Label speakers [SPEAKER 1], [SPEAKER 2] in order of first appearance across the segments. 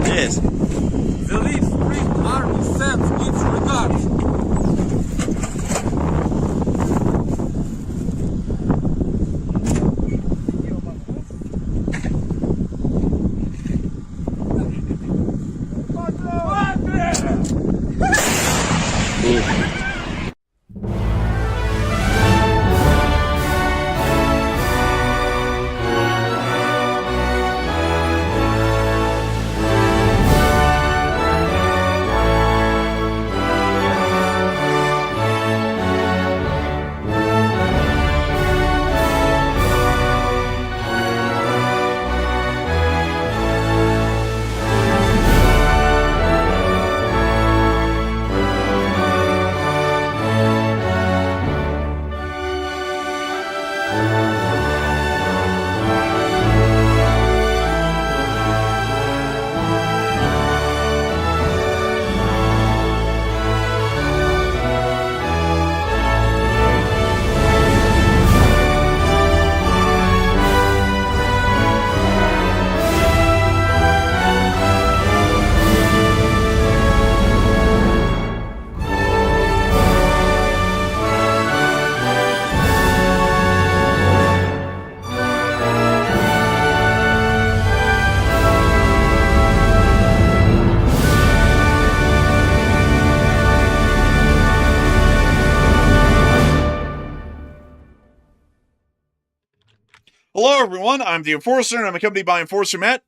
[SPEAKER 1] Yes.
[SPEAKER 2] The Leaf Spring Army sends its regards.
[SPEAKER 3] Hello, everyone. I'm the Enforcer, and I'm accompanied by Enforcer Matt.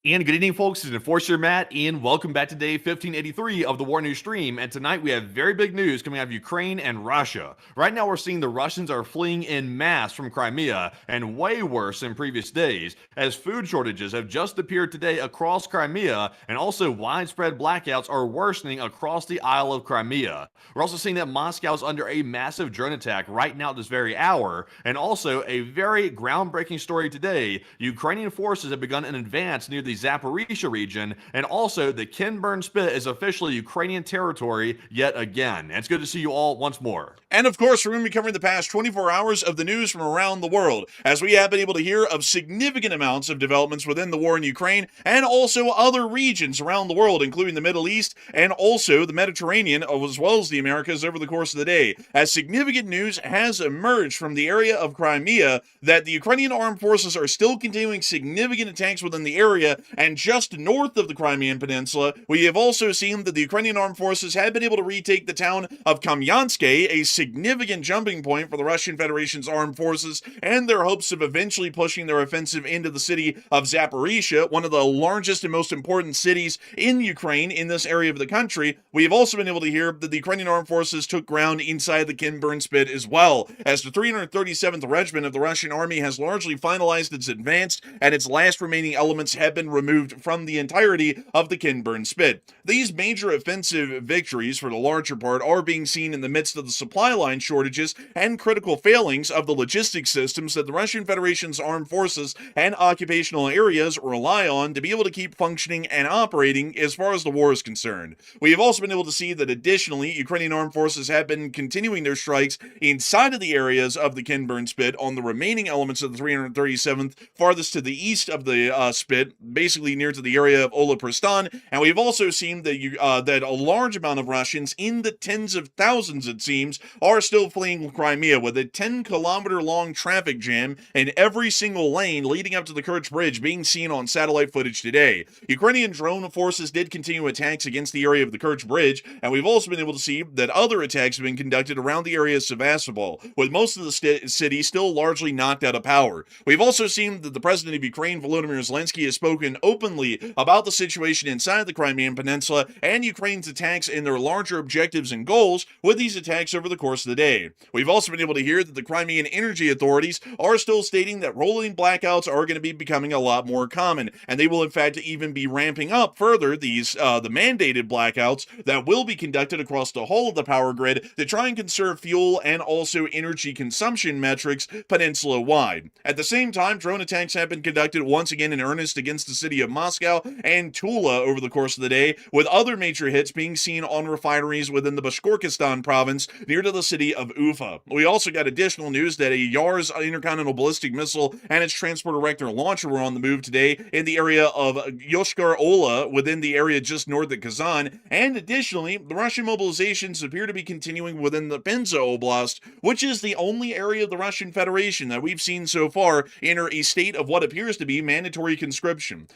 [SPEAKER 4] And good evening, folks. It's Enforcer Matt, and welcome back to day 1583 of the War News stream. And tonight we have very big news coming out of Ukraine and Russia. Right now we're seeing the Russians are fleeing en masse from Crimea, and way worse than previous days, as food shortages have just appeared today across Crimea, and also widespread blackouts are worsening across the Isle of Crimea. We're also seeing that Moscow is under a massive drone attack right now at this very hour, and also a very groundbreaking story today. Ukrainian forces have begun an advance near the Zaporizhzhia region, and also the Kinburn Spit is officially Ukrainian territory yet again. And it's good to see you all once more.
[SPEAKER 3] And of course, we're going to be covering the past 24 hours of the news from around the world, as we have been able to hear of significant amounts of developments within the war in Ukraine and also other regions around the world, including the Middle East and also the Mediterranean, as well as the Americas over the course of the day, as significant news has emerged from the area of Crimea that the Ukrainian armed forces are still continuing significant attacks within the area. And just north of the Crimean Peninsula, we have also seen that the Ukrainian armed forces have been able to retake the town of Kamyansk, a significant jumping point for the Russian Federation's armed forces and their hopes of eventually pushing their offensive into the city of Zaporizhzhia, one of the largest and most important cities in Ukraine in this area of the country. We have also been able to hear that the Ukrainian armed forces took ground inside the Kinburn Spit as well, as the 337th Regiment of the Russian Army has largely finalized its advance, and its last remaining elements have been removed from the entirety of the Kinburn Spit. These major offensive victories, for the larger part, are being seen in the midst of the supply line shortages and critical failings of the logistics systems that the Russian Federation's armed forces and occupational areas rely on to be able to keep functioning and operating as far as the war is concerned. We have also been able to see that additionally, Ukrainian armed forces have been continuing their strikes inside of the areas of the Kinburn Spit on the remaining elements of the 337th, farthest to the east of the Spit, basically near to the area of Olaprostan, and we've also seen that a large amount of Russians, in the tens of thousands it seems, are still fleeing Crimea, with a 10-kilometer-long traffic jam in every single lane leading up to the Kerch bridge being seen on satellite footage today. Ukrainian drone forces did continue attacks against the area of the Kerch bridge, and we've also been able to see that other attacks have been conducted around the area of Sevastopol, with most of the city still largely knocked out of power. We've also seen that the president of Ukraine, Volodymyr Zelensky, has spoken openly about the situation inside the Crimean Peninsula and Ukraine's attacks and their larger objectives and goals with these attacks over the course of the day. We've also been able to hear that the Crimean energy authorities are still stating that rolling blackouts are going to be becoming a lot more common, and they will in fact even be ramping up further these the mandated blackouts that will be conducted across the whole of the power grid to try and conserve fuel and also energy consumption metrics peninsula-wide. At the same time, drone attacks have been conducted once again in earnest against the city of Moscow and Tula over the course of the day, with other major hits being seen on refineries within the Bashkortostan province near to the city of Ufa. We also got additional news that a Yars intercontinental ballistic missile and its transport-erector launcher were on the move today in the area of Yoshkar Ola, within the area just north of Kazan, and additionally, the Russian mobilizations appear to be continuing within the Penza Oblast, which is the only area of the Russian Federation that we've seen so far enter a state of what appears to be mandatory conscription.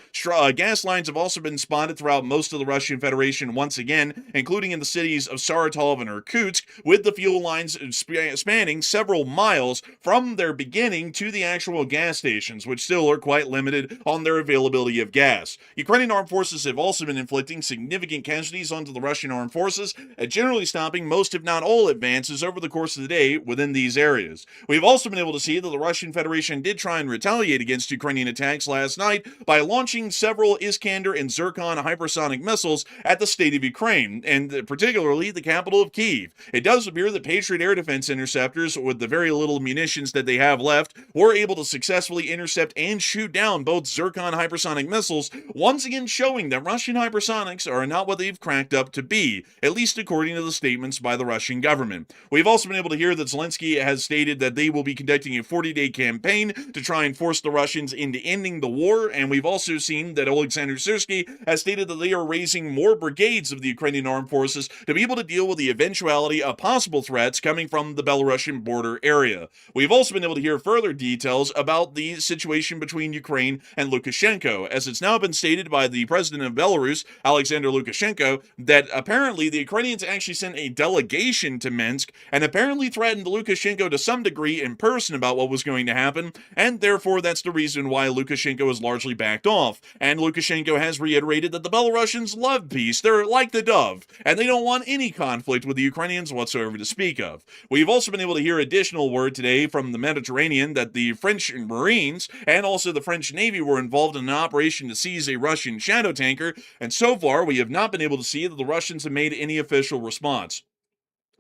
[SPEAKER 3] Gas lines have also been spotted throughout most of the Russian Federation once again, including in the cities of Saratov and Irkutsk, with the fuel lines spanning several miles from their beginning to the actual gas stations, which still are quite limited on their availability of gas. Ukrainian armed forces have also been inflicting significant casualties onto the Russian armed forces, generally stopping most if not all advances over the course of the day within these areas. We've also been able to see that the Russian Federation did try and retaliate against Ukrainian attacks last night by launching several Iskander and Zircon hypersonic missiles at the state of Ukraine, and particularly the capital of Kyiv. It does appear that Patriot air defense interceptors, with the very little munitions that they have left, were able to successfully intercept and shoot down both Zircon hypersonic missiles, once again showing that Russian hypersonics are not what they've cracked up to be, at least according to the statements by the Russian government. We've also been able to hear that Zelensky has stated that they will be conducting a 40-day campaign to try and force the Russians into ending the war, and we've also seen that Alexander Syrsky has stated that they are raising more brigades of the Ukrainian armed forces to be able to deal with the eventuality of possible threats coming from the Belarusian border area. We've also been able to hear further details about the situation between Ukraine and Lukashenko, as it's now been stated by the president of Belarus, Alexander Lukashenko, that apparently the Ukrainians actually sent a delegation to Minsk and apparently threatened Lukashenko to some degree in person about what was going to happen, and therefore that's the reason why Lukashenko has largely backed off. And Lukashenko has reiterated that the Belarusians love peace, they're like the dove, and they don't want any conflict with the Ukrainians whatsoever to speak of. We've also been able to hear additional word today from the Mediterranean that the French Marines and also the French Navy were involved in an operation to seize a Russian shadow tanker, and so far we have not been able to see that the Russians have made any official response.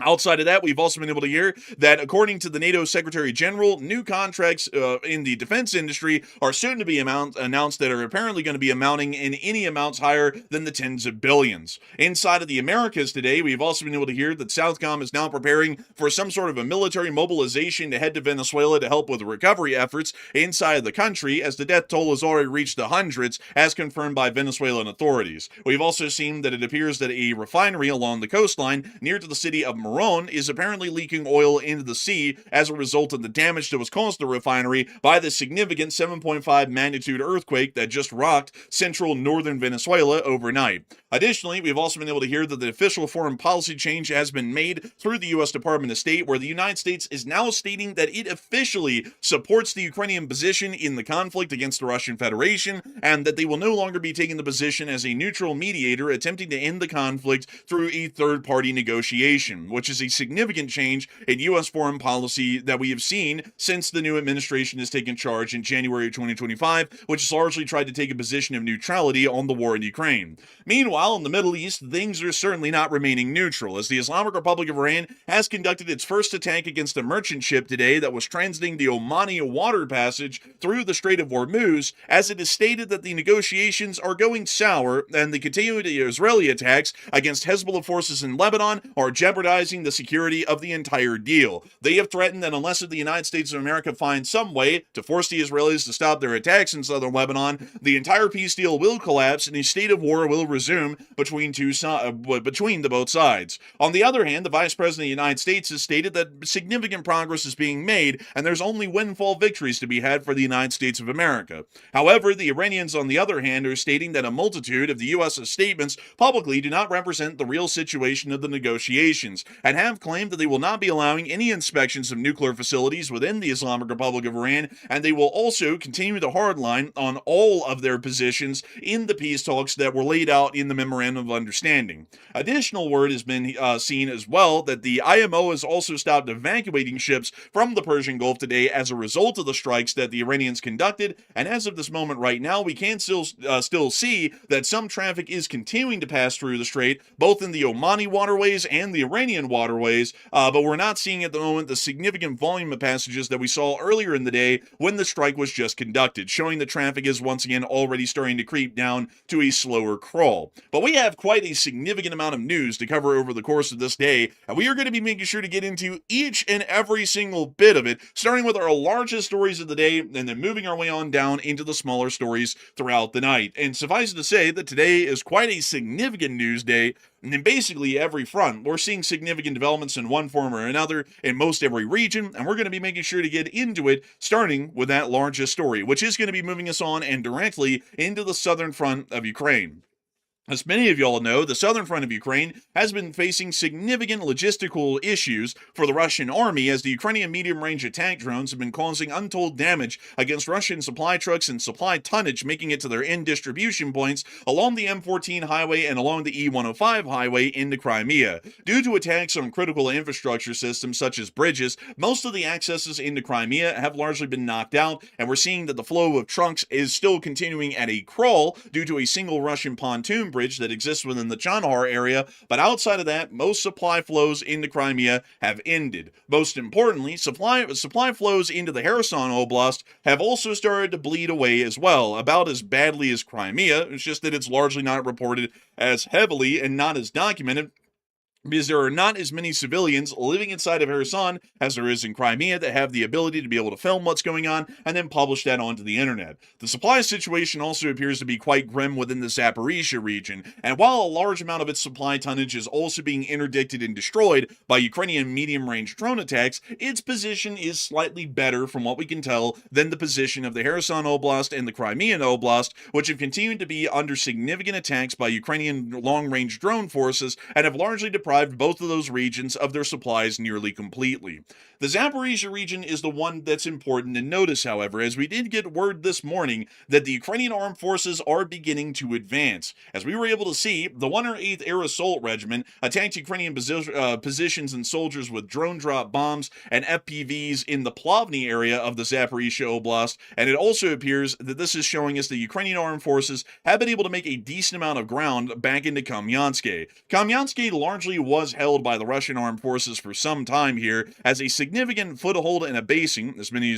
[SPEAKER 3] Outside of that, we've also been able to hear that, according to the NATO Secretary General, new contracts in the defense industry are soon to be announced that are apparently going to be amounting in any amounts higher than the tens of billions. Inside of the Americas today, we've also been able to hear that Southcom is now preparing for some sort of a military mobilization to head to Venezuela to help with the recovery efforts inside of the country, as the death toll has already reached the hundreds, as confirmed by Venezuelan authorities. We've also seen that it appears that a refinery along the coastline near to the city of Moron is apparently leaking oil into the sea as a result of the damage that was caused to the refinery by the significant 7.5 magnitude earthquake that just rocked central northern Venezuela overnight. Additionally, we've also been able to hear that the official foreign policy change has been made through the U.S. Department of State, where the United States is now stating that it officially supports the Ukrainian position in the conflict against the Russian Federation, and that they will no longer be taking the position as a neutral mediator attempting to end the conflict through a third-party negotiation, which is a significant change in U.S. foreign policy that we have seen since the new administration has taken charge in January 2025, which has largely tried to take a position of neutrality on the war in Ukraine. Meanwhile, in the Middle East, things are certainly not remaining neutral, as the Islamic Republic of Iran has conducted its first attack against a merchant ship today that was transiting the Omani water passage through the Strait of Hormuz, as it is stated that the negotiations are going sour and the continued Israeli attacks against Hezbollah forces in Lebanon are jeopardizing jeopardizing the security of the entire deal. They have threatened that unless the United States of America finds some way to force the Israelis to stop their attacks in southern Lebanon, the entire peace deal will collapse and a state of war will resume between the both sides. On the other hand, the Vice President of the United States has stated that significant progress is being made and there's only windfall victories to be had for the United States of America. However, the Iranians, on the other hand, are stating that a multitude of the U.S.'s statements publicly do not represent the real situation of the negotiations, and have claimed that they will not be allowing any inspections of nuclear facilities within the Islamic Republic of Iran, and they will also continue the hardline on all of their positions in the peace talks that were laid out in the Memorandum of Understanding. Additional word has been seen as well that the IMO has also stopped evacuating ships from the Persian Gulf today as a result of the strikes that the Iranians conducted, and as of this moment right now, we can still see that some traffic is continuing to pass through the Strait, both in the Omani waterways and the Iranian waterways, but we're not seeing at the moment the significant volume of passages that we saw earlier in the day when the strike was just conducted, showing that traffic is once again already starting to creep down to a slower crawl. But we have quite a significant amount of news to cover over the course of this day, and we are going to be making sure to get into each and every single bit of it, starting with our largest stories of the day, and then moving our way on down into the smaller stories throughout the night. And suffice it to say that today is quite a significant news day. And in basically every front, we're seeing significant developments in one form or another in most every region, and we're going to be making sure to get into it, starting with that largest story, which is going to be moving us on and directly into the southern front of Ukraine. As many of y'all know, the southern front of Ukraine has been facing significant logistical issues for the Russian army as the Ukrainian medium-range attack drones have been causing untold damage against Russian supply trucks and supply tonnage making it to their end distribution points along the M14 highway and along the E105 highway into Crimea. Due to attacks on critical infrastructure systems such as bridges, most of the accesses into Crimea have largely been knocked out, and we're seeing that the flow of trucks is still continuing at a crawl due to a single Russian pontoon bridge that exists within the Chandar area, but outside of that, most supply flows into Crimea have ended. Most importantly, supply flows into the Kherson Oblast have also started to bleed away as well, about as badly as Crimea. It's just that it's largely not reported as heavily and not as documented, because there are not as many civilians living inside of Kherson as there is in Crimea that have the ability to be able to film what's going on and then publish that onto the internet. The supply situation also appears to be quite grim within the Zaporizhzhia region, and while a large amount of its supply tonnage is also being interdicted and destroyed by Ukrainian medium-range drone attacks, its position is slightly better from what we can tell than the position of the Kherson Oblast and the Crimean Oblast, which have continued to be under significant attacks by Ukrainian long-range drone forces and have largely deprived both of those regions of their supplies nearly completely. The Zaporizhzhia region is the one that's important to notice, however, as we did get word this morning that the Ukrainian armed forces are beginning to advance. As we were able to see, the 108th Air Assault Regiment attacked Ukrainian positions and soldiers with drone drop bombs and FPVs in the Plovny area of the Zaporizhzhia Oblast, and it also appears that this is showing us the Ukrainian armed forces have been able to make a decent amount of ground back into Kamyansk. Kamyansk largely was held by the Russian armed forces for some time here as a significant foothold and a basing. As many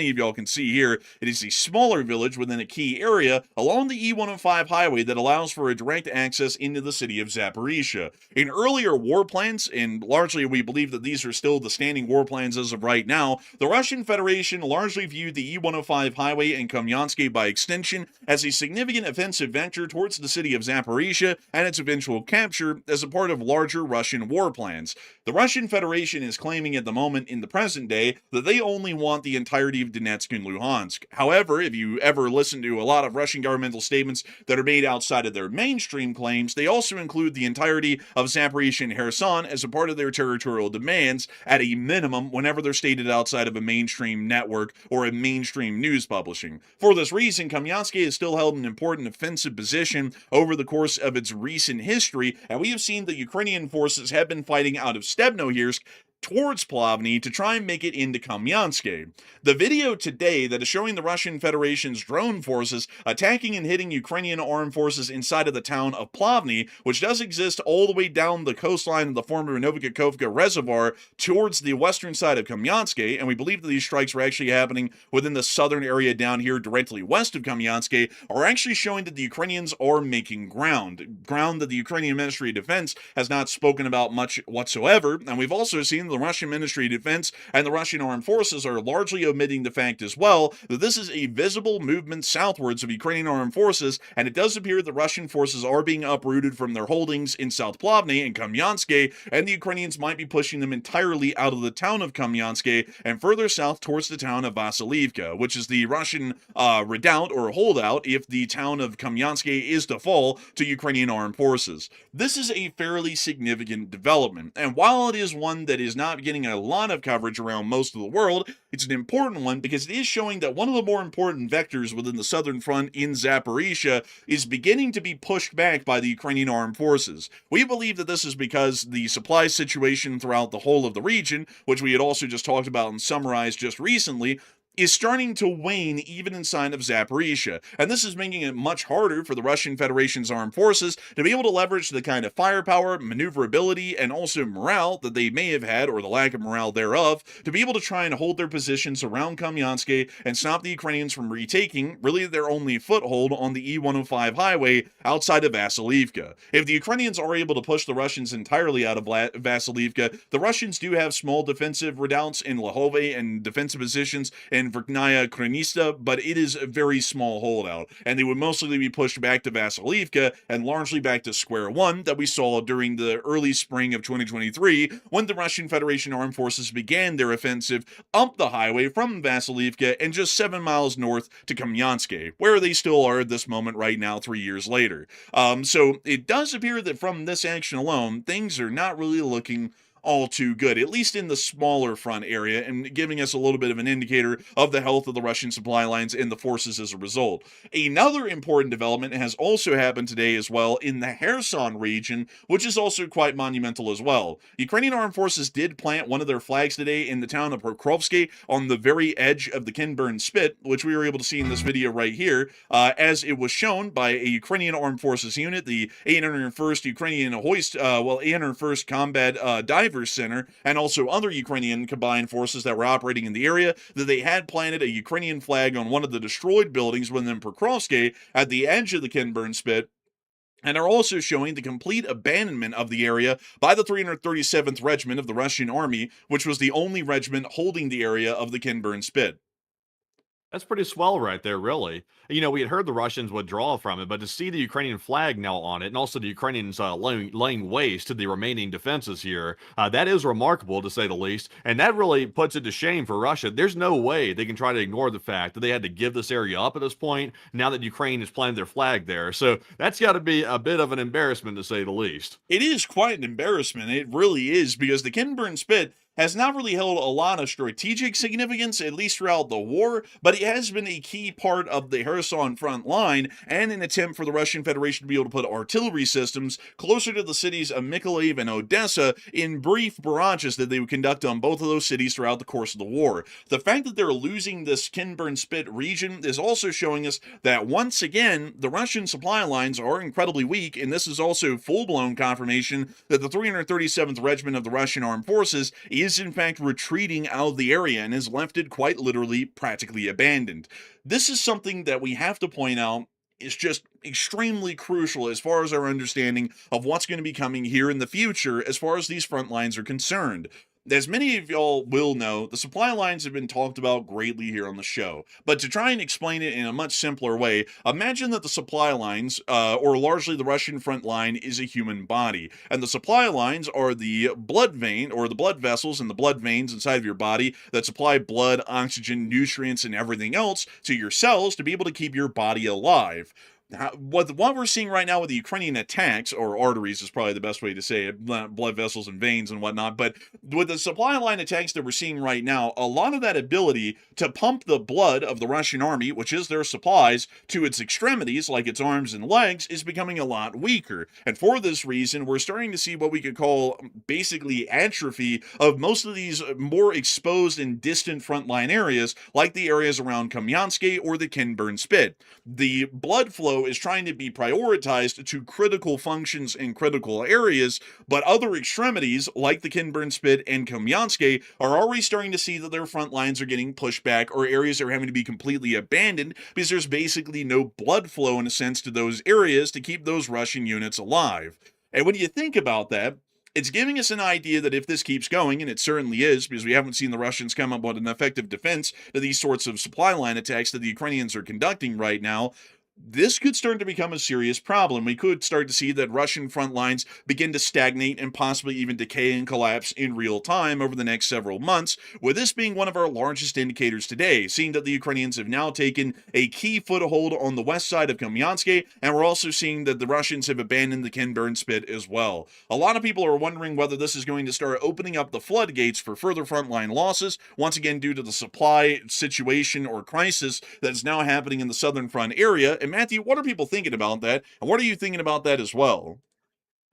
[SPEAKER 3] of y'all can see here, it is a smaller village within a key area along the E105 highway that allows for a direct access into the city of Zaporizhzhia. In earlier war plans, and largely we believe that these are still the standing war plans as of right now, the Russian Federation largely viewed the E105 highway and Kamyansk by extension as a significant offensive venture towards the city of Zaporizhzhia and its eventual capture as a part of larger Russian war plans. The Russian Federation is claiming at the moment in the present day that they only want the entirety of Donetsk and Luhansk. However, if you ever listen to a lot of Russian governmental statements that are made outside of their mainstream claims, they also include the entirety of Zaporizhzhia and Kherson as a part of their territorial demands at a minimum whenever they're stated outside of a mainstream network or a mainstream news publishing. For this reason, Kamyansk has still held an important offensive position over the course of its recent history, and we have seen the Ukrainian forces have been fighting out of Stepnohirsk towards Plavny to try and make it into Kamyanske. The video today that is showing the Russian Federation's drone forces attacking and hitting Ukrainian armed forces inside of the town of Plavny, which does exist all the way down the coastline of the former Novikakovka Reservoir towards the western side of Kamyanske, and we believe that these strikes were actually happening within the southern area down here directly west of Kamyanske, are actually showing that the Ukrainians are making ground that the Ukrainian Ministry of Defense has not spoken about much whatsoever, and we've also seen the Russian Ministry of Defense and the Russian Armed Forces are largely omitting the fact as well that this is a visible movement southwards of Ukrainian Armed Forces, and it does appear that Russian forces are being uprooted from their holdings in South Plavny and Kamyanske, and the Ukrainians might be pushing them entirely out of the town of Kamyanske and further south towards the town of Vasilivka, which is the Russian redoubt or holdout if the town of Kamyanske is to fall to Ukrainian Armed Forces. This is a fairly significant development, and while it is one that is not getting a lot of coverage around most of the world, it's an important one because it is showing that one of the more important vectors within the southern front in Zaporizhzhia is beginning to be pushed back by the Ukrainian armed forces. We believe that this is because the supply situation throughout the whole of the region, which we had also just talked about and summarized just recently, is starting to wane even inside of Zaporizhzhia, and this is making it much harder for the Russian Federation's armed forces to be able to leverage the kind of firepower, maneuverability, and also morale that they may have had, or the lack of morale thereof, to be able to try and hold their positions around Kamyanske and stop the Ukrainians from retaking really their only foothold on the E-105 highway outside of Vasilivka. If the Ukrainians are able to push the Russians entirely out of Vasilivka, the Russians do have small defensive redoubts in Lahove and defensive positions in Verkhnaya Krenista, but it is a very small holdout, and they would mostly be pushed back to Vasilivka and largely back to square one that we saw during the early spring of 2023 when the Russian Federation Armed Forces began their offensive up the highway from Vasilivka and just 7 miles north to Kamyanske, where they still are at this moment right now 3 years later. So it does appear that from this action alone, things are not really looking all too good, at least in the smaller front area, and giving us a little bit of an indicator of the health of the Russian supply lines and the forces as a result. Another important development has also happened today as well in the Kherson region, which is also quite monumental as well. Ukrainian armed forces did plant one of their flags today in the town of Pokrovsky on the very edge of the Kinburn Spit, which we were able to see in this video right here, as it was shown by a Ukrainian armed forces unit, the 801st Ukrainian 801st Combat Divers Center, and also other Ukrainian combined forces that were operating in the area, that they had planted a Ukrainian flag on one of the destroyed buildings within Pokrovsky at the edge of the Kinburn Spit, and are also showing the complete abandonment of the area by the 337th Regiment of the Russian Army, which was the only regiment holding the area of the Kinburn Spit.
[SPEAKER 4] That's pretty swell right there, really. You know, we had heard the Russians withdraw from it, but to see the Ukrainian flag now on it, and also the Ukrainians laying waste to the remaining defenses here, that is remarkable to say the least. And that really puts it to shame for Russia. There's no way they can try to ignore the fact that they had to give this area up at this point, now that Ukraine has planted their flag there. So that's got to be a bit of an embarrassment to say the least.
[SPEAKER 3] It is quite an embarrassment. It really is, because the Kinburn Spit has not really held a lot of strategic significance, at least throughout the war, but it has been a key part of the Kherson front line and an attempt for the Russian Federation to be able to put artillery systems closer to the cities of Mykolaiv and Odessa in brief barrages that they would conduct on both of those cities throughout the course of the war. The fact that they're losing this Kinburn Spit region is also showing us that once again, the Russian supply lines are incredibly weak, and this is also full-blown confirmation that the 337th Regiment of the Russian Armed Forces is in fact retreating out of the area and has left it quite literally practically abandoned. This is something that we have to point out is just extremely crucial as far as our understanding of what's going to be coming here in the future as far as these front lines are concerned. As many of y'all will know, the supply lines have been talked about greatly here on the show, but to try and explain it in a much simpler way, imagine that the supply lines, or largely the Russian front line, is a human body, and the supply lines are the blood vein, or the blood vessels and the blood veins inside of your body that supply blood, oxygen, nutrients, and everything else to your cells to be able to keep your body alive. what we're seeing right now with the Ukrainian attacks, or arteries is probably the best way to say it, blood vessels and veins and whatnot, but with the supply line attacks that we're seeing right now, a lot of that ability to pump the blood of the Russian army, which is their supplies, to its extremities, like its arms and legs, is becoming a lot weaker. And for this reason, we're starting to see what we could call basically atrophy of most of these more exposed and distant frontline areas, like the areas around Kamyansky or the Kinburn Spit. The blood flow is trying to be prioritized to critical functions in critical areas, but other extremities, like the Kinburn Spit and Kamyansky, are already starting to see that their front lines are getting pushed back, or areas are having to be completely abandoned because there's basically no blood flow, in a sense, to those areas to keep those Russian units alive. And when you think about that, it's giving us an idea that if this keeps going, and it certainly is, because we haven't seen the Russians come up with an effective defense to these sorts of supply line attacks that the Ukrainians are conducting right now, this could start to become a serious problem. We could start to see that Russian front lines begin to stagnate and possibly even decay and collapse in real time over the next several months, with this being one of our largest indicators today, seeing that the Ukrainians have now taken a key foothold on the west side of Kamyansky, and we're also seeing that the Russians have abandoned the Kinburn Spit as well. A lot of people are wondering whether this is going to start opening up the floodgates for further frontline losses, once again due to the supply situation or crisis that's now happening in the southern front area. And Matthew, what are people thinking about that? And what are you thinking about that as well?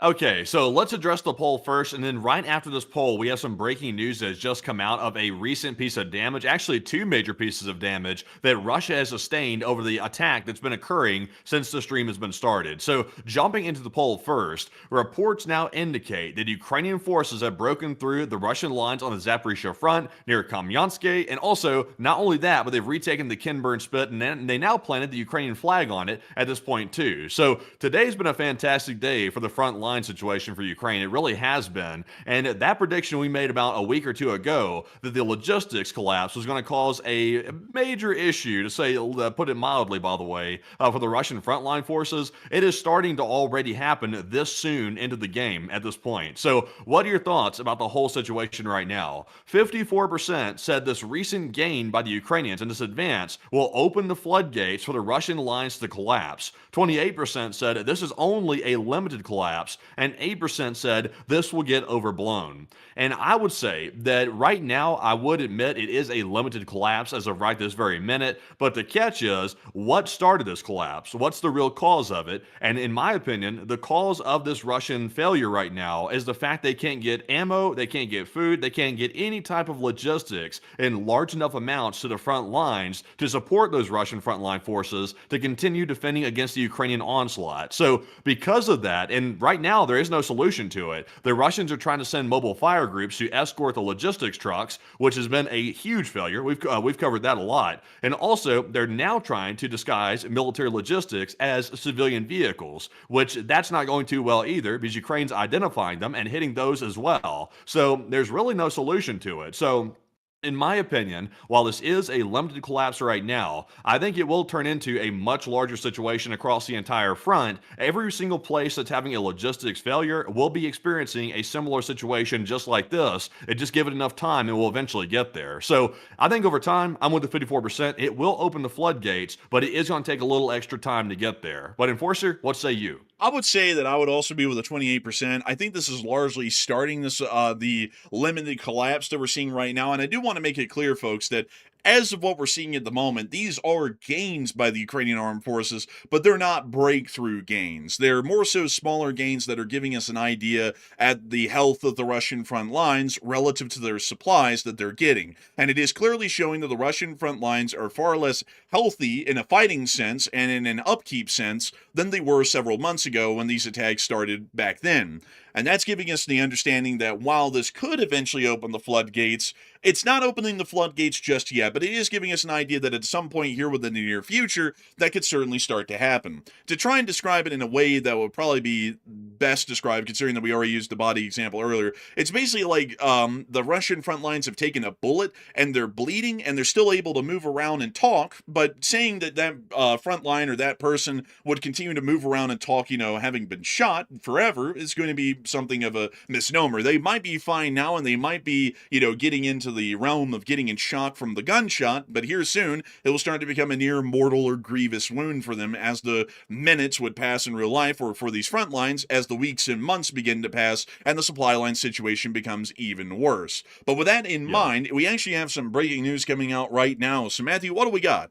[SPEAKER 4] Okay, so let's address the poll first, and then right after this poll, we have some breaking news that has just come out of a recent piece of damage, actually two major pieces of damage that Russia has sustained over the attack that's been occurring since the stream has been started. So jumping into the poll first, reports now indicate that Ukrainian forces have broken through the Russian lines on the Zaporizhzhia front near Kamyansky, and also, not only that, but they've retaken the Kinburn Spit, and they now planted the Ukrainian flag on it at this point too. So today's been a fantastic day for the front line situation for Ukraine. It really has been. And that prediction we made about a week or two ago that the logistics collapse was going to cause a major issue, to say, put it mildly, by the way, for the Russian frontline forces, it is starting to already happen this soon into the game at this point. So what are your thoughts about the whole situation right now? 54% said this recent gain by the Ukrainians and this advance will open the floodgates for the Russian lines to collapse. 28% said this is only a limited collapse, and 8% said this will get overblown. And I would say that right now, I would admit it is a limited collapse as of right this very minute, but the catch is, what started this collapse? What's the real cause of it? And in my opinion, the cause of this Russian failure right now is the fact they can't get ammo, they can't get food, they can't get any type of logistics in large enough amounts to the front lines to support those Russian frontline forces to continue defending against the Ukrainian onslaught. So because of that, and right now there is no solution to it, the Russians are trying to send mobile fire groups to escort the logistics trucks, which has been a huge failure. We've covered that a lot. And also, they're now trying to disguise military logistics as civilian vehicles, which that's not going too well either, because Ukraine's identifying them and hitting those as well. So there's really no solution to it. So in my opinion, while this is a limited collapse right now, I think it will turn into a much larger situation across the entire front. Every single place that's having a logistics failure will be experiencing a similar situation just like this. Just give it enough time and we'll eventually get there. So I think over time, I'm with the 54%. It will open the floodgates, but it is going to take a little extra time to get there. But Enforcer, what say you?
[SPEAKER 3] I would say that I would also be with a 28%. I think this is largely starting this the limited collapse that we're seeing right now. And I do want to make it clear, folks, that as of what we're seeing at the moment, these are gains by the Ukrainian armed forces, but they're not breakthrough gains. They're more so smaller gains that are giving us an idea at the health of the Russian front lines relative to their supplies that they're getting. And it is clearly showing that the Russian front lines are far less healthy in a fighting sense and in an upkeep sense than they were several months ago when these attacks started back then. And that's giving us the understanding that while this could eventually open the floodgates, it's not opening the floodgates just yet, but it is giving us an idea that at some point here within the near future, that could certainly start to happen. To try and describe it in a way that would probably be best described, considering that we already used the body example earlier, it's basically like the Russian front lines have taken a bullet and they're bleeding and they're still able to move around and talk, but saying that that front line or that person would continue to move around and talk, having been shot forever, is going to be something of a misnomer. They might be fine now, and they might be, getting into the realm of getting in shock from the gunshot, but here soon, it will start to become a near mortal or grievous wound for them as the minutes would pass in real life, or for these front lines, as the weeks and months begin to pass, and the supply line situation becomes even worse. But with that in
[SPEAKER 4] Yeah.
[SPEAKER 3] mind, we actually have some breaking news coming out right now. So, Matthew, what do we got?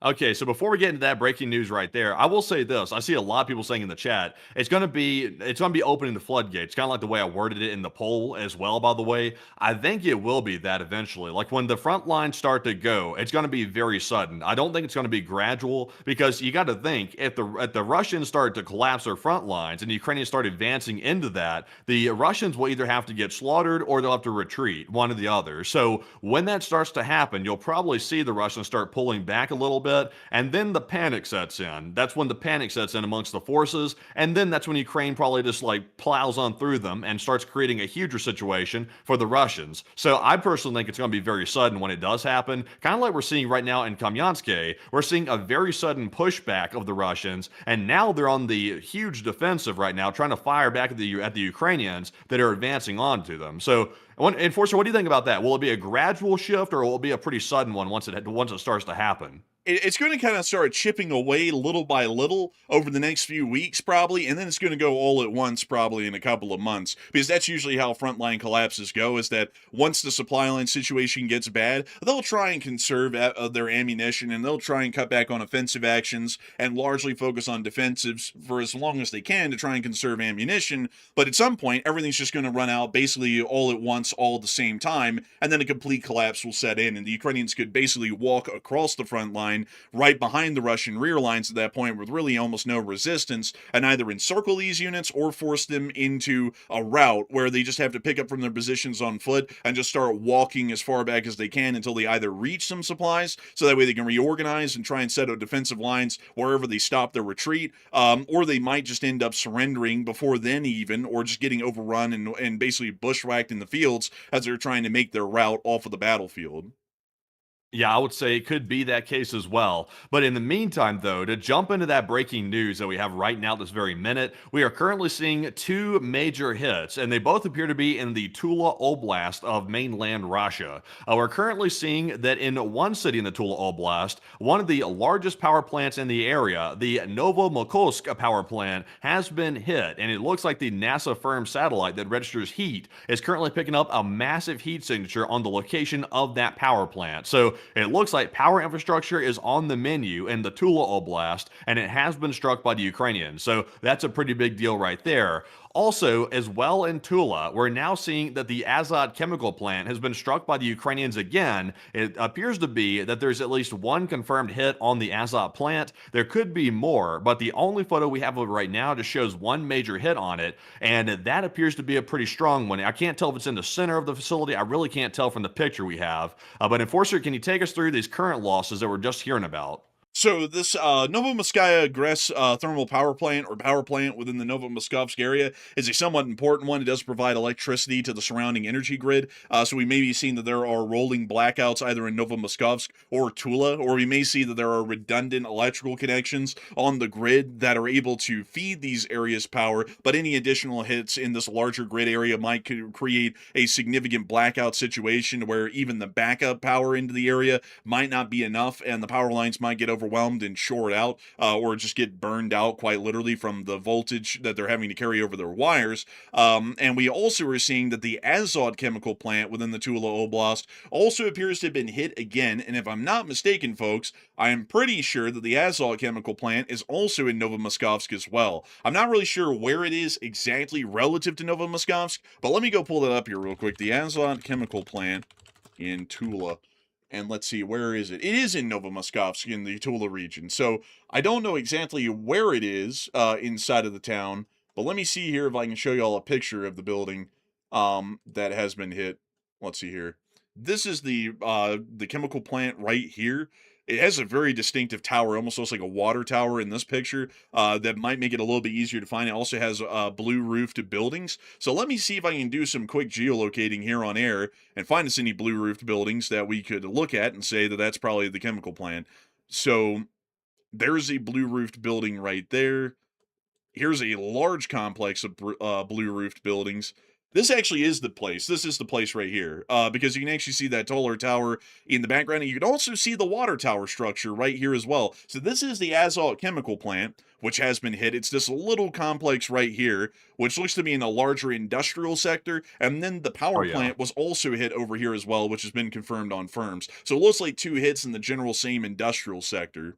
[SPEAKER 4] Okay, so before we get into that breaking news right there, I will say this. I see a lot of people saying in the chat, it's gonna be opening the floodgates, kind of like the way I worded it in the poll as well, by the way. I think it will be that eventually. Like when the front lines start to go, it's gonna be very sudden. I don't think it's gonna be gradual because you gotta think if the Russians start to collapse their front lines and the Ukrainians start advancing into that, the Russians will either have to get slaughtered or they'll have to retreat, one or the other. So when that starts to happen, you'll probably see the Russians start pulling back a little bit, and then the panic sets in. That's when the panic sets in amongst the forces, and then that's when Ukraine probably just like plows on through them and starts creating a huger situation for the Russians. So I personally think it's going to be very sudden when it does happen, kind of like we're seeing right now in Kamyanske. We're seeing a very sudden pushback of the Russians, and now they're on the huge defensive right now, trying to fire back at the Ukrainians that are advancing onto them. So, Enforcer, what do you think about that? Will it be a gradual shift, or will it be a pretty sudden one once it starts to happen?
[SPEAKER 3] It's going to kind of start chipping away little by little over the next few weeks, probably, and then it's going to go all at once, probably in a couple of months, because that's usually how frontline collapses go. Is that once the supply line situation gets bad, they'll try and conserve their ammunition, and they'll try and cut back on offensive actions and largely focus on defensives for as long as they can to try and conserve ammunition. But at some point, everything's just going to run out, basically all at once, all at the same time, and then a complete collapse will set in, and the Ukrainians could basically walk across the front line right behind the Russian rear lines at that point with really almost no resistance, and either encircle these units or force them into a route where they just have to pick up from their positions on foot and just start walking as far back as they can until they either reach some supplies, so that way they can reorganize and try and set up defensive lines wherever they stop their retreat, or they might just end up surrendering before then even, or just getting overrun and basically bushwhacked in the fields as they're trying to make their route off of the battlefield.
[SPEAKER 4] Yeah, I would say it could be that case as well. But in the meantime, though, to jump into that breaking news that we have right now, this very minute, we are currently seeing two major hits, and they both appear to be in the Tula Oblast of mainland Russia. We're currently seeing that in one city in the Tula Oblast, one of the largest power plants in the area, the Novomoskovsk power plant, has been hit, and it looks like the NASA firm satellite that registers heat is currently picking up a massive heat signature on the location of that power plant. So it looks like power infrastructure is on the menu in the Tula Oblast, and it has been struck by the Ukrainians. So that's a pretty big deal right there. Also, as well in Tula, we're now seeing that the Azot chemical plant has been struck by the Ukrainians again. It appears to be that there's at least one confirmed hit on the Azot plant. There could be more, but the only photo we have of it right now just shows one major hit on it, and that appears to be a pretty strong one. I can't tell if it's in the center of the facility. I really can't tell from the picture we have. But Enforcer, can you take us through these current losses that we're just hearing about?
[SPEAKER 3] So this Novomoskovsk Gress thermal power plant, or power plant within the Novomoskovsk area, is a somewhat important one. It does provide electricity to the surrounding energy grid. So we may be seeing that there are rolling blackouts either in Novomoskovsk or Tula, or we may see that there are redundant electrical connections on the grid that are able to feed these areas power. But any additional hits in this larger grid area might create a significant blackout situation where even the backup power into the area might not be enough, and the power lines might get overwhelmed and short out, or just get burned out quite literally from the voltage that they're having to carry over their wires. And we also are seeing that the Azot chemical plant within the Tula Oblast also appears to have been hit again. And if I'm not mistaken, folks, I am pretty sure that the Azot chemical plant is also in Novomoskovsk as well. I'm not really sure where it is exactly relative to Novomoskovsk, but let me go pull that up here real quick. The Azot chemical plant in Tula. And let's see, where is it? It is in Novomoskovsk in the Tula region. So I don't know exactly where it is inside of the town, but let me see here if I can show you all a picture of the building that has been hit. Let's see here. This is the chemical plant right here. It has a very distinctive tower, almost looks like a water tower in this picture. That might make it a little bit easier to find. It also has blue roofed buildings. So let me see if I can do some quick geolocating here on air and find us any blue roofed buildings that we could look at and say that that's probably the chemical plant. So there's a blue roofed building right there. Here's a large complex of blue-roofed buildings. This actually is the place. This is the place right here, because you can actually see that taller tower in the background, and you can also see the water tower structure right here as well. So this is the Azot chemical plant, which has been hit. It's this little complex right here, which looks to be in a larger industrial sector, and then the
[SPEAKER 4] Oh
[SPEAKER 3] power
[SPEAKER 4] yeah.
[SPEAKER 3] plant was also hit over here as well, which has been confirmed on firms. So it looks like 2 hits in the general same industrial sector.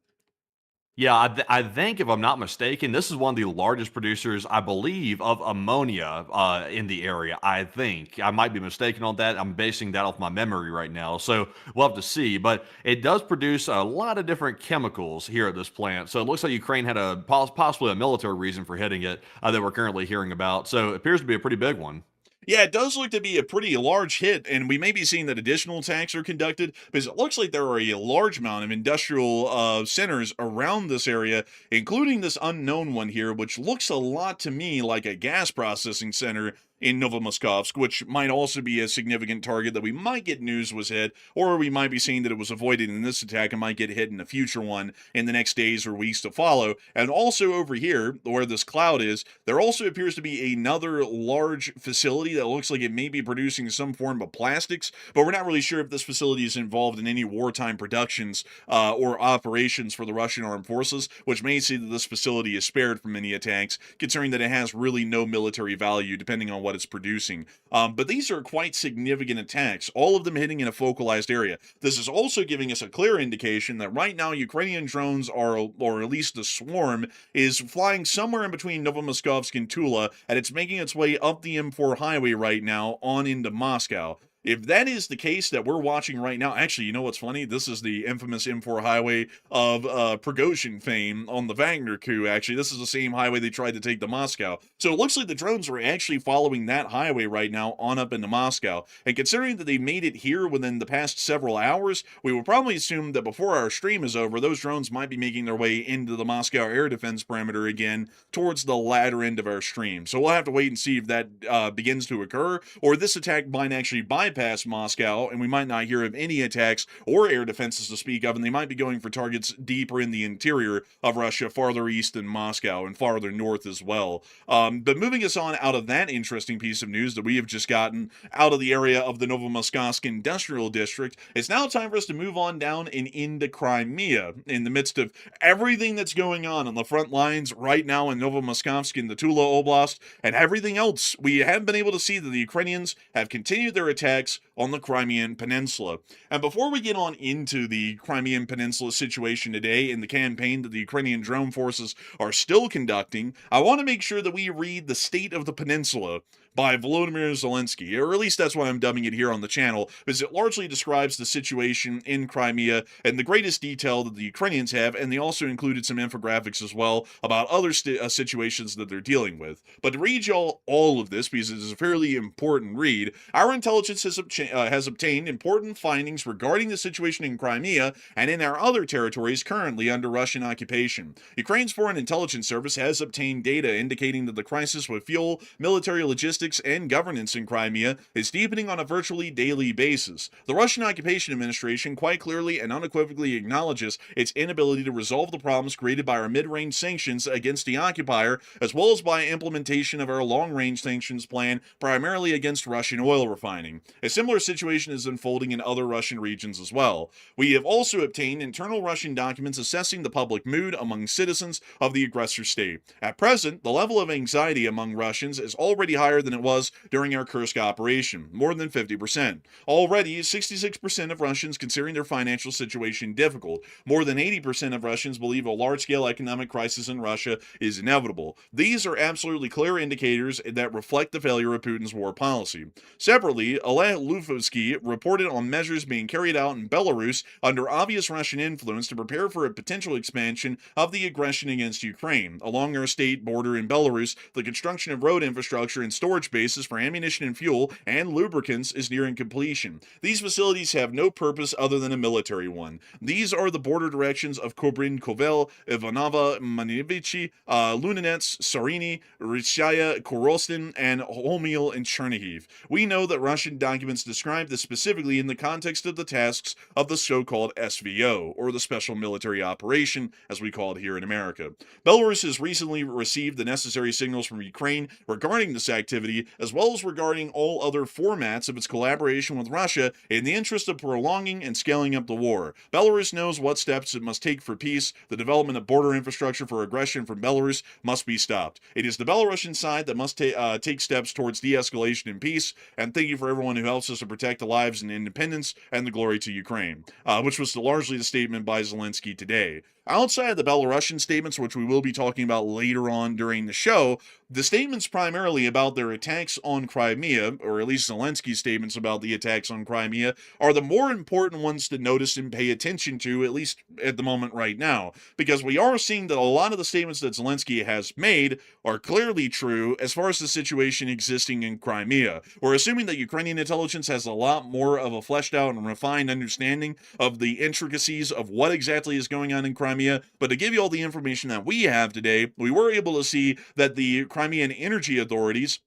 [SPEAKER 4] Yeah, I think if I'm not mistaken, this is one of the largest producers, I believe, of ammonia in the area. I think I might be mistaken on that. I'm basing that off my memory right now, so we'll have to see. But it does produce a lot of different chemicals here at this plant. So it looks like Ukraine had a possibly a military reason for hitting it that we're currently hearing about. So it appears to be a pretty big one.
[SPEAKER 3] Yeah, it does look to be a pretty large hit, and we may be seeing that additional attacks are conducted because it looks like there are a large amount of industrial centers around this area, including this unknown one here, which looks a lot to me like a gas processing center in Novomoskovsk, which might also be a significant target that we might get news was hit, or we might be seeing that it was avoided in this attack and might get hit in a future one in the next days or weeks to follow. And also over here, where this cloud is, there also appears to be another large facility that looks like it may be producing some form of plastics, but we're not really sure if this facility is involved in any wartime productions or operations for the Russian armed forces, which may see that this facility is spared from any attacks, considering that it has really no military value depending on what it's producing. But these are quite significant attacks, all of them hitting in a focalized area. This is also giving us a clear indication that right now Ukrainian drones are, or at least the swarm, is flying somewhere in between Novomoskovsk and Tula, and it's making its way up the M4 highway right now on into Moscow. If that is the case that we're watching right now, actually, you know what's funny? This is the infamous M4 highway of Prigozhin fame on the Wagner coup, actually. This is the same highway they tried to take to Moscow. So it looks like the drones were actually following that highway right now on up into Moscow. And considering that they made it here within the past several hours, we would probably assume that before our stream is over, those drones might be making their way into the Moscow air defense perimeter again towards the latter end of our stream. So we'll have to wait and see if that begins to occur, or this attack might actually bypass Moscow, and we might not hear of any attacks or air defenses to speak of, and they might be going for targets deeper in the interior of Russia, farther east than Moscow, and farther north as well. But moving us on out of that interesting piece of news that we have just gotten out of the area of the Novomoskovsk Industrial District, it's now time for us to move on down and into Crimea. In the midst of everything that's going on the front lines right now in Novomoskovsk in the Tula Oblast, and everything else, we have been able to see that the Ukrainians have continued their attacks on the Crimean Peninsula. And before we get on into the Crimean Peninsula situation today and the campaign that the Ukrainian drone forces are still conducting, I want to make sure that we read The State of the Peninsula by Volodymyr Zelensky, or at least that's why I'm dubbing it here on the channel, because it largely describes the situation in Crimea in the greatest detail that the Ukrainians have, and they also included some infographics as well about other situations that they're dealing with. But to read y'all all of this, because it is a fairly important read, our intelligence has obtained important findings regarding the situation in Crimea and in our other territories currently under Russian occupation. Ukraine's Foreign Intelligence Service has obtained data indicating that the crisis with fuel, military logistics, and governance in Crimea is deepening on a virtually daily basis. The Russian Occupation Administration quite clearly and unequivocally acknowledges its inability to resolve the problems created by our mid-range sanctions against the occupier, as well as by implementation of our long-range sanctions plan primarily against Russian oil refining. A similar situation is unfolding in other Russian regions as well. We have also obtained internal Russian documents assessing the public mood among citizens of the aggressor state. At present, the level of anxiety among Russians is already higher than it was during our Kursk operation, more than 50%. Already, 66% of Russians considering their financial situation difficult. More than 80% of Russians believe a large-scale economic crisis in Russia is inevitable. These are absolutely clear indicators that reflect the failure of Putin's war policy. Separately, Oleg Lufovsky reported on measures being carried out in Belarus under obvious Russian influence to prepare for a potential expansion of the aggression against Ukraine. Along our state border in Belarus, the construction of road infrastructure and storage bases for ammunition and fuel and lubricants is nearing completion. These facilities have no purpose other than a military one. These are the border directions of Kobrin, Kovel, Ivanova, Manivichi, Lunenets, Sarini, Rishaya, Korostin, and Homil and Chernihiv. We know that Russian documents described this specifically in the context of the tasks of the so-called SVO, or the Special Military Operation, as we call it here in America. Belarus has recently received the necessary signals from Ukraine regarding this activity, as well as regarding all other formats of its collaboration with Russia in the interest of prolonging and scaling up the war. Belarus knows what steps it must take for peace. The development of border infrastructure for aggression from Belarus must be stopped. It is the Belarusian side that must take steps towards de-escalation and peace, and thank you for everyone who helps us to protect the lives and independence, and the glory to Ukraine, which was largely the statement by Zelensky today. Outside of the Belarusian statements, which we will be talking about later on during the show, the statements primarily about their attacks on Crimea, or at least Zelensky's statements about the attacks on Crimea, are the more important ones to notice and pay attention to, at least at the moment right now, because we are seeing that a lot of the statements that Zelensky has made are clearly true as far as the situation existing in Crimea. We're assuming that Ukrainian intelligence has a lot more of a fleshed out and refined understanding of the intricacies of what exactly is going on in Crimea. But to give you all the information that we have today, we were able to see that the Crimean energy authorities,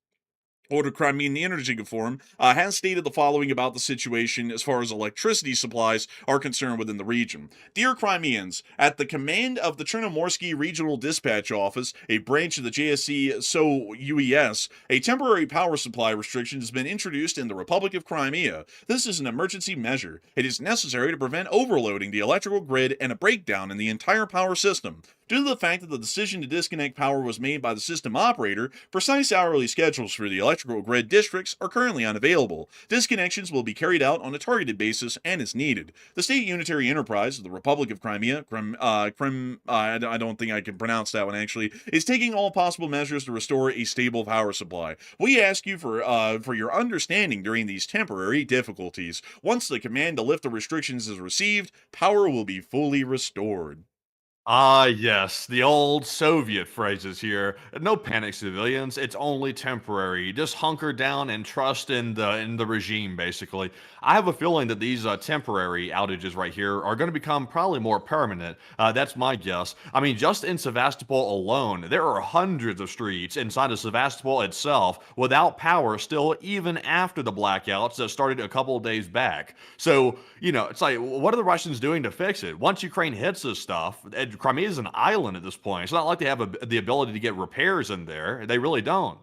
[SPEAKER 3] or the Crimean Energy Forum, has stated the following about the situation as far as electricity supplies are concerned within the region. Dear Crimeans, at the command of the Chernomorsky Regional Dispatch Office, a branch of the JSC SO UES, a temporary power supply restriction has been introduced in the Republic of Crimea. This is an emergency measure. It is necessary to prevent overloading the electrical grid and a breakdown in the entire power system. Due to the fact that the decision to disconnect power was made by the system operator, precise hourly schedules for the electrical grid districts are currently unavailable. Disconnections will be carried out on a targeted basis and as needed. The State Unitary Enterprise of the Republic of Crimea, I don't think I can pronounce that one actually, is taking all possible measures to restore a stable power supply. We ask you for your understanding during these temporary difficulties. Once the command to lift the restrictions is received, power will be fully restored.
[SPEAKER 4] Ah, yes, the old Soviet phrases here. No panic, civilians. It's only temporary. Just hunker down and trust in the regime, basically. I have a feeling that these temporary outages right here are going to become probably more permanent. That's my guess. I mean, just in Sevastopol alone, there are hundreds of streets inside of Sevastopol itself without power still, even after the blackouts that started a couple of days back. So, it's like, what are the Russians doing to fix it? Once Ukraine hits this stuff, Crimea is an island at this point. It's not like they have the ability to get repairs in there. They really don't.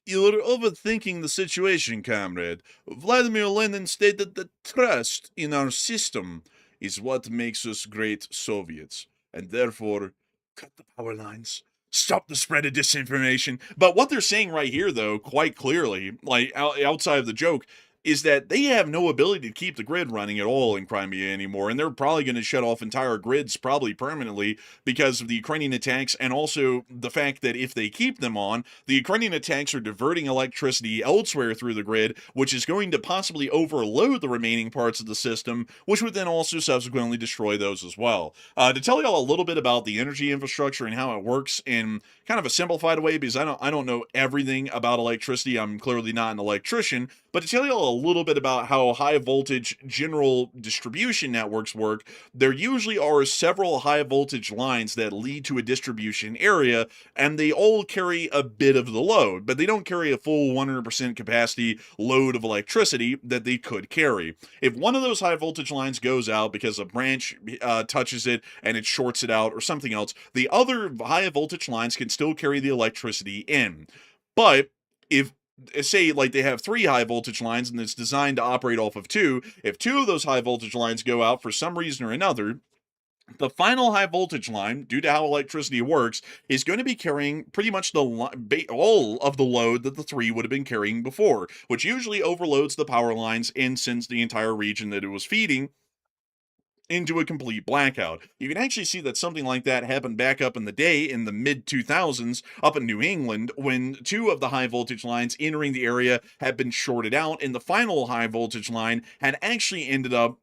[SPEAKER 3] You're overthinking the situation, comrade. Vladimir Lenin stated that trust in our system is what makes us great Soviets, and therefore, cut the power lines. Stop the spread of disinformation. But what they're saying right here, though, quite clearly, like outside of the joke, is that they have no ability to keep the grid running at all in Crimea anymore, and they're probably going to shut off entire grids, probably permanently, because of the Ukrainian attacks, and also the fact that if they keep them on, the Ukrainian attacks are diverting electricity elsewhere through the grid, which is going to possibly overload the remaining parts of the system, which would then also subsequently destroy those as well. To tell y'all a little bit about the energy infrastructure and how it works in kind of a simplified way, because I don't know everything about electricity, I'm clearly not an electrician, but to tell y'all a little bit about how high voltage general distribution networks work, there usually are several high voltage lines that lead to a distribution area, and they all carry a bit of the load, but they don't carry a full 100% capacity load of electricity that they could carry. If one of those high voltage lines goes out because a branch touches it and it shorts it out or something else, the other high voltage lines can still carry the electricity in. But if say like they have 3 high voltage lines and it's designed to operate off of 2, if 2 of those high voltage lines go out for some reason or another, the final high voltage line, due to how electricity works, is going to be carrying pretty much all of the load that the 3 would have been carrying before, which usually overloads the power lines and sends the entire region that it was feeding into a complete blackout. You can actually see that something like that happened back up in the day in the mid-2000s up in New England when 2 of the high voltage lines entering the area had been shorted out, and the final high voltage line had actually ended up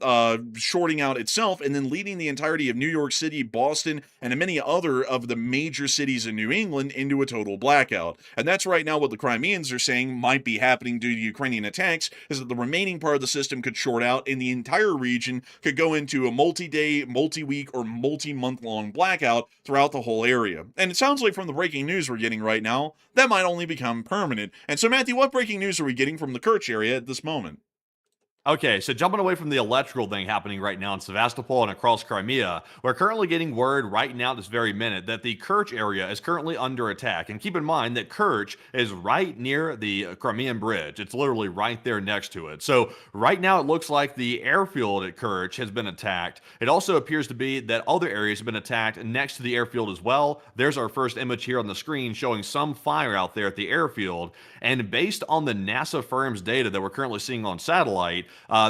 [SPEAKER 3] shorting out itself and then leading the entirety of New York City, Boston, and many other of the major cities in New England into a total blackout. And that's right now what the Crimeans are saying might be happening due to Ukrainian attacks, is that the remaining part of the system could short out and the entire region could go into a multi-day, multi-week, or multi-month-long blackout throughout the whole area. And it sounds like from the breaking news we're getting right now, that might only become permanent. And so, Matthew, what breaking news are we getting from the Kerch area at this moment?
[SPEAKER 4] Okay, so jumping away from the electrical thing happening right now in Sevastopol and across Crimea, we're currently getting word right now, this very minute, that the Kerch area is currently under attack. And keep in mind that Kerch is right near the Crimean bridge. It's literally right there next to it. So right now, it looks like the airfield at Kerch has been attacked. It also appears to be that other areas have been attacked next to the airfield as well. There's our first image here on the screen showing some fire out there at the airfield. And based on the NASA firm's data that we're currently seeing on satellite,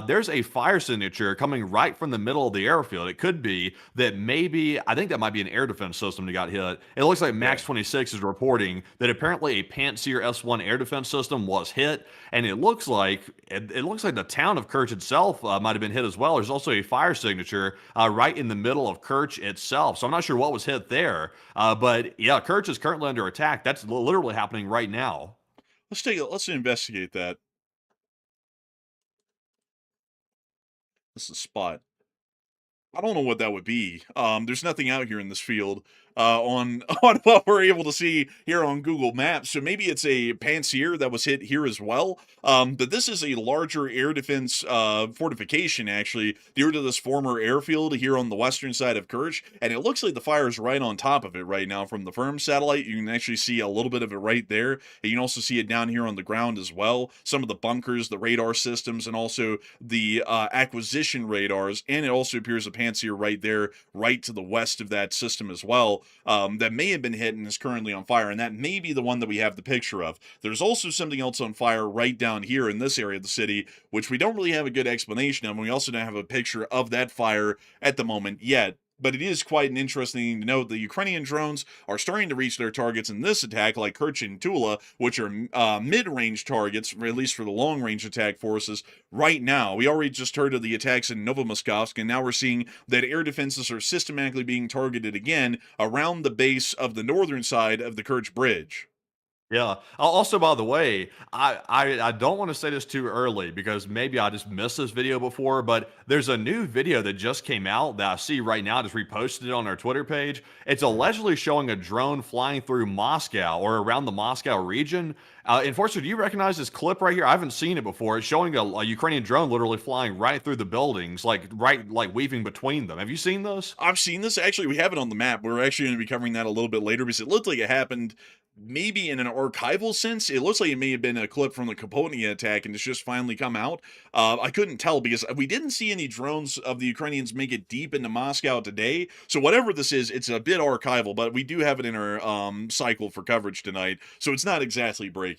[SPEAKER 4] there's a fire signature coming right from the middle of the airfield. It could be that maybe, I think that might be an air defense system that got hit. It looks like Max 26 is reporting that apparently a Pantsir S1 air defense system was hit, and it looks like the town of Kerch itself might have been hit as well. There's also a fire signature right in the middle of Kerch itself, so I'm not sure what was hit there. But yeah, Kerch is currently under attack. That's literally happening right now.
[SPEAKER 3] Let's investigate that. This is a spot. I don't know what that would be. There's nothing out here in this field on on what we're able to see here on Google Maps. So maybe it's a Pantsir that was hit here as well. But this is a larger air defense fortification, actually, due to this former airfield here on the western side of Kerch. And it looks like the fire is right on top of it right now from the firm satellite. You can actually see a little bit of it right there. And you can also see it down here on the ground as well. Some of the bunkers, the radar systems, and also the acquisition radars. And it also appears a Pantsir right there, right to the west of that system as well. That may have been hit and is currently on fire, and that may be the one that we have the picture of. There's also something else on fire right down here in this area of the city, which we don't really have a good explanation of, and we also don't have a picture of that fire at the moment yet. But it is quite an interesting thing to note. The Ukrainian drones are starting to reach their targets in this attack, like Kerch and Tula, which are mid-range targets, or at least for the long-range attack forces, right now. We already just heard of the attacks in Novomoskovsk, and now we're seeing that air defenses are systematically being targeted again around the base of the northern side of the Kerch Bridge.
[SPEAKER 4] Yeah. Also, by the way, I don't want to say this too early because maybe I just missed this video before, but there's a new video that just came out that I see right now. I just reposted it on our Twitter page. It's allegedly showing a drone flying through Moscow or around the Moscow region. Enforcer, do you recognize this clip right here? I haven't seen it before. It's showing a Ukrainian drone literally flying right through the buildings, like weaving between them. Have you seen this?
[SPEAKER 3] I've seen this. Actually, we have it on the map. We're actually going to be covering that a little bit later because it looked like it happened maybe in an archival sense. It looks like it may have been a clip from the Kapotnia attack and it's just finally come out. I couldn't tell because we didn't see any drones of the Ukrainians make it deep into Moscow today. So whatever this is, it's a bit archival, but we do have it in our cycle for coverage tonight. So it's not exactly breaking.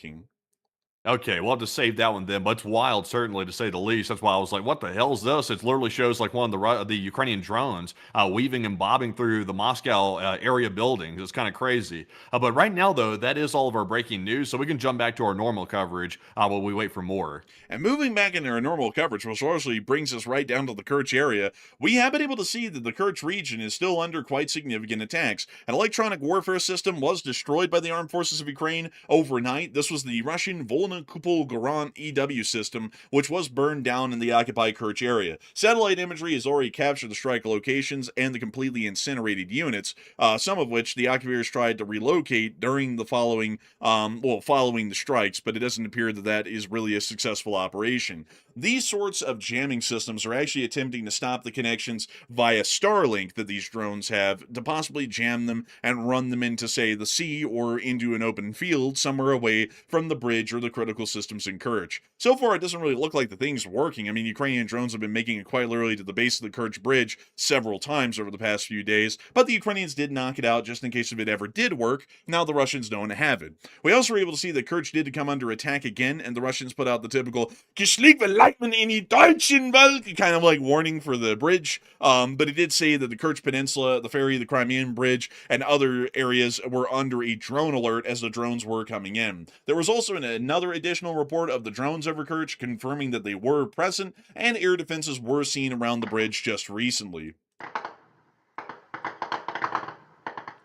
[SPEAKER 4] Okay, we'll have to save that one then, but it's wild, certainly, to say the least. That's why I was like, what the hell is this? It literally shows like one of the Ukrainian drones weaving and bobbing through the Moscow area buildings. It's kind of crazy. But right now, though, that is all of our breaking news, so we can jump back to our normal coverage while we wait for more.
[SPEAKER 3] And moving back into our normal coverage, which largely brings us right down to the Kerch area, we have been able to see that the Kerch region is still under quite significant attacks. An electronic warfare system was destroyed by the armed forces of Ukraine overnight. This was the Russian Kupol Garant EW system, which was burned down in the occupied Kerch area. Satellite imagery has already captured the strike locations and the completely incinerated units, some of which the occupiers tried to relocate during the following the strikes, but it doesn't appear that that is really a successful operation. These sorts of jamming systems are actually attempting to stop the connections via Starlink that these drones have to possibly jam them and run them into, say, the sea or into an open field somewhere away from the bridge or the critical systems in Kerch. So far, it doesn't really look like the thing's working. I mean, Ukrainian drones have been making it quite literally to the base of the Kerch Bridge several times over the past few days, but the Ukrainians did knock it out just in case if it ever did work. Now the Russians don't have it. We also were able to see that Kerch did come under attack again, and the Russians put out the typical Geschläge in die deutschen Welt, kind of like warning for the bridge. But it did say that the Kerch Peninsula, the ferry, the Crimean bridge, and other areas were under a drone alert as the drones were coming in. There was also another additional report of the drones over Kerch confirming that they were present, and air defenses were seen around the bridge just recently.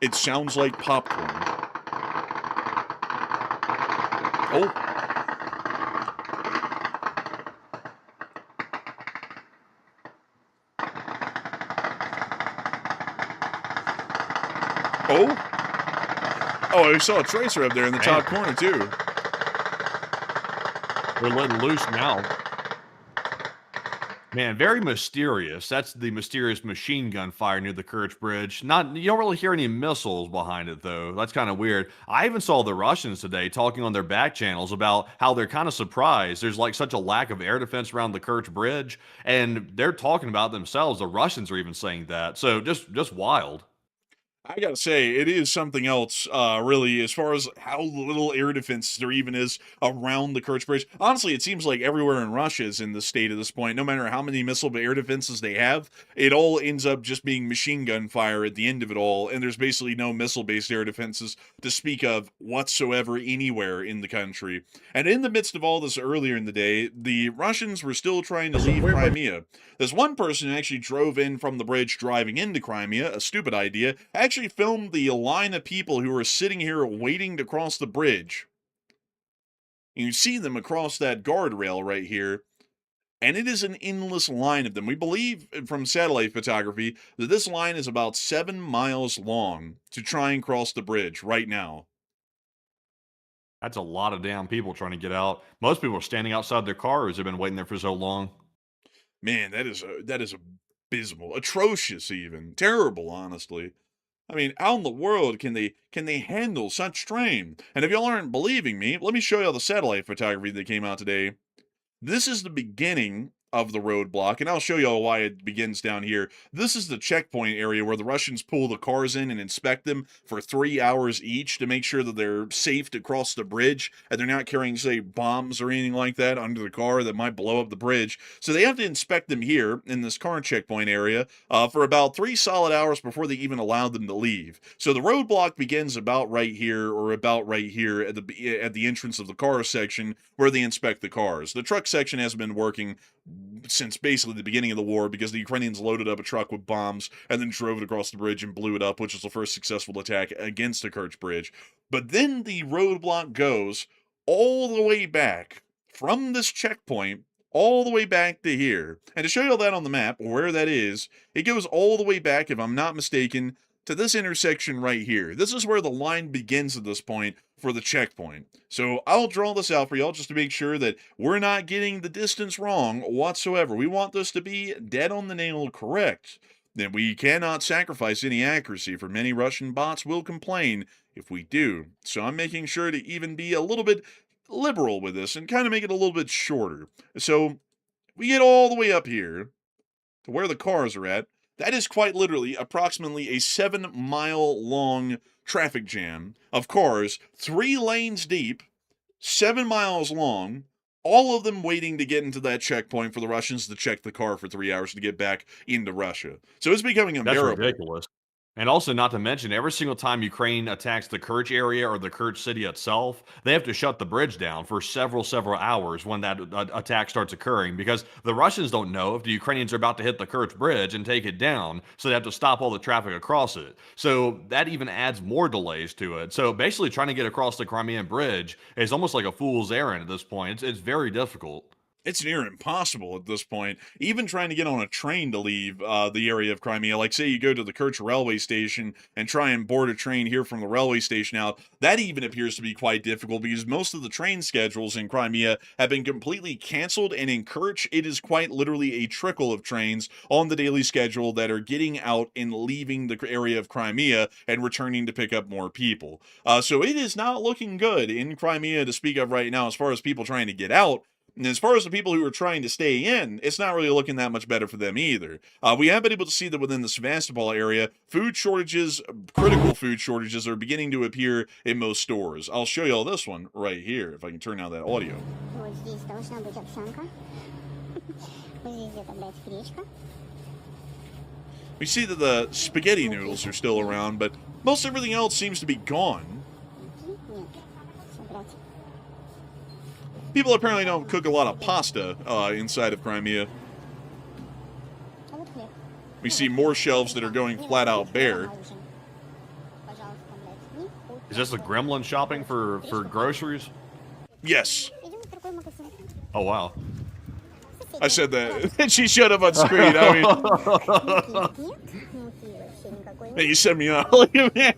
[SPEAKER 3] It sounds like popcorn. Oh. Oh? Oh, I saw a tracer up there in the top corner, too.
[SPEAKER 4] They're letting loose now. Man, very mysterious. That's the mysterious machine gun fire near the Kerch Bridge. Not you don't really hear any missiles behind it though. That's kind of weird. I even saw the Russians today talking on their back channels about how they're kind of surprised there's like such a lack of air defense around the Kerch Bridge, and they're talking about themselves. The Russians are even saying that. So just wild.
[SPEAKER 3] I gotta say, it is something else, really, as far as how little air defense there even is around the Kerch Bridge. Honestly, it seems like everywhere in Russia is in this state at this point. No matter how many missile air defenses they have, it all ends up just being machine gun fire at the end of it all, and there's basically no missile-based air defenses to speak of whatsoever anywhere in the country. And in the midst of all this earlier in the day, the Russians were still trying to leave Crimea. There's one person who actually drove in from the bridge driving into Crimea, a stupid idea, actually filmed the line of people who were sitting here waiting to cross the bridge. You see them across that guardrail right here, and it is an endless line of them. We believe from satellite photography that this line is about 7 miles long to try and cross the bridge right now.
[SPEAKER 4] That's a lot of damn people trying to get out. Most people are standing outside their cars. They've been waiting there for so long.
[SPEAKER 3] Man, that is abysmal, atrocious even, terrible, honestly. I mean, how in the world can they handle such strain? And if y'all aren't believing me, let me show y'all the satellite photography that came out today. This is the beginning of the roadblock, and I'll show y'all why it begins down here. This is the checkpoint area where the Russians pull the cars in and inspect them for 3 hours each to make sure that they're safe to cross the bridge, and they're not carrying, say, bombs or anything like that under the car that might blow up the bridge. So they have to inspect them here in this car checkpoint area for about 3 solid hours before they even allow them to leave. So the roadblock begins about right here, or about right here at the entrance of the car section where they inspect the cars. The truck section has been working since basically the beginning of the war, because the Ukrainians loaded up a truck with bombs and then drove it across the bridge and blew it up, which was the first successful attack against the Kerch Bridge. But then the roadblock goes all the way back from this checkpoint all the way back to here. And to show you all that on the map, where that is, it goes all the way back, if I'm not mistaken, to this intersection right here. This is where the line begins at this point for the checkpoint. So I'll draw this out for y'all just to make sure that we're not getting the distance wrong whatsoever. We want this to be dead on the nail correct. Then we cannot sacrifice any accuracy, for many Russian bots will complain if we do. So I'm making sure to even be a little bit liberal with this and kind of make it a little bit shorter. So we get all the way up here to where the cars are at. That is quite literally approximately a 7-mile long traffic jam of cars, 3 lanes deep, 7 miles long, all of them waiting to get into that checkpoint for the Russians to check the car for 3 hours to get back into Russia. So it's becoming unbearable.
[SPEAKER 4] That's ridiculous. And also, not to mention, every single time Ukraine attacks the Kerch area or the Kerch city itself, they have to shut the bridge down for several hours when that attack starts occurring, because the Russians don't know if the Ukrainians are about to hit the Kerch bridge and take it down, so they have to stop all the traffic across it. So that even adds more delays to it. So basically, trying to get across the Crimean bridge is almost like a fool's errand at this point. It's very difficult.
[SPEAKER 3] It's near impossible at this point. Even trying to get on a train to leave the area of Crimea, like say you go to the Kerch railway station and try and board a train here from the railway station out, that even appears to be quite difficult, because most of the train schedules in Crimea have been completely canceled, and in Kerch it is quite literally a trickle of trains on the daily schedule that are getting out and leaving the area of Crimea and returning to pick up more people. So it is not looking good in Crimea to speak of right now as far as people trying to get out. And as far as the people who are trying to stay in, it's not really looking that much better for them either. We have been able to see that within the Sevastopol area, food shortages, critical food shortages, are beginning to appear in most stores. I'll show you all this one right here, if I can turn down that audio. We see that the spaghetti noodles are still around, but most everything else seems to be gone. People apparently don't cook a lot of pasta inside of Crimea. We see more shelves that are going flat out bare.
[SPEAKER 4] Is this a gremlin shopping for groceries?
[SPEAKER 3] Yes.
[SPEAKER 4] Oh, wow.
[SPEAKER 3] I said that. And she showed up on screen. I mean, hey, you set me up. Look at me.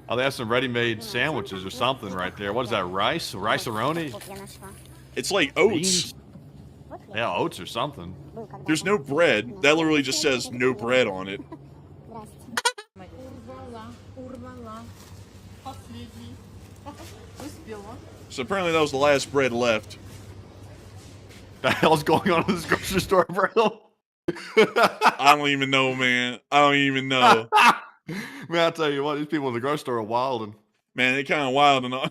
[SPEAKER 4] Oh, they have some ready-made sandwiches or something right there. What is that, rice? Rice-a-roni?
[SPEAKER 3] It's like oats.
[SPEAKER 4] Beans? Yeah, oats or something.
[SPEAKER 3] There's no bread. That literally just says no bread on it. So apparently that was the last bread left.
[SPEAKER 4] The hell's going on in this grocery store, bro?
[SPEAKER 3] I don't even know, man. I don't even know.
[SPEAKER 4] Man, I'll tell you what, these people in the grocery store are wilding.
[SPEAKER 3] Man, they're kind of wild and all.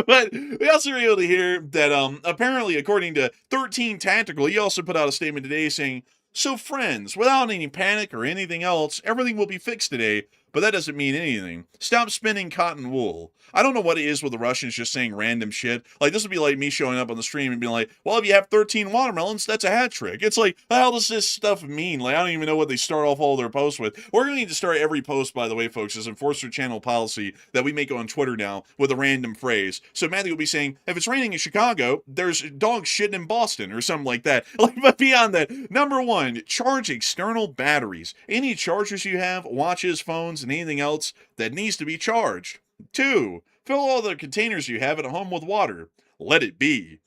[SPEAKER 3] But we also were able to hear that apparently, according to 13 Tactical, he also put out a statement today saying, "So friends, without any panic or anything else, everything will be fixed today, but that doesn't mean anything. Stop spinning cotton wool." I don't know what it is with the Russians just saying random shit. Like, this would be like me showing up on the stream and being like, well, if you have 13 watermelons, that's a hat trick. It's like, the hell does this stuff mean? Like, I don't even know what they start off all their posts with. We're going to need to start every post, by the way, folks, as Enforcer Channel policy that we make on Twitter now with a random phrase. So Matthew will be saying, if it's raining in Chicago, there's dogs shitting in Boston or something like that. Like, but beyond that, number one, charge external batteries. Any chargers you have, watches, phones, and anything else that needs to be charged. 2, fill all the containers you have at home with water. Let it be.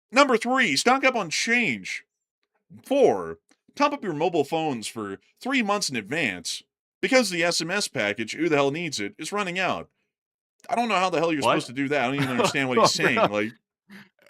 [SPEAKER 3] Number 3, stock up on change. 4, top up your mobile phones for 3 months in advance. Because the SMS package, who the hell needs it, is running out. I don't know how the hell you're supposed to do that. I don't even understand what he's saying. Like,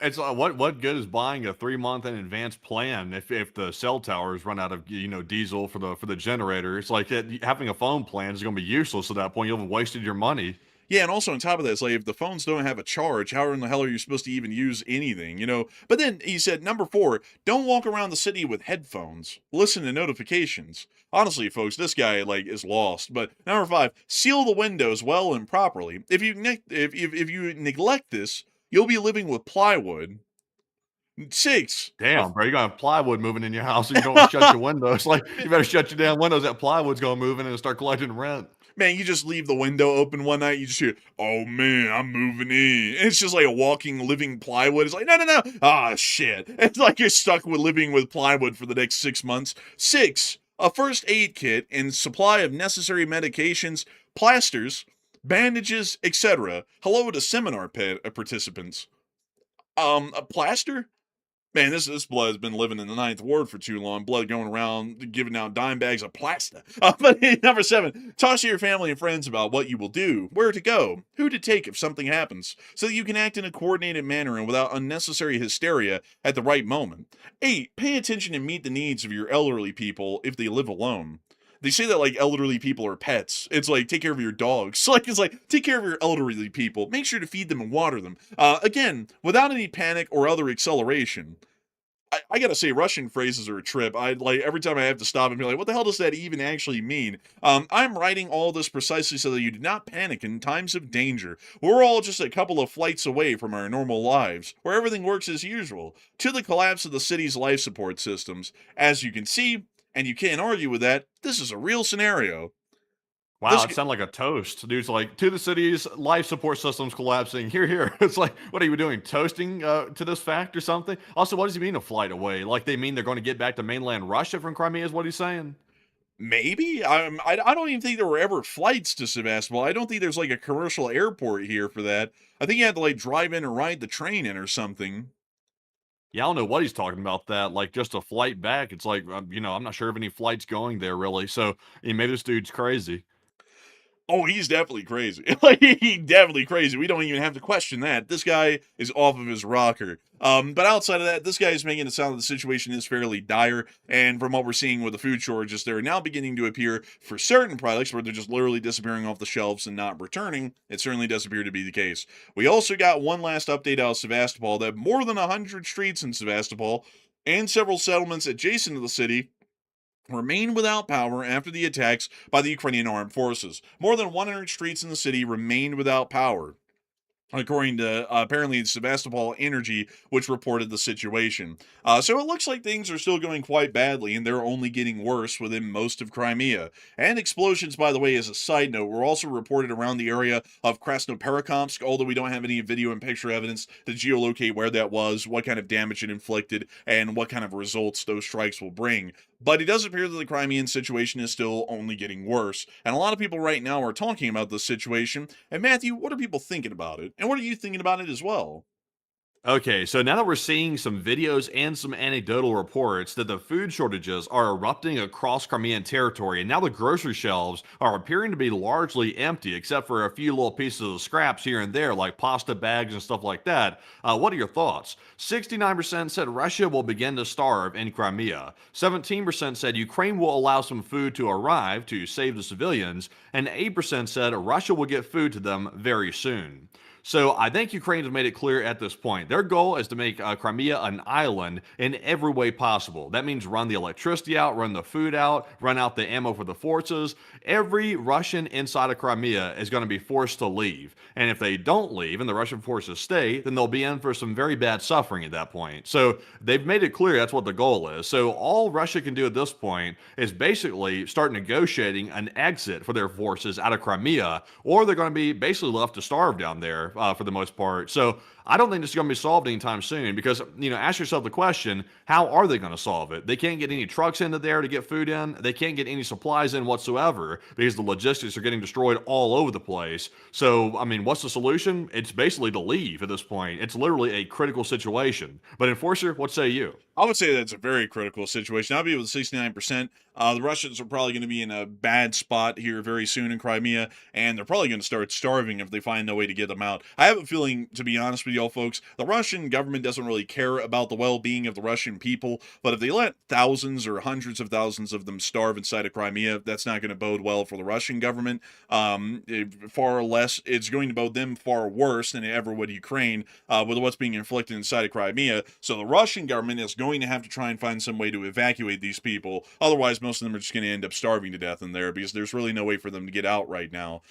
[SPEAKER 4] it's what good is buying a 3-month in advance plan if the cell towers run out of diesel for the generator? It's like having a phone plan is going to be useless at that point. You'll have wasted your money.
[SPEAKER 3] Yeah, and also on top of that, it's like if the phones don't have a charge, how in the hell are you supposed to even use anything, But then he said, number 4, don't walk around the city with headphones. Listen to notifications. Honestly, folks, this guy is lost. But number 5, seal the windows well and properly. If you neglect this, you'll be living with plywood. 6.
[SPEAKER 4] Damn, bro, you're gonna have plywood moving in your house, and you don't shut your windows. Like, you better shut your damn windows. That plywood's gonna move in and start collecting rent.
[SPEAKER 3] Man, you just leave the window open one night, you just hear, oh man, I'm moving in. And it's just like a walking, living plywood. It's like, no. Ah, shit. It's like you're stuck with living with plywood for the next 6 months. 6, a first aid kit and supply of necessary medications, plasters, bandages, etc. Hello to seminar participants. A plaster? Man, this blood has been living in the Ninth Ward for too long. Blood going around, giving out dime bags of plaster. But number 7, talk to your family and friends about what you will do, where to go, who to take if something happens, so that you can act in a coordinated manner and without unnecessary hysteria at the right moment. 8, pay attention and meet the needs of your elderly people if they live alone. They say that elderly people are pets. It's like, take care of your dogs. It's like take care of your elderly people. Make sure to feed them and water them. Again, without any panic or other acceleration. I gotta say, Russian phrases are a trip. Every time I have to stop and be like, what the hell does that even actually mean? I'm writing all this precisely so that you do not panic in times of danger. We're all just a couple of flights away from our normal lives, where everything works as usual, to the collapse of the city's life support systems. As you can see, and you can't argue with that, this is a real scenario.
[SPEAKER 4] Wow, it sounded like a toast. Dude's like, to the city's life support systems collapsing. Here. It's like, what are you doing? Toasting to this fact or something? Also, what does he mean a flight away? Like, they mean they're going to get back to mainland Russia from Crimea is what he's saying?
[SPEAKER 3] Maybe. I don't even think there were ever flights to Sevastopol. I don't think there's a commercial airport here for that. I think you had to drive in and ride the train in or something.
[SPEAKER 4] Yeah, I don't know what he's talking about that. Like, just a flight back. It's like, I'm not sure of any flights going there, really. So, maybe this dude's crazy.
[SPEAKER 3] Oh, he's definitely crazy. He's definitely crazy. We don't even have to question that. This guy is off of his rocker. But outside of that, this guy is making it sound that the situation is fairly dire. And from what we're seeing with the food shortages, they're now beginning to appear for certain products where they're just literally disappearing off the shelves and not returning. It certainly does appear to be the case. We also got one last update out of Sevastopol that more than 100 streets in Sevastopol and several settlements adjacent to the city remain without power after the attacks by the Ukrainian armed forces. More than 100 streets in the city remained without power, according to apparently Sevastopol Energy, which reported the situation. So it looks like things are still going quite badly, and they're only getting worse within most of Crimea. And explosions, by the way, as a side note, were also reported around the area of Krasnoperekomsk, although we don't have any video and picture evidence to geolocate where that was, what kind of damage it inflicted, and what kind of results those strikes will bring. But it does appear that the Crimean situation is still only getting worse. And a lot of people right now are talking about this situation. And Matthew, what are people thinking about it? And what are you thinking about it as well?
[SPEAKER 4] Okay, so now that we're seeing some videos and some anecdotal reports that the food shortages are erupting across Crimean territory, and now the grocery shelves are appearing to be largely empty, except for a few little pieces of scraps here and there, like pasta bags and stuff like that. What are your thoughts? 69% said Russia will begin to starve in Crimea. 17% said Ukraine will allow some food to arrive to save the civilians, and 8% said Russia will get food to them very soon. So I think Ukraine has made it clear at this point. Their goal is to make Crimea an island in every way possible. That means run the electricity out, run the food out, run out the ammo for the forces. Every Russian inside of Crimea is going to be forced to leave. And if they don't leave and the Russian forces stay, then they'll be in for some very bad suffering at that point. So they've made it clear that's what the goal is. So all Russia can do at this point is basically start negotiating an exit for their forces out of Crimea, or they're going to be basically left to starve down there for the most part. So I don't think this is going to be solved anytime soon because, ask yourself the question, how are they going to solve it? They can't get any trucks into there to get food in. They can't get any supplies in whatsoever because the logistics are getting destroyed all over the place. So, what's the solution? It's basically to leave at this point. It's literally a critical situation. But Enforcer, what say you?
[SPEAKER 3] I would say that's a very critical situation. I'll be with 69%. The Russians are probably going to be in a bad spot here very soon in Crimea, and they're probably going to start starving if they find no way to get them out. I have a feeling, to be honest with y'all folks, the Russian government doesn't really care about the well-being of the Russian people, but if they let thousands or hundreds of thousands of them starve inside of Crimea, that's not going to bode well for the Russian government. Far less, it's going to bode them far worse than it ever would Ukraine with what's being inflicted inside of Crimea. So the Russian government is going to have to try and find some way to evacuate these people. Otherwise, most of them are just going to end up starving to death in there because there's really no way for them to get out right now.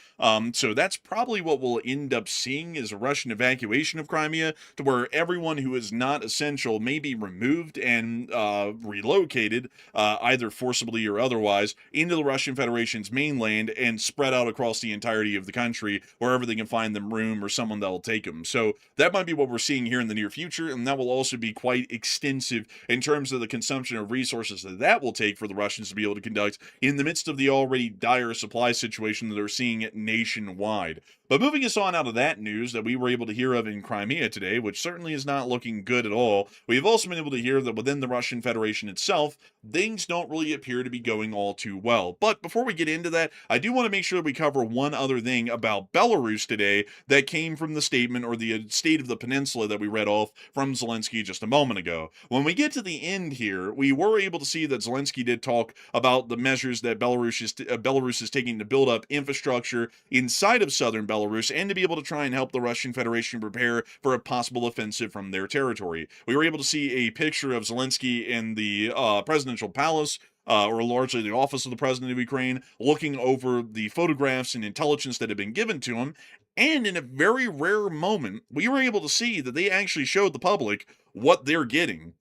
[SPEAKER 3] So that's probably what we'll end up seeing is a Russian evacuation of Crimea to where everyone who is not essential may be removed and relocated, either forcibly or otherwise, into the Russian Federation's mainland and spread out across the entirety of the country wherever they can find them room or someone that'll take them. So that might be what we're seeing here in the near future, and that will also be quite extensive in terms of the consumption of resources that will take for the Russians to be able to conduct in the midst of the already dire supply situation that they're seeing nationwide. But moving us on out of that news that we were able to hear of in Crimea today, which certainly is not looking good at all, we've also been able to hear that within the Russian Federation itself, things don't really appear to be going all too well. But before we get into that, I do want to make sure that we cover one other thing about Belarus today that came from the statement or the state of the peninsula that we read off from Zelensky just a moment ago. When we get to the end here, we were able to see that Zelensky did talk about the measures that Belarus is taking to build up infrastructure inside of southern Belarus and to be able to try and help the Russian Federation prepare for a possible offensive from their territory. We were able to see a picture of Zelensky in the presidential palace, or largely the office of the president of Ukraine, looking over the photographs and intelligence that had been given to him. And in a very rare moment, we were able to see that they actually showed the public what they're getting.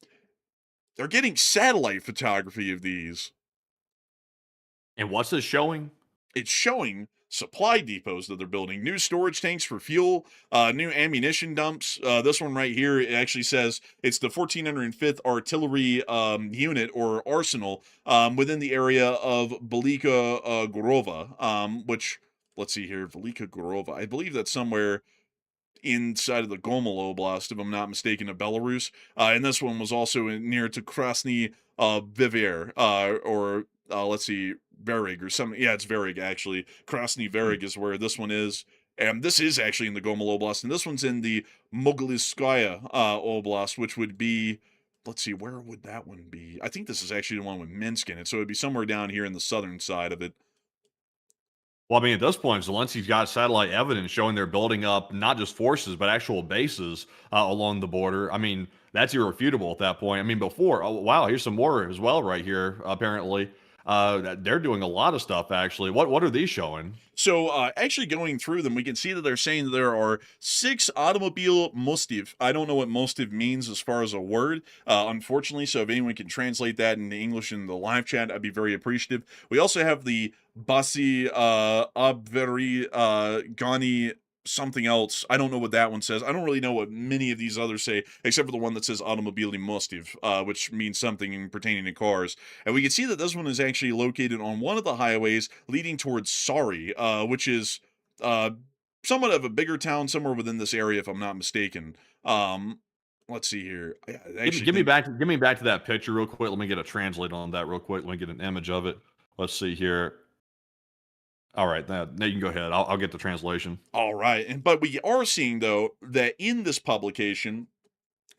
[SPEAKER 3] They're getting satellite photography of these.
[SPEAKER 4] And what's this showing?
[SPEAKER 3] It's showing supply depots that they're building, new storage tanks for fuel, new ammunition dumps. This one right here, it actually says it's the 1405th Artillery Unit or Arsenal within the area of Velika Gorova, which, let's see here, Velika Gorova. I believe that's somewhere inside of the Gomel Oblast, if I'm not mistaken, of Belarus. And this one was also near to Krasny Viver, or let's see, Verig or something. Yeah, it's Verig, actually. Krasny Verig is where this one is. And this is actually in the Gomel Oblast, and this one's in the Mobilization Oblast, which would be, let's see, where would that one be? I think this is actually the one with Minsk in it, so it'd be somewhere down here in the southern side of it.
[SPEAKER 4] Well, at this point, Zelensky's got satellite evidence showing they're building up not just forces, but actual bases along the border. That's irrefutable at that point. Before, oh, wow, here's some more as well right here, apparently. They're doing a lot of stuff, actually. What are these showing?
[SPEAKER 3] So, actually going through them, we can see that they're saying that there are 6 automobile mostiv. I don't know what mostiv means as far as a word, unfortunately, so if anyone can translate that into English in the live chat, I'd be very appreciative. We also have the Basi Abveri Gani something else. I don't know what that one says. I don't really know what many of these others say, except for the one that says automobili mostiv, which means something pertaining to cars. And we can see that this one is actually located on one of the highways leading towards Sari, which is somewhat of a bigger town somewhere within this area, if I'm not mistaken. let's see here. I
[SPEAKER 4] Give me
[SPEAKER 3] actually
[SPEAKER 4] give me
[SPEAKER 3] think.
[SPEAKER 4] back give me back to that picture real quick. Let me get a translate on that real quick. Let me get an image of it. Let's see here. All right, now you can go ahead. I'll get the translation.
[SPEAKER 3] All right, and but we are seeing though that in this publication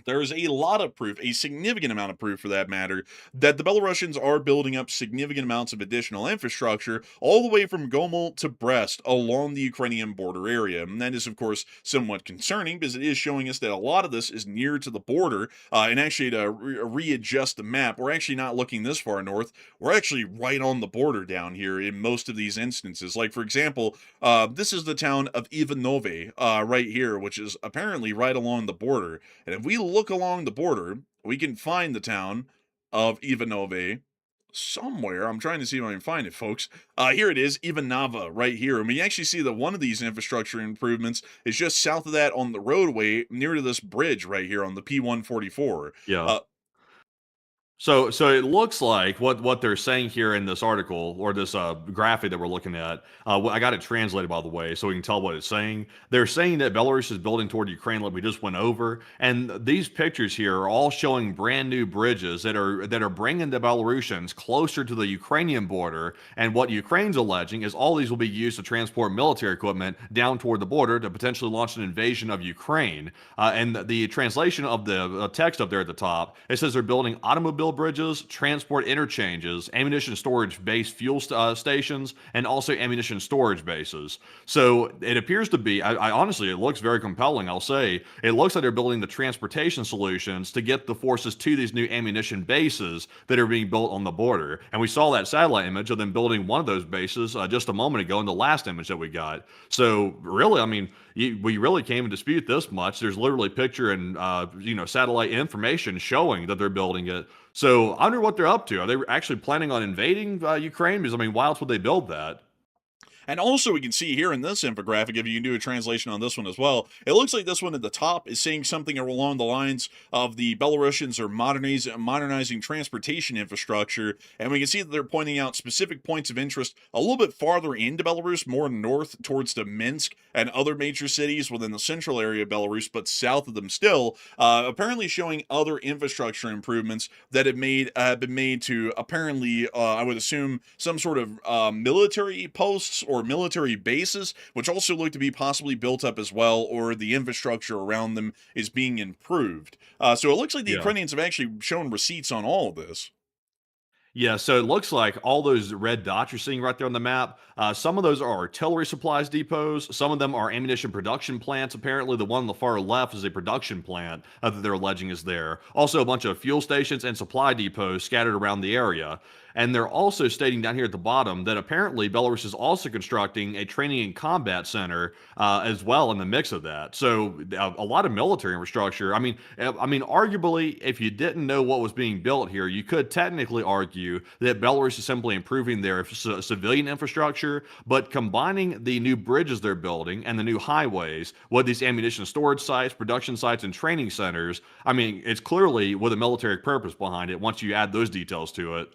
[SPEAKER 3] there's a lot of proof, a significant amount of proof for that matter, that the Belarusians are building up significant amounts of additional infrastructure all the way from Gomel to Brest along the Ukrainian border area. And that is, of course, somewhat concerning because it is showing us that a lot of this is near to the border. And actually, to readjust the map, we're actually not looking this far north. We're actually right on the border down here in most of these instances. Like, for example, this is the town of Ivanove right here, which is apparently right along the border. And if we look along the border, we can find the town of Ivanove somewhere. I'm trying to see if I can find it, folks. Here it is, Ivanova, right here. And we actually see that one of these infrastructure improvements is just south of that on the roadway near to this bridge right here on the P144.
[SPEAKER 4] Yeah.
[SPEAKER 3] Uh,
[SPEAKER 4] So it looks like what they're saying here in this article or this graphic that we're looking at. I got it translated by the way, so we can tell what it's saying. They're saying that Belarus is building toward Ukraine, like we just went over, and these pictures here are all showing brand new bridges that are bringing the Belarusians closer to the Ukrainian border. And what Ukraine's alleging is all these will be used to transport military equipment down toward the border to potentially launch an invasion of Ukraine. And the translation of the text up there at the top, it says they're building automobile bridges, transport interchanges, ammunition storage base fuel stations, and also ammunition storage bases. So it appears to be, I honestly, it looks very compelling. I'll say it looks like they're building the transportation solutions to get the forces to these new ammunition bases that are being built on the border. And we saw that satellite image of them building one of those bases just a moment ago in the last image that we got. So really, I mean, we really can't even dispute this much. There's literally picture and satellite information showing that they're building it. So I wonder what they're up to. Are they actually planning on invading Ukraine? Because I mean, why else would they build that?
[SPEAKER 3] And also, we can see here in this infographic, if you can do a translation on this one as well, it looks like this one at the top is saying something along the lines of the Belarusians are modernizing transportation infrastructure. And we can see that they're pointing out specific points of interest a little bit farther into Belarus, more north towards the Minsk and other major cities within the central area of Belarus, but south of them still, apparently showing other infrastructure improvements that have been made to apparently, I would assume, some sort of military posts or military bases, which also look to be possibly built up as well, or the infrastructure around them is being improved. So it looks like the
[SPEAKER 4] Yeah.
[SPEAKER 3] Ukrainians have actually shown receipts on all of this.
[SPEAKER 4] Yeah, so it looks like all those red dots you're seeing right there on the map, some of those are artillery supplies depots. Some of them are ammunition production plants. Apparently, the one on the far left is a production plant that they're alleging is there. Also, a bunch of fuel stations and supply depots scattered around the area. And they're also stating down here at the bottom that apparently Belarus is also constructing a training and combat center as well in the mix of that. So a lot of military infrastructure. I mean, arguably, if you didn't know what was being built here, you could technically argue that Belarus is simply improving their civilian infrastructure, but combining the new bridges they're building and the new highways with these ammunition storage sites, production sites, and training centers. I mean, it's clearly with a military purpose behind it once you add those details to it.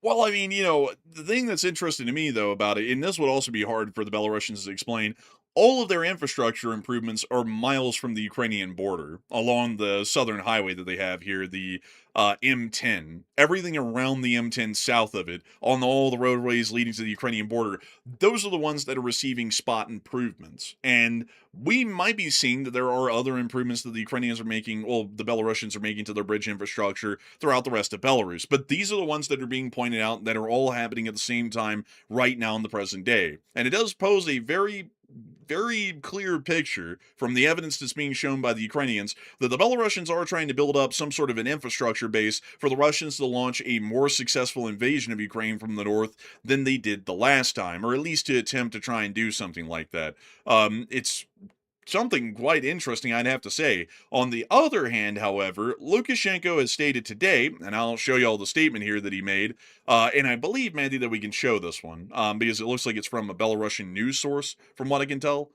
[SPEAKER 3] Well, I mean, the thing that's interesting to me, though, about it, and this would also be hard for the Belarusians to explain, all of their infrastructure improvements are miles from the Ukrainian border along the southern highway that they have here, the M10. Everything around the M10 south of it, on all the roadways leading to the Ukrainian border, those are the ones that are receiving spot improvements. And we might be seeing that there are other improvements that the Ukrainians are making, well, the Belarusians are making to their bridge infrastructure throughout the rest of Belarus. But these are the ones that are being pointed out that are all happening at the same time right now in the present day. And it does pose a very clear picture from the evidence that's being shown by the Ukrainians that the Belarusians are trying to build up some sort of an infrastructure base for the Russians to launch a more successful invasion of Ukraine from the north than they did the last time, or at least to attempt to try and do something like that. It's something quite interesting, I'd have to say. On the other hand, however, Lukashenko has stated today, and I'll show you all the statement here that he made, and I believe, Mandy, that we can show this one, because it looks like it's from a Belarusian news source, from what I can tell.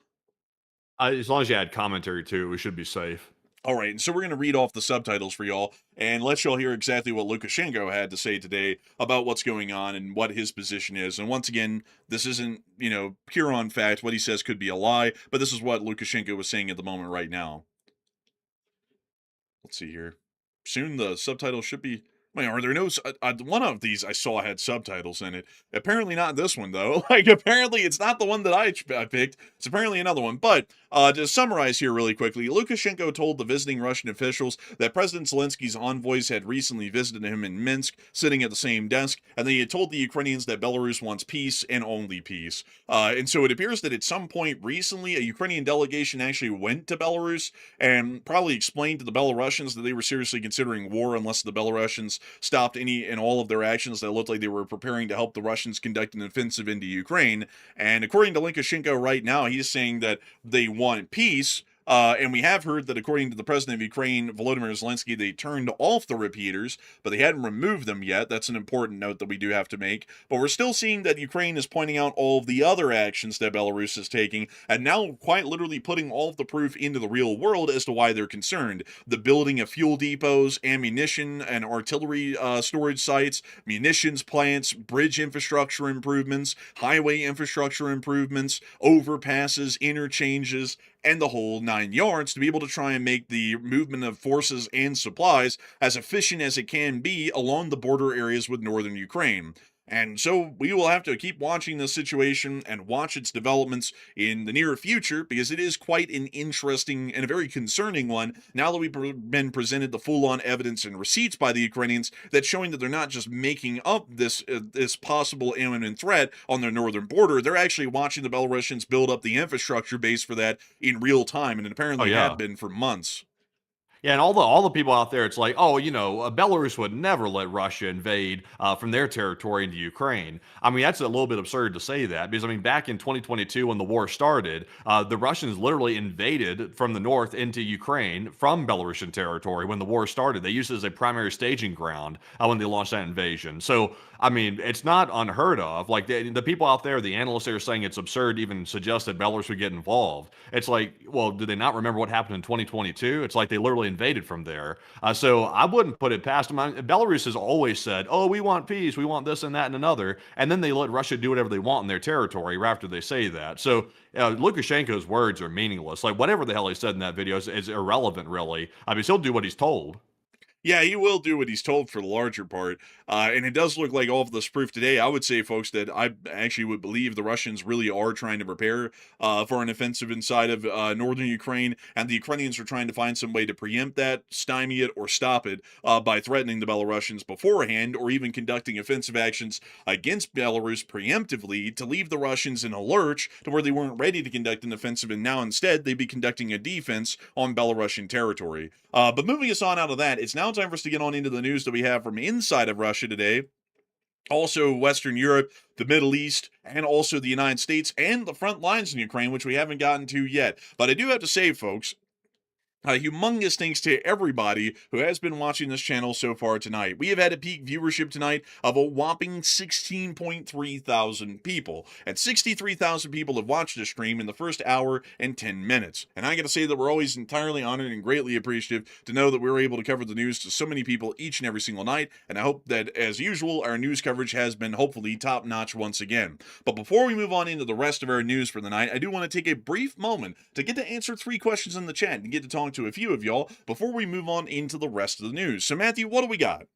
[SPEAKER 4] As long as you add commentary to it, we should be safe.
[SPEAKER 3] All right, and so we're going to read off the subtitles for y'all and let y'all hear exactly what Lukashenko had to say today about what's going on and what his position is. And once again, this isn't, pure on fact. What he says could be a lie, but this is what Lukashenko was saying at the moment right now. let's see here. Soon the subtitles should be. Wait, are there no? One of these I saw had subtitles in it. Apparently not this one though. Like apparently it's not the one that I picked. It's apparently another one. But to summarize here really quickly, Lukashenko told the visiting Russian officials that President Zelensky's envoys had recently visited him in Minsk, sitting at the same desk, and that he had told the Ukrainians that Belarus wants peace and only peace. And so it appears that at some point recently, a Ukrainian delegation actually went to Belarus and probably explained to the Belarusians that they were seriously considering war unless the Belarusians stopped any and all of their actions that looked like they were preparing to help the Russians conduct an offensive into Ukraine. And according to Lukashenko right now, he's saying that they want peace. And we have heard that according to the president of Ukraine, Volodymyr Zelensky, they turned off the repeaters, but they hadn't removed them yet. That's an important note that we do have to make. But we're still seeing that Ukraine is pointing out all of the other actions that Belarus is taking, and now quite literally putting all of the proof into the real world as to why they're concerned. The building of fuel depots, ammunition and artillery storage sites, munitions plants, bridge infrastructure improvements, highway infrastructure improvements, overpasses, interchanges, and the whole nine yards to be able to try and make the movement of forces and supplies as efficient as it can be along the border areas with northern Ukraine. And so we will have to keep watching this situation and watch its developments in the near future because it is quite an interesting and a very concerning one now that we've been presented the full-on evidence and receipts by the Ukrainians that's showing that they're not just making up this possible imminent threat on their northern border. They're actually watching the Belarusians build up the infrastructure base for that in real time, and it
[SPEAKER 4] Oh
[SPEAKER 3] apparently
[SPEAKER 4] yeah.
[SPEAKER 3] have been for months.
[SPEAKER 4] Yeah, and all the people out there, it's like, oh, Belarus would never let Russia invade from their territory into Ukraine. I mean, that's a little bit absurd to say that because I mean, back in 2022 when the war started, the Russians literally invaded from the north into Ukraine from Belarusian territory when the war started. They used it as a primary staging ground when they launched that invasion. So, I mean, it's not unheard of. Like the people out there, the analysts are saying it's absurd to even suggest that Belarus would get involved. It's like, well, do they not remember what happened in 2022? It's like they literally invaded from there. So I wouldn't put it past them. Belarus has always said, oh, we want peace, we want this and that and another. And then they let Russia do whatever they want in their territory right after they say that. So Lukashenko's words are meaningless. Like whatever the hell he said in that video is irrelevant, really. I mean, he'll do what he's told.
[SPEAKER 3] Yeah, he will do what he's told for the larger part. And it does look like all of this proof today. I would say, folks, that I actually would believe the Russians really are trying to prepare for an offensive inside of northern Ukraine, and the Ukrainians are trying to find some way to preempt that, stymie it, or stop it by threatening the Belarusians beforehand, or even conducting offensive actions against Belarus preemptively to leave the Russians in a lurch to where they weren't ready to conduct an offensive, and now instead they'd be conducting a defense on Belarusian territory. But moving us on out of that, it's now time for us to get on into the news that we have from inside of Russia today. Also, Western Europe, the Middle East, and also the United States, and the front lines in Ukraine, which we haven't gotten to yet. But I do have to say, folks, humongous thanks to everybody who has been watching this channel so far tonight. We have had a peak viewership tonight of a whopping 16.3 thousand people, and 63,000 people have watched the stream in the first hour and 10 minutes. And I gotta say that we're always entirely honored and greatly appreciative to know that we're able to cover the news to so many people each and every single night, and I hope that, as usual, our news coverage has been hopefully top-notch once again. But before we move on into the rest of our news for the night, I do want to take a brief moment to get to answer 3 questions in the chat and get to talk to a few of y'all before we move on into the rest of the news. So, Matthew, what do we got?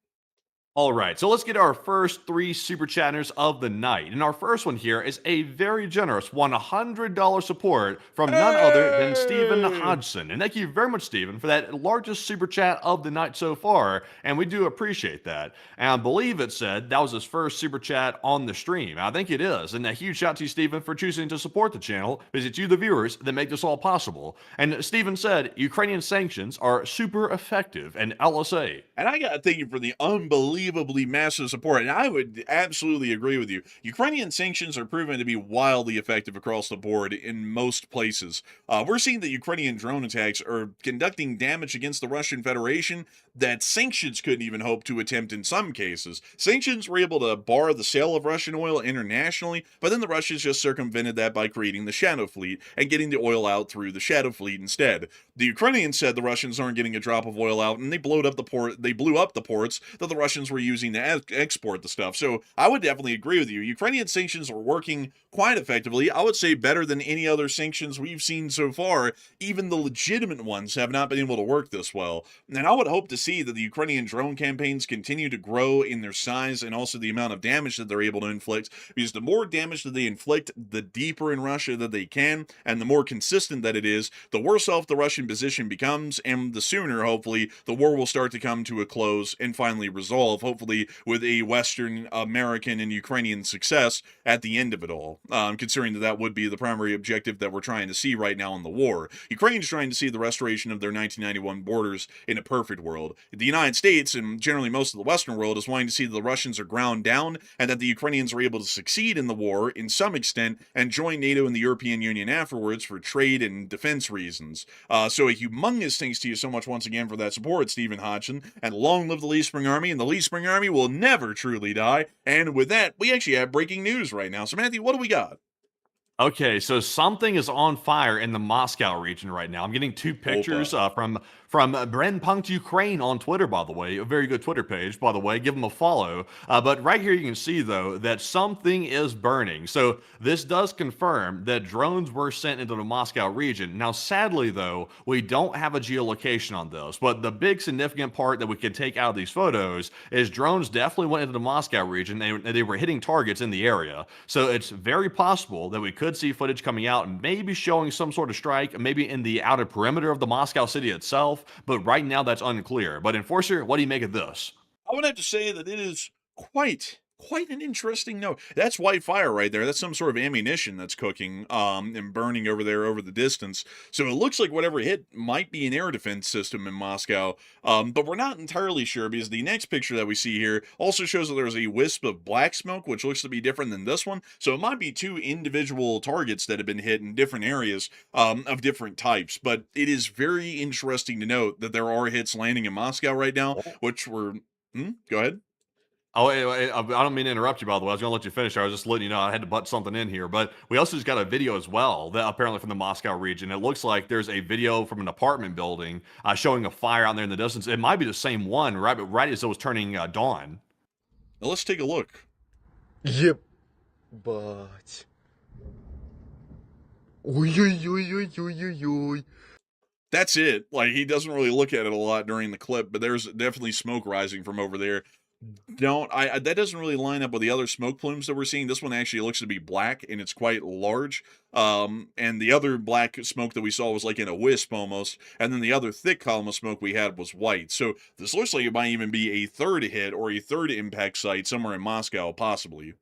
[SPEAKER 4] All right, so let's get our first 3 super chatters of the night. And our first one here is a very generous $100 support from none other than Stephen Hodgson. And thank you very much, Stephen, for that largest super chat of the night so far. And we do appreciate that. And I believe it said that was his first super chat on the stream. I think it is. And a huge shout out to you, Stephen, for choosing to support the channel, because it's you, the viewers, that make this all possible. And Stephen said, Ukrainian sanctions are super effective and LSA.
[SPEAKER 3] And I gotta thank you for the unbelievably massive support, and I would absolutely agree with you. Ukrainian sanctions are proven to be wildly effective across the board in most places. We're seeing that Ukrainian drone attacks are conducting damage against the Russian Federation that sanctions couldn't even hope to attempt in some cases. Sanctions were able to bar the sale of Russian oil internationally, but then the Russians just circumvented that by creating the Shadow Fleet and getting the oil out through the Shadow Fleet instead. The Ukrainians said the Russians aren't getting a drop of oil out, and they blew up the ports that the Russians were we're using to export the stuff. So I would definitely agree with you. Ukrainian sanctions are working quite effectively. I would say better than any other sanctions we've seen so far. Even the legitimate ones have not been able to work this well. And I would hope to see that the Ukrainian drone campaigns continue to grow in their size and also the amount of damage that they're able to inflict, because the more damage that they inflict, the deeper in Russia that they can, and the more consistent that it is, the worse off the Russian position becomes, and the sooner, hopefully, the war will start to come to a close and finally resolve, hopefully with a Western, American, and Ukrainian success at the end of it all, considering that that would be the primary objective that we're trying to see right now in the war. Ukraine's trying to see the restoration of their 1991 borders in a perfect world. The United States, and generally most of the Western world, is wanting to see that the Russians are ground down and that the Ukrainians are able to succeed in the war in some extent and join NATO and the European Union afterwards for trade and defense reasons. So a humongous thanks to you so much once again for that support, Stephen Hodgson, and long live the Lee Spring Army, and the Lee Spring Army will never truly die. And with that, we actually have breaking news right now. So Matthew, what do we got?
[SPEAKER 4] Okay, so something is on fire in the Moscow region right now. I'm getting two pictures from Brenpunkt Ukraine on Twitter, by the way. A very good Twitter page, by the way. Give them a follow. But right here you can see, though, that something is burning. So this does confirm that drones were sent into the Moscow region. Now, sadly, though, we don't have a geolocation on this. But the big significant part that we can take out of these photos is drones definitely went into the Moscow region. They were hitting targets in the area. So it's very possible that we could see footage coming out and maybe showing some sort of strike, maybe in the outer perimeter of the Moscow city itself. But right now, that's unclear. But Enforcer, what do you make of this?
[SPEAKER 3] I would have to say that it is quite an interesting note. That's white fire right there. That's some sort of ammunition that's cooking and burning over there over the distance. So it looks like whatever hit might be an air defense system in Moscow, but we're not entirely sure, because the next picture that we see here also shows that there's a wisp of black smoke, which looks to be different than this one. So it might be two individual targets that have been hit in different areas of different types. But it is very interesting to note that there are hits landing in Moscow right now, which were... Go ahead.
[SPEAKER 4] Oh, I don't mean to interrupt you, by the way. I was going to let you finish. I was just letting you know I had to butt something in here. But we also just got a video as well, that apparently from the Moscow region. It looks like there's a video from an apartment building showing a fire out there in the distance. It might be the same one, right as it was turning dawn.
[SPEAKER 3] Now let's take a look.
[SPEAKER 1] Ебать. Ой-ой-ой-ой-ой-ой-ой.
[SPEAKER 3] That's it. Like, he doesn't really look at it a lot during the clip, but there's definitely smoke rising from over there. That doesn't really line up with the other smoke plumes that we're seeing. This one actually looks to be black, and it's quite large. And the other black smoke that we saw was like in a wisp almost, and then the other thick column of smoke we had was white. So this looks like it might even be a third hit or a third impact site somewhere in Moscow, possibly.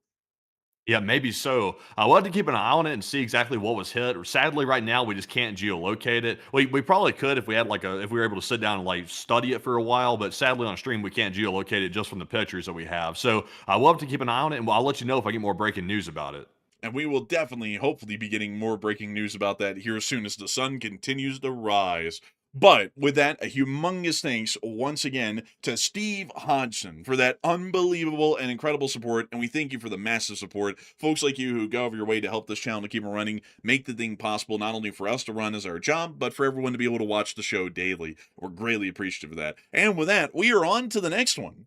[SPEAKER 4] Yeah, maybe so. We'll have to keep an eye on it and see exactly what was hit. Sadly, right now we just can't geolocate it. We probably could if we had if we were able to sit down and study it for a while, but sadly on stream we can't geolocate it just from the pictures that we have. So we'll have to keep an eye on it, and I'll let you know if I get more breaking news about it.
[SPEAKER 3] And we will definitely, hopefully, be getting more breaking news about that here as soon as the sun continues to rise. But with that, a humongous thanks once again to Steve Hodgson for that unbelievable and incredible support. And we thank you for the massive support. Folks like you who go over your way to help this channel to keep it running, make the thing possible, not only for us to run as our job, but for everyone to be able to watch the show daily. We're greatly appreciative of that. And with that, we are on to the next one.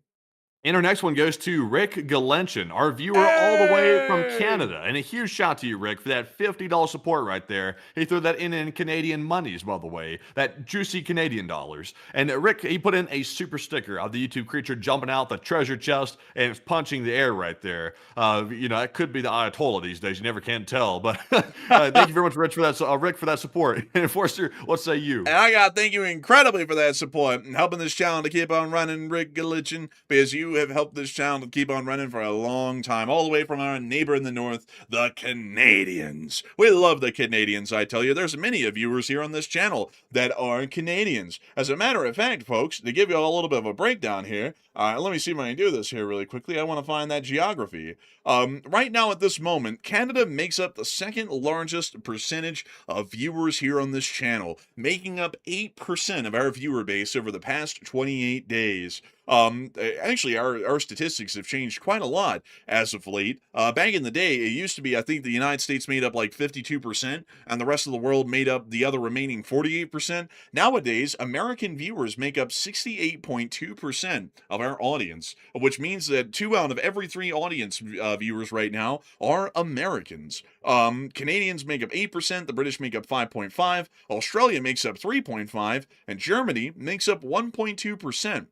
[SPEAKER 4] And our next one goes to Rick Galenchin, our viewer all the way from Canada. And a huge shout to you, Rick, for that $50 support right there. He threw that in Canadian monies, by the way, that juicy Canadian dollars. And Rick, he put in a super sticker of the YouTube creature jumping out the treasure chest and it's punching the air right there. It could be the Ayatollah these days. You never can tell. But thank you very much, Rick, for that support. And Enforcer, what say you?
[SPEAKER 3] And I got to thank you incredibly for that support and helping this channel to keep on running, Rick Galenchin, because you have helped this channel to keep on running for a long time, all the way from our neighbor in the north, the Canadians. We love the Canadians, I tell you. There's many viewers here on this channel that are Canadians. As a matter of fact, folks, to give you all a little bit of a breakdown here, let me see if I can do this here really quickly. I want to find that geography. Right now at this moment, Canada makes up the second largest percentage of viewers here on this channel, making up 8% of our viewer base over the past 28 days. Actually, our statistics have changed quite a lot as of late. Back in the day, it used to be, I think the United States made up like 52%, and the rest of the world made up the other remaining 48%. Nowadays, American viewers make up 68.2% of our audience, which means that 2 out of every 3 audience viewers right now are Americans. Canadians make up 8%, the British make up 5.5%, Australia makes up 3.5%, and Germany makes up 1.2%.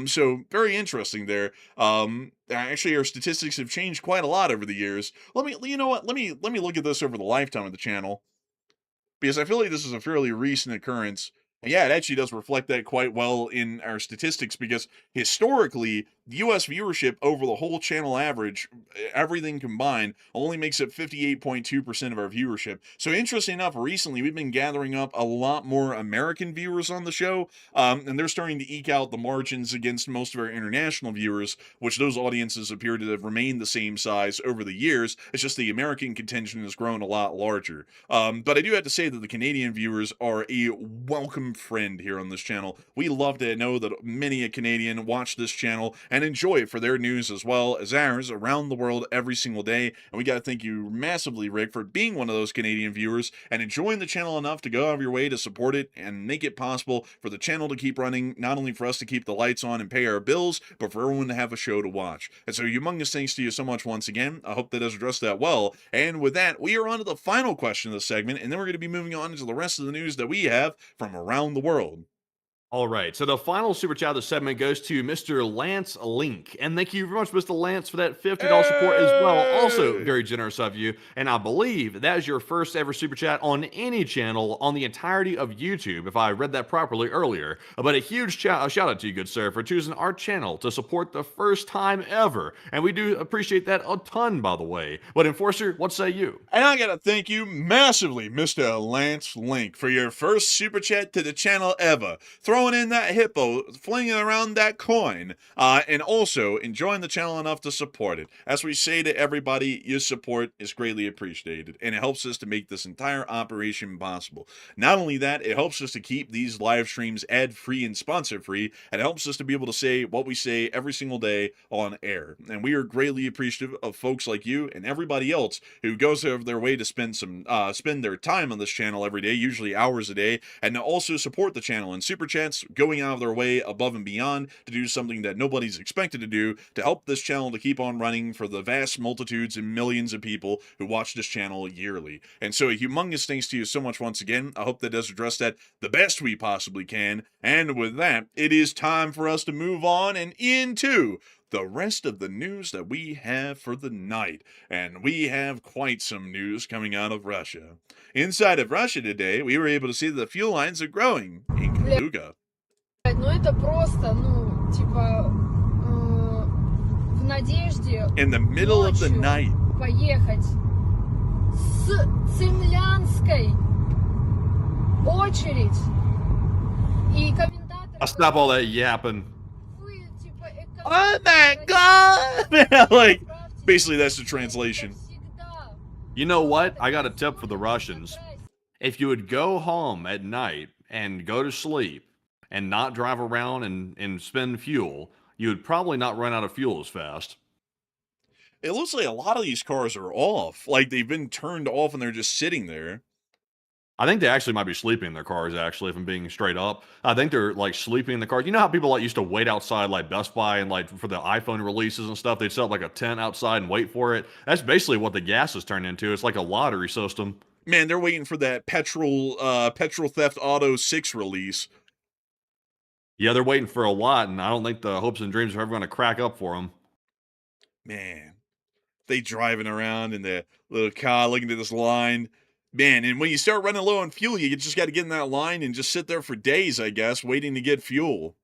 [SPEAKER 3] So very interesting there. Actually, our statistics have changed quite a lot over the years. You know what? Let me look at this over the lifetime of the channel, because I feel like this is a fairly recent occurrence. And yeah, it actually does reflect that quite well in our statistics, because historically, the US viewership over the whole channel average, everything combined, only makes up 58.2% of our viewership. So interesting enough, recently we've been gathering up a lot more American viewers on the show, and they're starting to eke out the margins against most of our international viewers, which those audiences appear to have remained the same size over the years. It's just the American contingent has grown a lot larger. But I do have to say that the Canadian viewers are a welcome friend here on this channel. We love to know that many a Canadian watch this channel and enjoy it for their news as well as ours around the world every single day. And we got to thank you massively, Rick, for being one of those Canadian viewers and enjoying the channel enough to go out of your way to support it and make it possible for the channel to keep running, not only for us to keep the lights on and pay our bills, but for everyone to have a show to watch. And so humongous thanks to you so much once again. I hope that has addressed that well. And with that, we are on to the final question of the segment, and then we're going to be moving on to the rest of the news that we have from around the world.
[SPEAKER 4] All right, so the final super chat of the segment goes to Mr. Lance Link. And thank you very much, Mr. Lance, for that $50 support as well. Also,
[SPEAKER 3] Hey!
[SPEAKER 4] very generous of you. And I believe that is your first ever super chat on any channel on the entirety of YouTube, if I read that properly earlier. But a huge shout out to you, good sir, for choosing our channel to support the first time ever. And we do appreciate that a ton, by the way. But Enforcer, what say you?
[SPEAKER 3] And I gotta thank you massively, Mr. Lance Link, for your first super chat to the channel ever. Throwing in that hippo, flinging around that coin, and also enjoying the channel enough to support it. As we say to everybody, your support is greatly appreciated, and it helps us to make this entire operation possible. Not only that, it helps us to keep these live streams ad-free and sponsor-free, and it helps us to be able to say what we say every single day on air. And we are greatly appreciative of folks like you and everybody else who goes out of their way to spend their time on this channel every day, usually hours a day, and to also support the channel in super chats, going out of their way above and beyond to do something that nobody's expected to do to help this channel to keep on running for the vast multitudes and millions of people who watch this channel yearly. And so a humongous thanks to you so much once again. I hope that does address that the best we possibly can. And with that, it is time for us to move on and into the rest of the news that we have for the night. And we have quite some news coming out of Russia. Inside of Russia today, we were able to see that the fuel lines are growing in Kaluga.
[SPEAKER 5] Ну это просто, ну, типа, в надежде
[SPEAKER 3] In the middle of the
[SPEAKER 5] ночью
[SPEAKER 3] night.
[SPEAKER 5] поехать с Цемлянской очередь и комментаторы...
[SPEAKER 4] Stop all that yapping.
[SPEAKER 5] Вы, типа,
[SPEAKER 3] Oh my god! Like, basically that's the translation.
[SPEAKER 5] всегда.
[SPEAKER 4] You know what? I got a tip for the Russians. If you would go home at night and go to sleep and not drive around and spend fuel, you would probably not run out of fuel as fast.
[SPEAKER 3] It looks like a lot of these cars are off. Like, they've been turned off and they're just sitting there.
[SPEAKER 4] I think they actually might be sleeping in their cars, actually, if I'm being straight up. I think they're, like, sleeping in the cars. You know how people, like, used to wait outside, like, Best Buy and, like, for the iPhone releases and stuff? They'd set up, like, a tent outside and wait for it. That's basically what the gas has turned into. It's like a lottery system.
[SPEAKER 3] Man, they're waiting for that Petrol Theft Auto 6 release.
[SPEAKER 4] Yeah, they're waiting for a lot, and I don't think the hopes and dreams are ever going to crack up for them.
[SPEAKER 3] Man, they driving around in their little car looking at this line. Man, and when you start running low on fuel, you just got to get in that line and just sit there for days, I guess, waiting to get fuel.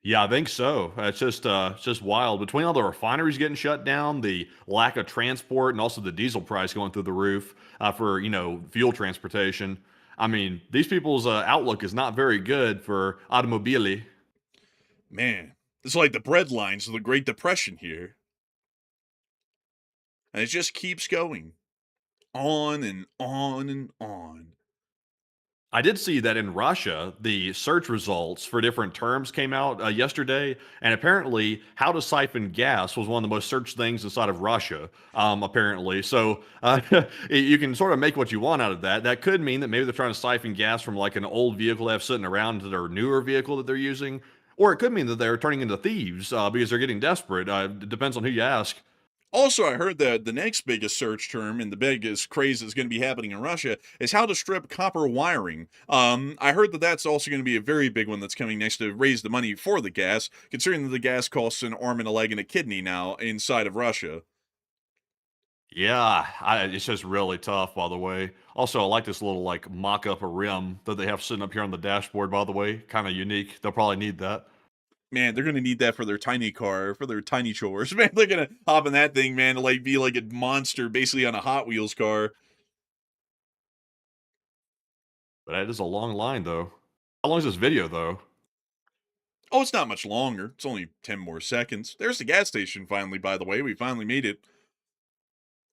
[SPEAKER 4] Yeah, I think so. It's just wild. Between all the refineries getting shut down, the lack of transport, and also the diesel price going through the roof for, you know, fuel transportation. I mean, these people's outlook is not very good for automobile.
[SPEAKER 3] Man, it's like the bread lines of the Great Depression here. And it just keeps going. On and on and on.
[SPEAKER 4] I did see that in Russia, the search results for different terms came out yesterday, and apparently, how to siphon gas was one of the most searched things inside of Russia. Apparently, so you can sort of make what you want out of that. That could mean that maybe they're trying to siphon gas from like an old vehicle they have sitting around to their newer vehicle that they're using, or it could mean that they're turning into thieves because they're getting desperate. It depends on who you ask.
[SPEAKER 3] Also, I heard that the next biggest search term and the biggest craze that's going to be happening in Russia is how to strip copper wiring. I heard that that's also going to be a very big one that's coming next to raise the money for the gas, considering that the gas costs an arm and a leg and a kidney now inside of Russia.
[SPEAKER 4] Yeah, it's just really tough, by the way. Also, I like this little like mock-up a rim that they have sitting up here on the dashboard, by the way. Kind of unique. They'll probably need that.
[SPEAKER 3] Man, they're going to need that for their tiny car, for their tiny chores. Man, they're going to hop in that thing, man, to like be like a monster basically on a Hot Wheels car.
[SPEAKER 4] But that is a long line, though. How long is this video, though?
[SPEAKER 3] Oh, it's not much longer. It's only 10 more seconds. There's the gas station finally, by the way. We finally made it.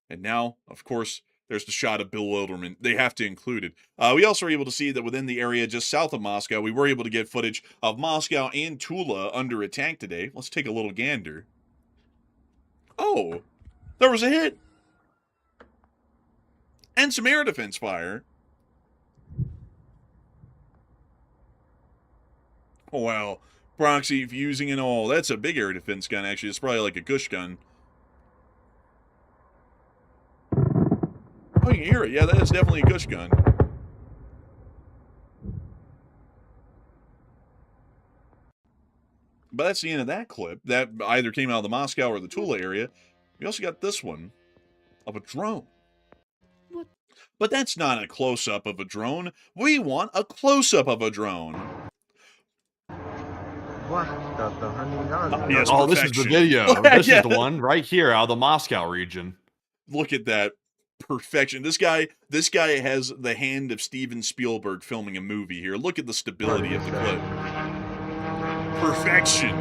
[SPEAKER 3] And now, of course, there's the shot of bewilderment. They have to include it. We also were able to see that within the area just south of Moscow, we were able to get footage of Moscow and Tula under attack today. Let's take a little gander. Oh, there was a hit. And some air defense fire. Oh, wow. Proxy fusing and all. That's a big air defense gun, actually. It's probably like a Gush gun. Oh, you can hear it. Yeah, that is definitely a Gush gun. But that's the end of that clip. That either came out of the Moscow or the Tula area. We also got this one of a drone. What? But that's not a close-up of a drone. We want a close-up of a drone. Yes,
[SPEAKER 4] oh, this is the video. This is the one right here out of the Moscow region.
[SPEAKER 3] Look at that. Perfection. This guy has the hand of Steven Spielberg filming a movie here. Look at the stability of the clip. Perfection.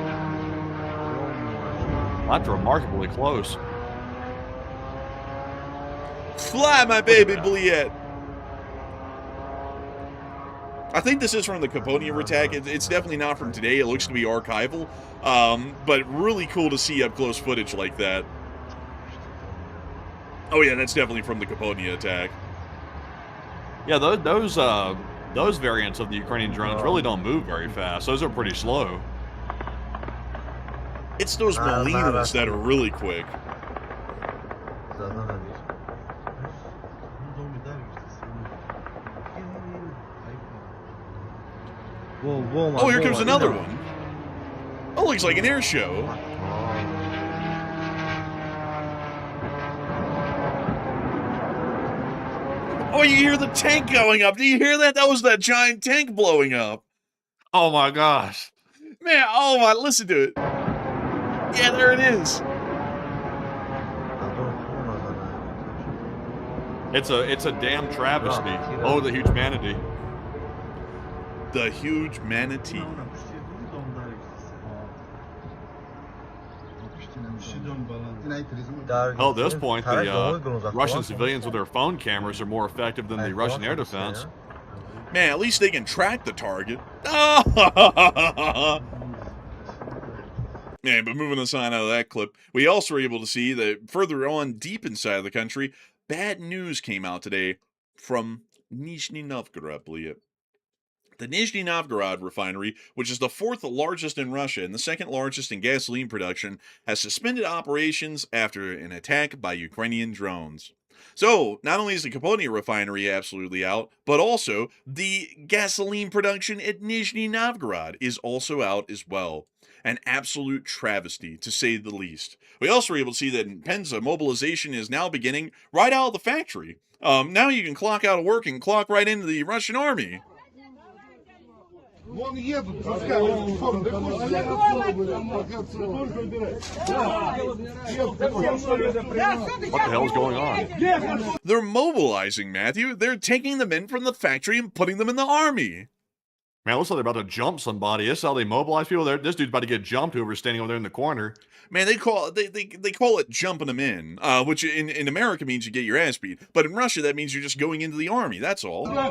[SPEAKER 4] That's remarkably close.
[SPEAKER 3] Fly, my baby Bliet. I think this is from the Caponia attack. It's definitely not from today. It looks to be archival. But really cool to see up close footage like that. Oh yeah, that's definitely from the Caponia attack.
[SPEAKER 4] Yeah, those variants of the Ukrainian drones really don't move very fast. Those are pretty slow.
[SPEAKER 3] It's those Molinas that are really quick. Oh, here comes another one. Oh, looks like an air show. Oh, you hear the tank going up. Do you hear that? That was that giant tank blowing up.
[SPEAKER 4] Oh my gosh.
[SPEAKER 3] Man, oh my, listen to it. Yeah, there it is.
[SPEAKER 4] It's a damn travesty. Oh, the huge manatee.
[SPEAKER 3] The huge manatee.
[SPEAKER 4] Well, at this point, the Russian civilians with their phone cameras are more effective than the Russian air defense.
[SPEAKER 3] Man, at least they can track the target. Man, but moving aside out of that clip, we also were able to see that further on, deep inside of the country, bad news came out today from Nizhny Novgorod, The Nizhny Novgorod refinery, which is the fourth largest in Russia and the second largest in gasoline production, has suspended operations after an attack by Ukrainian drones. So, not only is the Caponia refinery absolutely out, but also the gasoline production at Nizhny Novgorod is also out as well. An absolute travesty, to say the least. We also were able to see that in Penza, mobilization is now beginning right out of the factory. Now you can clock out of work and clock right into the Russian army.
[SPEAKER 4] What the hell is going on?
[SPEAKER 3] They're mobilizing, Matthew. They're taking the men from the factory and putting them in the army.
[SPEAKER 4] Man, it looks like they're about to jump somebody. This is how they mobilize people. This dude's about to get jumped whoever's standing over there in the corner.
[SPEAKER 3] Man, they call it jumping them in, which in America means you get your ass beat, but in Russia that means you're just going into the army. That's all. I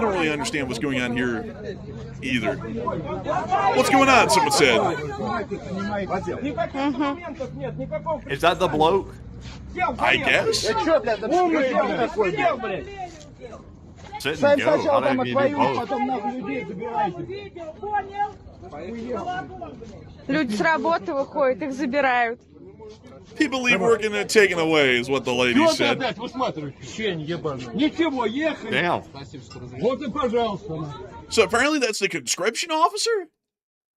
[SPEAKER 3] don't really understand what's going on here either. What's going on? Someone said.
[SPEAKER 4] Is that the bloke?
[SPEAKER 3] I guess.
[SPEAKER 4] Sit and go. How do I need to do both?
[SPEAKER 6] Люди с работы выходят, их забирают.
[SPEAKER 3] People leave work and they're taken away, is what the lady said.
[SPEAKER 4] Damn.
[SPEAKER 3] So apparently that's the conscription officer?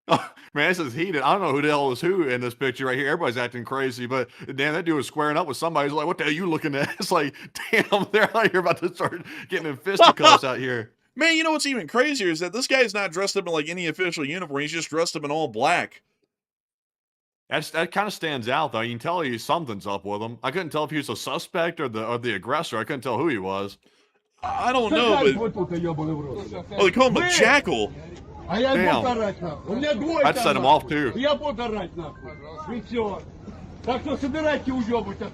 [SPEAKER 4] Oh, man, this is heated. I don't know who the hell is who in this picture right here. Everybody's acting crazy, but damn, that dude was squaring up with somebody. He's like, what the hell are you looking at? It's like, damn, they're out here about to start getting in fisticuffs out here.
[SPEAKER 3] Man, you know what's even crazier is that this guy's not dressed up in like any official uniform. He's just dressed up in all black.
[SPEAKER 4] That kind of stands out, though. You can tell something's up with him. I couldn't tell if he was a suspect or the aggressor. I couldn't tell who he was.
[SPEAKER 3] I don't know, but oh, they call him a jackal.
[SPEAKER 4] Damn. I'd set him off too.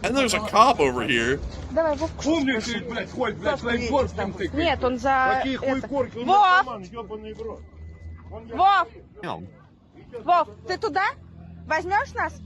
[SPEAKER 3] And there's a cop over here.
[SPEAKER 6] Давай, Вов. Нет, он за это. Вов!
[SPEAKER 4] Damn.
[SPEAKER 6] Вов, ты туда? Возьмешь нас?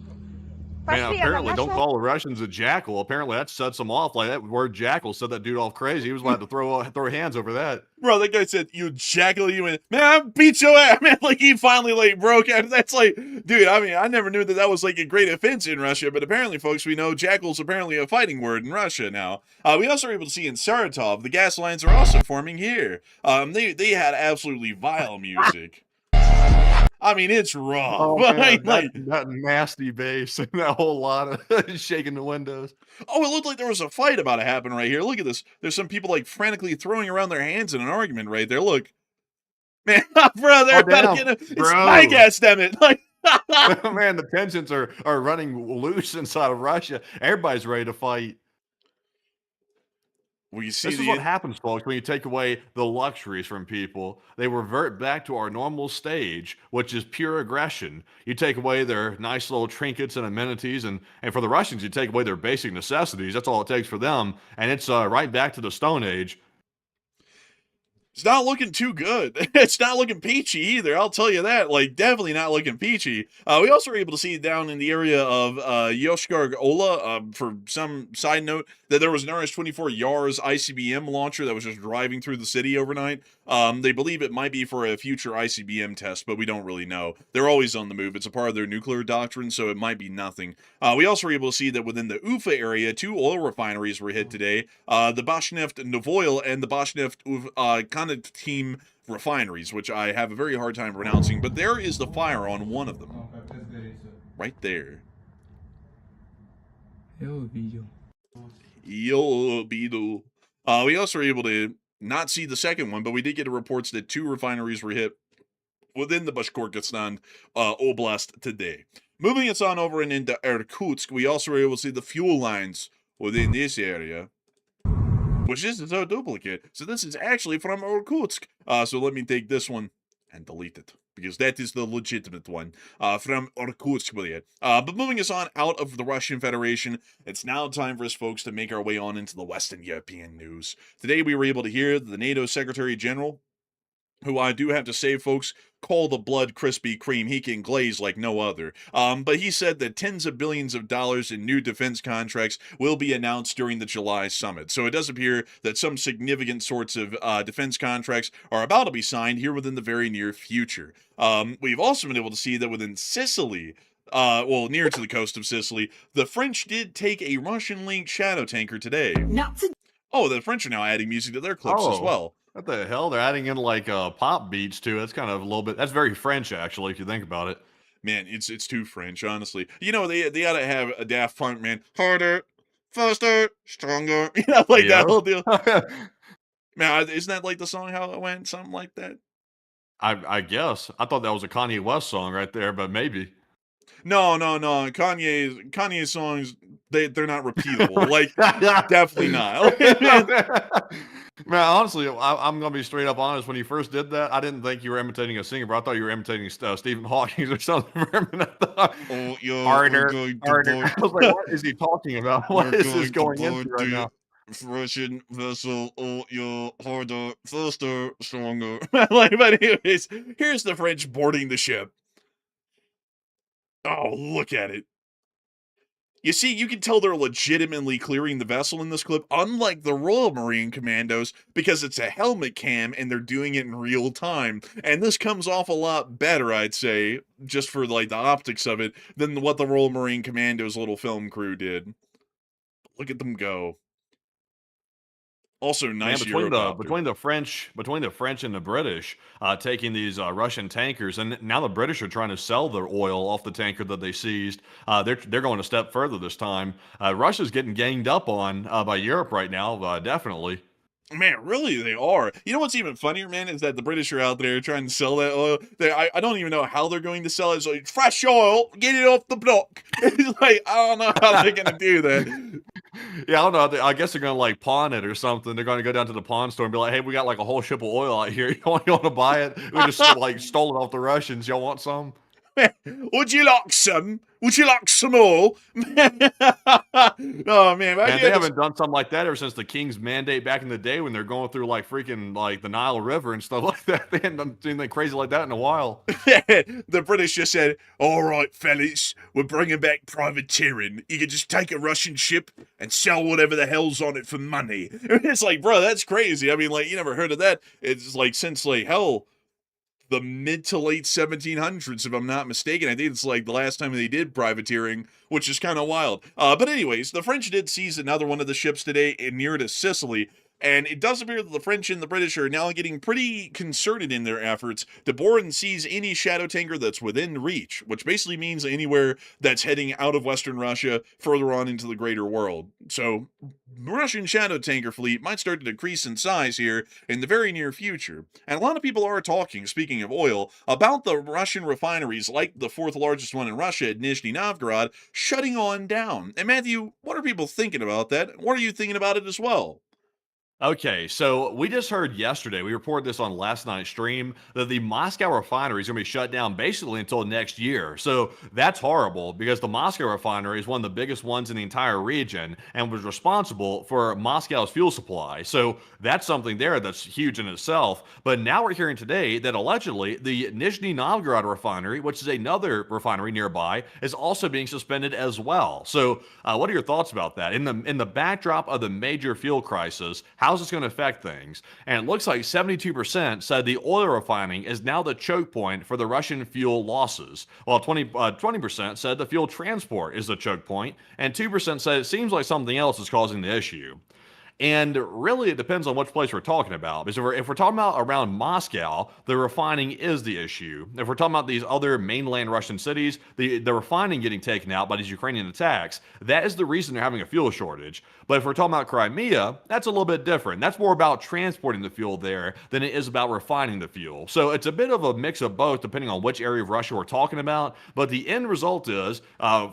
[SPEAKER 4] Man,
[SPEAKER 6] Пошли,
[SPEAKER 4] apparently, don't
[SPEAKER 6] нашел.
[SPEAKER 4] call the Russians a jackal. Apparently, that sets them off. Like that word "jackal" set that dude off crazy. He was allowed to throw hands over that.
[SPEAKER 3] Bro, that guy said, you jackal, you went, man, I beat your ass, man. Like, he finally, like, broke out. That's like, dude, I mean, I never knew that was, like, a great offense in Russia, but apparently, folks, we know jackal's apparently a fighting word in Russia now. We also were able to see in Saratov, the gas lines are also forming here. They had absolutely vile music. I mean, it's raw.
[SPEAKER 4] Oh,
[SPEAKER 3] But,
[SPEAKER 4] man, that nasty bass and that whole lot of shaking the windows.
[SPEAKER 3] Oh, it looked like there was a fight about to happen right here. Look at this. There's some people like frantically throwing around their hands in an argument right there. Look. Man, bro, they're about to get it's my gas, damn it. Like,
[SPEAKER 4] man, the tensions are running loose inside of Russia. Everybody's ready to fight.
[SPEAKER 3] well, you see
[SPEAKER 4] This is what happens, folks, when you take away the luxuries from people. They revert back to our normal stage, which is pure aggression. You take away their nice little trinkets and amenities, and for the Russians, you take away their basic necessities. That's all it takes for them, and it's right back to the Stone Age.
[SPEAKER 3] It's not looking too good. It's not looking peachy either, I'll tell you that. Like, definitely not looking peachy. We also were able to see down in the area of Yoshkar Ola, for some side note, that there was an RS-24 Yars ICBM launcher that was just driving through the city overnight. They believe it might be for a future ICBM test, but we don't really know. They're always on the move. It's a part of their nuclear doctrine, so it might be nothing. We also were able to see that within the Ufa area, 2 oil refineries were hit today. The Bashneft Novoil and the Bashneft Team refineries, which I have a very hard time pronouncing, but there is the fire on one of them. Right there. Yo, Bidu. We also were able to not see the second one, but we did get reports that 2 refineries were hit within the Bashkortostan Oblast today. Moving us on over and into Irkutsk, we also were able to see the fuel lines within this area, which isn't a duplicate. So this is actually from Irkutsk. So let me take this one and delete it, because that is the legitimate one from Irkutsk. But moving us on out of the Russian Federation, it's now time for us, folks, to make our way on into the Western European news. Today we were able to hear the NATO Secretary General, who I do have to say, folks, call the blood Krispy Kreme. He can glaze like no other. But he said that tens of billions of dollars in new defense contracts will be announced during the July summit. So it does appear that some significant sorts of defense contracts are about to be signed here within the very near future. We've also been able to see that within Sicily, well, near to the coast of Sicily, the French did take a Russian-linked shadow tanker today. Oh, the French are now adding music to their clips as well.
[SPEAKER 4] What the hell? They're adding in like pop beats too. That's kind of a little bit. That's very French, actually, if you think about it.
[SPEAKER 3] Man, it's too French, honestly. You know, they ought to have a Daft Punk, man. Harder, faster, stronger. You know, like that whole deal. Man, isn't that like the song how it went? Something like that.
[SPEAKER 4] I guess. I thought that was a Kanye West song right there, but maybe.
[SPEAKER 3] No. Kanye songs, they're not repeatable. Like, definitely not.
[SPEAKER 4] Man, honestly, I'm gonna be straight up honest. When you first did that, I didn't think you were imitating a singer, but I thought you were imitating Stephen Hawking or something. For a minute. I thought,
[SPEAKER 3] Oh, yo, we're
[SPEAKER 4] harder,
[SPEAKER 3] going to
[SPEAKER 4] harder.
[SPEAKER 3] board.
[SPEAKER 4] I was like, what is he talking about? What
[SPEAKER 3] We're
[SPEAKER 4] is this
[SPEAKER 3] going to
[SPEAKER 4] going
[SPEAKER 3] board
[SPEAKER 4] into right now?
[SPEAKER 3] the Russian vessel. Oh, yo, harder, faster, stronger. Like, but anyways, here's the French boarding the ship. Oh, look at it. You see, you can tell they're legitimately clearing the vessel in this clip, unlike the Royal Marine Commandos, because it's a helmet cam and they're doing it in real time. And this comes off a lot better, I'd say, just for like the optics of it, than what the Royal Marine Commandos little film crew did. Look at them go. Also,
[SPEAKER 4] Man,
[SPEAKER 3] nice Eurocopter.
[SPEAKER 4] between the French and the British taking these Russian tankers, and now the British are trying to sell their oil off the tanker that they seized. They're going a step further this time. Russia's getting ganged up on by Europe right now, definitely.
[SPEAKER 3] Man, really, they are. You know what's even funnier, man, is that the British are out there trying to sell that oil. I don't even know how they're going to sell it. It's like, fresh oil, get it off the block. It's like, I don't know how they're going to do that.
[SPEAKER 4] Yeah, I don't know. I guess they're going to like pawn it or something. They're going to go down to the pawn store and be like, "Hey, we got like a whole ship of oil out here. You want to buy it? We just like stole it off the Russians. Y'all want some?"
[SPEAKER 3] Would you like some? Would you like some more? Oh, man.
[SPEAKER 4] And they haven't done something like that ever since the King's Mandate back in the day when they're going through like freaking like the Nile River and stuff like that. They hadn't done anything crazy like that in a while.
[SPEAKER 3] The British just said, all right, fellas, we're bringing back privateering. You can just take a Russian ship and sell whatever the hell's on it for money. It's like, bro, that's crazy. I mean, like, you never heard of that. It's like since like hell, the mid to late 1700s, if I'm not mistaken. I think it's like the last time they did privateering, which is kind of wild. But anyways, the French did seize another one of the ships today near to Sicily. And it does appear that the French and the British are now getting pretty concerted in their efforts to board and seize any shadow tanker that's within reach, which basically means anywhere that's heading out of Western Russia further on into the greater world. So, Russian shadow tanker fleet might start to decrease in size here in the very near future. And a lot of people are talking, speaking of oil, about the Russian refineries, like the fourth largest one in Russia at Nizhny Novgorod, shutting on down. And Matthew, what are people thinking about that? What are you thinking about it as well?
[SPEAKER 4] Okay, so we just heard yesterday, we reported this on last night's stream, that the Moscow refinery is going to be shut down basically until next year. So that's horrible because the Moscow refinery is one of the biggest ones in the entire region and was responsible for Moscow's fuel supply. So that's something there that's huge in itself. But now we're hearing today that allegedly the Nizhny Novgorod refinery, which is another refinery nearby, is also being suspended as well. So what are your thoughts about that? In the backdrop of the major fuel crisis, how's this going to affect things? And it looks like 72% said the oil refining is now the choke point for the Russian fuel losses, while 20% said the fuel transport is the choke point, and 2% said it seems like something else is causing the issue. And really, it depends on which place we're talking about. Because if we're talking about around Moscow, the refining is the issue. If we're talking about these other mainland Russian cities, the refining getting taken out by these Ukrainian attacks, that is the reason they're having a fuel shortage. But if we're talking about Crimea, that's a little bit different. That's more about transporting the fuel there than it is about refining the fuel. So it's a bit of a mix of both, depending on which area of Russia we're talking about. But the end result is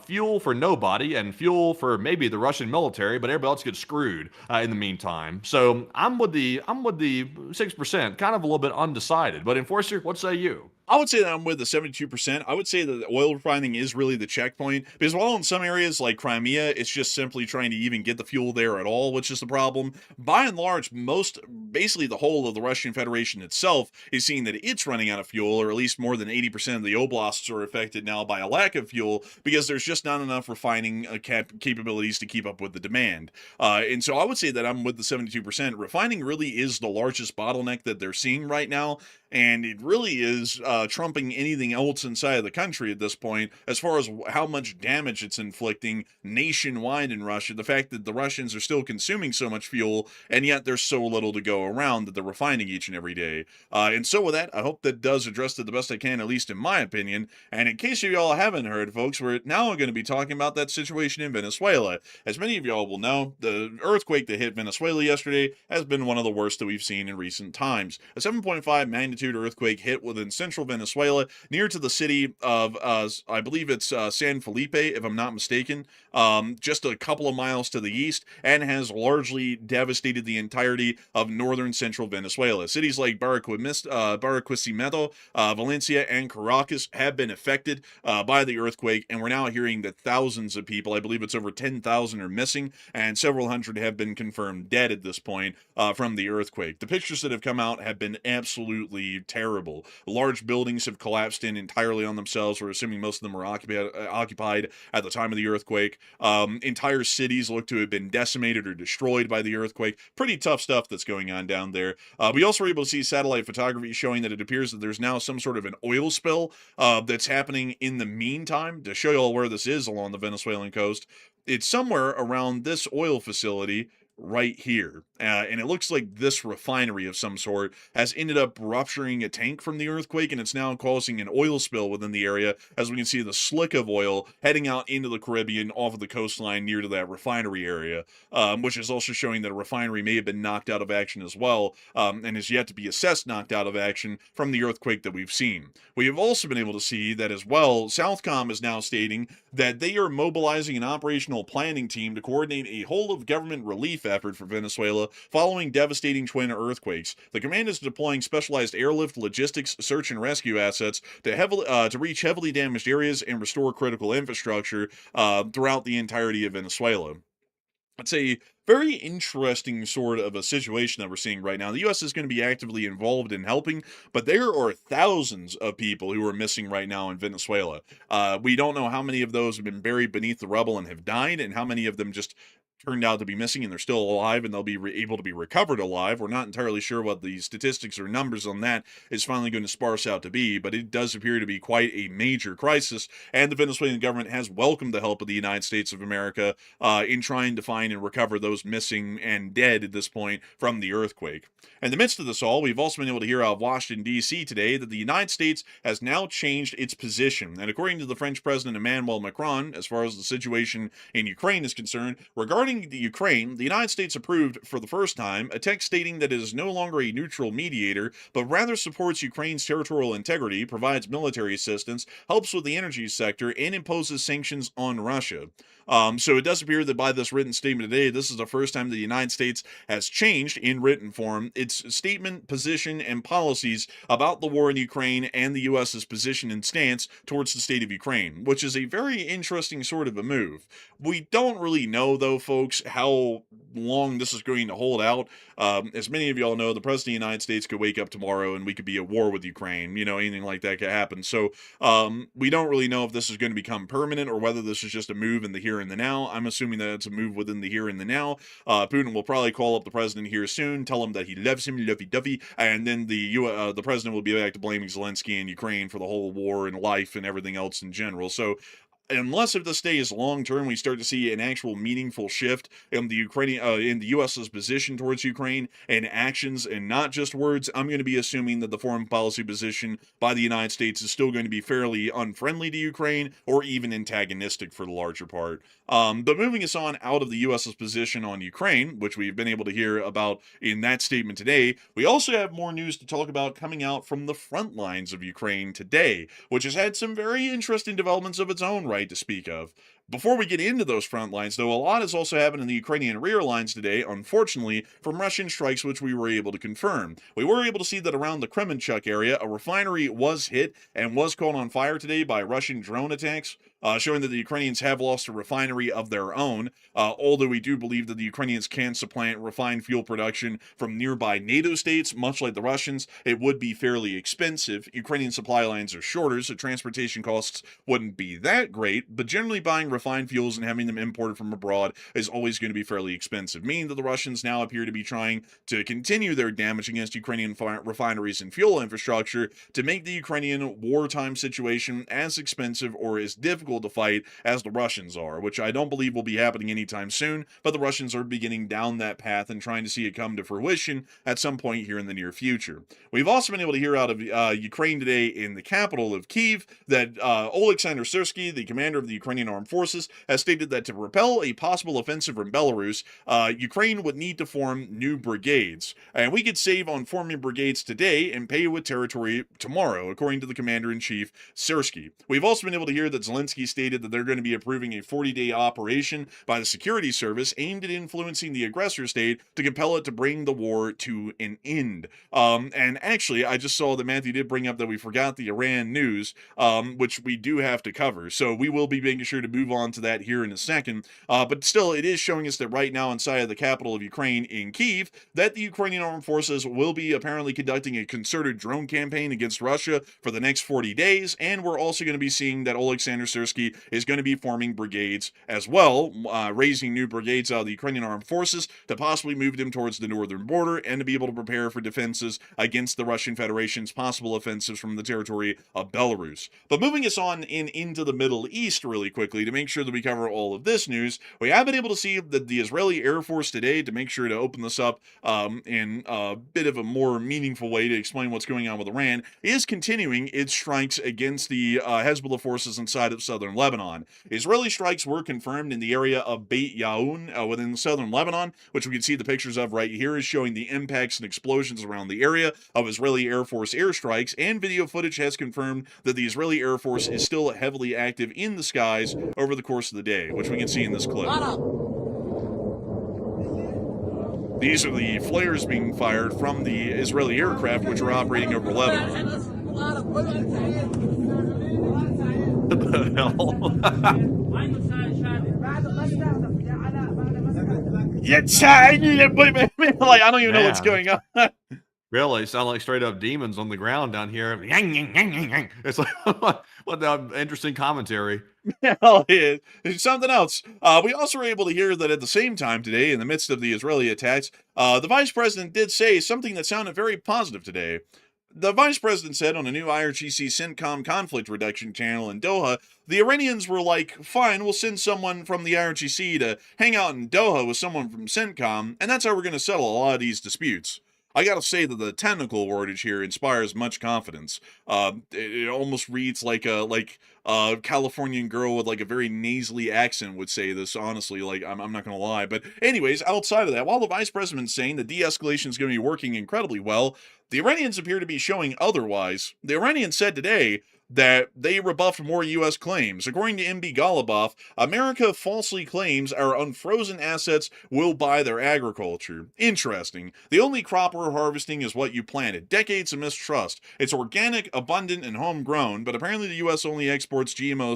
[SPEAKER 4] fuel for nobody and fuel for maybe the Russian military, but everybody else gets screwed in the meantime. So I'm with the 6%, kind of a little bit undecided. But Enforcer, what say you?
[SPEAKER 3] I would say that I'm with the 72%. I would say that oil refining is really the checkpoint, because while in some areas like Crimea, it's just simply trying to even get the fuel there at all, which is the problem. By and large, basically the whole of the Russian Federation itself is seeing that it's running out of fuel, or at least more than 80% of the oblasts are affected now by a lack of fuel, because there's just not enough refining capabilities to keep up with the demand. And so I would say that I'm with the 72%. Refining really is the largest bottleneck that they're seeing right now, and it really is trumping anything else inside of the country at this point as far as how much damage it's inflicting nationwide in Russia. The fact that the Russians are still consuming so much fuel, and yet there's so little to go around that they're refining each and every day. And so with that, I hope that does address it the best I can, at least in my opinion. And in case of y'all haven't heard, folks, we're now going to be talking about that situation in Venezuela. As many of y'all will know, the earthquake that hit Venezuela yesterday has been one of the worst that we've seen in recent times. A 7.5 magnitude earthquake hit within central of Venezuela, near to the city of, I believe it's San Felipe, if I'm not mistaken, just a couple of miles to the east, and has largely devastated the entirety of northern central Venezuela. Cities like Barquisimeto, Valencia, and Caracas have been affected by the earthquake, and we're now hearing that thousands of people, I believe it's over 10,000, are missing, and several hundred have been confirmed dead at this point from the earthquake. The pictures that have come out have been absolutely terrible. Large buildings have collapsed in entirely on themselves. We're assuming most of them were occupied at the time of the earthquake. Entire cities look to have been decimated or destroyed by the earthquake. Pretty tough stuff that's going on down there. We also were able to see satellite photography showing that it appears that there's now some sort of an oil spill that's happening in the meantime. To show you all where this is along the Venezuelan coast, it's somewhere around this oil facility right here. And it looks like this refinery of some sort has ended up rupturing a tank from the earthquake, and it's now causing an oil spill within the area, as we can see the slick of oil heading out into the Caribbean off of the coastline near to that refinery area, which is also showing that a refinery may have been knocked out of action as well, and is yet to be assessed knocked out of action from the earthquake that we've seen. We have also been able to see that as well, Southcom is now stating that they are mobilizing an operational planning team to coordinate a whole-of-government relief effort for Venezuela following devastating twin earthquakes. The command is deploying specialized airlift, logistics, search and rescue assets to reach heavily damaged areas and restore critical infrastructure throughout the entirety of Venezuela. It's a very interesting sort of a situation that we're seeing right now. The U.S. is going to be actively involved in helping, but there are thousands of people who are missing right now in Venezuela. We don't know how many of those have been buried beneath the rubble and have died, and how many of them just turned out to be missing and they're still alive and they'll be able to be recovered alive. We're not entirely sure what the statistics or numbers on that is finally going to sparse out to be, but it does appear to be quite a major crisis, and the Venezuelan government has welcomed the help of the United States of America in trying to find and recover those missing and dead at this point from the earthquake. In the midst of this all, we've also been able to hear out of Washington, D.C. today that the United States has now changed its position, and according to the French President Emmanuel Macron, as far as the situation in Ukraine is concerned, regarding the Ukraine, the United States approved for the first time a text stating that it is no longer a neutral mediator, but rather supports Ukraine's territorial integrity, provides military assistance, helps with the energy sector, and imposes sanctions on Russia. So it does appear that by this written statement today, this is the first time the United States has changed in written form its statement, position, and policies about the war in Ukraine and the U.S.'s position and stance towards the state of Ukraine, which is a very interesting sort of a move. We don't really know, though, folks, how long this is going to hold out. As many of y'all know, the President of the United States could wake up tomorrow and we could be at war with Ukraine. You know, anything like that could happen. So we don't really know if this is going to become permanent or whether this is just a move in the here and the now. I'm assuming that it's a move within the here and the now. Putin will probably call up the president here soon, tell him that he loves him, lovey-dovey, and then the president will be back to blaming Zelensky and Ukraine for the whole war and life and everything else in general. So unless if this stays long term, we start to see an actual meaningful shift in the in the U.S.'s position towards Ukraine and actions and not just words, I'm going to be assuming that the foreign policy position by the United States is still going to be fairly unfriendly to Ukraine or even antagonistic for the larger part. But moving us on out of the U.S.'s position on Ukraine, which we've been able to hear about in that statement today, we also have more news to talk about coming out from the front lines of Ukraine today, which has had some very interesting developments of its own right to speak of. Before we get into those front lines, though, a lot has also happened in the Ukrainian rear lines today, unfortunately, from Russian strikes which we were able to confirm. We were able to see that around the Crimean area, a refinery was hit and was caught on fire today by Russian drone attacks, showing that the Ukrainians have lost a refinery of their own, although we do believe that the Ukrainians can supplant refined fuel production from nearby NATO states, much like the Russians. It would be fairly expensive. Ukrainian supply lines are shorter, so transportation costs wouldn't be that great, but generally buying refined fuels and having them imported from abroad is always going to be fairly expensive, meaning that the Russians now appear to be trying to continue their damage against Ukrainian refineries and fuel infrastructure to make the Ukrainian wartime situation as expensive or as difficult to fight as the Russians are, which I don't believe will be happening anytime soon, but the Russians are beginning down that path and trying to see it come to fruition at some point here in the near future. We've also been able to hear out of Ukraine today in the capital of Kyiv that Oleksandr Syrsky, the commander of the Ukrainian Armed Forces, Forces has stated that to repel a possible offensive from Belarus, Ukraine would need to form new brigades. And we could save on forming brigades today and pay with territory tomorrow, according to the Commander-in-Chief, Syrskyi. We've also been able to hear that Zelensky stated that they're going to be approving a 40-day operation by the security service aimed at influencing the aggressor state to compel it to bring the war to an end. And actually, I just saw that Matthew did bring up that we forgot the Iran news, which we do have to cover. So we will be making sure to move on to that here in a second. But still, it is showing us that right now inside of the capital of Ukraine in Kyiv, that the Ukrainian armed forces will be apparently conducting a concerted drone campaign against Russia for the next 40 days. And we're also going to be seeing that Oleksandr Syrskyi is going to be forming brigades as well, raising new brigades out of the Ukrainian armed forces to possibly move them towards the northern border and to be able to prepare for defenses against the Russian Federation's possible offensives from the territory of Belarus. But moving us on into the Middle East really quickly to make sure that we cover all of this news, we have been able to see that the Israeli Air Force today, to make sure to open this up in a bit of a more meaningful way to explain what's going on with Iran, is continuing its strikes against the Hezbollah forces inside of southern Lebanon. Israeli strikes were confirmed in the area of Beit Yaun within southern Lebanon, which we can see the pictures of right here, is showing the impacts and explosions around the area of Israeli Air Force airstrikes, and video footage has confirmed that the Israeli Air Force is still heavily active in the skies over the course of the day, which we can see in this clip. These are the flares being fired from the Israeli aircraft which are operating over Lebanon.
[SPEAKER 4] What the hell?
[SPEAKER 3] Like, I don't even know what's going on.
[SPEAKER 4] Really, sound like straight up demons on the ground down here. It's like, what the interesting commentary.
[SPEAKER 3] Hell, it's something else. We also were able to hear that at the same time today, in the midst of the Israeli attacks, the vice president did say something that sounded very positive today. The vice president said on a new IRGC CENTCOM conflict reduction channel in Doha, the Iranians were like, fine, we'll send someone from the IRGC to hang out in Doha with someone from CENTCOM, and that's how we're going to settle a lot of these disputes. I gotta say that the technical wordage here inspires much confidence. It almost reads like a Californian girl with like a very nasally accent would say this, honestly, like, I'm not gonna lie. But anyways, outside of that, while the vice president's saying that de-escalation is gonna be working incredibly well, the Iranians appear to be showing otherwise. The Iranians said today that they rebuffed more U.S. claims. According to MB Golubov, America falsely claims our unfrozen assets will buy their agriculture. Interesting. The only crop we're harvesting is what you planted. Decades of mistrust. It's organic, abundant, and homegrown, but apparently the U.S. only exports GMO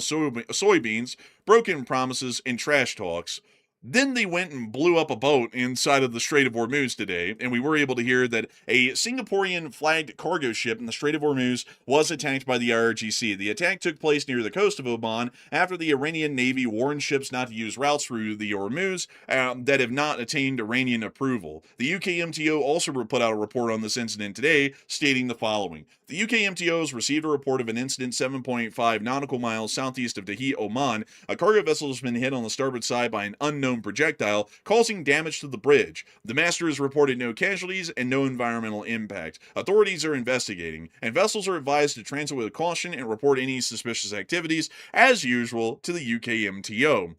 [SPEAKER 3] soybeans, broken promises, and trash talks. Then they went and blew up a boat inside of the Strait of Hormuz today, and we were able to hear that a Singaporean-flagged cargo ship in the Strait of Hormuz was attacked by the IRGC. The attack took place near the coast of Oman after the Iranian Navy warned ships not to use routes through the Hormuz that have not attained Iranian approval. The UK MTO also put out a report on this incident today, stating the following. The UK MTO has received a report of an incident 7.5 nautical miles southeast of Dahi, Oman. A cargo vessel has been hit on the starboard side by an unknown projectile, causing damage to the bridge. The master has reported no casualties and no environmental impact. Authorities are investigating, and vessels are advised to transit with caution and report any suspicious activities, as usual, to the UK MTO.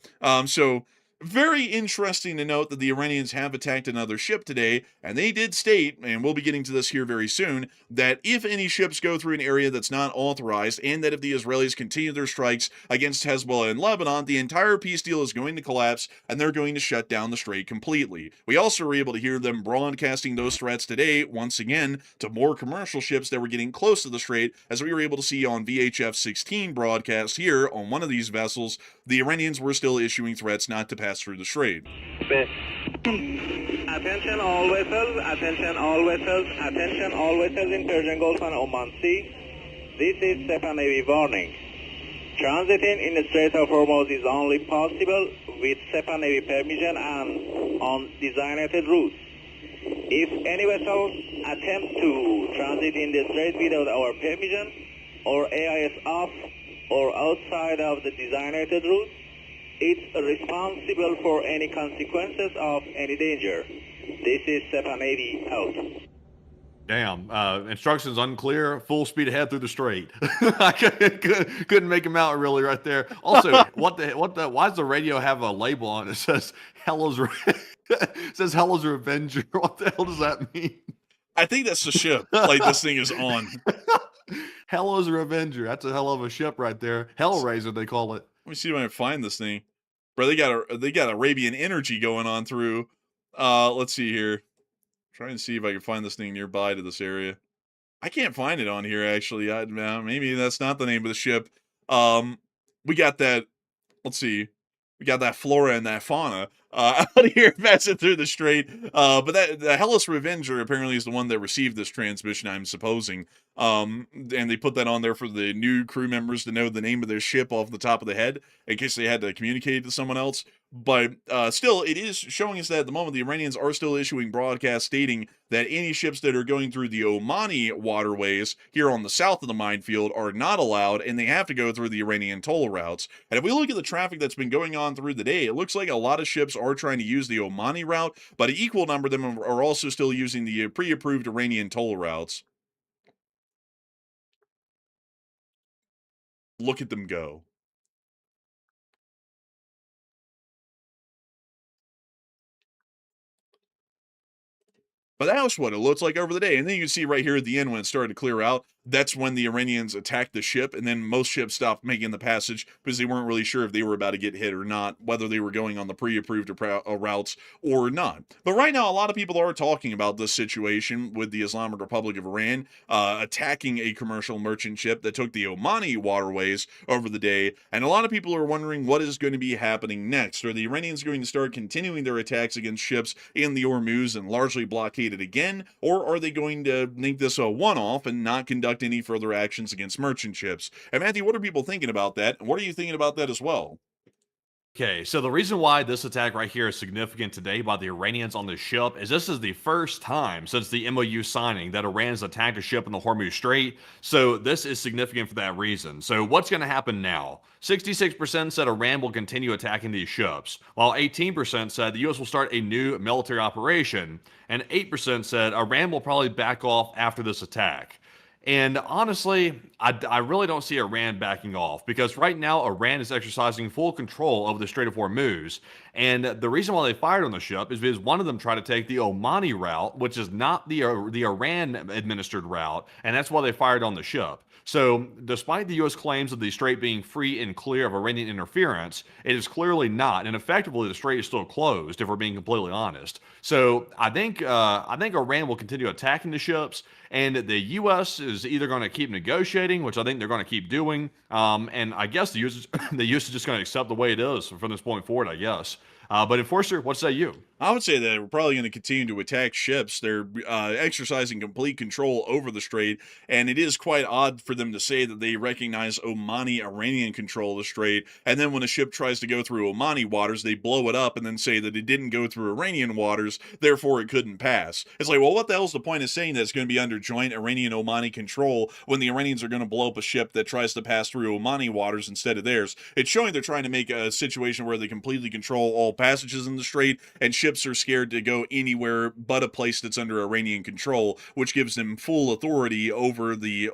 [SPEAKER 3] So very interesting to note that the Iranians have attacked another ship today, and they did state, and we'll be getting to this here very soon, that if any ships go through an area that's not authorized, and that if the Israelis continue their strikes against Hezbollah in Lebanon, the entire peace deal is going to collapse, and they're going to shut down the strait completely. We also were able to hear them broadcasting those threats today, once again, to more commercial ships that were getting close to the strait, as we were able to see on VHF 16 broadcast here on one of these vessels, the Iranians were still issuing threats not to pass through the strait.
[SPEAKER 7] Attention all vessels, attention all vessels, attention all vessels in Persian Gulf and Oman Sea. This is SEPA Navy warning. Transiting in the Strait of Hormuz is only possible with SEPA Navy permission and on designated routes. If any vessel attempts to transit in the strait without our permission or AIS off or outside of the designated route, it's responsible for any consequences of any danger. This is SEPA Navy out.
[SPEAKER 4] Damn. Instructions unclear. Full speed ahead through the strait. I couldn't make him out really right there. Also, why does the radio have a label on it that says "Hello's it says Hello's Revenger"? What the hell does that mean?
[SPEAKER 3] I think that's the ship. Like this thing is on.
[SPEAKER 4] Hello's Revenger. That's a hell of a ship right there. Hellraiser, they call it.
[SPEAKER 3] Let me see if I can find this thing. Bro, they got Arabian energy going on through. Let's see here. Trying to see if I can find this thing nearby to this area. I can't find it on here actually. Maybe that's not the name of the ship. We got that. Let's see. We got that flora and that fauna out here passing through the strait. But the Hellas Revenger apparently is the one that received this transmission, I'm supposing. And they put that on there for the new crew members to know the name of their ship off the top of the head in case they had to communicate to someone else. But still, it is showing us that at the moment the Iranians are still issuing broadcasts stating that any ships that are going through the Omani waterways here on the south of the minefield are not allowed, and they have to go through the Iranian Tula routes. And if we look at the traffic that's been going on through the day, it looks like a lot of ships are trying to use the Omani route, but an equal number of them are also still using the pre-approved Iranian Tula routes. Look at them go. But that was what it looks like over the day. And then you can see right here at the end when it started to clear out, that's when the Iranians attacked the ship, and then most ships stopped making the passage because they weren't really sure if they were about to get hit or not, whether they were going on the pre-approved routes or not. But right now, a lot of people are talking about this situation with the Islamic Republic of Iran attacking a commercial merchant ship that took the Omani waterways over the day, and a lot of people are wondering what is going to be happening next. Are the Iranians going to start continuing their attacks against ships in the Hormuz and largely blockade it again, or are they going to make this a one-off and not conduct any further actions against merchant ships? And Matthew, what are people thinking about that? And what are you thinking about that as well?
[SPEAKER 4] Okay, so the reason why this attack right here is significant today by the Iranians on this ship is this is the first time since the MOU signing that Iran's attacked a ship in the Hormuz Strait, so this is significant for that reason. So what's going to happen now? 66% said Iran will continue attacking these ships, while 18% said the U.S. will start a new military operation, and 8% said Iran will probably back off after this attack. And honestly, I really don't see Iran backing off because right now Iran is exercising full control over the Strait of Hormuz. And the reason why they fired on the ship is because one of them tried to take the Omani route, which is not the Iran-administered route, and that's why they fired on the ship. So, despite the U.S. claims of the Strait being free and clear of Iranian interference, it is clearly not, and effectively the Strait is still closed, if we're being completely honest. So, I think Iran will continue attacking the ships, and the U.S. is either going to keep negotiating, which I think they're going to keep doing, and I guess the U.S. is just going to accept the way it is from this point forward, I guess. But Enforcer, what say you?
[SPEAKER 3] I would say that we're probably going to continue to attack ships. They're exercising complete control over the strait, and it is quite odd for them to say that they recognize Omani Iranian control of the strait, and then when a ship tries to go through Omani waters, they blow it up and then say that it didn't go through Iranian waters, therefore it couldn't pass. It's like, well, what the hell's the point of saying that it's going to be under joint Iranian-Omani control when the Iranians are going to blow up a ship that tries to pass through Omani waters instead of theirs? It's showing they're trying to make a situation where they completely control all passages in the strait, and ships are scared to go anywhere but a place that's under Iranian control, which gives them full authority over the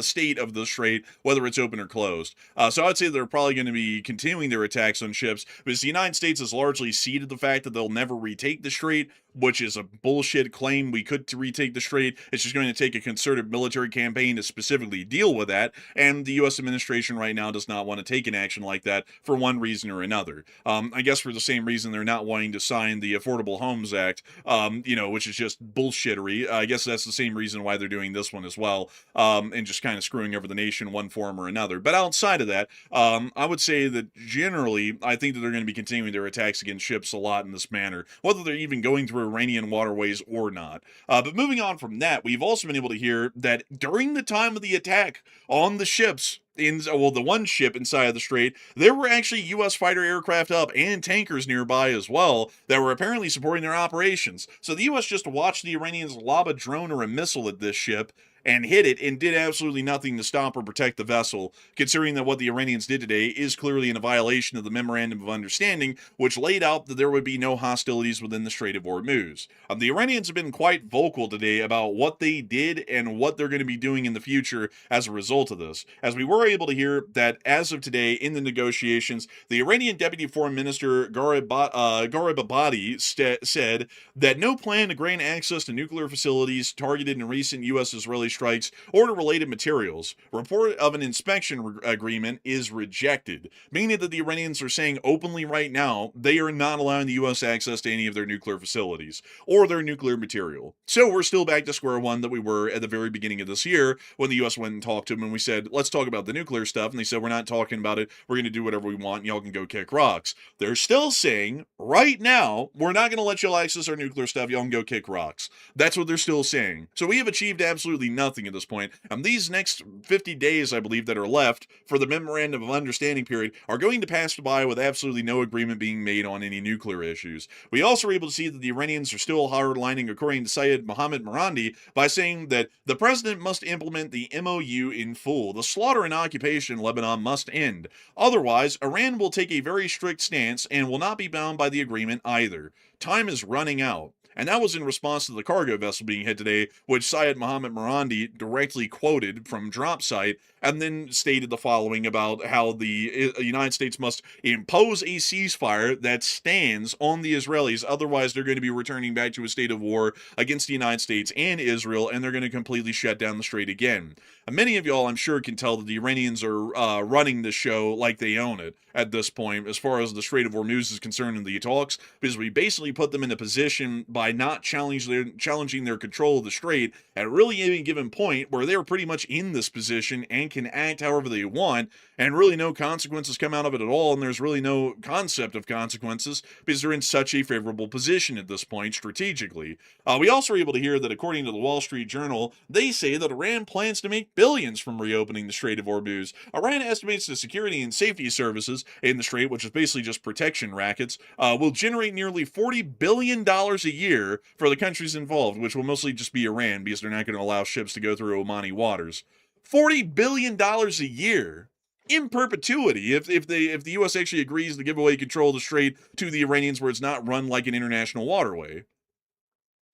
[SPEAKER 3] state of the strait, whether it's open or closed. So I'd say they're probably going to be continuing their attacks on ships, because the United States has largely ceded the fact that they'll never retake the strait, which is a bullshit claim. We could retake the strait. It's just going to take a concerted military campaign to specifically deal with that, and the U.S. administration right now does not want to take an action like that for one reason or another. I guess for the same reason they're not wanting to sign the Affordable Homes Act, which is just bullshittery. I guess that's the same reason why they're doing this one as well, and just kind of screwing over the nation one form or another. But outside of that, I would say that generally, I think that they're going to be continuing their attacks against ships a lot in this manner, whether they're even going through Iranian waterways or not. But moving on from that, we've also been able to hear that during the time of the attack on the ships, the one ship inside of the Strait, there were actually U.S. fighter aircraft up and tankers nearby as well that were apparently supporting their operations. So the U.S. just watched the Iranians lob a drone or a missile at this ship and hit it and did absolutely nothing to stop or protect the vessel, considering that what the Iranians did today is clearly in a violation of the Memorandum of Understanding, which laid out that there would be no hostilities within the Strait of Hormuz. The Iranians have been quite vocal today about what they did and what they're going to be doing in the future as a result of this, as we were able to hear that as of today in the negotiations, the Iranian Deputy Foreign Minister Garibabadi said that no plan to grant access to nuclear facilities targeted in recent U.S.-Israeli strikes or to related materials. Report of an inspection agreement is rejected, meaning that the Iranians are saying openly right now they are not allowing the U.S. access to any of their nuclear facilities or their nuclear material. So we're still back to square one that we were at the very beginning of this year when the U.S. went and talked to them and we said, let's talk about the nuclear stuff. And they said, we're not talking about it. We're going to do whatever we want and y'all can go kick rocks. They're still saying right now, we're not going to let y'all access our nuclear stuff. Y'all can go kick rocks. That's what they're still saying. So we have achieved absolutely nothing at this point. And these next 50 days, I believe, that are left for the Memorandum of Understanding period are going to pass by with absolutely no agreement being made on any nuclear issues. We also are able to see that the Iranians are still hardlining, according to Syed Mohammed Marandi, by saying that the president must implement the MOU in full. The slaughter and occupation in Lebanon must end. Otherwise, Iran will take a very strict stance and will not be bound by the agreement either. Time is running out. And that was in response to the cargo vessel being hit today, which Syed Mohammed Marandi directly quoted from Dropsite, and then stated the following about how the United States must impose a ceasefire that stands on the Israelis, otherwise they're going to be returning back to a state of war against the United States and Israel, and they're going to completely shut down the Strait again. And many of y'all, I'm sure, can tell that the Iranians are running the show like they own it at this point, as far as the Strait of Hormuz is concerned in the talks, because we basically put them in a position by not challenging their control of the Strait at really any given point where they're pretty much in this position and can act however they want, and really no consequences come out of it at all, and there's really no concept of consequences because they're in such a favorable position at this point strategically. We also are able to hear that according to the Wall Street Journal, they say that Iran plans to make billions from reopening the Strait of Hormuz. Iran estimates the security and safety services in the Strait, which is basically just protection rackets, will generate nearly $40 billion a year for the countries involved, which will mostly just be Iran because they're not going to allow ships to go through Omani waters. $40 billion a year in perpetuity if the U.S. actually agrees to give away control of the Strait to the Iranians where it's not run like an international waterway.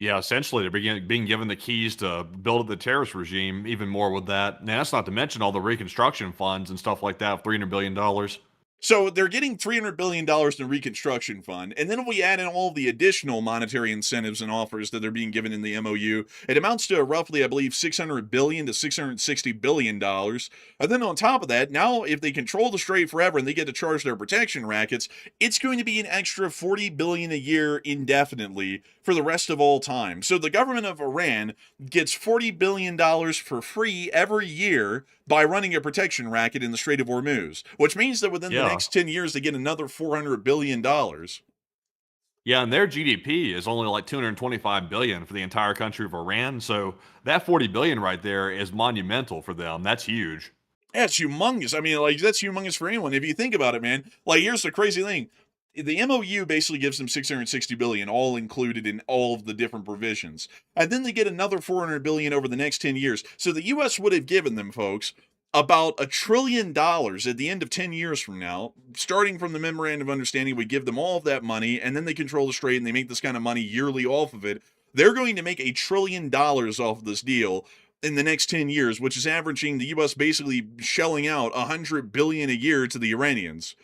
[SPEAKER 4] Yeah, essentially, they're being given the keys to build up the terrorist regime even more with that. And that's not to mention all the reconstruction funds and stuff like that of $300 billion.
[SPEAKER 3] So they're getting $300 billion in reconstruction fund, and then if we add in all the additional monetary incentives and offers that are being given in the MOU, it amounts to roughly, I believe, $600 billion to $660 billion. And then on top of that, now if they control the Strait forever and they get to charge their protection rackets, it's going to be an extra $40 billion a year indefinitely for the rest of all time. So the government of Iran gets $40 billion for free every year by running a protection racket in the Strait of Hormuz, which means that within the next 10 years, they get another $400 billion.
[SPEAKER 4] Yeah, and their GDP is only like $225 billion for the entire country of Iran. So that $40 billion right there is monumental for them. That's huge.
[SPEAKER 3] Yeah, it's humongous. I mean, like, that's humongous for anyone. If you think about it, man, like, here's the crazy thing. The MOU basically gives them $660 billion, all included in all of the different provisions. And then they get another $400 billion over the next 10 years. So the U.S. would have given them, folks, about $1 trillion at the end of 10 years from now. Starting from the Memorandum of Understanding, we give them all of that money, and then they control the Strait, and they make this kind of money yearly off of it. They're going to make $1 trillion off of this deal in the next 10 years, which is averaging the U.S. basically shelling out $100 billion a year to the Iranians.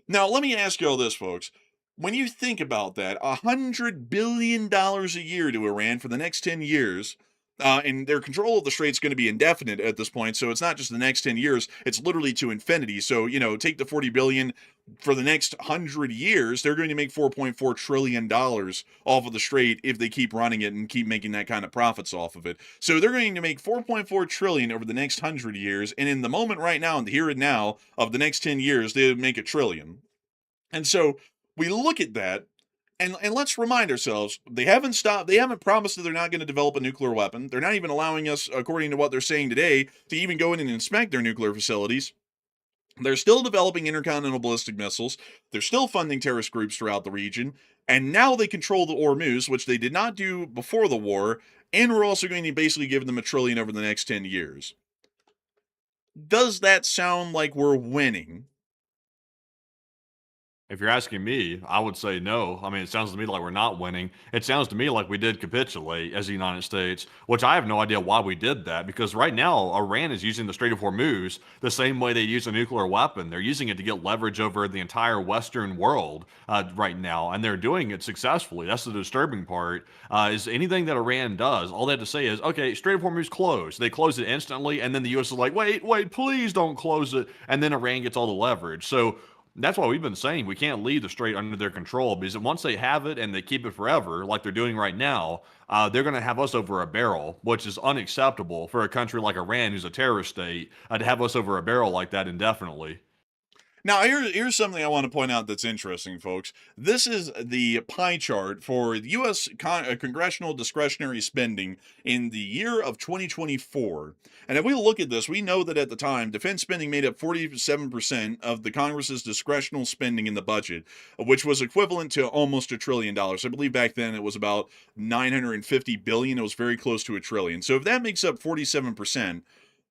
[SPEAKER 3] Now, let me ask you all this, folks. When you think about that, $100 billion a year to Iran for the next 10 years, and their control of the Strait's going to be indefinite at this point, so it's not just the next 10 years, it's literally to infinity. So, you know, take the $40 billion for the next 100 years, they're going to make $4.4 trillion off of the Strait if they keep running it and keep making that kind of profits off of it. So they're going to make $4.4 trillion over the next 100 years, and in the moment right now, in the here and now of the next 10 years, they would make $1 trillion. And so we look at that, and let's remind ourselves, they haven't promised that they're not going to develop a nuclear weapon. They're not even allowing us, according to what they're saying today, to even go in and inspect their nuclear facilities. They're still developing intercontinental ballistic missiles. They're still funding terrorist groups throughout the region. And now they control the Hormuz, which they did not do before the war. And we're also going to basically give them $1 trillion over the next 10 years. Does that sound like we're winning?
[SPEAKER 4] If you're asking me, I would say no. I mean, it sounds to me like we're not winning. It sounds to me like we did capitulate as the United States, which I have no idea why we did that, because right now Iran is using the Strait of Hormuz the same way they use a nuclear weapon. They're using it to get leverage over the entire Western world right now, and they're doing it successfully. That's the disturbing part, is anything that Iran does, all they have to say is, okay, Strait of Hormuz closed. They close it instantly, and then the U.S. is like, wait, please don't close it, and then Iran gets all the leverage. So that's why we've been saying we can't leave the Strait under their control, because once they have it and they keep it forever, like they're doing right now, they're going to have us over a barrel, which is unacceptable for a country like Iran, who's a terrorist state, to have us over a barrel like that indefinitely.
[SPEAKER 3] Now, here's something I want to point out that's interesting, folks. This is the pie chart for the U.S. congressional discretionary spending in the year of 2024. And if we look at this, we know that at the time, defense spending made up 47% of the Congress's discretional spending in the budget, which was equivalent to almost $1 trillion. I believe back then it was about $950 billion. It was very close to $1 trillion. So if that makes up 47%,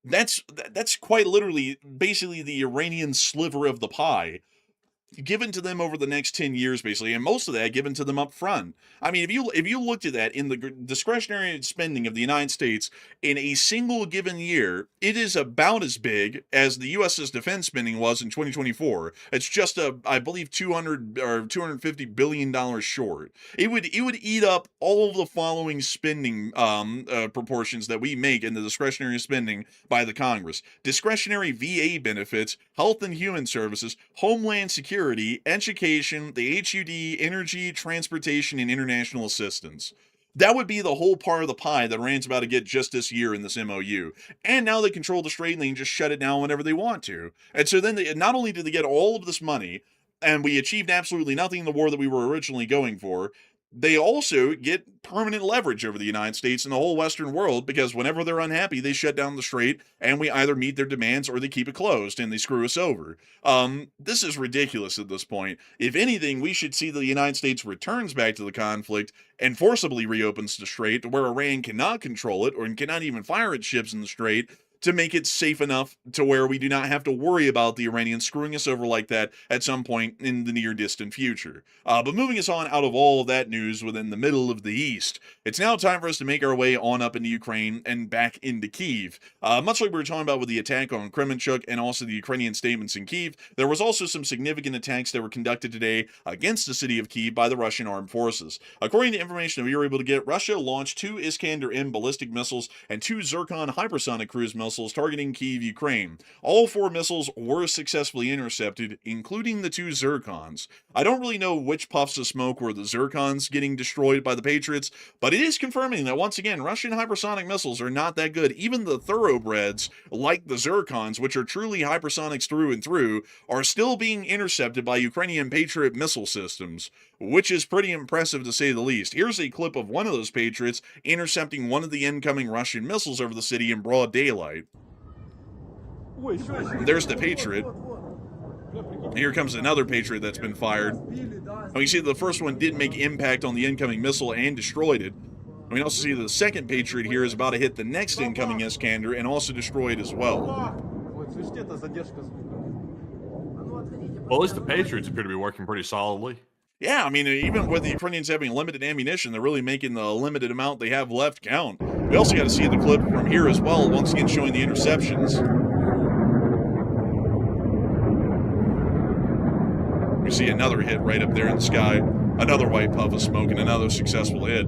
[SPEAKER 3] that's quite literally basically the Iranian sliver of the pie given to them over the next 10 years, basically, and most of that given to them up front. I mean, if you looked at that in the discretionary spending of the United States in a single given year, it is about as big as the U.S.'s defense spending was in 2024. It's just I believe $200 or $250 billion short. It would eat up all of the following spending proportions that we make in the discretionary spending by the Congress: discretionary VA benefits, health and human services, homeland security, education, the HUD, energy, transportation, and international assistance. That would be the whole part of the pie that Iran's about to get just this year in this MOU. And now they control the Strait and they can just shut it down whenever they want to. And so then not only did they get all of this money, and we achieved absolutely nothing in the war that we were originally going for, they also get permanent leverage over the United States and the whole Western world, because whenever they're unhappy, they shut down the Strait, and we either meet their demands or they keep it closed and they screw us over. This is ridiculous at this point. If anything, we should see the United States returns back to the conflict and forcibly reopens the Strait to where Iran cannot control it or cannot even fire its ships in the Strait, to make it safe enough to where we do not have to worry about the Iranians screwing us over like that at some point in the near distant future. But moving us on out of all of that news within the middle of the East, it's now time for us to make our way on up into Ukraine and back into Kyiv. Much like we were talking about with the attack on Kremenchuk and also the Ukrainian statements in Kyiv, there was also some significant attacks that were conducted today against the city of Kyiv by the Russian armed forces. According to information that we were able to get, Russia launched 2 Iskander-M ballistic missiles and 2 Zircon hypersonic cruise missiles targeting Kyiv, Ukraine. All 4 missiles were successfully intercepted, including the 2 Zircons. I don't really know which puffs of smoke were the Zircons getting destroyed by the Patriots, but it is confirming that once again, Russian hypersonic missiles are not that good. Even the thoroughbreds, like the Zircons, which are truly hypersonics through and through, are still being intercepted by Ukrainian Patriot missile systems, which is pretty impressive to say the least. Here's a clip of one of those Patriots intercepting one of the incoming Russian missiles over the city in broad daylight. There's the Patriot. Here comes another Patriot that's been fired. And we see the first one did make impact on the incoming missile and destroyed it. And we also see the second Patriot here is about to hit the next incoming Iskander and also destroy it as well.
[SPEAKER 4] Well, at least the Patriots appear to be working pretty solidly.
[SPEAKER 3] Yeah, I mean, even with the Ukrainians having limited ammunition, they're really making the limited amount they have left count. We also got to see the clip from here as well, once again showing the interceptions. We see another hit right up there in the sky, another white puff of smoke, and another successful hit.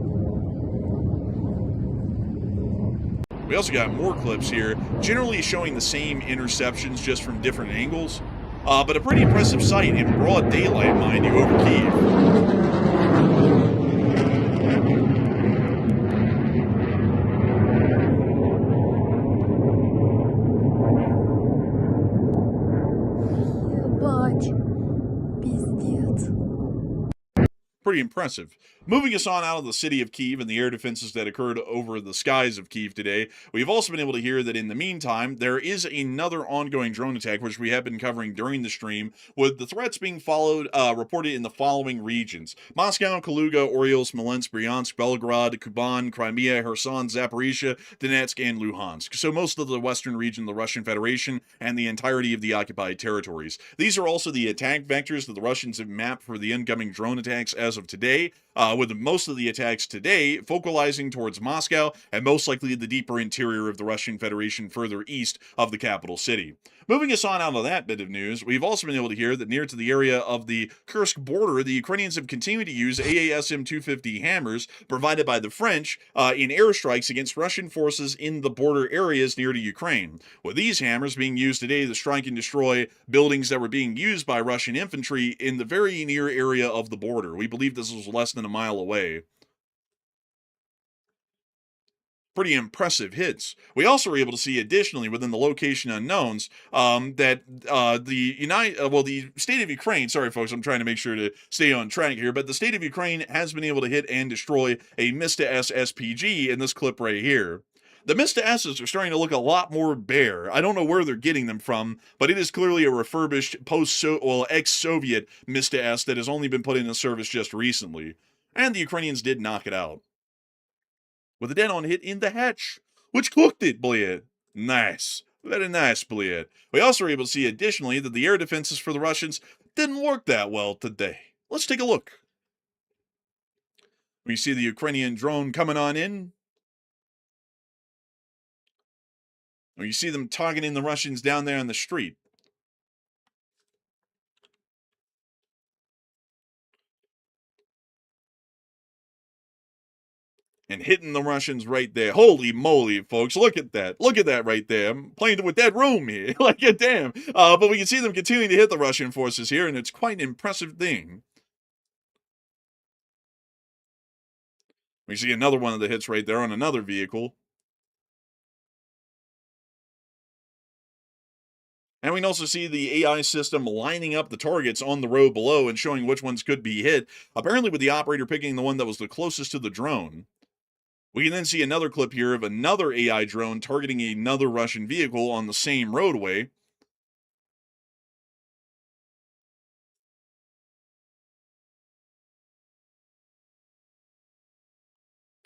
[SPEAKER 3] We also got more clips here, generally showing the same interceptions just from different angles. But a pretty impressive sight in broad daylight, mind you, over Kyiv. Pretty impressive. Moving us on out of the city of Kyiv and the air defenses that occurred over the skies of Kyiv today, we've also been able to hear that in the meantime, there is another ongoing drone attack, which we have been covering during the stream, with the threats being reported in the following regions: Moscow, Kaluga, Oryol, Smolensk, Bryansk, Belgorod, Kuban, Crimea, Kherson, Zaporizhzhia, Donetsk, and Luhansk. So most of the western region of the Russian Federation and the entirety of the occupied territories. These are also the attack vectors that the Russians have mapped for the incoming drone attacks as of today, with most of the attacks today focalizing towards Moscow and most likely the deeper interior of the Russian Federation further east of the capital city. Moving us on out of that bit of news, we've also been able to hear that near to the area of the Kursk border, the Ukrainians have continued to use AASM-250 hammers provided by the French in airstrikes against Russian forces in the border areas near to Ukraine, with these hammers being used today to strike and destroy buildings that were being used by Russian infantry in the very near area of the border. We believe this was less than a mile away. Pretty impressive hits. We also were able to see additionally within the location unknowns that the state of Ukraine, sorry folks, I'm trying to make sure to stay on track here, but the state of Ukraine has been able to hit and destroy a Mista-S SPG in this clip right here. The Mista-S's are starting to look a lot more bare. I don't know where they're getting them from, but it is clearly a refurbished ex-Soviet Mista-S that has only been put into service just recently. And the Ukrainians did knock it out with a dead-on hit in the hatch, which cooked it, bled. Nice. Very nice, bled. We also were able to see additionally that the air defenses for the Russians didn't work that well today. Let's take a look. We see the Ukrainian drone coming on in. You see them targeting the Russians down there on the street. And hitting the Russians right there. Holy moly, folks. Look at that. Look at that right there. I'm playing with that room here. Like, damn. But we can see them continuing to hit the Russian forces here, and it's quite an impressive thing. We see another one of the hits right there on another vehicle. And we can also see the AI system lining up the targets on the road below and showing which ones could be hit, apparently with the operator picking the one that was the closest to the drone. We can then see another clip here of another AI drone targeting another Russian vehicle on the same roadway.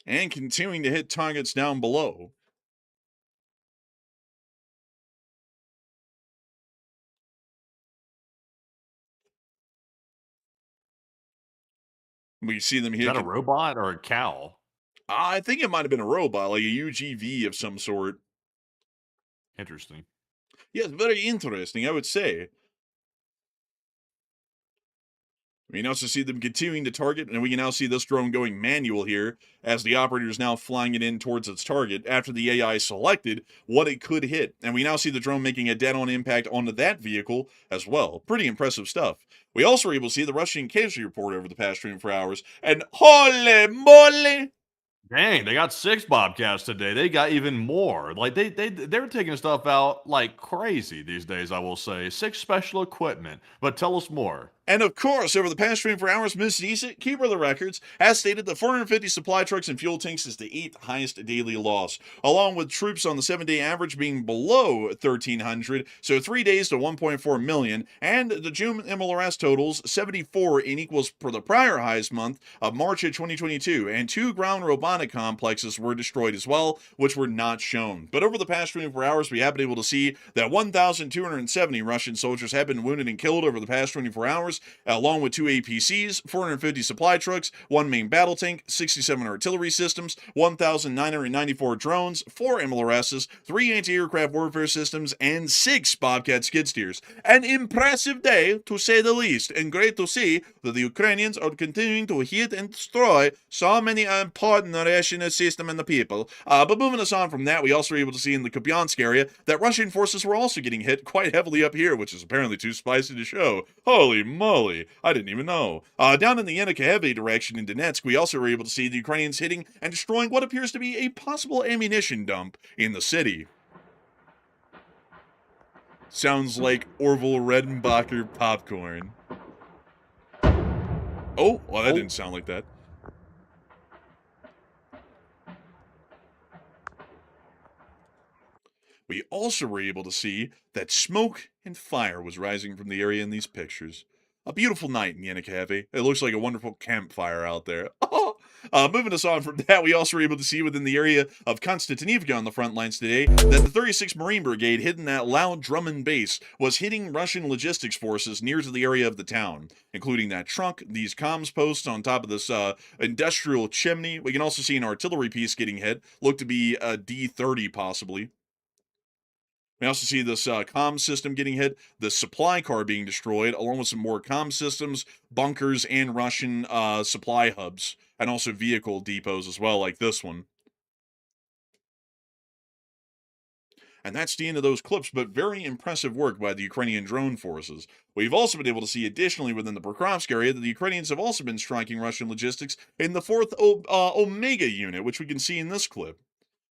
[SPEAKER 3] And continuing to hit targets down below. We see them here.
[SPEAKER 4] Is that a robot or a cow?
[SPEAKER 3] I think it might have been a robot, like a UGV of some sort.
[SPEAKER 4] Interesting.
[SPEAKER 3] Yes, very interesting, I would say. We can also see them continuing to target, and we can now see this drone going manual here, as the operator is now flying it in towards its target after the AI selected what it could hit. And we now see the drone making a dead-on impact onto that vehicle as well. Pretty impressive stuff. We also were able to see the Russian casualty report over the past 24 hours, and holy moly!
[SPEAKER 4] Dang, they got 6 Bobcats today. They got even more. Like they're taking stuff out like crazy these days, I will say. 6 special equipment. But tell us more.
[SPEAKER 3] And of course, over the past 24 hours, Ms. Decent, keeper of the records, has stated that 450 supply trucks and fuel tanks is the 8th highest daily loss, along with troops on the 7-day average being below 1,300, so 3 days to 1.4 million, and the June MLRS totals 74 in equals for the prior highest month of March of 2022, and 2 ground robotic complexes were destroyed as well, which were not shown. But over the past 24 hours, we have been able to see that 1,270 Russian soldiers have been wounded and killed over the past 24 hours, along with 2 APCs, 450 supply trucks, 1 main battle tank, 67 artillery systems, 1,994 drones, 4 MLRSs, 3 anti-aircraft warfare systems, and 6 Bobcat skid steers. An impressive day, to say the least, and great to see that the Ukrainians are continuing to hit and destroy so many important Russian systems and the people. But moving us on from that, we also were able to see in the Kupiansk area that Russian forces were also getting hit quite heavily up here, which is apparently too spicy to show. Holy moly, I didn't even know. Down in the Yanukaheve direction in Donetsk, we also were able to see the Ukrainians hitting and destroying what appears to be a possible ammunition dump in the city. Sounds like Orville Redenbacher popcorn. Oh, well, that didn't sound like that. we also were able to see that smoke and fire was rising from the area in these pictures. A beautiful night in Yenikave. It looks like a wonderful campfire out there. Moving us on from that, we also were able to see within the area of Konstantinivka on the front lines today that the 36th Marine Brigade hidden that loud Drummond base was hitting Russian logistics forces near to the area of the town, including that trunk, these comms posts on top of this industrial chimney. We can also see an artillery piece getting hit, looked to be a D-30 possibly. We also see this comm system getting hit, the supply car being destroyed, along with some more comm systems, bunkers, and Russian supply hubs, and also vehicle depots as well, like this one. And that's the end of those clips, but very impressive work by the Ukrainian drone forces. We've also been able to see additionally within the Pokrovsk area that the Ukrainians have also been striking Russian logistics in the 4th Omega unit, which we can see in this clip,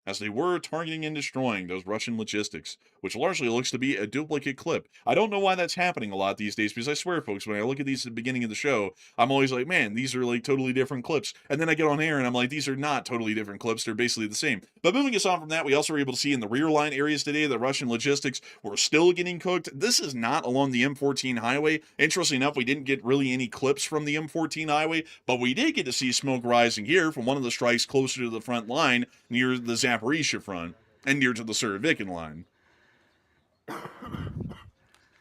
[SPEAKER 3] as they were targeting and destroying those Russian logistics, which largely looks to be a duplicate clip. I don't know why that's happening a lot these days, because I swear, folks, when I look at these at the beginning of the show, I'm always like, man, these are like totally different clips. And then I get on air and I'm like, these are not totally different clips. They're basically the same. But moving us on from that, we also were able to see in the rear line areas today that Russian logistics were still getting cooked. This is not along the M14 highway. Interestingly enough, we didn't get really any clips from the M14 highway, but we did get to see smoke rising here from one of the strikes closer to the front line near the Zaporizhzhia front and near to the Surovikin line.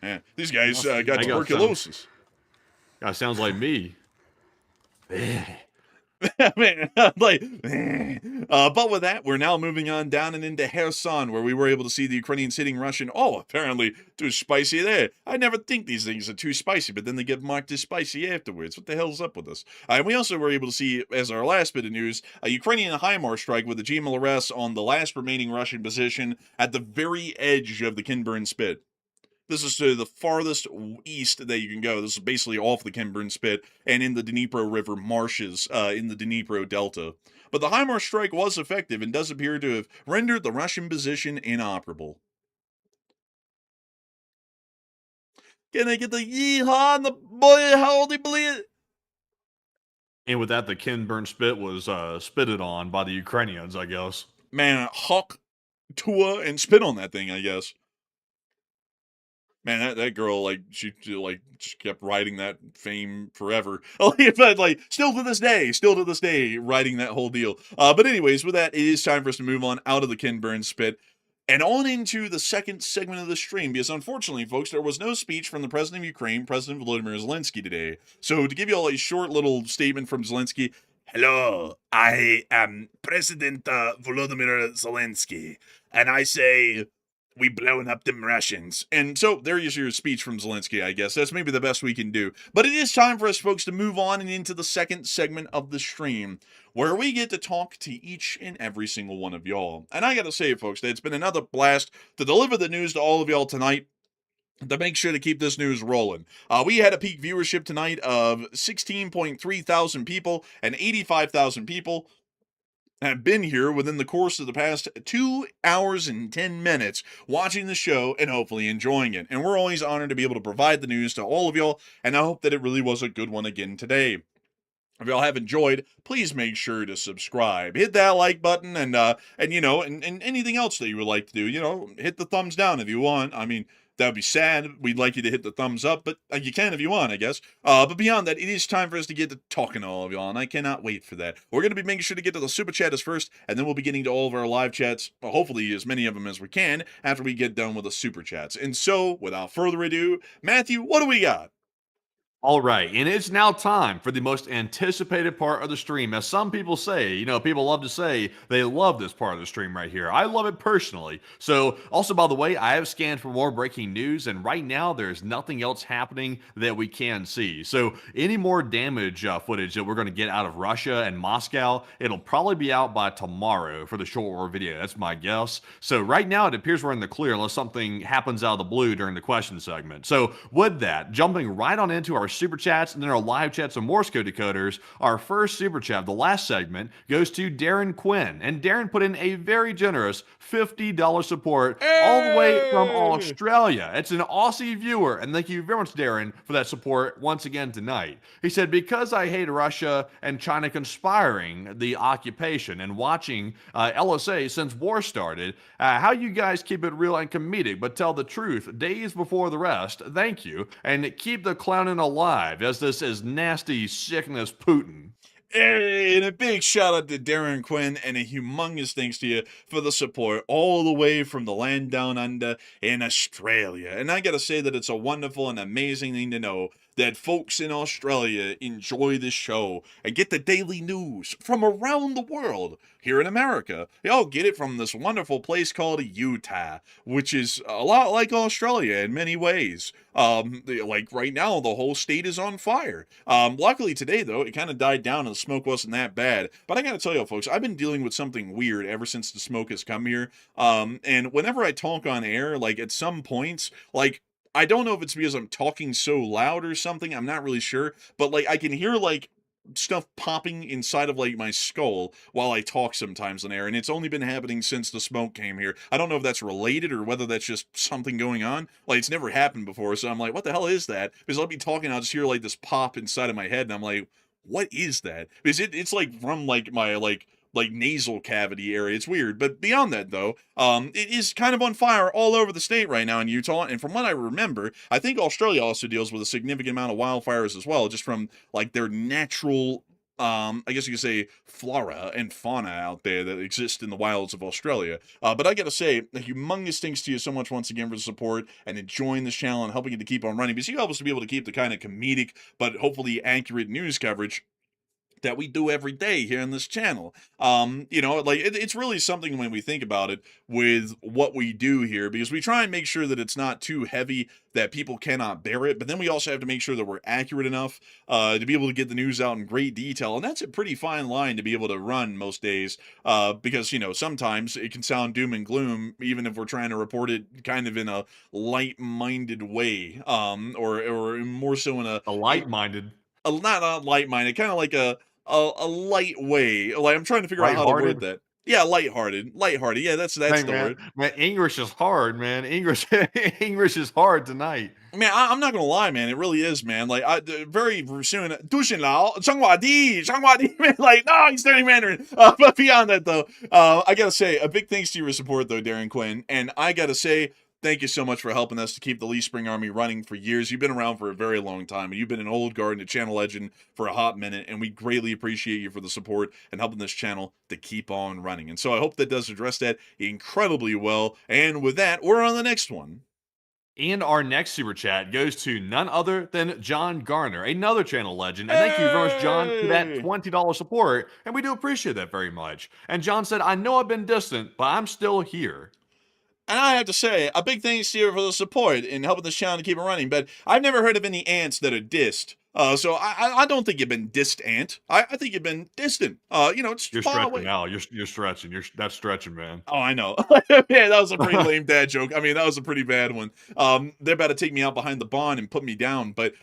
[SPEAKER 3] Yeah, these guys got tuberculosis.
[SPEAKER 4] Sounds like me.
[SPEAKER 3] Man, like, but with that, we're now moving on down and into Kherson, where we were able to see the Ukrainians hitting Russian. Oh, apparently too spicy there. I never think these things are too spicy, but then they get marked as spicy afterwards. What the hell's up with us? And we also were able to see, as our last bit of news, a Ukrainian HIMARS strike with the GMLRS on the last remaining Russian position at the very edge of the Kinburn Spit. This is to the farthest east that you can go. This is basically off the Kinburn Spit and in the Dnipro River marshes in the Dnipro Delta. But the HIMARS strike was effective and does appear to have rendered the Russian position inoperable. Can I get the yeehaw on the boy howdy bleed?
[SPEAKER 4] And with that, the Kinburn Spit was spitted on by the Ukrainians, I guess.
[SPEAKER 3] Man, hawk, Tula, and spit on that thing, I guess. Man, that girl, like, she kept riding that fame forever. But, like, still to this day, riding that whole deal. But anyways, with that, it is time for us to move on out of the Kinburn Spit and on into the second segment of the stream, because unfortunately, folks, there was no speech from the President of Ukraine, President Volodymyr Zelensky, today. So to give you all a short little statement from Zelensky, hello, I am President Volodymyr Zelensky, and I say, we blowing up them Russians. And so there is your speech from Zelensky, I guess. That's maybe the best we can do. But it is time for us, folks, to move on and into the second segment of the stream, where we get to talk to each and every single one of y'all. And I gotta say, folks, that it's been another blast to deliver the news to all of y'all tonight, to make sure to keep this news rolling. We had a peak viewership tonight of 16.3 thousand people, and 85,000 people have been here within the course of the past 2 hours and 10 minutes watching the show and hopefully enjoying it. And we're always honored to be able to provide the news to all of y'all, and I hope that it really was a good one again today. If y'all have enjoyed, please make sure to subscribe. Hit that like button and anything else that you would like to do. Hit the thumbs down if you want. I mean, that would be sad. We'd like you to hit the thumbs up, but you can if you want, I guess. But beyond that, it is time for us to get to talking to all of y'all, and I cannot wait for that. We're going to be making sure to get to the super chatters first, and then we'll be getting to all of our live chats, hopefully as many of them as we can, after we get done with the super chats. And so, without further ado, Matthew, what do we got?
[SPEAKER 4] All right, and it's now time for the most anticipated part of the stream. As some people say, people love to say they love this part of the stream right here. I love it personally. So, also, by the way, I have scanned for more breaking news, and right now there's nothing else happening that we can see. So, any more damage footage that we're going to get out of Russia and Moscow, it'll probably be out by tomorrow for the short war video. That's my guess. So, right now it appears we're in the clear unless something happens out of the blue during the question segment. So, with that, jumping right on into our super chats and then our live chats and Morse code decoders. Our first super chat, the last segment, goes to Darren Quinn. And Darren put in a very generous $50 support all the way from Australia. It's an Aussie viewer. And thank you very much, Darren, for that support once again tonight. He said, because I hate Russia and China conspiring the occupation and watching LSA since war started, how you guys keep it real and comedic, but tell the truth days before the rest. Thank you. And keep the clowning alive, as this is nasty sickness Putin.
[SPEAKER 3] Hey, and a big shout out to Darren Quinn and a humongous thanks to you for the support all the way from the land down under in Australia. And I gotta say that it's a wonderful and amazing thing to know that folks in Australia enjoy this show and get the daily news from around the world. Here in America, y'all get it from this wonderful place called Utah, which is a lot like Australia in many ways. Like right now, the whole state is on fire. Luckily today, though, it kind of died down and the smoke wasn't that bad. But I gotta tell you, folks, I've been dealing with something weird ever since the smoke has come here. And whenever I talk on air, like at some points, like, I don't know if it's because I'm talking so loud or something, I'm not really sure, but like I can hear like stuff popping inside of like my skull while I talk sometimes on air, and it's only been happening since the smoke came here. I don't know if that's related or whether that's just something going on. Like, it's never happened before, so I'm like, what the hell is that? Because I'll be talking, I'll just hear like this pop inside of my head, and I'm like, what is that? Because it's like from like my like nasal cavity area. It's weird. But beyond that, though, it is kind of on fire all over the state right now in Utah. And from what I remember, I think Australia also deals with a significant amount of wildfires as well, just from like their natural, I guess you could say, flora and fauna out there that exist in the wilds of Australia. But I gotta say, a humongous thanks to you so much once again for the support and enjoying this channel and helping it to keep on running, because you help us to be able to keep the kind of comedic but hopefully accurate news coverage that we do every day here on this channel. You know, like it's really something when we think about it with what we do here, because we try and make sure that it's not too heavy that people cannot bear it, but then we also have to make sure that we're accurate enough to be able to get the news out in great detail, and that's a pretty fine line to be able to run most days, because, you know, sometimes it can sound doom and gloom, even if we're trying to report it kind of in a light-minded way, or more so in a
[SPEAKER 4] light-minded.
[SPEAKER 3] Not a light-minded, kind of like a light way. Like, I'm trying to figure out how to word that. Yeah, lighthearted. Lighthearted. Yeah, that's
[SPEAKER 4] Hey,
[SPEAKER 3] the
[SPEAKER 4] man,
[SPEAKER 3] word.
[SPEAKER 4] man, English is hard, man. English English is hard tonight.
[SPEAKER 3] Man, I'm not gonna lie, man. It really is, man. Like, very soon, 长话man. Like, no, he's studying Mandarin. But beyond that, though, I gotta say, a big thanks to your support, though, Darren Quinn. And I gotta say, thank you so much for helping us to keep the Lee Spring Army running for years. You've been around for a very long time, and you've been an old guard and a channel legend for a hot minute, and we greatly appreciate you for the support and helping this channel to keep on running. And so I hope that does address that incredibly well. And with that, we're on the next one.
[SPEAKER 4] And our next super chat goes to none other than John Garner, another channel legend. And thank you very much, John, for that $20 support. And we do appreciate that very much. And John said, I know I've been distant, but I'm still here.
[SPEAKER 3] And I have to say, a big thanks to you for the support in helping this channel to keep it running. But I've never heard of any ants that are dissed. So I don't think you've been distant. I think you've been distant. You know, it's
[SPEAKER 4] you're
[SPEAKER 3] far
[SPEAKER 4] stretching
[SPEAKER 3] away.
[SPEAKER 4] now. You're stretching. That's stretching, man.
[SPEAKER 3] Oh, I know. Yeah, that was a pretty lame dad joke. I mean, that was a pretty bad one. They're about to take me out behind the barn and put me down. But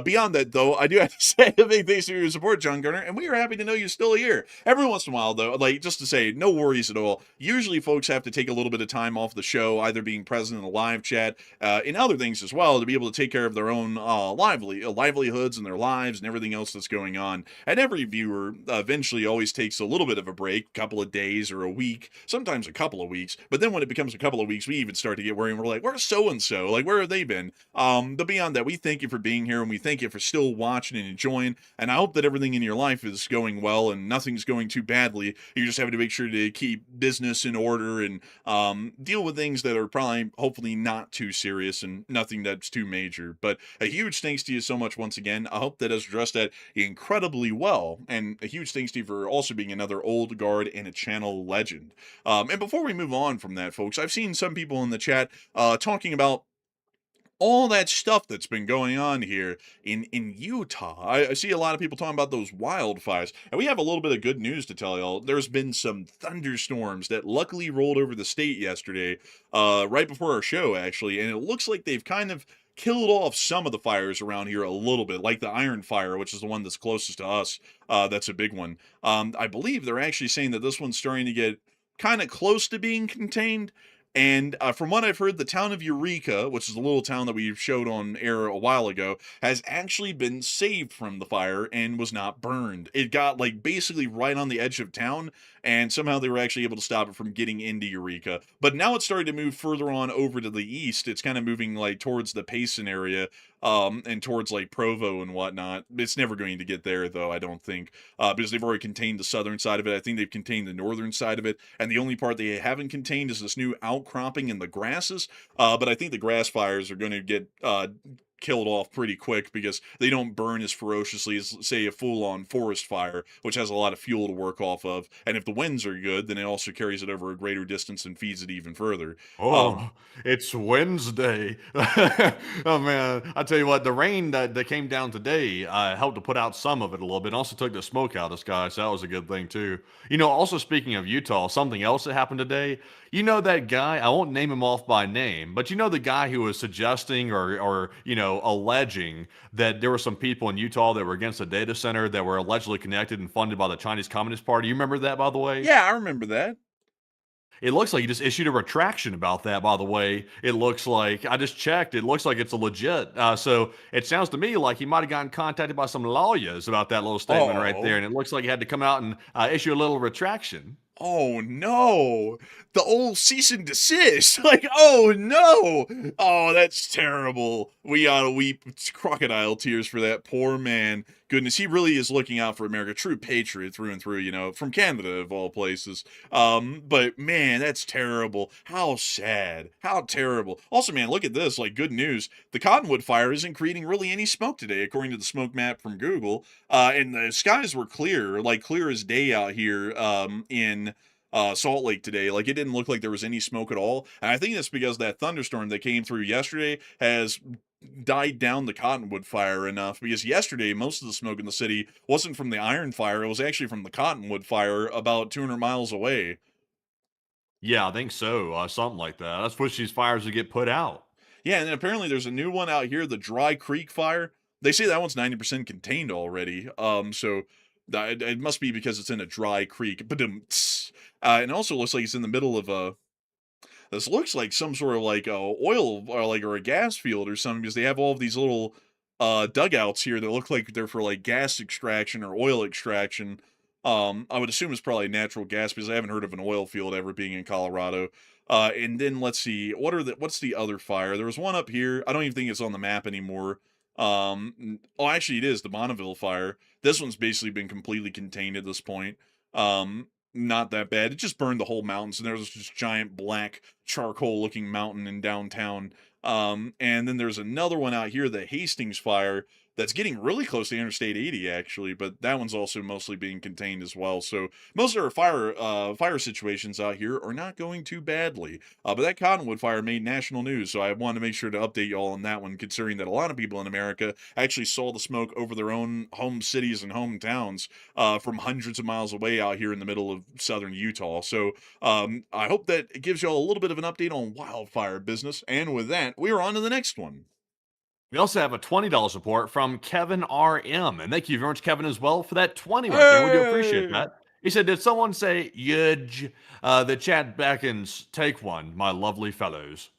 [SPEAKER 3] beyond that, though, I do have to say a big thanks for your support, John Garner, and we are happy to know you're still here. Every once in a while, though, like, just to say, no worries at all. Usually, folks have to take a little bit of time off the show, either being present in a live chat, and other things as well, to be able to take care of their own livelihoods and their lives and everything else that's going on. And every viewer eventually always takes a little bit of a break, a couple of days or a week, sometimes a couple of weeks. But then when it becomes a couple of weeks, we even start to get worried. We're like, where's so-and-so? Like, where have they been? But beyond that, we thank you for being here, and we thank you for still watching and enjoying. And I hope that everything in your life is going well and nothing's going too badly. You just have to make sure to keep business in order and deal with things that are probably, hopefully, not too serious and nothing that's too major. But a huge thanks to you so much once again. I hope that has addressed that incredibly well. And a huge thanks to you for also being another old guard and a channel legend. And before we move on from that, folks, I've seen some people in the chat talking about all that stuff that's been going on here in Utah. I see a lot of people talking about those wildfires, and we have a little bit of good news to tell y'all. There's been some thunderstorms that luckily rolled over the state yesterday, right before our show, actually, and it looks like they've kind of killed off some of the fires around here a little bit, like the Iron Fire, which is the one that's closest to us. That's a big one. I believe they're actually saying that this one's starting to get kind of close to being contained. And from what I've heard, the town of Eureka, which is a little town that we showed on air a while ago, has actually been saved from the fire and was not burned. It got like basically right on the edge of town, and somehow they were actually able to stop it from getting into Eureka. But now it's starting to move further on over to the east. It's kind of moving like towards the Payson area, and towards like Provo and whatnot. It's never going to get there though, I don't think, because they've already contained the southern side of it. I think they've contained the northern side of it, and the only part they haven't contained is this new outcropping in the grasses. But I think the grass fires are going to get killed off pretty quick because they don't burn as ferociously as, say, a full-on forest fire, which has a lot of fuel to work off of. And if the winds are good, then it also carries it over a greater distance and feeds it even further.
[SPEAKER 4] Oh, it's Wednesday. Oh man, I tell you what, the rain that came down today helped to put out some of it a little bit. Also took the smoke out of the sky, so that was a good thing too. Also speaking of Utah, something else that happened today. That guy, I won't name him off by name, but the guy who was suggesting or alleging that there were some people in Utah that were against a data center that were allegedly connected and funded by the Chinese Communist Party. You remember that, by the way?
[SPEAKER 3] Yeah, I remember that.
[SPEAKER 4] It looks like he just issued a retraction about that, by the way. It looks like, I just checked, it looks like it's a legit. So it sounds to me like he might have gotten contacted by some lawyers about that little statement right there. And it looks like he had to come out and issue a little retraction.
[SPEAKER 3] Oh no, the old cease and desist. Like, oh no. Oh, that's terrible. We ought to weep crocodile tears for that poor man. Goodness, he really is looking out for America. True patriot through and through, from Canada of all places. But man, that's terrible. How sad. How terrible. Also, man, look at this. Like, good news. The Cottonwood fire isn't creating really any smoke today, according to the smoke map from Google. And the skies were clear, like clear as day out here in Salt Lake today. Like, it didn't look like there was any smoke at all. And I think that's because that thunderstorm that came through yesterday has died down the Cottonwood fire enough, because yesterday most of the smoke in the city wasn't from the Iron Fire, it was actually from the Cottonwood fire about 200 miles away.
[SPEAKER 4] Yeah, I think so. Something like that. That's what these fires would get put out.
[SPEAKER 3] Yeah, and then apparently there's a new one out here, the Dry Creek fire. They say that one's 90% contained already. So it must be because it's in a dry creek. And it also looks like it's in the middle of this looks like some sort of like oil or a gas field or something, because they have all of these little dugouts here that look like they're for like gas extraction or oil extraction. I would assume it's probably natural gas, because I haven't heard of an oil field ever being in Colorado. And then let's see, what's the other fire? There was one up here. I don't even think it's on the map anymore. Actually it is, the Bonneville fire. This one's basically been completely contained at this point. Not that bad. It just burned the whole mountain, so there was this giant black charcoal looking mountain in downtown. And then there's another one out here, the Hastings fire, that's getting really close to Interstate 80 actually, but that one's also mostly being contained as well. So most of our fire situations out here are not going too badly. But that Cottonwood fire made national news, so I wanted to make sure to update you all on that one, considering that a lot of people in America actually saw the smoke over their own home cities and hometowns from hundreds of miles away out here in the middle of southern Utah. So I hope that it gives you all a little bit of an update on wildfire business. And with that, we are on to the next one.
[SPEAKER 4] We also have a $20 support from Kevin RM. And thank you very much, Kevin, as well, for that 20 right there. We do appreciate that. He said, did someone say, Yudge? The chat beckons, take one, my lovely fellows.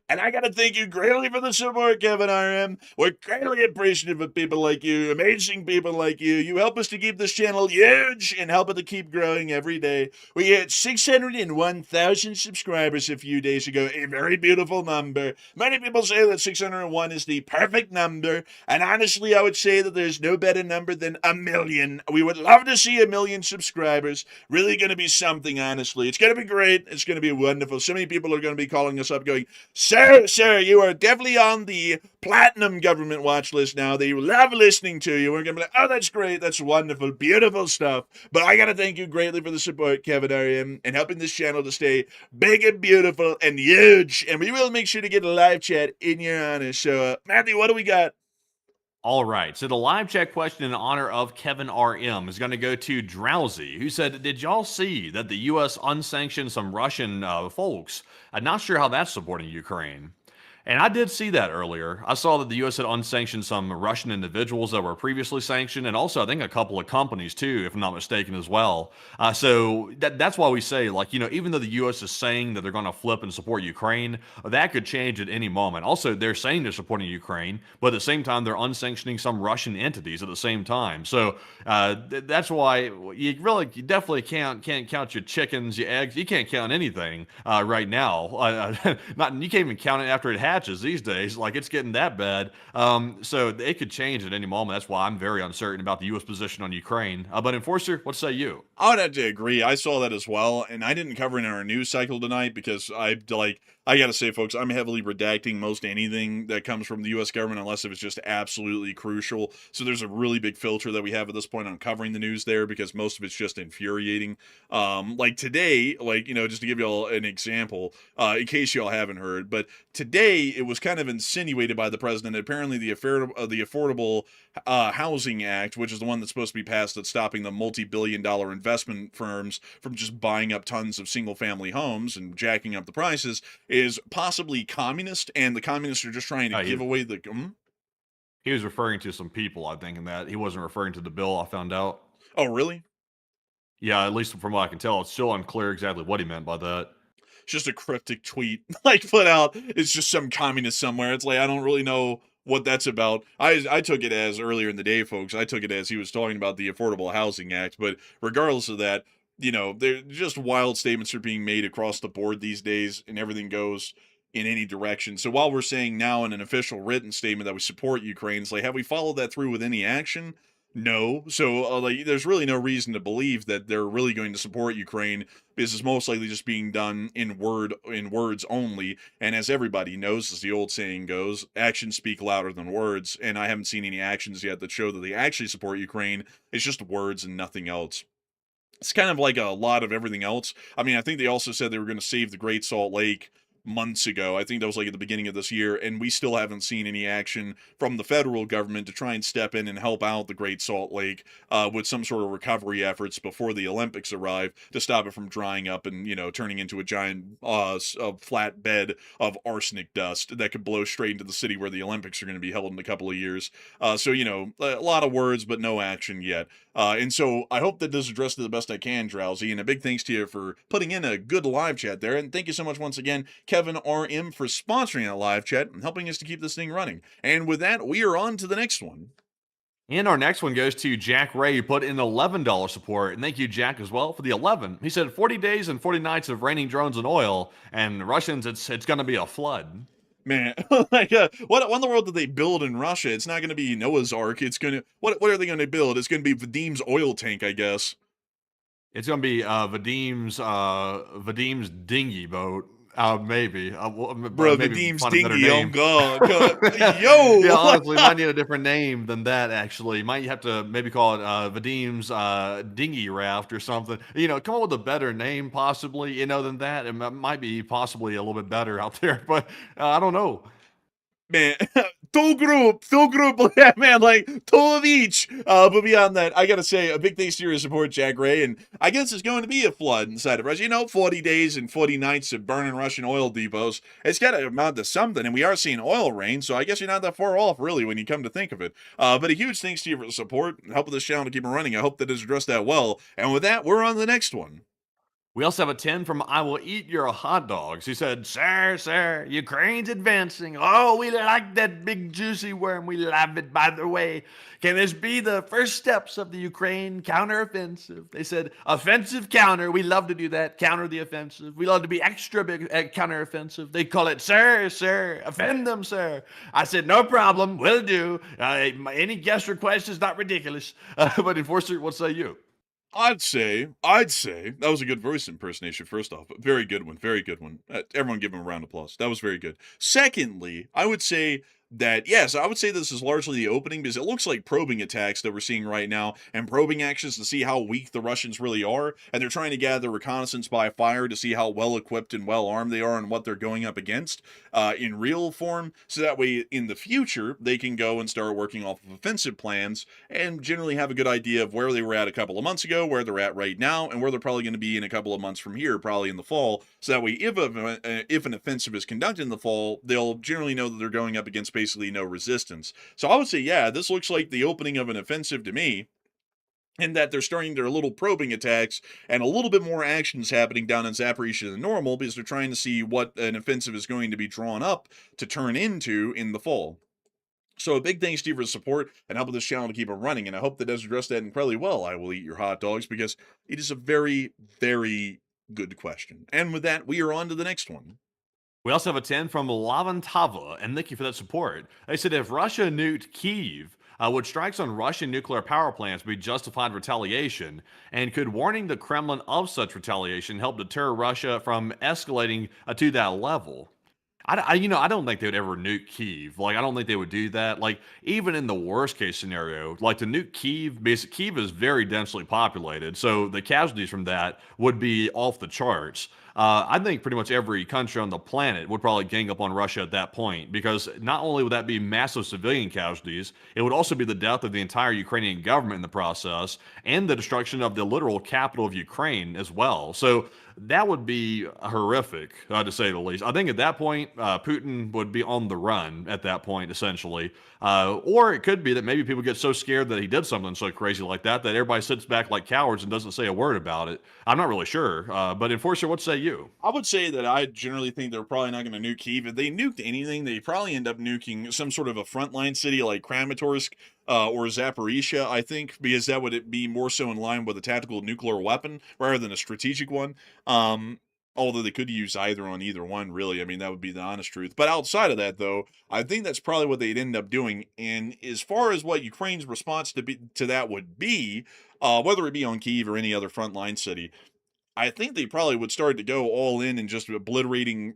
[SPEAKER 3] And I gotta thank you greatly for the support, Kevin RM. We're greatly appreciative of people like you, amazing people like you. You help us to keep this channel huge and help it to keep growing every day. We hit 601,000 subscribers a few days ago, a very beautiful number. Many people say that 601 is the perfect number, and honestly, I would say that there's no better number than 1 million. We would love to see 1 million subscribers. Really gonna be something, honestly. It's gonna be great. It's gonna be wonderful. So many people are gonna be calling us up going, Sir, you are definitely on the platinum government watch list now. They love listening to you. We're going to be like, oh, that's great. That's wonderful. Beautiful stuff. But I got to thank you greatly for the support, Kevin RM, and helping this channel to stay big and beautiful and huge. And we will make sure to get a live chat in your honor. So, Matthew, what do we got?
[SPEAKER 4] All right, so the live chat question in honor of Kevin RM is going to go to Drowsy, who said, did y'all see that the U.S. unsanctioned some Russian folks? I'm not sure how that's supporting Ukraine. And I did see that earlier. I saw that the U.S. had unsanctioned some Russian individuals that were previously sanctioned, and also I think a couple of companies too, if I'm not mistaken, as well. So that's why we say, like, even though the U.S. is saying that they're going to flip and support Ukraine, that could change at any moment. Also, they're saying they're supporting Ukraine, but at the same time, they're unsanctioning some Russian entities at the same time. So that's why you definitely can't count your chickens, your eggs. You can't count anything right now. Not you can't even count it after it hatches these days. Like, it's getting that bad. So it could change at any moment. That's why I'm very uncertain about the U.S. position on Ukraine. But Enforcer, what say you?
[SPEAKER 3] I would have to agree. I saw that as well, and I didn't cover it in our news cycle tonight because I gotta say, folks, I'm heavily redacting most anything that comes from the U.S. government unless if it's just absolutely crucial. So there's a really big filter that we have at this point on covering the news there because most of it's just infuriating. Like today, just to give y'all an example, in case y'all haven't heard, but today it was kind of insinuated by the president that apparently the Affordable Housing Act, which is the one that's supposed to be passed that's stopping the multi-billion-dollar investment firms from just buying up tons of single-family homes and jacking up the prices, is possibly communist, and the communists are just trying to give away the...
[SPEAKER 4] He was referring to some people, I think, in that. He wasn't referring to the bill, I found out.
[SPEAKER 3] Oh, really?
[SPEAKER 4] Yeah, at least from what I can tell, it's still unclear exactly what he meant by that.
[SPEAKER 3] It's just a cryptic tweet, put out. It's just some communist somewhere. It's like, I don't really know what that's about. I took it as, earlier in the day, folks, I took it as he was talking about the Affordable Housing Act, but regardless of that, they're just wild statements are being made across the board these days, and everything goes in any direction. So while we're saying now in an official written statement that we support Ukraine, it's like, have we followed that through with any action? No. So there's really no reason to believe that they're really going to support Ukraine because it's most likely just being done in words only. And as everybody knows, as the old saying goes, actions speak louder than words. And I haven't seen any actions yet that show that they actually support Ukraine. It's just words and nothing else. It's kind of like a lot of everything else. I mean, I think they also said they were going to save the Great Salt Lake months ago. I think that was at the beginning of this year, and we still haven't seen any action from the federal government to try and step in and help out the Great Salt Lake with some sort of recovery efforts before the Olympics arrive to stop it from drying up and, turning into a giant flat bed of arsenic dust that could blow straight into the city where the Olympics are going to be held in a couple of years. So, a lot of words, but no action yet. And so I hope that this addressed it the best I can, Drowsy, and a big thanks to you for putting in a good live chat there, and thank you so much once again, Kevin RM, for sponsoring that live chat and helping us to keep this thing running. And with that, we are on to the next one.
[SPEAKER 4] And our next one goes to Jack Ray, who put in $11 support. And thank you, Jack, as well, for the 11. He said 40 days and 40 nights of raining drones and oil, and Russians, it's going to be a flood.
[SPEAKER 3] Man, what in the world did they build in Russia? It's not going to be Noah's Ark. It's going to... What are they going to build? It's going to be Vadim's oil tank, I guess.
[SPEAKER 4] It's going to be Vadim's dinghy boat. Maybe.
[SPEAKER 3] Bro,
[SPEAKER 4] maybe
[SPEAKER 3] Vadim's dinghy, oh
[SPEAKER 4] God.
[SPEAKER 3] Yo!
[SPEAKER 4] Yeah, honestly, might need a different name than that, actually. Might have to maybe call it Vadim's dinghy raft or something. Come up with a better name, possibly, than that. It might be possibly a little bit better out there, but I don't know.
[SPEAKER 3] Man, full group, yeah, man, two of each. But beyond that, I gotta say, a big thanks to your support, Jack Ray, and I guess it's going to be a flood inside of Russia. 40 days and 40 nights of burning Russian oil depots. It's gotta amount to something, and we are seeing oil rain, so I guess you're not that far off, really, when you come to think of it. But a huge thanks to you for the support and helping this channel to keep it running. I hope that it's addressed that well. And with that, we're on to the next one.
[SPEAKER 4] We also have a 10 from I Will Eat Your Hot Dogs. He said, Sir, Ukraine's advancing. Oh, we like that big juicy worm. We love it, by the way. Can this be the first steps of the Ukraine counteroffensive? They said, offensive counter. We love to do that. Counter the offensive. We love to be extra big at counteroffensive. They call it, Sir, offend them, sir. I said, no problem. Will do. Any guest request is not ridiculous. But Enforcer, what say you?
[SPEAKER 3] I'd say that was a good voice impersonation. First off, very good one. Everyone give him a round of applause. That was very good. Secondly, I would say that, yes, I would say this is largely the opening because it looks like probing attacks that we're seeing right now and probing actions to see how weak the Russians really are. And they're trying to gather reconnaissance by fire to see how well equipped and well armed they are and what they're going up against in real form. So that way, in the future, they can go and start working off of offensive plans and generally have a good idea of where they were at a couple of months ago, where they're at right now, and where they're probably going to be in a couple of months from here, probably in the fall. So that way, if an offensive is conducted in the fall, they'll generally know that they're going up against basically no resistance. So I would say, yeah, this looks like the opening of an offensive to me, and that they're starting their little probing attacks and a little bit more actions happening down in Zaporizhzhia than normal because they're trying to see what an offensive is going to be drawn up to turn into in the fall. So a big thanks to you for the support and helping this channel to keep it running, and I hope that does address that incredibly well. I will eat your hot dogs because it is a very, very good question. And with that, we are on to the next one.
[SPEAKER 4] We also have a 10 from Lavantava, and thank you for that support. They said if Russia nuked Kyiv, would strikes on Russian nuclear power plants be justified retaliation? And could warning the Kremlin of such retaliation help deter Russia from escalating to that level? I don't think they would ever nuke Kyiv. Like, I don't think they would do that. Like, even in the worst case scenario, like to nuke Kyiv, Kyiv is very densely populated, so the casualties from that would be off the charts. I think pretty much every country on the planet would probably gang up on Russia at that point, because not only would that be massive civilian casualties, it would also be the death of the entire Ukrainian government in the process and the destruction of the literal capital of Ukraine as well. So that would be horrific, to say the least. I think at that point, Putin would be on the run at that point, essentially. Or it could be that maybe people get so scared that he did something so crazy like that everybody sits back like cowards and doesn't say a word about it. I'm not really sure. But Enforcer, what say you?
[SPEAKER 3] I would say that I generally think they're probably not going to nuke Kyiv. If they nuked anything, they probably end up nuking some sort of a frontline city like Kramatorsk or Zaporizhzhia, I think, because that would be more so in line with a tactical nuclear weapon rather than a strategic one. Although they could use either on either one, really. I mean, that would be the honest truth. But outside of that, though, I think that's probably what they'd end up doing. And as far as what Ukraine's response to that would be, whether it be on Kyiv or any other frontline city, I think they probably would start to go all in and just obliterating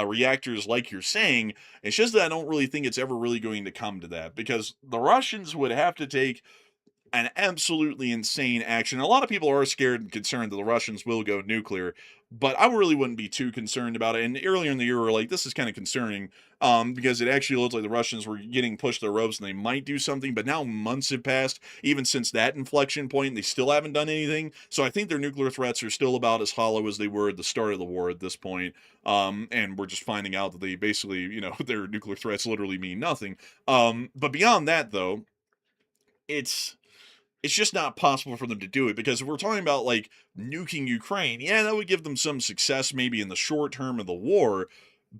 [SPEAKER 3] reactors like you're saying. It's just that I don't really think it's ever really going to come to that, because the Russians would have to take an absolutely insane action. A lot of people are scared and concerned that the Russians will go nuclear, but I really wouldn't be too concerned about it. And earlier in the year, we were like, this is kind of concerning because it actually looked like the Russians were getting pushed their ropes and they might do something. But now months have passed, even since that inflection point, and they still haven't done anything. So I think their nuclear threats are still about as hollow as they were at the start of the war at this point. And we're just finding out that they basically, their nuclear threats literally mean nothing. But beyond that, though, it's just not possible for them to do it, because if we're talking about like nuking Ukraine, yeah, that would give them some success maybe in the short term of the war.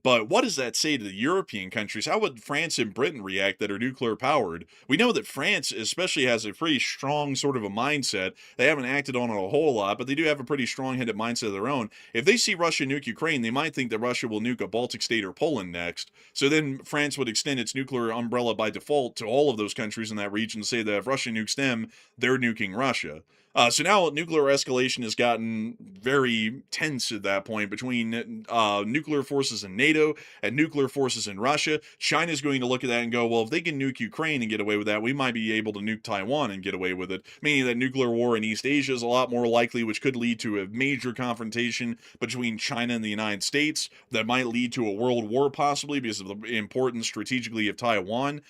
[SPEAKER 3] But what does that say to the European countries? How would France and Britain react that are nuclear powered? We know that France especially has a pretty strong sort of a mindset. They haven't acted on it a whole lot, but they do have a pretty strong-headed mindset of their own. If they see Russia nuke Ukraine, they might think that Russia will nuke a Baltic state or Poland next. So then France would extend its nuclear umbrella by default to all of those countries in that region, say that if Russia nukes them, they're nuking Russia. So now nuclear escalation has gotten very tense at that point between nuclear forces in NATO and nuclear forces in Russia. China's going to look at that and go, well, if they can nuke Ukraine and get away with that, we might be able to nuke Taiwan and get away with it. Meaning that nuclear war in East Asia is a lot more likely, which could lead to a major confrontation between China and the United States that might lead to a world war possibly because of the importance strategically of Taiwan.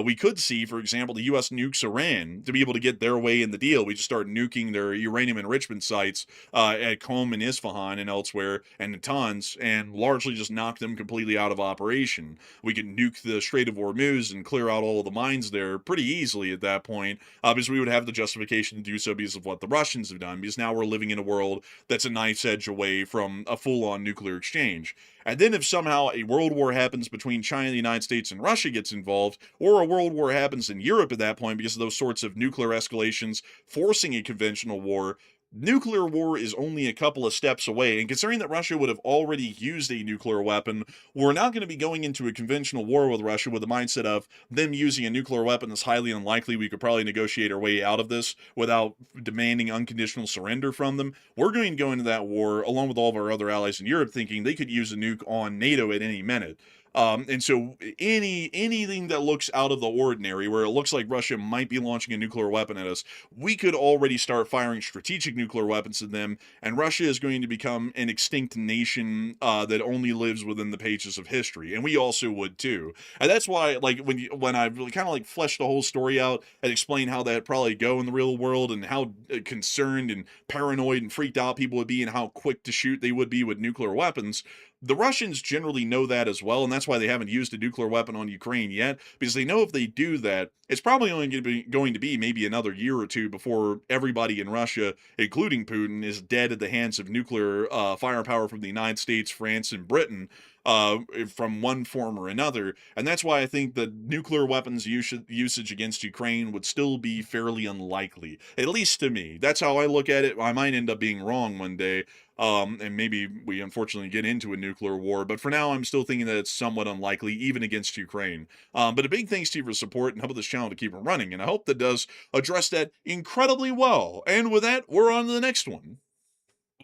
[SPEAKER 3] We could see, for example, the U.S. nukes Iran to be able to get their way in the deal. We just start nuking their uranium enrichment sites at Qom and Isfahan and elsewhere and Natanz, and largely just knock them completely out of operation. We could nuke the Strait of Hormuz and clear out all of the mines there pretty easily at that point, because we would have the justification to do so because of what the Russians have done, because now we're living in a world that's a knife's edge away from a full-on nuclear exchange. And then if somehow a world war happens between China, the United States, and Russia gets involved, or a world war happens in Europe at that point because of those sorts of nuclear escalations forcing a conventional war, nuclear war is only a couple of steps away. And considering that Russia would have already used a nuclear weapon, we're not going to be going into a conventional war with Russia with the mindset of them using a nuclear weapon that's highly unlikely. We could probably negotiate our way out of this without demanding unconditional surrender from them. We're going to go into that war along with all of our other allies in Europe thinking they could use a nuke on NATO at any minute. And so anything that looks out of the ordinary, where it looks like Russia might be launching a nuclear weapon at us, we could already start firing strategic nuclear weapons at them, and Russia is going to become an extinct nation that only lives within the pages of history, and we also would too. And that's why, like, when I really kind of like fleshed the whole story out and explained how that'd probably go in the real world, and how concerned and paranoid and freaked out people would be, and how quick to shoot they would be with nuclear weapons, the Russians generally know that as well, and that's why they haven't used a nuclear weapon on Ukraine yet, because they know if they do that, it's probably only going to be maybe another year or two before everybody in Russia, including Putin, is dead at the hands of nuclear firepower from the United States, France, and Britain, from one form or another. And that's why I think the nuclear weapons usage against Ukraine would still be fairly unlikely, at least to me. That's how I look at it. I might end up being wrong one day, and maybe we unfortunately get into a nuclear war, but for now I'm still thinking that it's somewhat unlikely, even against Ukraine. But a big thanks to you for support and helping this channel to keep it running, and I hope that does address that incredibly well. And with that, we're on to the next one.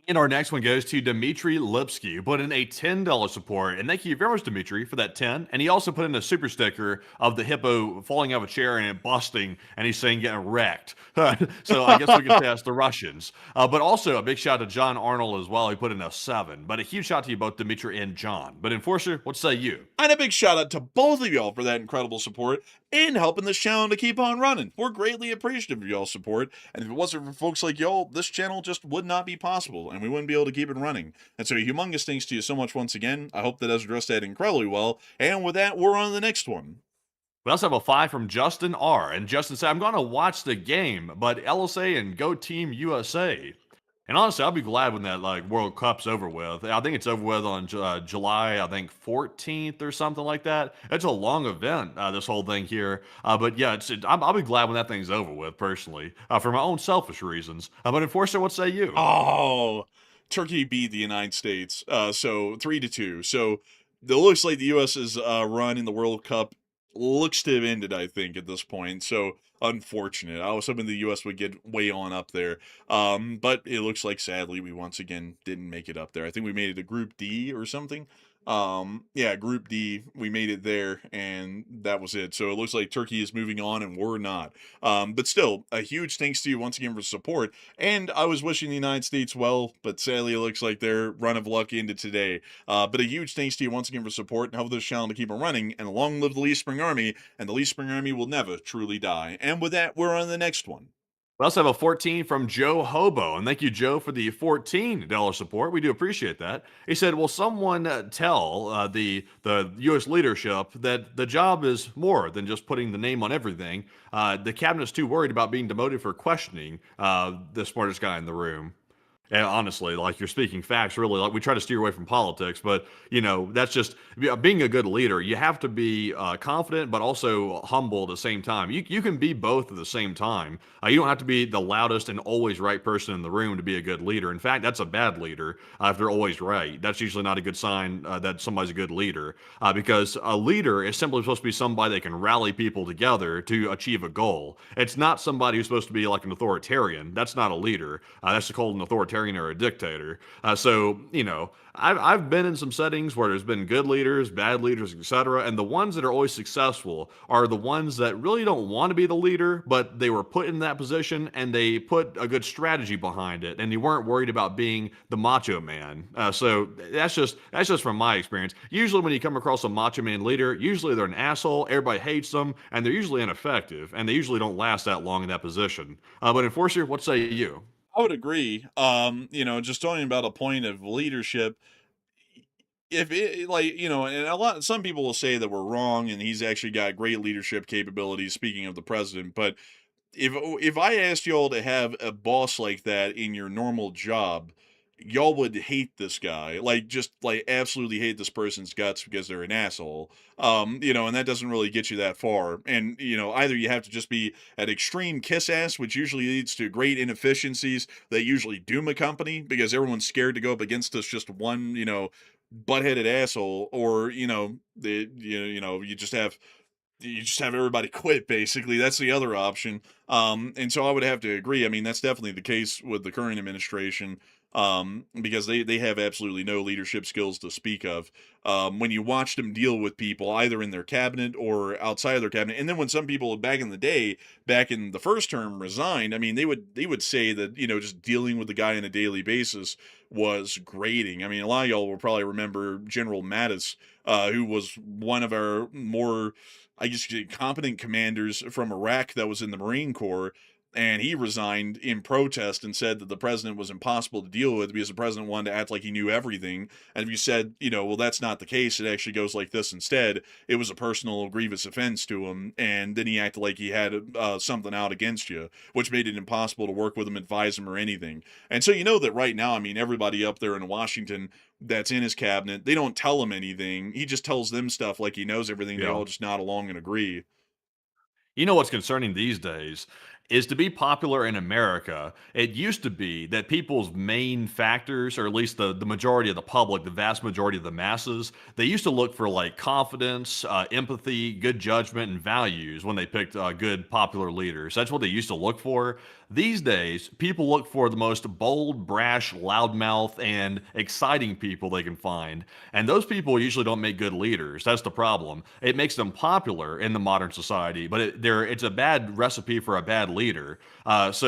[SPEAKER 4] And our next one goes to Dmitry Lipsky, who put in a $10 support. And thank you very much, Dmitry, for that 10. And he also put in a super sticker of the hippo falling out of a chair and it busting, and he's saying getting wrecked. So I guess we can pass the Russians. But also a big shout out to John Arnold as well. He put in a 7. But a huge shout out to you both, Dmitry and John. But Enforcer, what say you?
[SPEAKER 3] And a big shout out to both of y'all for that incredible support and helping this channel to keep on running. We're greatly appreciative of y'all's support, and if it wasn't for folks like y'all, this channel just would not be possible, and we wouldn't be able to keep it running. And so humongous thanks to you so much once again. I hope that has addressed that incredibly well, and with that, we're on to the next one.
[SPEAKER 4] We also have a 5 from Justin R. And Justin said, I'm going to watch the game, but LSA and go Team USA. And honestly, I'll be glad when that World Cup's over with. I think it's over with on July, 14th or something like that. It's a long event, this whole thing here. But yeah, I'll be glad when that thing's over with, personally, for my own selfish reasons. But Enforcer, what say you?
[SPEAKER 3] Oh, Turkey beat the United States, so 3-2. So it looks like the U.S.'s run in the World Cup looks to have ended, I think, at this point. So unfortunate. I was hoping the U.S. would get way on up there, but it looks like, sadly, we once again didn't make it up there. I think we made it to Group D or something. Yeah, Group D, we made it there, and that was it. So it looks like Turkey is moving on, and we're not. But still, a huge thanks to you once again for support. And I was wishing the United States well, but sadly, it looks like their run of luck ended today. But a huge thanks to you once again for support and help this channel to keep it running. And long live the Lee Spring Army, and the Lee Spring Army will never truly die. And with that, we're on to the next one.
[SPEAKER 4] We also have a 14 from Joe Hobo, and thank you, Joe, for the $14 support. We do appreciate that. He said, will someone tell the U.S. leadership that the job is more than just putting the name on everything? The cabinet's too worried about being demoted for questioning the smartest guy in the room. And honestly, like, you're speaking facts, really. Like, we try to steer away from politics, but, you know, that's just being a good leader. You have to be confident, but also humble at the same time. You can be both at the same time. You don't have to be the loudest and always right person in the room to be a good leader. In fact, that's a bad leader if they're always right. That's usually not a good sign that somebody's a good leader, because a leader is simply supposed to be somebody that can rally people together to achieve a goal. It's not somebody who's supposed to be like an authoritarian. That's not a leader. That's called an authoritarian or a dictator. So, you know, I've been in some settings where there's been good leaders, bad leaders, etc. And the ones that are always successful are the ones that really don't want to be the leader, but they were put in that position and they put a good strategy behind it, and they weren't worried about being the macho man. So that's just from my experience. Usually when you come across a macho man leader, usually they're an asshole, everybody hates them, and they're usually ineffective, and they usually don't last that long in that position. But Enforcer, what say you?
[SPEAKER 3] I would agree. You know, just talking about a point of leadership, if it, like, you know, and some people will say that we're wrong and he's actually got great leadership capabilities, speaking of the president, but if I asked y'all to have a boss like that in your normal job, y'all would hate this guy. Like, just like absolutely hate this person's guts because they're an asshole. You know, and that doesn't really get you that far. And, you know, either you have to just be an extreme kiss ass, which usually leads to great inefficiencies that usually doom a company because everyone's scared to go up against this just one, you know, butt-headed asshole, or, you know, you just have everybody quit, basically. That's the other option. And so I would have to agree. I mean, that's definitely the case with the current administration. because they have absolutely no leadership skills to speak of. When you watch them deal with people either in their cabinet or outside of their cabinet, and then when some people back in the day, back in the first term, resigned, I mean, they would say that, just dealing with the guy on a daily basis was grating. I mean, a lot of y'all will probably remember General Mattis, who was one of our more, I guess, competent commanders from Iraq that was in the Marine Corps. And he resigned in protest and said that the president was impossible to deal with because the president wanted to act like he knew everything. And if you said, well, that's not the case, it actually goes like this instead, it was a personal grievous offense to him. And then he acted like he had something out against you, which made it impossible to work with him, advise him, or anything. And so that right now, I mean, everybody up there in Washington that's in his cabinet, they don't tell him anything. He just tells them stuff like he knows everything. They
[SPEAKER 4] Yeah.
[SPEAKER 3] all just nod along and agree.
[SPEAKER 4] You know what's concerning these days is to be popular in America. It used to be that people's main factors, or at least the majority of the public, the vast majority of the masses, they used to look for like confidence, empathy, good judgment, and values when they picked good popular leaders. That's what they used to look for. These days, people look for the most bold, brash, loudmouth, and exciting people they can find. And those people usually don't make good leaders. That's the problem. It makes them popular in the modern society, but it's a bad recipe for a bad leader. I just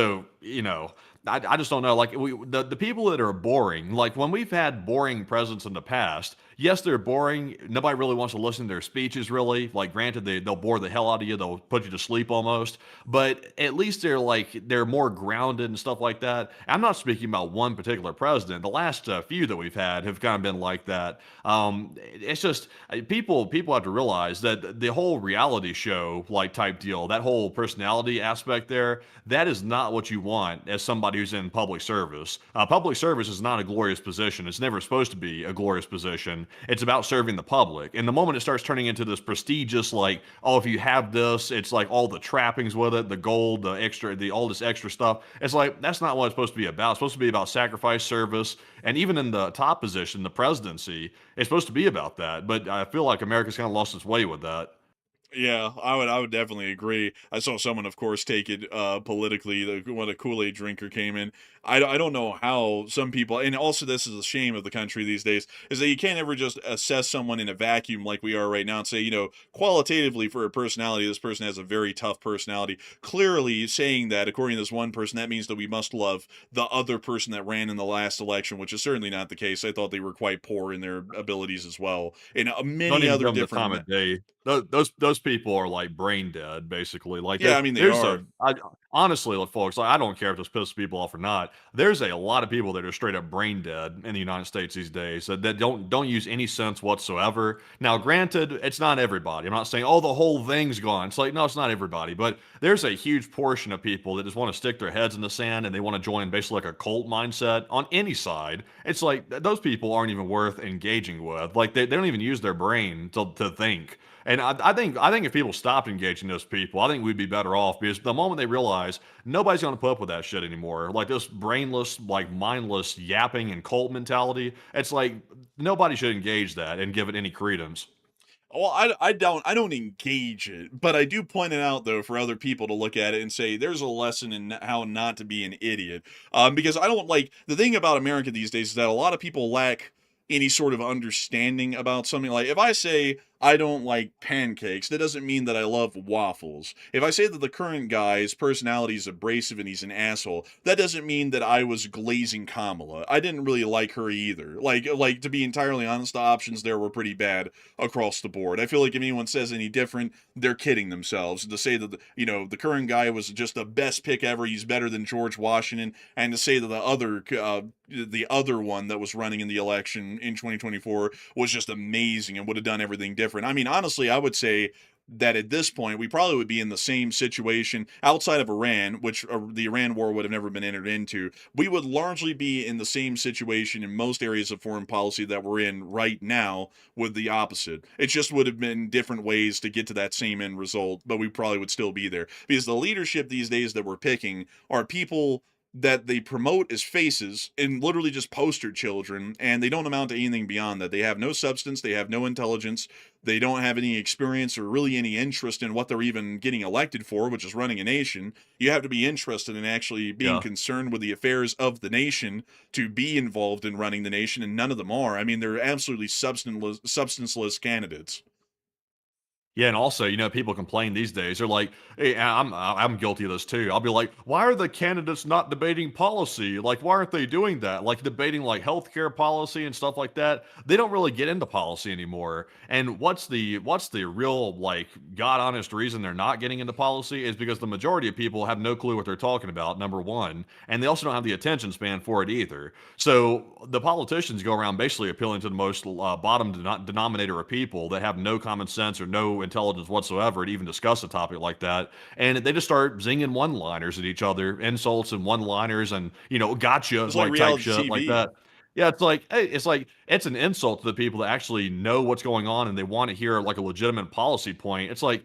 [SPEAKER 4] don't know. Like the people that are boring, like when we've had boring presidents in the past, yes, they're boring. Nobody really wants to listen to their speeches, really. Like, granted, they'll bore the hell out of you. They'll put you to sleep almost. But at least they're more grounded and stuff like that. I'm not speaking about one particular president. The last few that we've had have kind of been like that. It's just people have to realize that the whole reality show like type deal, that whole personality aspect there, that is not what you want as somebody who's in public service. Public service is not a glorious position. It's never supposed to be a glorious position. It's about serving the public. And the moment it starts turning into this prestigious, like, oh, if you have this, it's like all the trappings with it, the gold, all this extra stuff. It's like, that's not what it's supposed to be about. It's supposed to be about sacrifice, service, and even in the top position, the presidency, it's supposed to be about that. But I feel like America's kind of lost its way with that.
[SPEAKER 3] Yeah, I would definitely agree. I saw someone, of course, take it politically. When a Kool-Aid drinker came in, I don't know how some people, and also this is a shame of the country these days, is that you can't ever just assess someone in a vacuum like we are right now and say, qualitatively for a personality, this person has a very tough personality. Clearly, saying that, according to this one person, that means that we must love the other person that ran in the last election, which is certainly not the case. I thought they were quite poor in their abilities as well, and
[SPEAKER 4] Don't
[SPEAKER 3] many
[SPEAKER 4] even
[SPEAKER 3] other
[SPEAKER 4] give them the time
[SPEAKER 3] different.
[SPEAKER 4] of day. Those people are like brain dead, basically. Like
[SPEAKER 3] Yeah, I mean they
[SPEAKER 4] there's
[SPEAKER 3] are.
[SPEAKER 4] honestly, look, folks, like, I don't care if this pisses people off or not. There's a lot of people that are straight up brain dead in the United States these days that don't use any sense whatsoever. Now, granted, it's not everybody. I'm not saying, oh, the whole thing's gone. It's like, no, it's not everybody, but there's a huge portion of people that just want to stick their heads in the sand and they want to join basically like a cult mindset on any side. It's like those people aren't even worth engaging with. Like they don't even use their brain to think. And I think if people stopped engaging those people, I think we'd be better off, because the moment they realize nobody's going to put up with that shit anymore, like this brainless, like mindless yapping and cult mentality, it's like nobody should engage that and give it any credence.
[SPEAKER 3] Well, I don't engage it, but I do point it out though for other people to look at it and say there's a lesson in how not to be an idiot. Because I don't like the thing about America these days is that a lot of people lack any sort of understanding about something. Like if I say I don't like pancakes, that doesn't mean that I love waffles. If I say that the current guy's personality is abrasive and he's an asshole, that doesn't mean that I was glazing Kamala. I didn't really like her either. Like to be entirely honest, the options there were pretty bad across the board. I feel like if anyone says any different, they're kidding themselves. To say that the current guy was just the best pick ever, he's better than George Washington, and to say that the other one that was running in the election in 2024 was just amazing and would have done everything different. I mean, honestly, I would say that at this point, we probably would be in the same situation outside of Iran, which the Iran war would have never been entered into. We would largely be in the same situation in most areas of foreign policy that we're in right now with the opposite. It just would have been different ways to get to that same end result, but we probably would still be there. Because the leadership these days that we're picking are people that they promote as faces and literally just poster children, and they don't amount to anything beyond that. They have no substance, they have no intelligence, they don't have any experience or really any interest in what they're even getting elected for, which is running a nation. You have to be interested in actually being
[SPEAKER 4] Yeah.
[SPEAKER 3] concerned with the affairs of the nation to be involved in running the nation, and none of them are. I mean, they're absolutely substanceless candidates.
[SPEAKER 4] Yeah, and also, people complain these days. They're like, "Hey, I'm guilty of this too." I'll be like, "Why are the candidates not debating policy? Like, why aren't they doing that? Like debating like healthcare policy and stuff like that." They don't really get into policy anymore. And what's the real like god honest reason they're not getting into policy is because the majority of people have no clue what they're talking about. Number one, and they also don't have the attention span for it either. So the politicians go around basically appealing to the most bottom denominator of people that have no common sense or no intelligence whatsoever to even discuss a topic like that. And they just start zinging one-liners at each other, insults and one-liners and, gotcha
[SPEAKER 3] It's like
[SPEAKER 4] like type
[SPEAKER 3] reality
[SPEAKER 4] shit like
[SPEAKER 3] TV.
[SPEAKER 4] that. Yeah, it's like, hey, it's an insult to the people that actually know what's going on and they want to hear like a legitimate policy point. It's like,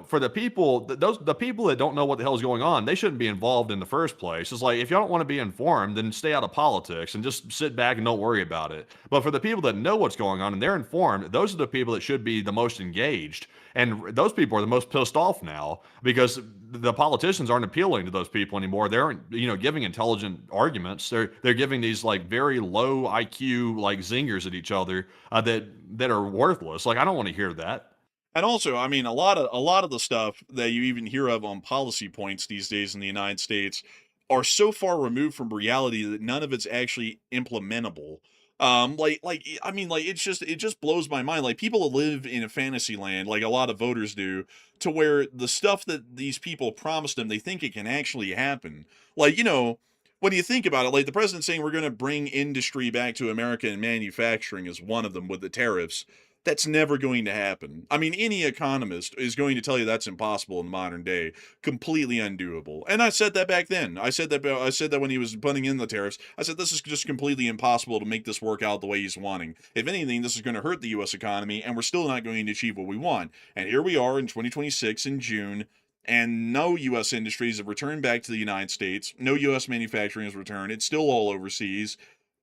[SPEAKER 4] for the people, the people that don't know what the hell is going on, they shouldn't be involved in the first place. It's like, if you don't want to be informed, then stay out of politics and just sit back and don't worry about it. But for the people that know what's going on and they're informed, those are the people that should be the most engaged. And those people are the most pissed off now because the politicians aren't appealing to those people anymore. They aren't, giving intelligent arguments. They're giving these like very low IQ like zingers at each other that are worthless. Like, I don't want to hear that.
[SPEAKER 3] And also, I mean, a lot of the stuff that you even hear of on policy points these days in the United States are so far removed from reality that none of it's actually implementable. I mean, like it just blows my mind. Like people live in a fantasy land, like a lot of voters do, to where the stuff that these people promise them, they think it can actually happen. Like, when you think about it, like the president saying we're going to bring industry back to America and manufacturing is one of them with the tariffs. That's never going to happen. I mean, any economist is going to tell you that's impossible in modern day, completely undoable. And I said that back then. I said that when he was putting in the tariffs. I said this is just completely impossible to make this work out the way he's wanting. If anything, this is going to hurt the U.S. economy, and we're still not going to achieve what we want. And here we are in 2026 in June. And no U.S. industries have returned back to the United States. No U.S. manufacturing has returned. It's still all overseas,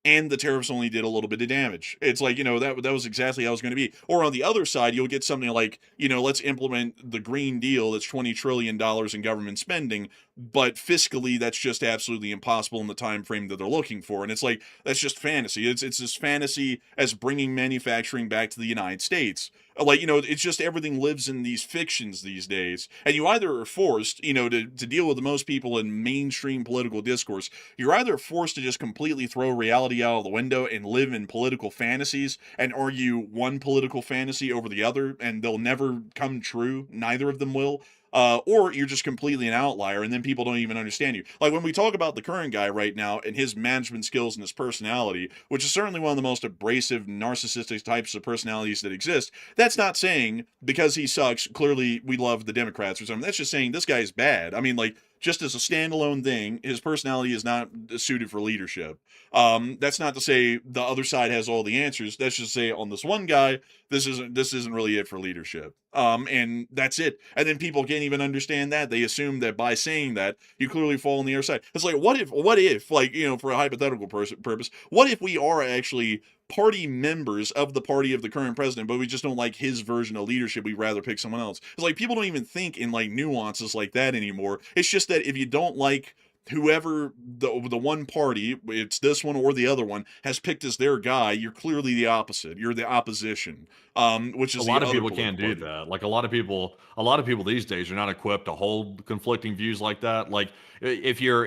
[SPEAKER 3] and the tariffs only did a little bit of damage. It's like, that was exactly how it was going to be. Or on the other side, you'll get something like, let's implement the Green Deal that's $20 trillion in government spending, but fiscally that's just absolutely impossible in the time frame that they're looking for. And it's like, that's just fantasy. It's this fantasy as bringing manufacturing back to the United States. Like, it's just everything lives in these fictions these days. And you either are forced, to deal with the most people in mainstream political discourse, you're either forced to just completely throw reality out of the window and live in political fantasies and argue one political fantasy over the other, and they'll never come true. Neither of them will. Or you're just completely an outlier, and then people don't even understand you. Like when we talk about the current guy right now and his management skills and his personality, which is certainly one of the most abrasive, narcissistic types of personalities that exist, that's not saying because he sucks, clearly we love the Democrats or something. That's just saying this guy is bad. I mean, like, just as a standalone thing, his personality is not suited for leadership. That's not to say the other side has all the answers. That's just to say on this one guy, this isn't really it for leadership. And that's it. And then people can't even understand that. They assume that by saying that, you clearly fall on the other side. It's like, what if, like, for a hypothetical purpose, what if we are actually party members of the party of the current president, but we just don't like his version of leadership? We'd rather pick someone else. It's like people don't even think in like nuances like that anymore. It's just that if you don't like whoever the one party, it's this one or the other one, has picked as their guy, you're clearly the opposite. You're the opposition. Which is
[SPEAKER 4] A lot of people can't do that. Like a lot of people these days are not equipped to hold conflicting views like that. Like if you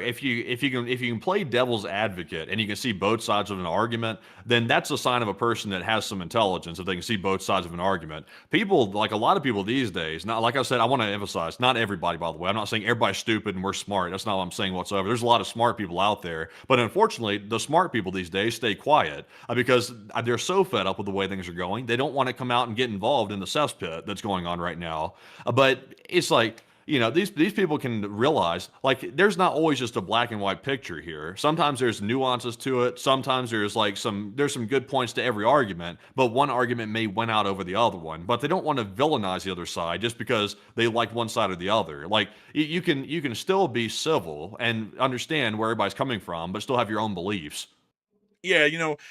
[SPEAKER 4] can play devil's advocate and you can see both sides of an argument, then that's a sign of a person that has some intelligence if they can see both sides of an argument. People, like a lot of people these days, not, like I said, I want to emphasize, not everybody, by the way. I'm not saying everybody's stupid and we're smart. That's not what I'm saying whatsoever. There's a lot of smart people out there, but unfortunately, the smart people these days stay quiet because they're so fed up with the way things are going. They don't want to come out and get involved in the cesspit that's going on right now. But it's like, these people can realize, like, there's not always just a black and white picture here. Sometimes there's nuances to it. Sometimes there's some good points to every argument, but one argument may win out over the other one. But they don't want to villainize the other side just because they like one side or the other. Like, you can still be civil and understand where everybody's coming from, but still have your own beliefs.
[SPEAKER 3] Yeah,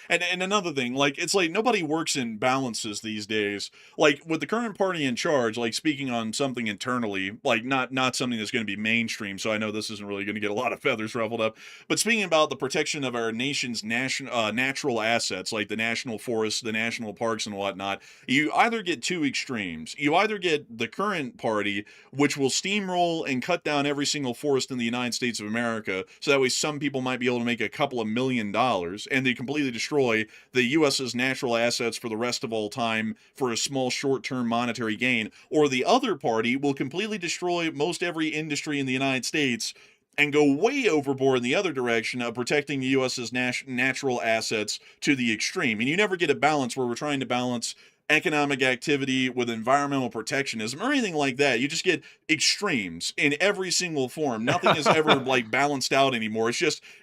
[SPEAKER 3] and another thing, like, it's like nobody works in balances these days. Like, with the current party in charge, like, speaking on something internally, like, not something that's going to be mainstream, so I know this isn't really going to get a lot of feathers ruffled up, but speaking about the protection of our nation's natural assets, like the national forests, the national parks, and whatnot, you either get two extremes. You either get the current party, which will steamroll and cut down every single forest in the United States of America, so that way some people might be able to make a couple of $1 million, and they completely destroy the U.S.'s natural assets for the rest of all time for a small short-term monetary gain. Or the other party will completely destroy most every industry in the United States and go way overboard in the other direction of protecting the U.S.'s natural assets to the extreme. And you never get a balance where we're trying to balance economic activity with environmental protectionism or anything like that. You just get extremes in every single form. Nothing is ever like balanced out anymore.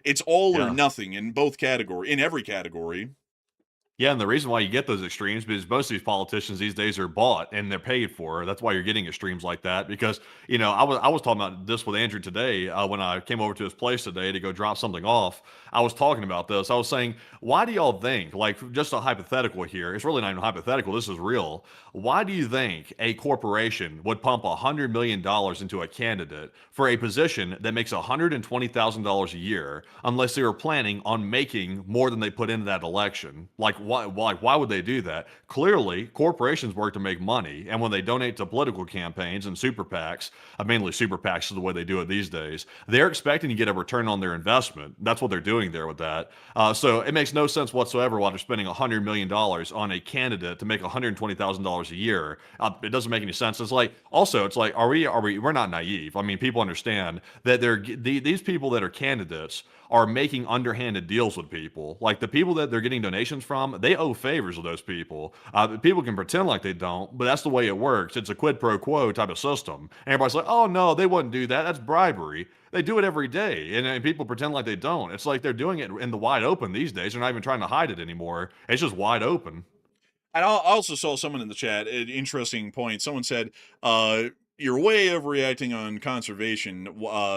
[SPEAKER 3] It's all or
[SPEAKER 4] Yeah.
[SPEAKER 3] nothing in every category.
[SPEAKER 4] Yeah, and the reason why you get those extremes is most of these politicians these days are bought and they're paid for. That's why you're getting extremes like that. Because I was talking about this with Andrew today when I came over to his place today to go drop something off. I was talking about this. I was saying, why do y'all think, like, just a hypothetical here? It's really not even hypothetical. This is real. Why do you think a corporation would pump $100 million into a candidate for a position that makes $120,000 a year unless they were planning on making more than they put into that election? Like, why would they do that? Clearly, corporations work to make money, and when they donate to political campaigns and super PACs, mainly super PACs is the way they do it these days, they're expecting to get a return on their investment. That's what they're doing there with that. So it makes no sense whatsoever why they're spending $100 million on a candidate to make $120,000 a year. It doesn't make any sense. It's like, we're not naive. I mean, people understand that these people that are candidates are making underhanded deals with people. Like, the people that they're getting donations from, they owe favors to those people. People can pretend like they don't, but that's the way it works. It's a quid pro quo type of system. And everybody's like, oh no, they wouldn't do that. That's bribery. They do it every day, and people pretend like they don't. It's like they're doing it in the wide open these days. They're not even trying to hide it anymore. It's just wide open.
[SPEAKER 3] And I also saw someone in the chat, an interesting point. Someone said, you're way overreacting on conservation,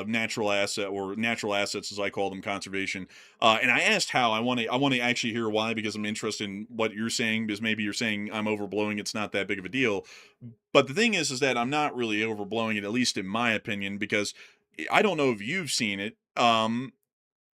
[SPEAKER 3] natural assets, as I call them, conservation. And I asked how. I want to actually hear why, because I'm interested in what you're saying, because maybe you're saying I'm overblowing. It's not that big of a deal. But the thing is that I'm not really overblowing it, at least in my opinion, because I don't know if you've seen it.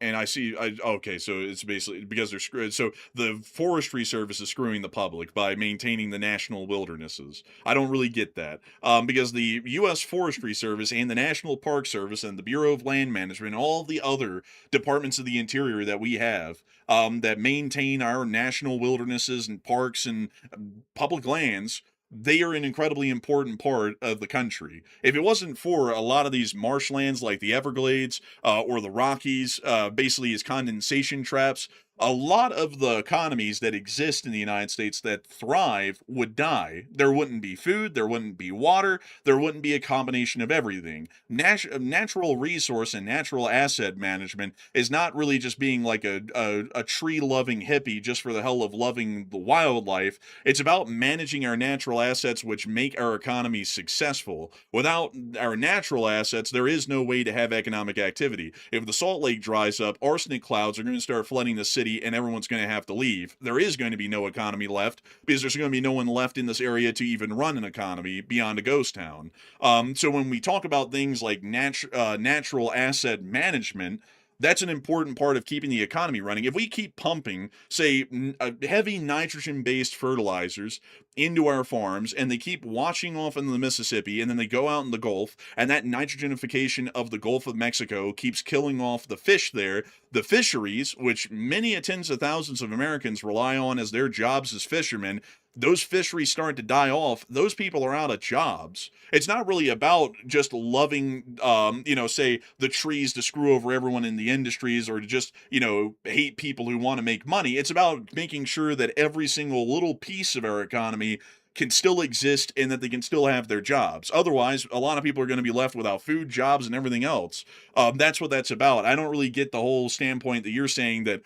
[SPEAKER 3] And okay, so it's basically because they're screwed. So the Forestry Service is screwing the public by maintaining the national wildernesses. I don't really get that. Because the U.S. Forestry Service and the National Park Service and the Bureau of Land Management and all the other departments of the interior that we have that maintain our national wildernesses and parks and public lands, they are an incredibly important part of the country. If it wasn't for a lot of these marshlands like the Everglades or the Rockies, basically as condensation traps, a lot of the economies that exist in the United States that thrive would die. There wouldn't be food, there wouldn't be water, there wouldn't be a combination of everything. Natural resource and natural asset management is not really just being like a tree-loving hippie just for the hell of loving the wildlife. It's about managing our natural assets, which make our economy successful. Without our natural assets, there is no way to have economic activity. If the Salt Lake dries up, arsenic clouds are going to start flooding the city and everyone's going to have to leave. There is going to be no economy left because there's going to be no one left in this area to even run an economy beyond a ghost town. So when we talk about things like natural asset management, that's an important part of keeping the economy running. If we keep pumping, say, heavy nitrogen-based fertilizers into our farms, and they keep washing off into the Mississippi, and then they go out in the Gulf, and that nitrogenification of the Gulf of Mexico keeps killing off the fish there, the fisheries, which many tens of thousands of Americans rely on as their jobs as fishermen, those fisheries start to die off, those people are out of jobs. It's not really about just loving, say, the trees to screw over everyone in the industries or to just, hate people who want to make money. It's about making sure that every single little piece of our economy can still exist and that they can still have their jobs. Otherwise, a lot of people are going to be left without food, jobs, and everything else. That's what that's about. I don't really get the whole standpoint that you're saying that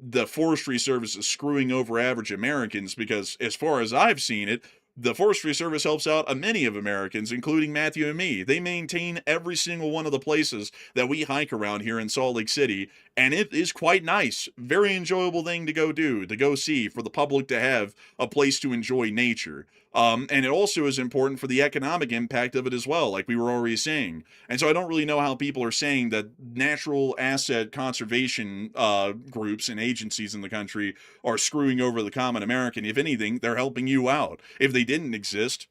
[SPEAKER 3] the Forestry Service is screwing over average Americans, because as far as I've seen it, the Forestry Service helps out a many of Americans, including Matthew and me. They maintain every single one of the places that we hike around here in Salt Lake City, and it is quite nice. Very enjoyable thing to go do, to go see, for the public to have a place to enjoy nature. And it also is important for the economic impact of it as well, like we were already saying. And so I don't really know how people are saying that natural asset conservation groups and agencies in the country are screwing over the common American. If anything, they're helping you out. If they didn't exist,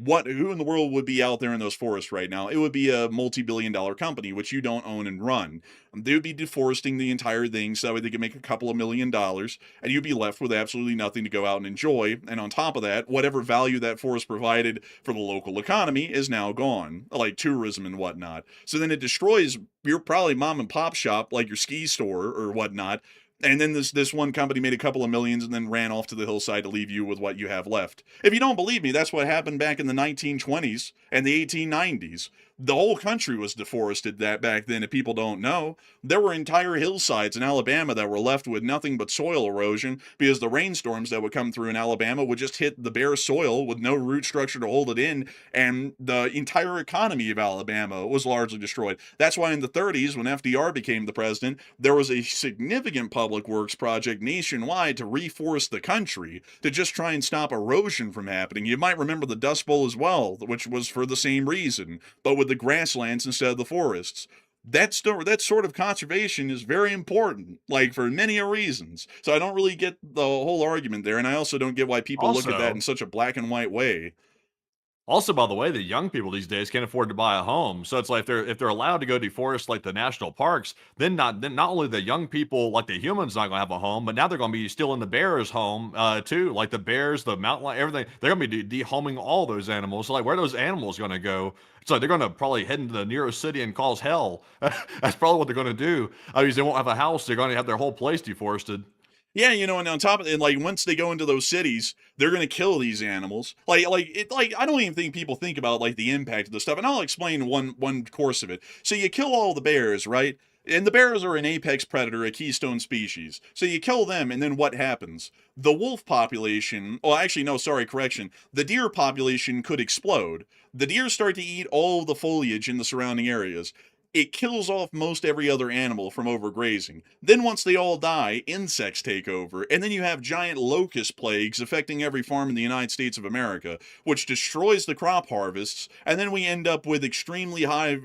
[SPEAKER 3] who in the world would be out there in those forests right now? It would be a multi-billion-dollar company, which you don't own and run. They would be deforesting the entire thing so that way they could make a couple of $1 million, and you'd be left with absolutely nothing to go out and enjoy. And on top of that, whatever value that forest provided for the local economy is now gone, like tourism and whatnot. So then it destroys your probably mom and pop shop, like your ski store or whatnot. And then this one company made a couple of millions and then ran off to the hillside to leave you with what you have left. If you don't believe me, that's what happened back in the 1920s and the 1890s. The whole country was deforested that back then, if people don't know. There were entire hillsides in Alabama that were left with nothing but soil erosion because the rainstorms that would come through in Alabama would just hit the bare soil with no root structure to hold it in, and the entire economy of Alabama was largely destroyed. That's why in the 30s, when FDR became the president, there was a significant public works project nationwide to reforest the country to just try and stop erosion from happening. You might remember the Dust Bowl as well, which was for the same reason, but with the grasslands instead of the forests. That sort of conservation is very important, like for many reasons. So I don't really get the whole argument there, and I also don't get why people look at that in such a black and white way.
[SPEAKER 4] Also, by the way, the young people these days can't afford to buy a home, so it's like if they're allowed to go deforest like the national parks, then not only the young people, like the humans, not gonna have a home, but now they're gonna be stealing the bears' home too, like the bears, the mountain lion, everything. They're gonna be dehoming all those animals. So like, where are those animals gonna go? So they're gonna probably head into the nearest city and cause hell. That's probably what they're gonna do. I mean, they won't have a house; they're gonna have their whole place deforested.
[SPEAKER 3] Yeah, you know, and on top of it, like once they go into those cities, they're gonna kill these animals. Like I don't even think people think about like the impact of the stuff. And I'll explain one course of it. So you kill all the bears, right? And the bears are an apex predator, a keystone species. So you kill them, and then what happens? The wolf population, oh, actually, no, sorry, correction. The deer population could explode. The deer start to eat all of the foliage in the surrounding areas. It kills off most every other animal from overgrazing. Then once they all die, insects take over, and then you have giant locust plagues affecting every farm in the United States of America, which destroys the crop harvests, and then we end up with extremely high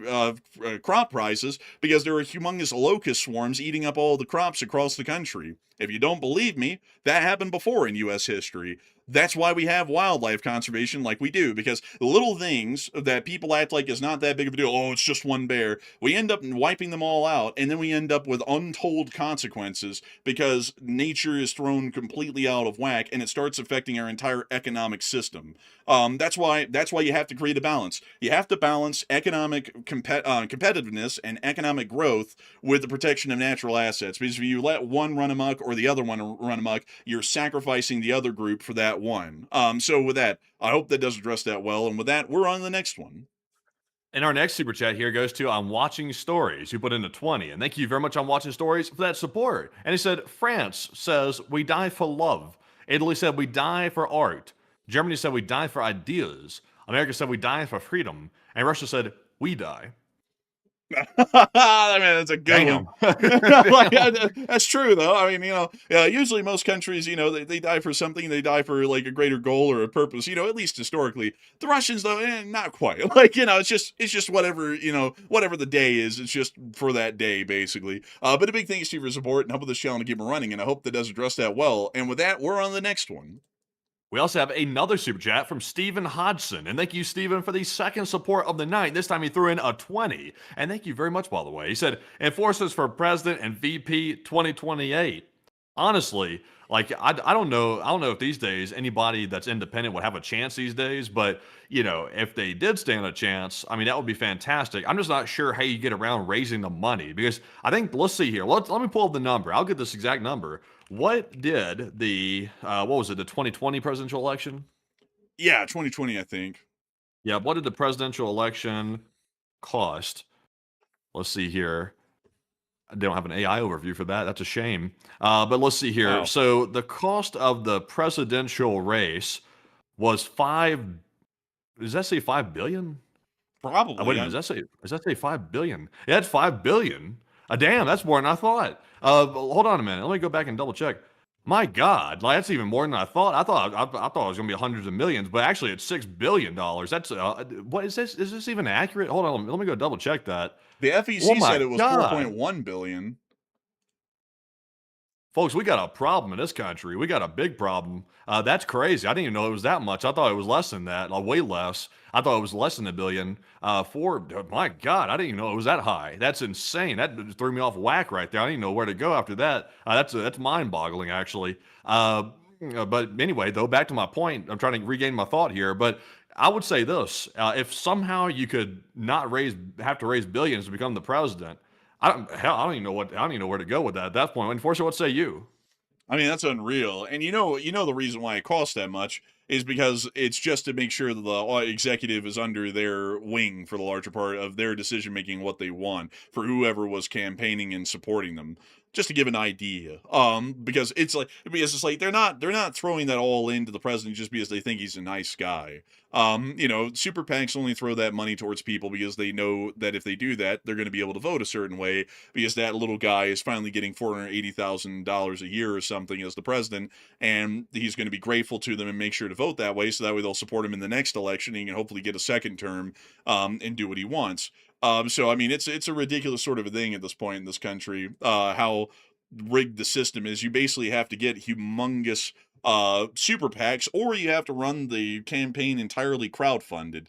[SPEAKER 3] crop prices because there are humongous locust swarms eating up all the crops across the country. If you don't believe me, that happened before in U.S. history. That's why we have wildlife conservation like we do, because the little things that people act like is not that big of a deal, oh, it's just one bear, we end up wiping them all out, and then we end up with untold consequences because nature is thrown completely out of whack, and it starts affecting our entire economic system. That's why you have to create a balance. You have to balance economic competitiveness and economic growth with the protection of natural assets, because if you let one run amok or the other one run amok, you're sacrificing the other group for that one. So with that, I hope that does address that well. And with that, we're on to the next one.
[SPEAKER 4] And our next super chat here goes to I'm Watching Stories, who put in a 20. And thank you very much, I'm Watching Stories, for that support. And he said, France says we die for love. Italy said we die for art. Germany said we die for ideas. America said we die for freedom. And Russia said we die.
[SPEAKER 3] I mean, that's a good
[SPEAKER 4] Damn.
[SPEAKER 3] one. That's true, though. I mean, usually most countries, they die for something. They die for like a greater goal or a purpose. At least historically. The Russians, though, not quite. Like, it's just whatever, whatever the day is. It's just for that day, basically. But a big thanks to you for your support and helping this channel to keep running. And I hope that does address that well. And with that, we're on the next one.
[SPEAKER 4] We also have another super chat from Stephen Hodgson. And thank you, Stephen, for the second support of the night. This time he threw in a 20. And thank you very much, by the way. He said, enforcers for president and VP 2028. Honestly, like, I don't know if these days anybody that's independent would have a chance these days. But, if they did stand a chance, I mean, that would be fantastic. I'm just not sure how you get around raising the money. Because I think, let's see here. Let me pull up the number. I'll get this exact number. What did the 2020 presidential election?
[SPEAKER 3] Yeah, 2020, I think.
[SPEAKER 4] Yeah, what did the presidential election cost? Let's see here. I don't have an AI overview for that. That's a shame. But let's see here.
[SPEAKER 3] Oh,
[SPEAKER 4] So the cost of the presidential race was five. Does that say 5 billion? Wait
[SPEAKER 3] probably.
[SPEAKER 4] a minute. Does that say 5 billion? Yeah, it's 5 billion. Damn, that's more than I thought. Hold on a minute. Let me go back and double check. My God, like that's even more than I thought. I thought it was gonna be hundreds of millions, but actually it's $6 billion. That's what is this? Is this even accurate? Hold on, let me go double check that.
[SPEAKER 3] The
[SPEAKER 4] Oh
[SPEAKER 3] FEC
[SPEAKER 4] my
[SPEAKER 3] said it was
[SPEAKER 4] God.
[SPEAKER 3] 4.1 billion.
[SPEAKER 4] Folks, we got a problem in this country. We got a big problem. That's crazy. I didn't even know it was that much. I thought it was less than that, like way less. I thought it was less than a billion. My God, I didn't even know it was that high. That's insane. That just threw me off whack right there. I didn't know where to go after that. That's mind-boggling, actually. But anyway, though, back to my point. I'm trying to regain my thought here, but I would say this: if somehow you could not have to raise billions to become the president. I don't even know where to go with that at that point. Unfortunately, what say you?
[SPEAKER 3] I mean, that's unreal. And the reason why it costs that much is because it's just to make sure that the executive is under their wing for the larger part of their decision making, what they want for whoever was campaigning and supporting them. Just to give an idea, because it's like they're not throwing that all into the president just because they think he's a nice guy. Super PACs only throw that money towards people because they know that if they do that, they're going to be able to vote a certain way because that little guy is finally getting $480,000 a year or something as the president, and he's going to be grateful to them and make sure to vote that way, so that way they'll support him in the next election and he can hopefully get a second term and do what he wants. So I mean, it's a ridiculous sort of a thing at this point in this country. How rigged the system is. You basically have to get humongous super PACs, or you have to run the campaign entirely crowdfunded,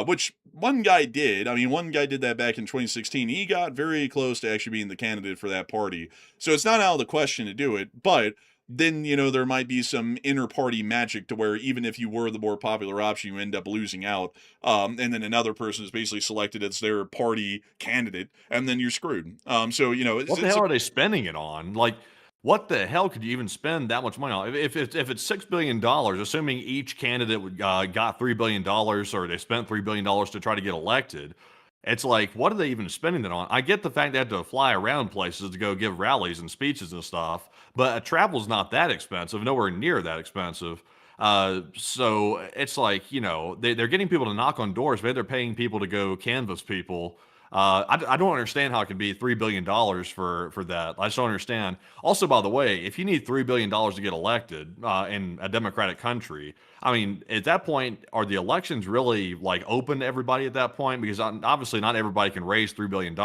[SPEAKER 3] which one guy did. I mean, one guy did that back in 2016. He got very close to actually being the candidate for that party. So it's not out of the question to do it, but then there might be some inner party magic to where even if you were the more popular option, you end up losing out, and then another person is basically selected as their party candidate, and then you're screwed. So
[SPEAKER 4] What the hell are they spending it on? Like, what the hell could you even spend that much money on? If it's $6 billion, assuming each candidate got $3 billion, or they spent $3 billion to try to get elected, it's like, what are they even spending it on? I get the fact they have to fly around places to go give rallies and speeches and stuff, but travel's not that expensive, nowhere near that expensive. So it's like, they're getting people to knock on doors, but they're paying people to go canvass people. I don't understand how it could be $3 billion for that. I just don't understand. Also, by the way, if you need $3 billion to get elected in a democratic country, I mean, at that point, are the elections really like open to everybody at that point? Because obviously, not everybody can raise $3 billion.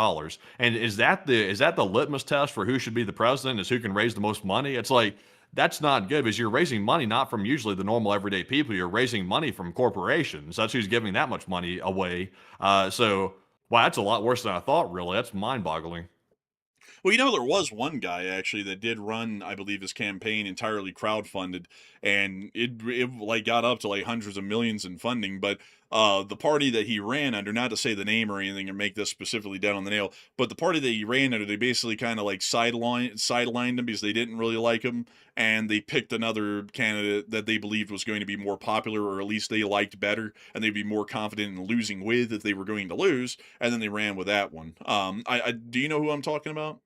[SPEAKER 4] And is that the litmus test for who should be the president? Is who can raise the most money? It's like that's not good because you're raising money not from usually the normal everyday people. You're raising money from corporations. That's who's giving that much money away. So. Wow, that's a lot worse than I thought, really. That's mind-boggling.
[SPEAKER 3] Well, there was one guy actually that did run, I believe, his campaign entirely crowdfunded, and it like got up to like hundreds of millions in funding. But the party that he ran under, not to say the name or anything or make this specifically down on the nail, but the party that he ran under, they basically kind of like sidelined him because they didn't really like him, and they picked another candidate that they believed was going to be more popular, or at least they liked better, and they'd be more confident in losing with if they were going to lose, and then they ran with that one. I do you know who I'm talking about?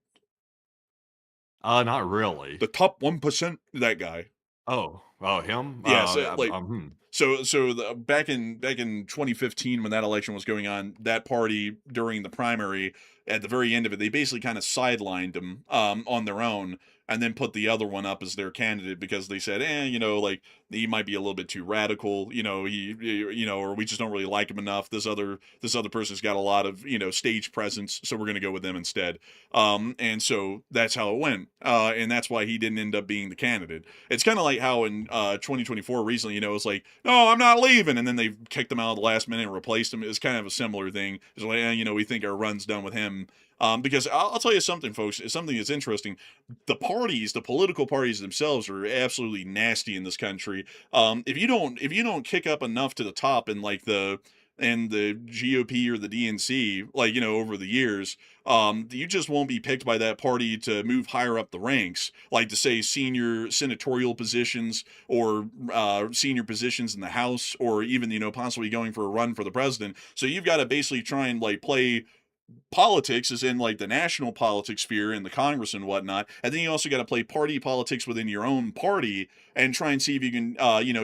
[SPEAKER 4] Not really.
[SPEAKER 3] The top 1%, that guy.
[SPEAKER 4] Oh, him?
[SPEAKER 3] Yeah, so back in 2015 when that election was going on, that party during the primary, at the very end of it, they basically kind of sidelined him on their own, and then put the other one up as their candidate because they said, like he might be a little bit too radical, or we just don't really like him enough. This other person's got a lot of stage presence, so we're gonna go with them instead. And so that's how it went, and that's why he didn't end up being the candidate. It's kind of like how in 2024 recently, it's like, no, I'm not leaving, and then they kicked him out at the last minute and replaced him. It's kind of a similar thing. It's like, we think our run's done with him. Because I'll tell you something, folks. It's something that's interesting. The political parties themselves, are absolutely nasty in this country. If you don't kick up enough to the top in like the and the GOP or the DNC, like, over the years, you just won't be picked by that party to move higher up the ranks, like to say senior senatorial positions or senior positions in the House, or even, possibly going for a run for the president. So you've got to basically try and like play politics is in like the national politics sphere in the Congress and whatnot, and then you also got to play party politics within your own party and try and see if you can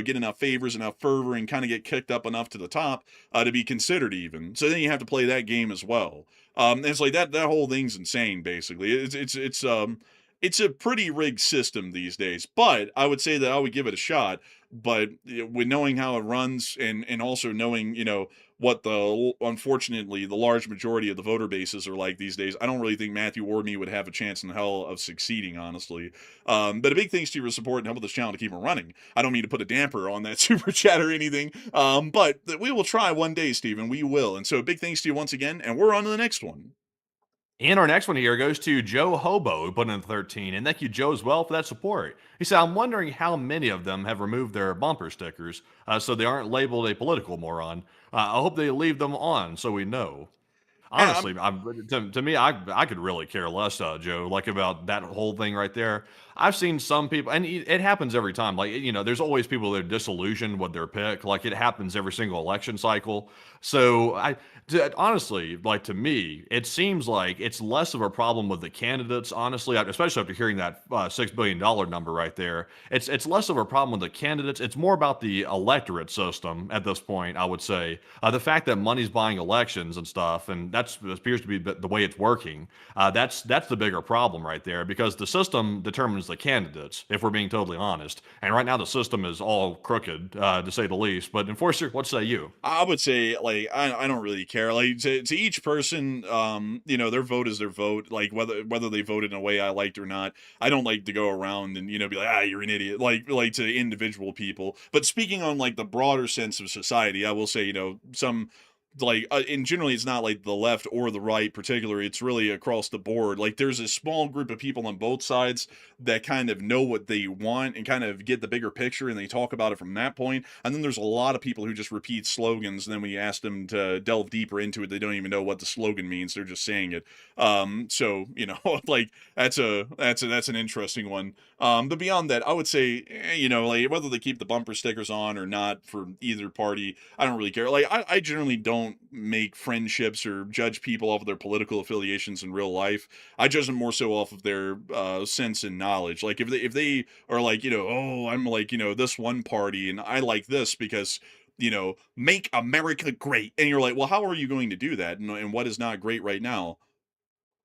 [SPEAKER 3] get enough favors, enough fervor, and kind of get kicked up enough to the top to be considered even. So then you have to play that game as well. And it's like that whole thing's insane. Basically, it's a pretty rigged system these days, but I would say that I would give it a shot. But with knowing how it runs, and also knowing what unfortunately the large majority of the voter bases are like these days, I don't really think Matthew or me would have a chance in hell of succeeding, honestly. But a big thanks to your support and help with this channel to keep it running. I don't mean to put a damper on that super chat or anything, but we will try one day, Stephen. We will. And so big thanks to you once again, and we're on to the next one.
[SPEAKER 4] And our next one here goes to Joe Hobo, who put in 13. And thank you, Joe, as well, for that support. He said, I'm wondering how many of them have removed their bumper stickers so they aren't labeled a political moron. I hope they leave them on so we know. Honestly, to me, I could really care less, Joe, like about that whole thing right there. I've seen some people, and it happens every time. Like, there's always people that are disillusioned with their pick. Like, it happens every single election cycle. So honestly, like, to me, it seems like it's less of a problem with the candidates, honestly, especially after hearing that $6 billion number right there. It's less of a problem with the candidates. It's more about the electorate system at this point, I would say. The fact that money's buying elections and stuff, and that appears to be the way it's working, that's the bigger problem right there, because the system determines the candidates, if we're being totally honest. And right now the system is all crooked, to say the least. But Enforcer, what say you?
[SPEAKER 3] I would say, like, I don't really care. Like, to each person, their vote is their vote. Like, whether they voted in a way I liked or not. I don't like to go around and, be like, you're an idiot. Like to individual people. But speaking on, like, the broader sense of society, I will say, some, like, and generally it's not like the left or the right particularly, it's really across the board. Like, there's a small group of people on both sides that kind of know what they want and kind of get the bigger picture, and they talk about it from that point. And then there's a lot of people who just repeat slogans, and then when you ask them to delve deeper into it, they don't even know what the slogan means, they're just saying it. So like, that's an interesting one. But beyond that, I would say, like, whether they keep the bumper stickers on or not for either party, I don't really care. Like, I generally don't make friendships or judge people off of their political affiliations in real life. I judge them more so off of their sense and knowledge. Like, if they are like, oh, I'm like, this one party and I like this because make America great, and you're like, well, how are you going to do that, and what is not great right now?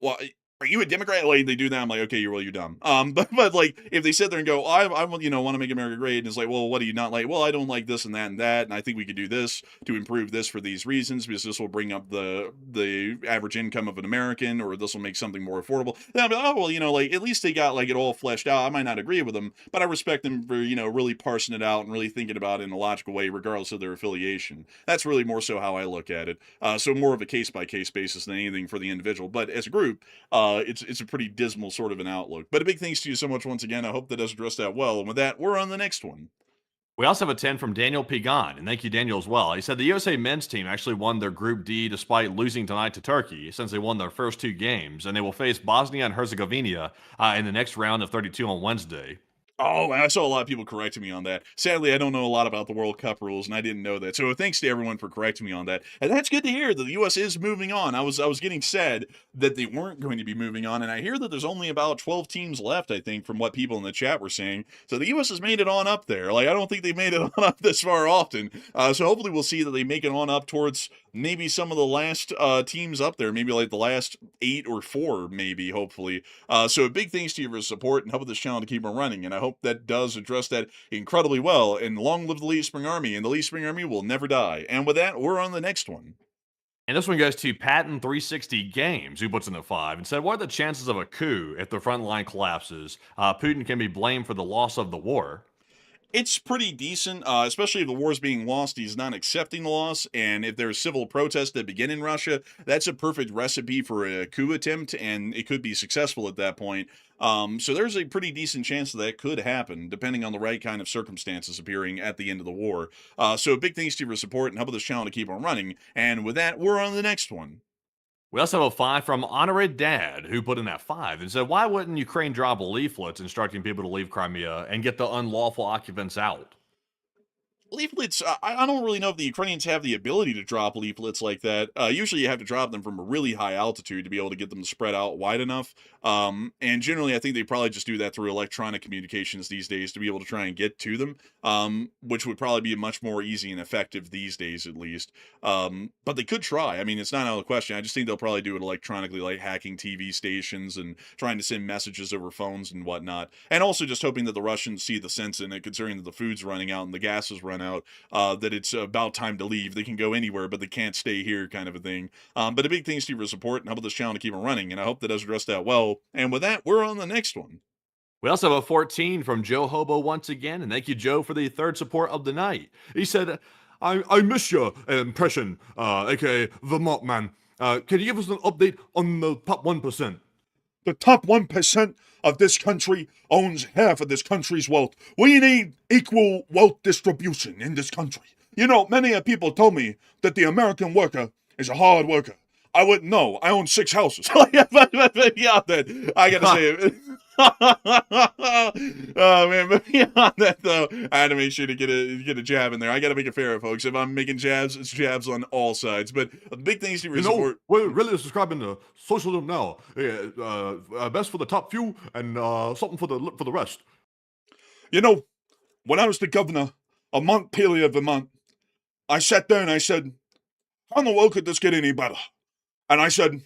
[SPEAKER 3] Well, are you a Democrat? Like, they do that, I'm like, okay, you're dumb. But like, if they sit there and go, I want to make America great, and it's like, well, what do you not like? Well, I don't like this and that and that, and I think we could do this to improve this for these reasons, because this will bring up the average income of an American, or this will make something more affordable. Then I'll be like, oh, well, like, at least they got like it all fleshed out. I might not agree with them, but I respect them for really parsing it out and really thinking about it in a logical way, regardless of their affiliation. That's really more so how I look at it. So more of a case by case basis than anything for the individual. But as a group, it's a pretty dismal sort of an outlook. But a big thanks to you so much once again. I hope that does address that well. And with that, we're on the next one.
[SPEAKER 4] We also have a 10 from Daniel Pigon, and thank you, Daniel, as well. He said the USA men's team actually won their Group D despite losing tonight to Turkey, since they won their first 2 games, and they will face Bosnia and Herzegovina in the next round of 32 on Wednesday.
[SPEAKER 3] Oh, I saw a lot of people correcting me on that. Sadly, I don't know a lot about the World Cup rules, and I didn't know that. So thanks to everyone for correcting me on that. And that's good to hear that the U.S. is moving on. I was getting sad that they weren't going to be moving on, and I hear that there's only about 12 teams left, I think, from what people in the chat were saying. So the U.S. has made it on up there. Like, I don't think they've made it on up this far often. So hopefully we'll see that they make it on up towards maybe some of the last teams up there, maybe like the last 8 or 4, maybe, hopefully. So a big thanks to you for your support and help with this channel to keep on running, and I hope that does address that incredibly well. And long live the Leaf Spring Army, and the Leaf Spring Army will never die. And with that, we're on the next one.
[SPEAKER 4] And this one goes to Patton 360 Games, who puts in a 5 and said, what are the chances of a coup if the front line collapses? Putin can be blamed for the loss of the war.
[SPEAKER 3] It's pretty decent, especially if the war's being lost, he's not accepting the loss, and if there's civil protests that begin in Russia, that's a perfect recipe for a coup attempt, and it could be successful at that point. So there's a pretty decent chance that could happen, depending on the right kind of circumstances appearing at the end of the war. So big thanks to your support, and help this channel to keep on running, and with that, we're on the next one.
[SPEAKER 4] We also have a 5 from Honored Dad, who put in that 5 and said, why wouldn't Ukraine drop leaflets instructing people to leave Crimea and get the unlawful occupants out?
[SPEAKER 3] Leaflets, I don't really know if the Ukrainians have the ability to drop leaflets like that. Usually you have to drop them from a really high altitude to be able to get them to spread out wide enough. And generally, I think they probably just do that through electronic communications these days to be able to try and get to them, which would probably be much more easy and effective these days, at least. But they could try. I mean, it's not out of the question. I just think they'll probably do it electronically, like hacking TV stations and trying to send messages over phones and whatnot. And also just hoping that the Russians see the sense in it, considering that the food's running out and the gas is running out, that it's about time to leave. They can go anywhere, but they can't stay here, kind of a thing. But a big thanks to you for support and help this channel to keep it running, and I hope that does address that well. And with that, we're on the next one.
[SPEAKER 4] We also have a 14 from Joe Hobo once again, and thank you, Joe, for the 3rd support of the night. He said, I miss your impression, aka the Mop Man. Can you give us an update on the top 1%?
[SPEAKER 1] The top 1% of this country owns half of this country's wealth. We need equal wealth distribution in this country. You know, many people told me that the American worker is a hard worker. I wouldn't know. I own 6 houses. Yeah, that I gotta say it. Oh man, but beyond that though, I had to make sure to get a jab in there. I gotta make it fair, folks. If I'm making jabs, it's jabs on all sides. But big things to your support.
[SPEAKER 8] We're really subscribing to socialism now. Best for the top few and something for the rest.
[SPEAKER 1] You know, when I was the governor of Montpelier, Vermont, I sat there and I said, how in the world could this get any better? And I said,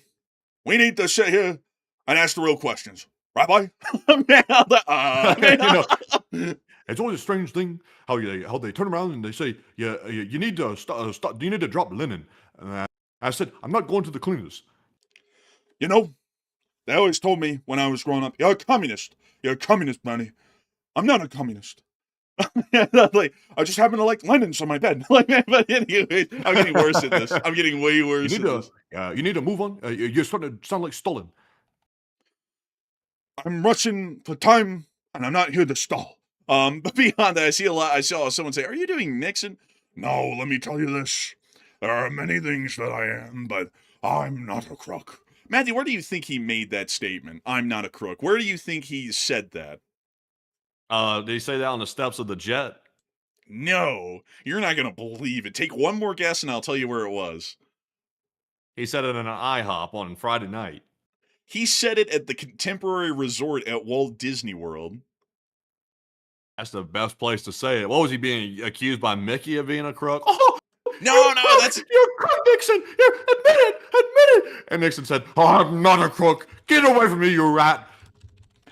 [SPEAKER 1] we need to sit here and ask the real questions. Rabbi?
[SPEAKER 8] You know, it's always a strange thing how they turn around and they say, you need to you need to drop linen. And I said, I'm not going to the cleaners.
[SPEAKER 1] You know, they always told me when I was growing up, you're a communist. You're a communist, Bernie. I'm not a communist. Like, I just happen to like linens on my bed. But anyway, I'm getting worse at this. I'm getting way worse at this.
[SPEAKER 8] You need to move on. You're starting to sound like Stalin.
[SPEAKER 1] I'm rushing for time, and I'm not here to stall.
[SPEAKER 3] But beyond that, I saw someone say, are you doing Nixon?
[SPEAKER 1] No, let me tell you this. There are many things that I am, but I'm not a crook.
[SPEAKER 3] Matthew, where do you think he made that statement? I'm not a crook. Where do you think he said that?
[SPEAKER 4] Did he say that on the steps of the jet?
[SPEAKER 3] No, you're not going to believe it. Take one more guess and I'll tell you where it was.
[SPEAKER 4] He said it in an IHOP on Friday night.
[SPEAKER 3] He said it at the Contemporary Resort at Walt Disney World.
[SPEAKER 4] That's the best place to say it. What was he being accused by Mickey of being a crook?
[SPEAKER 8] Oh,
[SPEAKER 3] no, that's...
[SPEAKER 8] You're a crook, Nixon! Admit it! And Nixon said, oh, I'm not a crook! Get away from me, you rat!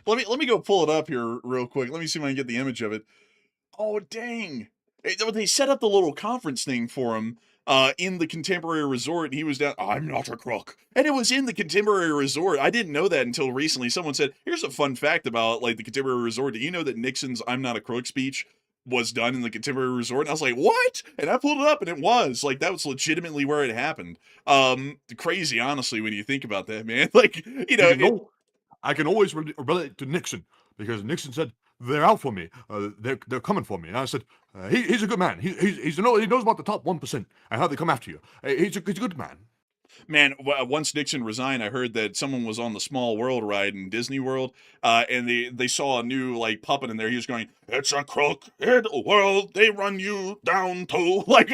[SPEAKER 3] Let me go pull it up here real quick. Let me see if I can get the image of it. Oh, dang. They set up the little conference thing for him in the Contemporary Resort, and he was down, I'm not a crook. And it was in the Contemporary Resort. I didn't know that until recently. Someone said, here's a fun fact about, like, the Contemporary Resort. Do you know that Nixon's I'm not a crook speech was done in the Contemporary Resort? And I was like, what? And I pulled it up, and it was. Like, that was legitimately where it happened. Crazy, honestly, when you think about that, man. Like, you know...
[SPEAKER 8] I can always relate to Nixon because Nixon said they're out for me. They're coming for me. And I said he's a good man. He knows about the top 1% and how they come after you. He's a good man.
[SPEAKER 3] Man, once Nixon resigned, I heard that someone was on the Small World ride in Disney World, and they saw a new like puppet in there. He was going, "It's a crooked world. They run you down to like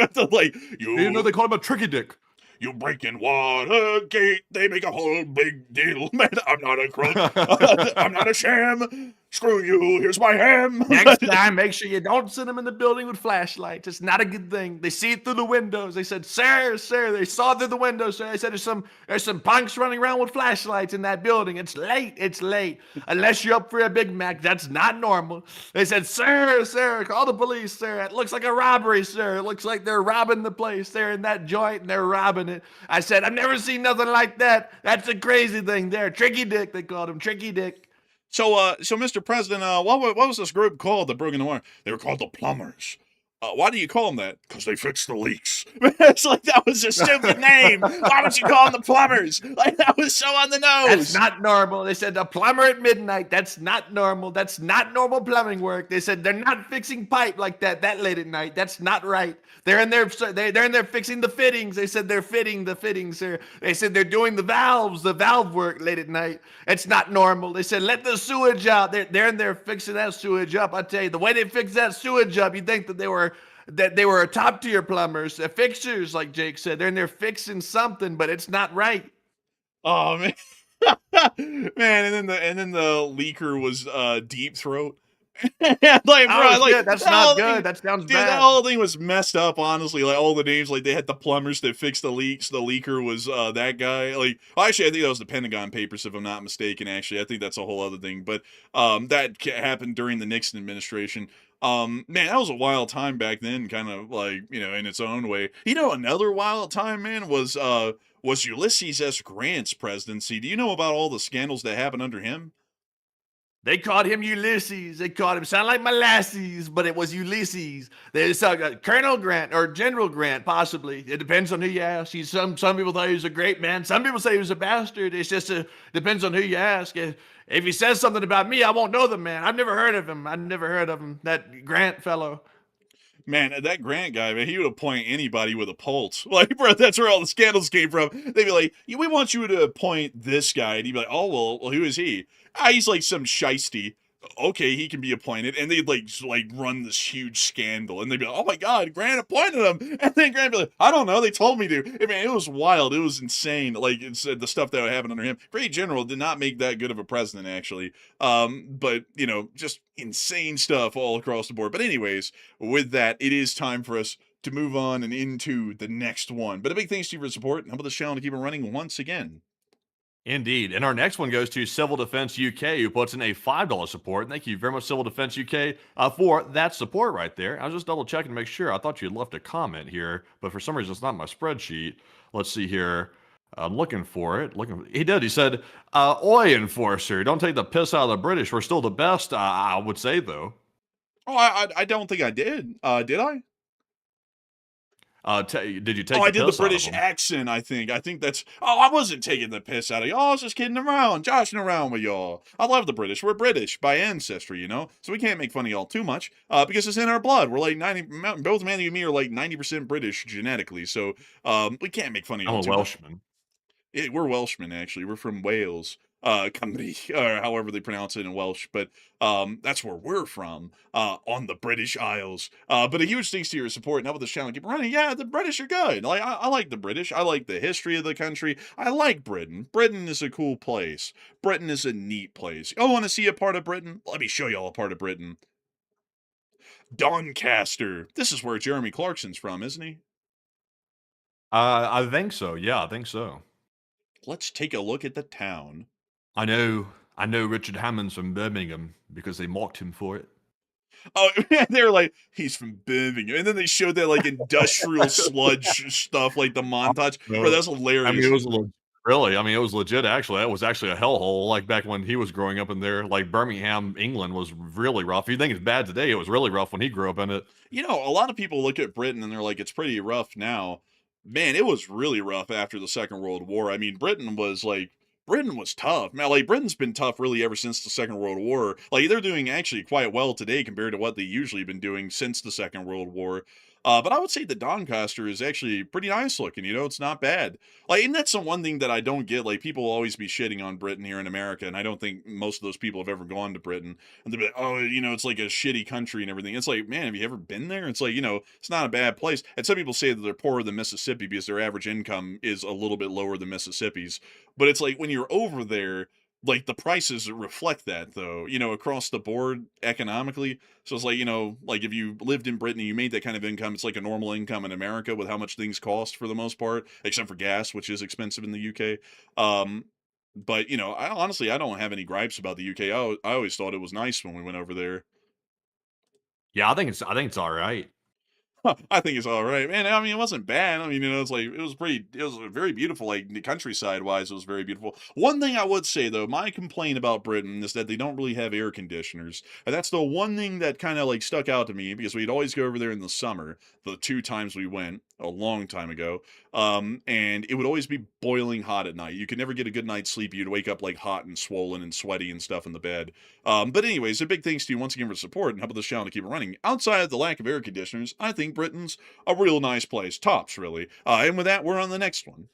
[SPEAKER 8] you know they call him a tricky dick.
[SPEAKER 1] You break in Watergate, they make a whole big deal. Man, I'm not a crook. I'm not a sham. Screw you, here's my ham.
[SPEAKER 4] Next time, make sure you don't send them in the building with flashlights. It's not a good thing. They see it through the windows. They said, sir, they saw through the windows, sir. They said, there's some punks running around with flashlights in that building. It's late. Unless you're up for a Big Mac, that's not normal. They said, sir, call the police, sir. It looks like a robbery, sir. It looks like they're robbing the place. They're in that joint and they're robbing it. I said, I've never seen nothing like that. That's a crazy thing there. Tricky Dick, they called him Tricky Dick.
[SPEAKER 3] So Mr. President, what was this group called that broke into war? They were called the plumbers. Why do you call them that? Because they fix the leaks. It's like that was a stupid name. Why would you call them the plumbers? Like that was so on the nose.
[SPEAKER 4] That's not normal. They said the plumber at midnight. That's not normal. That's not normal plumbing work. They said they're not fixing pipe like that late at night. That's not right. They're in there fixing the fittings. They said they're fitting the fittings. They said they're doing the valve work late at night. It's not normal. They said let the sewage out. They're in there fixing that sewage up. I tell you, the way they fix that sewage up, you'd think that they were top tier plumbers, fixers, like Jake said. They're in there fixing something, but it's not right.
[SPEAKER 3] Oh man. Man, and then the leaker was Deep Throat. Like, bro, like
[SPEAKER 4] shit, that's not good. That sounds
[SPEAKER 3] dude,
[SPEAKER 4] bad.
[SPEAKER 3] that whole thing was messed up, honestly. Like all the names, like they had the plumbers that fixed the leaks. The leaker was that guy. Like actually, I think that was the Pentagon Papers, if I'm not mistaken. Actually, I think that's a whole other thing. But that happened during the Nixon administration. Man, that was a wild time back then, kind of like, in its own way. Another wild time, man, was Ulysses S. Grant's presidency. Do you know about all the scandals that happened under him?
[SPEAKER 4] They called him Ulysses. They called him, sound like molasses, but it was Ulysses. There's Colonel Grant or General Grant, possibly. It depends on who you ask. Some people thought he was a great man. Some people say he was a bastard. It's just depends on who you ask. If he says something about me, I won't know the man. I've never heard of him. That Grant fellow.
[SPEAKER 3] Man, that Grant guy, man, he would appoint anybody with a pulse. Like, bro, that's where all the scandals came from. They'd be like, we want you to appoint this guy. And he'd be like, oh, well, who is he? He's like some shiesty. Okay, he can be appointed. And they'd like run this huge scandal. And they'd be like, oh my God, Grant appointed him. And then Grant would be like, I don't know, they told me to. I mean, it was wild. It was insane. Like, it's the stuff that would happen under him. Great General did not make that good of a president, actually. But, just insane stuff all across the board. But anyways, with that, it is time for us to move on and into the next one. But a big thanks to you for your support and help with the channel to keep it running once again.
[SPEAKER 4] Indeed. And our next one goes to Civil Defense UK, who puts in a $5 support. Thank you very much, Civil Defense UK, for that support right there. I was just double checking to make sure. I thought you had left a comment here, but for some reason it's not in my spreadsheet. Let's see here. I'm looking for it. He did. He said, "Oi, enforcer, don't take the piss out of the British. We're still the best." I would say, though.
[SPEAKER 3] Oh, I don't think I did. Did I?
[SPEAKER 4] Did you take?
[SPEAKER 3] I
[SPEAKER 4] the
[SPEAKER 3] did
[SPEAKER 4] piss
[SPEAKER 3] the British
[SPEAKER 4] out of them?
[SPEAKER 3] accent. I think that's. Oh, I wasn't taking the piss out of y'all. I was just kidding around, joshing around with y'all. I love the British. We're British by ancestry, so we can't make fun of y'all too much. Because it's in our blood. We're like 90. Both Manny and me are like 90% British genetically, so we can't make fun of y'all
[SPEAKER 4] I'm a
[SPEAKER 3] too much.
[SPEAKER 4] Welshman.
[SPEAKER 3] We're Welshmen, actually. We're from Wales. Cymru, or however they pronounce it in Welsh, but that's where we're from, on the British Isles. But a huge thanks to your support and help with this channel keep running. Yeah, the British are good. Like I like the British. I like the history of the country. I like Britain. Britain is a cool place. Britain is a neat place. You want to see a part of Britain? Let me show y'all a part of Britain. Doncaster. This is where Jeremy Clarkson's from, isn't he?
[SPEAKER 4] I think so. Yeah, I think so.
[SPEAKER 3] Let's take a look at the town.
[SPEAKER 4] I know Richard Hammond's from Birmingham because they mocked him for it.
[SPEAKER 3] Oh, they were like, he's from Birmingham. And then they showed that, like, industrial sludge stuff, like the montage. Bro, that's hilarious.
[SPEAKER 4] I mean, it was it was legit, actually. That was actually a hellhole, like, back when he was growing up in there. Like, Birmingham, England was really rough. You think it's bad today, it was really rough when he grew up in it.
[SPEAKER 3] A lot of people look at Britain and they're like, it's pretty rough now. Man, it was really rough after the Second World War. I mean, Britain was tough. Man, like, Britain's been tough really ever since the Second World War. Like, they're doing actually quite well today compared to what they usually been doing since the Second World War. But I would say the Doncaster is actually pretty nice looking, it's not bad. Like, and that's the one thing that I don't get. Like, people will always be shitting on Britain here in America, and I don't think most of those people have ever gone to Britain. And they'll be like, oh, it's like a shitty country and everything. It's like, man, have you ever been there? It's like, it's not a bad place. And some people say that they're poorer than Mississippi because their average income is a little bit lower than Mississippi's. But it's like, when you're over there, like, the prices reflect that, though, across the board economically. So it's like, like, if you lived in Britain and you made that kind of income, it's like a normal income in America with how much things cost for the most part, except for gas, which is expensive in the UK. But, I don't have any gripes about the UK. I always thought it was nice when we went over there.
[SPEAKER 4] Yeah, I think it's all right.
[SPEAKER 3] I think it's all right, man. I mean, it wasn't bad. I mean, it's like it was pretty. It was very beautiful, like the countryside wise. It was very beautiful. One thing I would say though, my complaint about Britain is that they don't really have air conditioners, and that's the one thing that kind of like stuck out to me because we'd always go over there in the summer. The 2 times we went a long time ago, and it would always be boiling hot at night. You could never get a good night's sleep. You'd wake up like hot and swollen and sweaty and stuff in the bed. But anyways, a big thanks to you once again for support and helping this channel to keep it running. Outside of the lack of air conditioners, I think Britain's a real nice place. Tops, really. And with that, we're on the next one.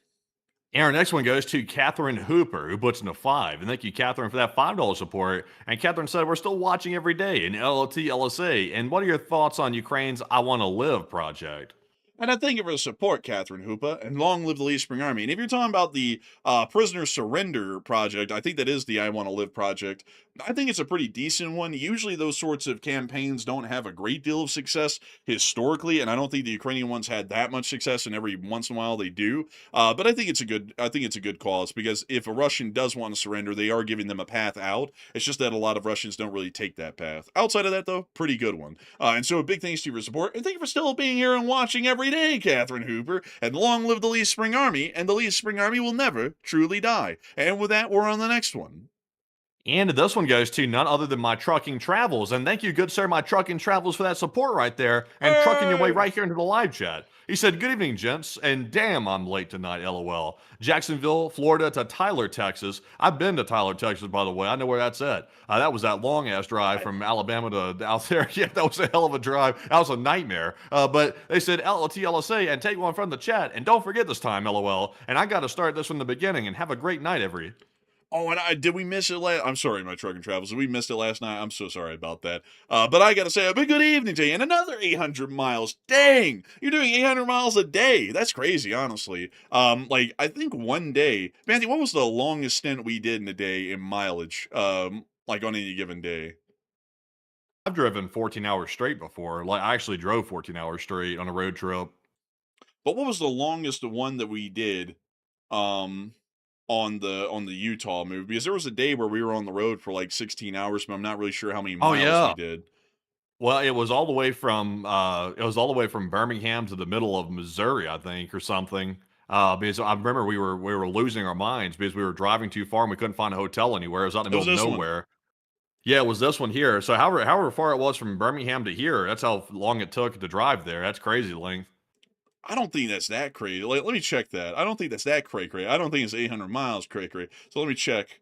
[SPEAKER 4] And our next one goes to Catherine Hooper, who puts in a 5. And thank you, Catherine, for that $5 support. And Catherine said, we're still watching every day in LLT LSA. And what are your thoughts on Ukraine's I Want to Live project?
[SPEAKER 3] And I thank you for the support, Catherine Hoopa, and long live the Lee Spring Army. And if you're talking about the prisoner surrender project, I think that is the I Want to Live project. I think it's a pretty decent one. Usually those sorts of campaigns don't have a great deal of success historically, and I don't think the Ukrainian ones had that much success, and every once in a while they do. But I think it's a good cause, because if a Russian does want to surrender, they are giving them a path out. It's just that a lot of Russians don't really take that path. Outside of that, though, pretty good one. And so a big thanks to you for support, and thank you for still being here and watching every day, Catherine Hooper, and long live the Lee Spring Army, and the Lee Spring Army will never truly die. And with that, we're on the next one.
[SPEAKER 4] And this one goes to none other than My Trucking Travels. And thank you, good sir, My Trucking Travels, for that support right there and trucking your way right here into the live chat. He said, good evening, gents, and damn, I'm late tonight, LOL. Jacksonville, Florida to Tyler, Texas. I've been to Tyler, Texas, by the way. I know where that's at. That was that long-ass drive from Alabama to out there. Yeah, that was a hell of a drive. That was a nightmare. But they said LLTLSA and take one from the chat. And don't forget this time, LOL. And I got to start this from the beginning and have a great night, every.
[SPEAKER 3] Oh, and did we miss it last? I'm sorry, My Trucking Travels. Did we missed it last night? I'm so sorry about that. But I got to say, a big good evening to you. And another 800 miles. Dang, you're doing 800 miles a day. That's crazy, honestly. Like, I think one day, Matthew, what was the longest stint we did in a day in mileage? Like on any given day?
[SPEAKER 4] I've driven 14 hours straight before. Like, I actually drove 14 hours straight on a road trip.
[SPEAKER 3] But what was the longest one that we did? On the Utah move, because there was a day where we were on the road for like 16 hours, but I'm not really sure how many miles we did.
[SPEAKER 4] Well, it was all the way from Birmingham to the middle of Missouri, I think, or something. Because I remember we were losing our minds because we were driving too far and we couldn't find a hotel anywhere. It was out in the middle of nowhere. Yeah, it was this one here. So however far it was from Birmingham to here, that's how long it took to drive there. That's crazy length.
[SPEAKER 3] I don't think that's that crazy. Like, let me check that. I don't think that's that cray-cray. I don't think it's 800 miles cray-cray. So let me check,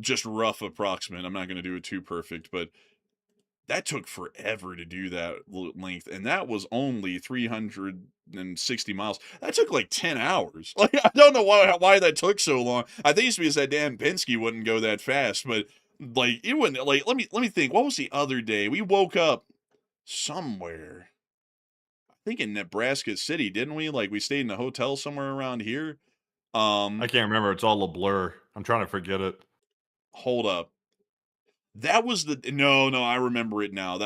[SPEAKER 3] just rough approximate. I'm not going to do it too perfect, but that took forever to do that length, and that was only 360 miles. That took like 10 hours. Like, I don't know why that took so long. I think it's because that damn Penske wouldn't go that fast, but like it wouldn't. Like, let me think. What was the other day? We woke up somewhere. I think in Nebraska City, didn't we? Like, we stayed in a hotel somewhere around here.
[SPEAKER 4] I can't remember. It's all a blur. I'm trying to forget it.
[SPEAKER 3] Hold up. That was no, I remember it now.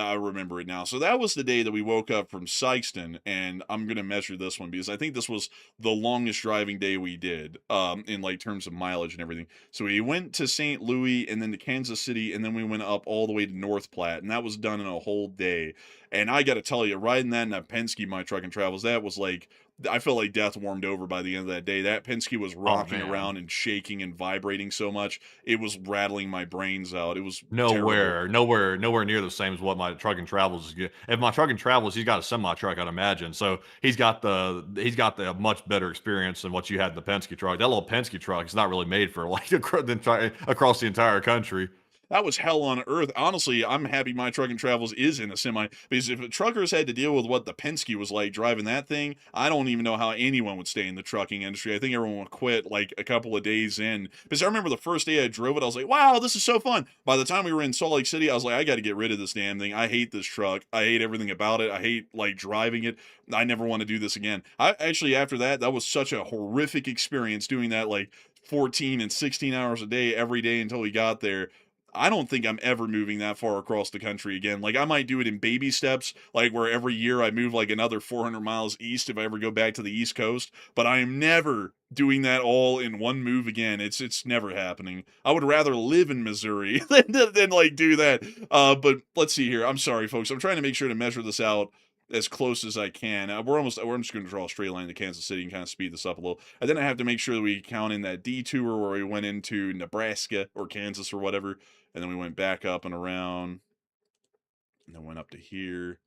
[SPEAKER 3] So that was the day that we woke up from Sykeston, and I'm gonna measure this one because I think this was the longest driving day we did, in like terms of mileage and everything. So we went to St. Louis and then to Kansas City, and then we went up all the way to North Platte, and that was done in a whole day. And I got to tell you, riding that in a Penske, My Trucking Travels, that was like, I felt like death warmed over by the end of that day. That Penske was rocking around and shaking and vibrating so much, it was rattling my brains out. It was
[SPEAKER 4] nowhere near the same as what My Trucking Travels is. If My Trucking Travels, he's got a semi truck, I'd imagine. So he's got the much better experience than what you had in the Penske truck. That little Penske truck is not really made for like across the entire country.
[SPEAKER 3] That was hell on earth. Honestly, I'm happy My Trucking Travels is in a semi, because if truckers had to deal with what the Penske was like driving that thing, I don't even know how anyone would stay in the trucking industry. I think everyone would quit like a couple of days in. Because I remember the first day I drove it, I was like, wow, this is so fun. By the time we were in Salt Lake City, I was like, I got to get rid of this damn thing. I hate this truck. I hate everything about it. I hate like driving it. I never want to do this again. I actually, after that was such a horrific experience doing that like 14 and 16 hours a day every day until we got there. I don't think I'm ever moving that far across the country again. Like, I might do it in baby steps, like where every year I move like another 400 miles east if I ever go back to the East Coast, but I am never doing that all in one move again. It's never happening. I would rather live in Missouri than like do that. But let's see here. I'm sorry, folks. I'm trying to make sure to measure this out as close as I can. We're just going to draw a straight line to Kansas City and kind of speed this up a little. And then I have to make sure that we count in that detour where we went into Nebraska or Kansas or whatever. And then we went back up and around. And then went up to here.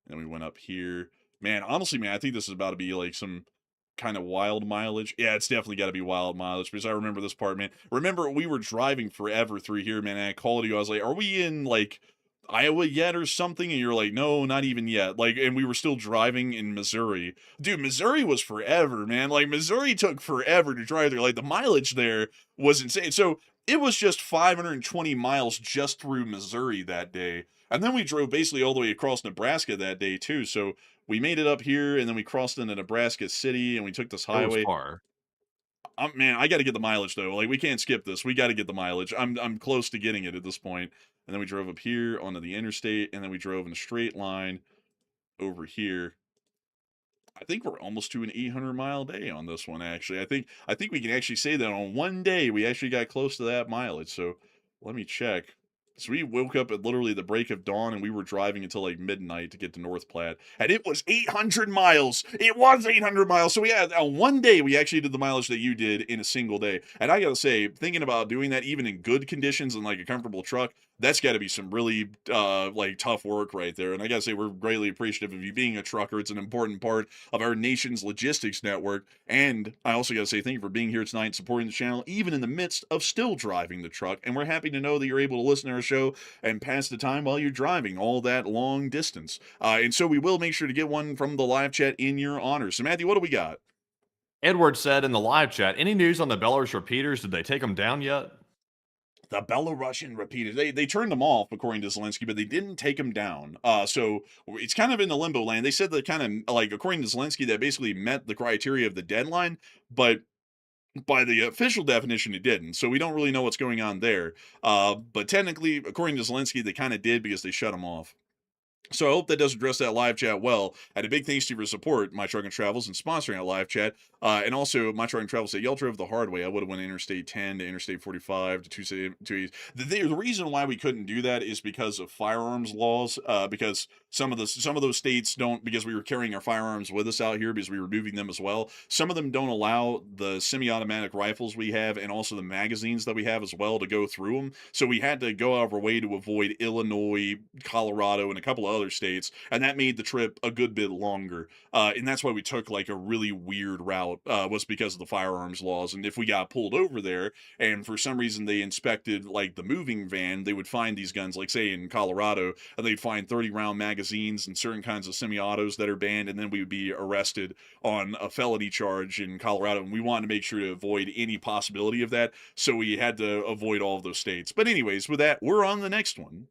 [SPEAKER 3] And then we went up here. Man, honestly, man, I think this is about to be like some kind of wild mileage. Yeah, it's definitely got to be wild mileage because I remember this part, man. Remember, we were driving forever through here, man. And I called you. I was like, are we in like Iowa yet or something? And you're like, no, not even yet. Like, and we were still driving in Missouri. Dude, Missouri was forever, man. Like, Missouri took forever to drive there. Like, the mileage there was insane. So it was just 520 miles just through Missouri that day. And then we drove basically all the way across Nebraska that day, too. So we made it up here, and then we crossed into Nebraska City, and we took this
[SPEAKER 4] That was
[SPEAKER 3] highway.
[SPEAKER 4] far.
[SPEAKER 3] Man, I got to get the mileage, though. Like, we can't skip this. We got to get the mileage. I'm close to getting it at this point. And then we drove up here onto the interstate, and then we drove in a straight line over here. I think we're almost to an 800-mile day on this one, actually. I think we can actually say that on one day we actually got close to that mileage. So let me check. So we woke up at literally the break of dawn, and we were driving until like midnight to get to North Platte, and it was 800 miles. It was 800 miles. So we had on one day we actually did the mileage that you did in a single day. And I gotta say, thinking about doing that even in good conditions and like a comfortable truck, that's got to be some really like tough work right there. And I gotta say, we're greatly appreciative of you being a trucker. It's an important part of our nation's logistics network. And I also gotta say thank you for being here tonight and supporting the channel, even in the midst of still driving the truck. And we're happy to know that you're able to listen to our show and pass the time while you're driving all that long distance. And so we will make sure to get one from the live chat in your honor. So Matthew, what do we got?
[SPEAKER 4] Edward said in the live chat, any news on the Belarus repeaters? Did they take them down yet?
[SPEAKER 3] The Belarusian repeaters, they turned them off, according to Zelensky, but they didn't take them down. So it's kind of in the limbo land. They said that kind of, like, according to Zelensky, that basically met the criteria of the deadline, but by the official definition, it didn't. So we don't really know what's going on there. But technically, according to Zelensky, they kind of did because they shut them off. So I hope that does address that live chat well. And a big thanks to you for support, My Truck and Travels, and sponsoring that live chat. And also, My Truck and Travels said, y'all drove the hard way. I would have went Interstate 10 to Interstate 45 to 280. The reason why we couldn't do that is because of firearms laws. Because some of those states don't, because we were carrying our firearms with us out here because we were moving them as well. Some of them don't allow the semi-automatic rifles we have and also the magazines that we have as well to go through them. So we had to go out of our way to avoid Illinois, Colorado, and a couple of other states, and that made the trip a good bit longer. And that's why we took like a really weird route, was because of the firearms laws. And if we got pulled over there and for some reason they inspected like the moving van, they would find these guns, like say in Colorado, and they'd find 30-round magazines and certain kinds of semi-autos that are banned, and then we would be arrested on a felony charge in Colorado. And we wanted to make sure to avoid any possibility of that, so we had to avoid all of those states. But anyways, with that, we're on the next one.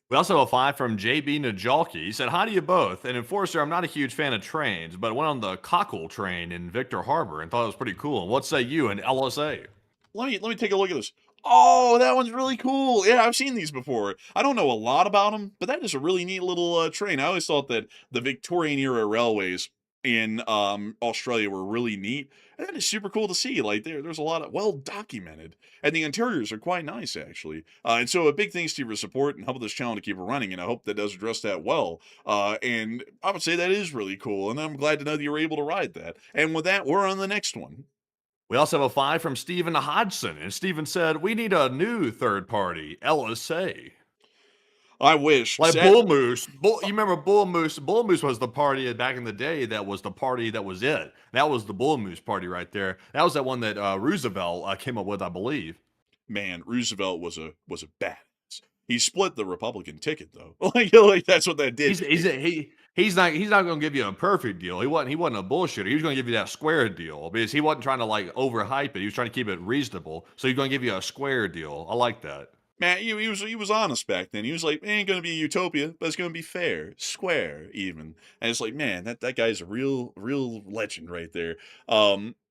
[SPEAKER 4] We also have a 5 from JB Najalki. He said, hi to you both. And Enforcer, I'm not a huge fan of trains, but went on the Cockle train in Victor Harbor and thought it was pretty cool. And what say you in LSA?
[SPEAKER 3] Let me take a look at this. Oh, that one's really cool. Yeah, I've seen these before. I don't know a lot about them, but that is a really neat little train. I always thought that the Victorian era railways in Australia were really neat, and that is super cool to see. Like there's a lot of well documented, and the interiors are quite nice actually. And so a big thanks to your support and helping this channel to keep it running, and I hope that does address that well. And I would say that is really cool, and I'm glad to know that you were able to ride that. And with that, we're on the next one.
[SPEAKER 4] We also have a 5 from Stephen Hodgson, and Stephen said, we need a new third party, LSA.
[SPEAKER 3] I wish.
[SPEAKER 4] Like Bull Moose. You remember Bull Moose? Bull Moose was the party back in the day that was the party that was it. That was the Bull Moose party right there. That was that one that Roosevelt came up with, I believe.
[SPEAKER 3] Man, Roosevelt was a badass. He split the Republican ticket though. like that's what that did.
[SPEAKER 4] He's not going to give you a perfect deal. He wasn't a bullshitter. He was going to give you that square deal because he wasn't trying to like overhype it. He was trying to keep it reasonable. So he's going to give you a square deal. I like that.
[SPEAKER 3] Man, he was honest back then. He was like, it ain't gonna be utopia, but it's gonna be fair, square, even. And it's like, man, that guy's a real legend right there.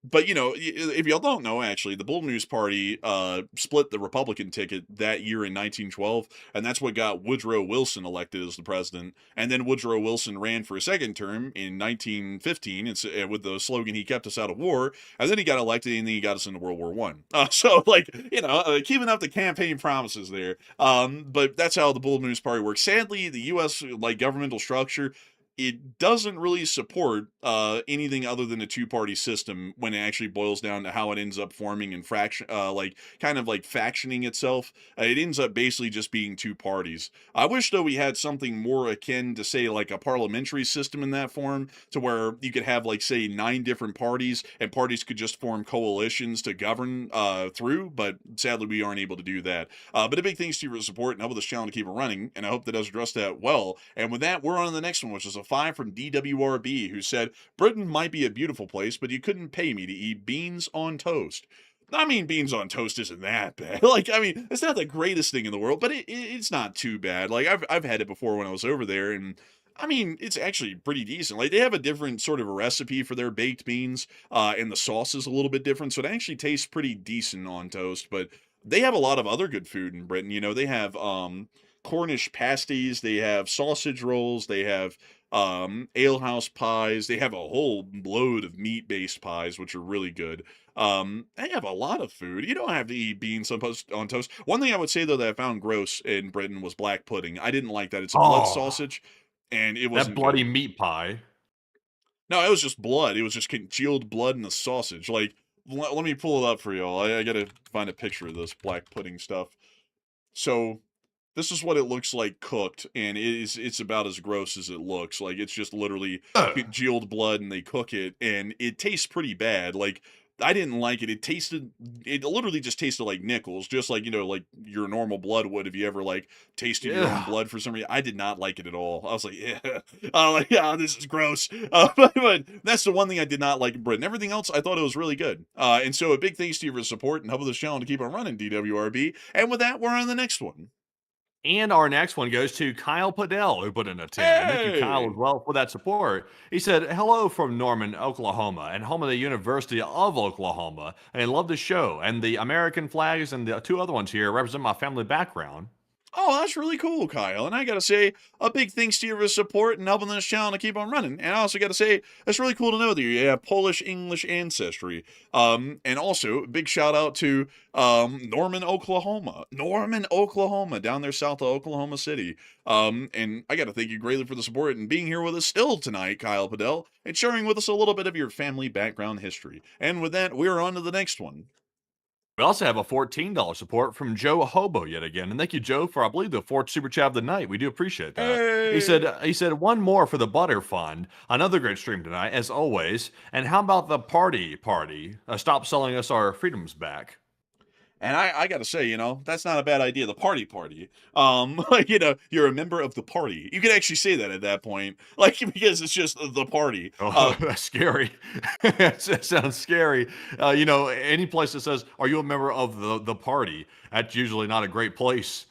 [SPEAKER 3] But you know, if y'all don't know, actually, the Bull Moose Party split the Republican ticket that year in 1912, and that's what got Woodrow Wilson elected as the president. And then Woodrow Wilson ran for a second term in 1915, with the slogan "He kept us out of war," and then he got elected, and then he got us into World War One. So like, you know, keeping up the campaign promises there. But that's how the Bull Moose Party works. Sadly, the U.S. like governmental structure, it doesn't really support anything other than a two-party system when it actually boils down to how it ends up forming and like kind of like factioning itself. It ends up basically just being two parties. I wish though we had something more akin to say like a parliamentary system in that form, to where you could have like say 9 different parties and parties could just form coalitions to govern through. But sadly, we aren't able to do that. But a big thanks to your support and help with this channel to keep it running, and I hope that does address that well. And with that, we're on to the next one, which is a 5 from DWRB, who said, Britain might be a beautiful place, but you couldn't pay me to eat beans on toast. I mean, beans on toast isn't that bad. Like, I mean, it's not the greatest thing in the world, but it's not too bad. Like, I've had it before when I was over there, and I mean, it's actually pretty decent. Like, they have a different sort of a recipe for their baked beans, and the sauce is a little bit different, so it actually tastes pretty decent on toast. But they have a lot of other good food in Britain. You know, they have Cornish pasties, they have sausage rolls, they have alehouse pies, they have a whole load of meat-based pies, which are really good. They have a lot of food. You don't have to eat beans on toast. One thing I would say though that I found gross in Britain was black pudding. I didn't like that. It's a blood
[SPEAKER 4] Oh,
[SPEAKER 3] sausage, and it
[SPEAKER 4] that
[SPEAKER 3] wasn't
[SPEAKER 4] bloody
[SPEAKER 3] good.
[SPEAKER 4] meat pie.
[SPEAKER 3] No, it was just blood. It was just congealed blood in the sausage. Like, let me pull it up for y'all. I gotta find a picture of this black pudding stuff. So this is what it looks like cooked, and it's about as gross as it looks. Like, it's just literally
[SPEAKER 4] Ugh.
[SPEAKER 3] congealed blood, and they cook it, and it tastes pretty bad. Like, I didn't like it. It literally just tasted like nickels, just like, you know, like your normal blood would if you ever like tasted your own
[SPEAKER 4] Yeah.
[SPEAKER 3] blood for some reason. I did not like it at all. I was like, yeah, like, yeah, this is gross. But that's the one thing I did not like in Britain. Everything else, I thought it was really good. And so a big thanks to you for support and help with this channel to keep on running, DWRB. And with that, we're on the next one.
[SPEAKER 4] And our next one goes to Kyle Padell, who put in a 10. And thank you, Kyle,
[SPEAKER 3] Hey!
[SPEAKER 4] as well, for that support. He said, hello from Norman, Oklahoma, and home of the University of Oklahoma. And I love the show. And the American flags and the 2 other ones here represent my family background.
[SPEAKER 3] Oh, that's really cool, Kyle. And I gotta say, a big thanks to you for support and helping this channel to keep on running. And I also gotta say, it's really cool to know that you have Polish-English ancestry. And also, big shout out to Norman, Oklahoma. Norman, Oklahoma, down there south of Oklahoma City. And I gotta thank you greatly for the support and being here with us still tonight, Kyle Padell, and sharing with us a little bit of your family background history. And with that, we're on to the next one.
[SPEAKER 4] We also have a $14 support from Joe Hobo yet again. And thank you, Joe, for, I believe, the 4th super chat of the night. We do appreciate that.
[SPEAKER 3] Hey!
[SPEAKER 4] He said, one more for the Butter Fund. Another great stream tonight, as always. And how about the party? Stop selling us our freedoms back.
[SPEAKER 3] And I gotta say, you know, that's not a bad idea. The party. Like, you know, you're a member of the party. You could actually say that at that point, like, because it's just the party.
[SPEAKER 4] Oh, that's scary. That sounds scary. You know, any place that says, are you a member of the party? That's usually not a great place.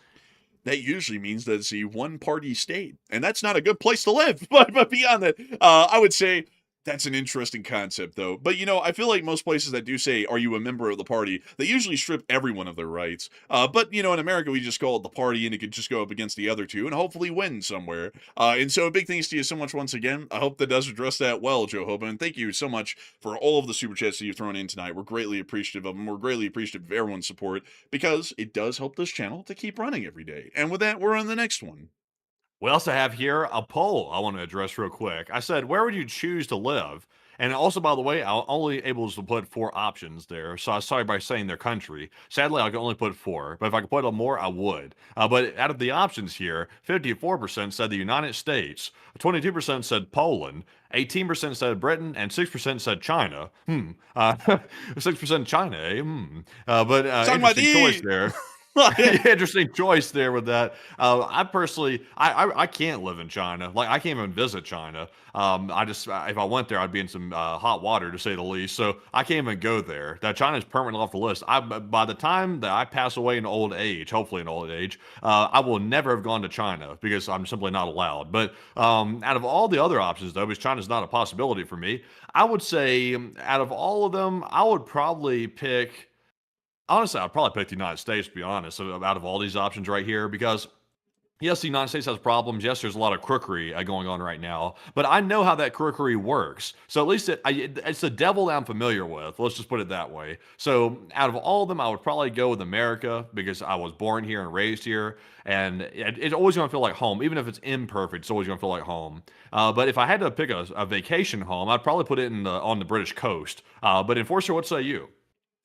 [SPEAKER 3] That usually means that it's a one-party state, and that's not a good place to live. But beyond that, I would say that's an interesting concept, though. But, you know, I feel like most places that do say, are you a member of the party, they usually strip everyone of their rights. But, you know, in America, we just call it the party, and it could just go up against the other two and hopefully win somewhere. And so a big thanks to you so much once again. I hope that does address that well, Joe Hoban. And thank you so much for all of the super chats that you've thrown in tonight. We're greatly appreciative of them. We're greatly appreciative of everyone's support because it does help this channel to keep running every day. And with that, we're on the next one.
[SPEAKER 4] We also have here a poll I want to address real quick. I said, where would you choose to live? And also, by the way, I'm only able to put 4 options there. So I started by saying their country. Sadly, I can only put 4. But if I could put more, I would. But out of the options here, 54% said the United States, 22% said Poland, 18% said Britain, and 6% said China. 6% China, eh? But interesting choice there. Interesting choice there with that. I personally, I can't live in China. Like, I can't even visit China. If I went there, I'd be in some hot water, to say the least. So I can't even go there. That China is permanently off the list. By the time that I pass away in old age, hopefully in old age, I will never have gone to China because I'm simply not allowed. But out of all the other options, though, because China's not a possibility for me, I would say out of all of them, I would probably pick. Honestly, I'd probably pick the United States, to be honest, out of all these options right here, because Yes, the United States has problems. Yes, there's a lot of crookery going on right now, but I know how that crookery works. So at least it's the devil that I'm familiar with. Let's just put it that way. So out of all of them, I would probably go with America because I was born here and raised here, and it's always going to feel like home. Even if it's imperfect, it's always going to feel like home. But if I had to pick a vacation home, I'd probably put it on the British coast. But Enforcer, what say you?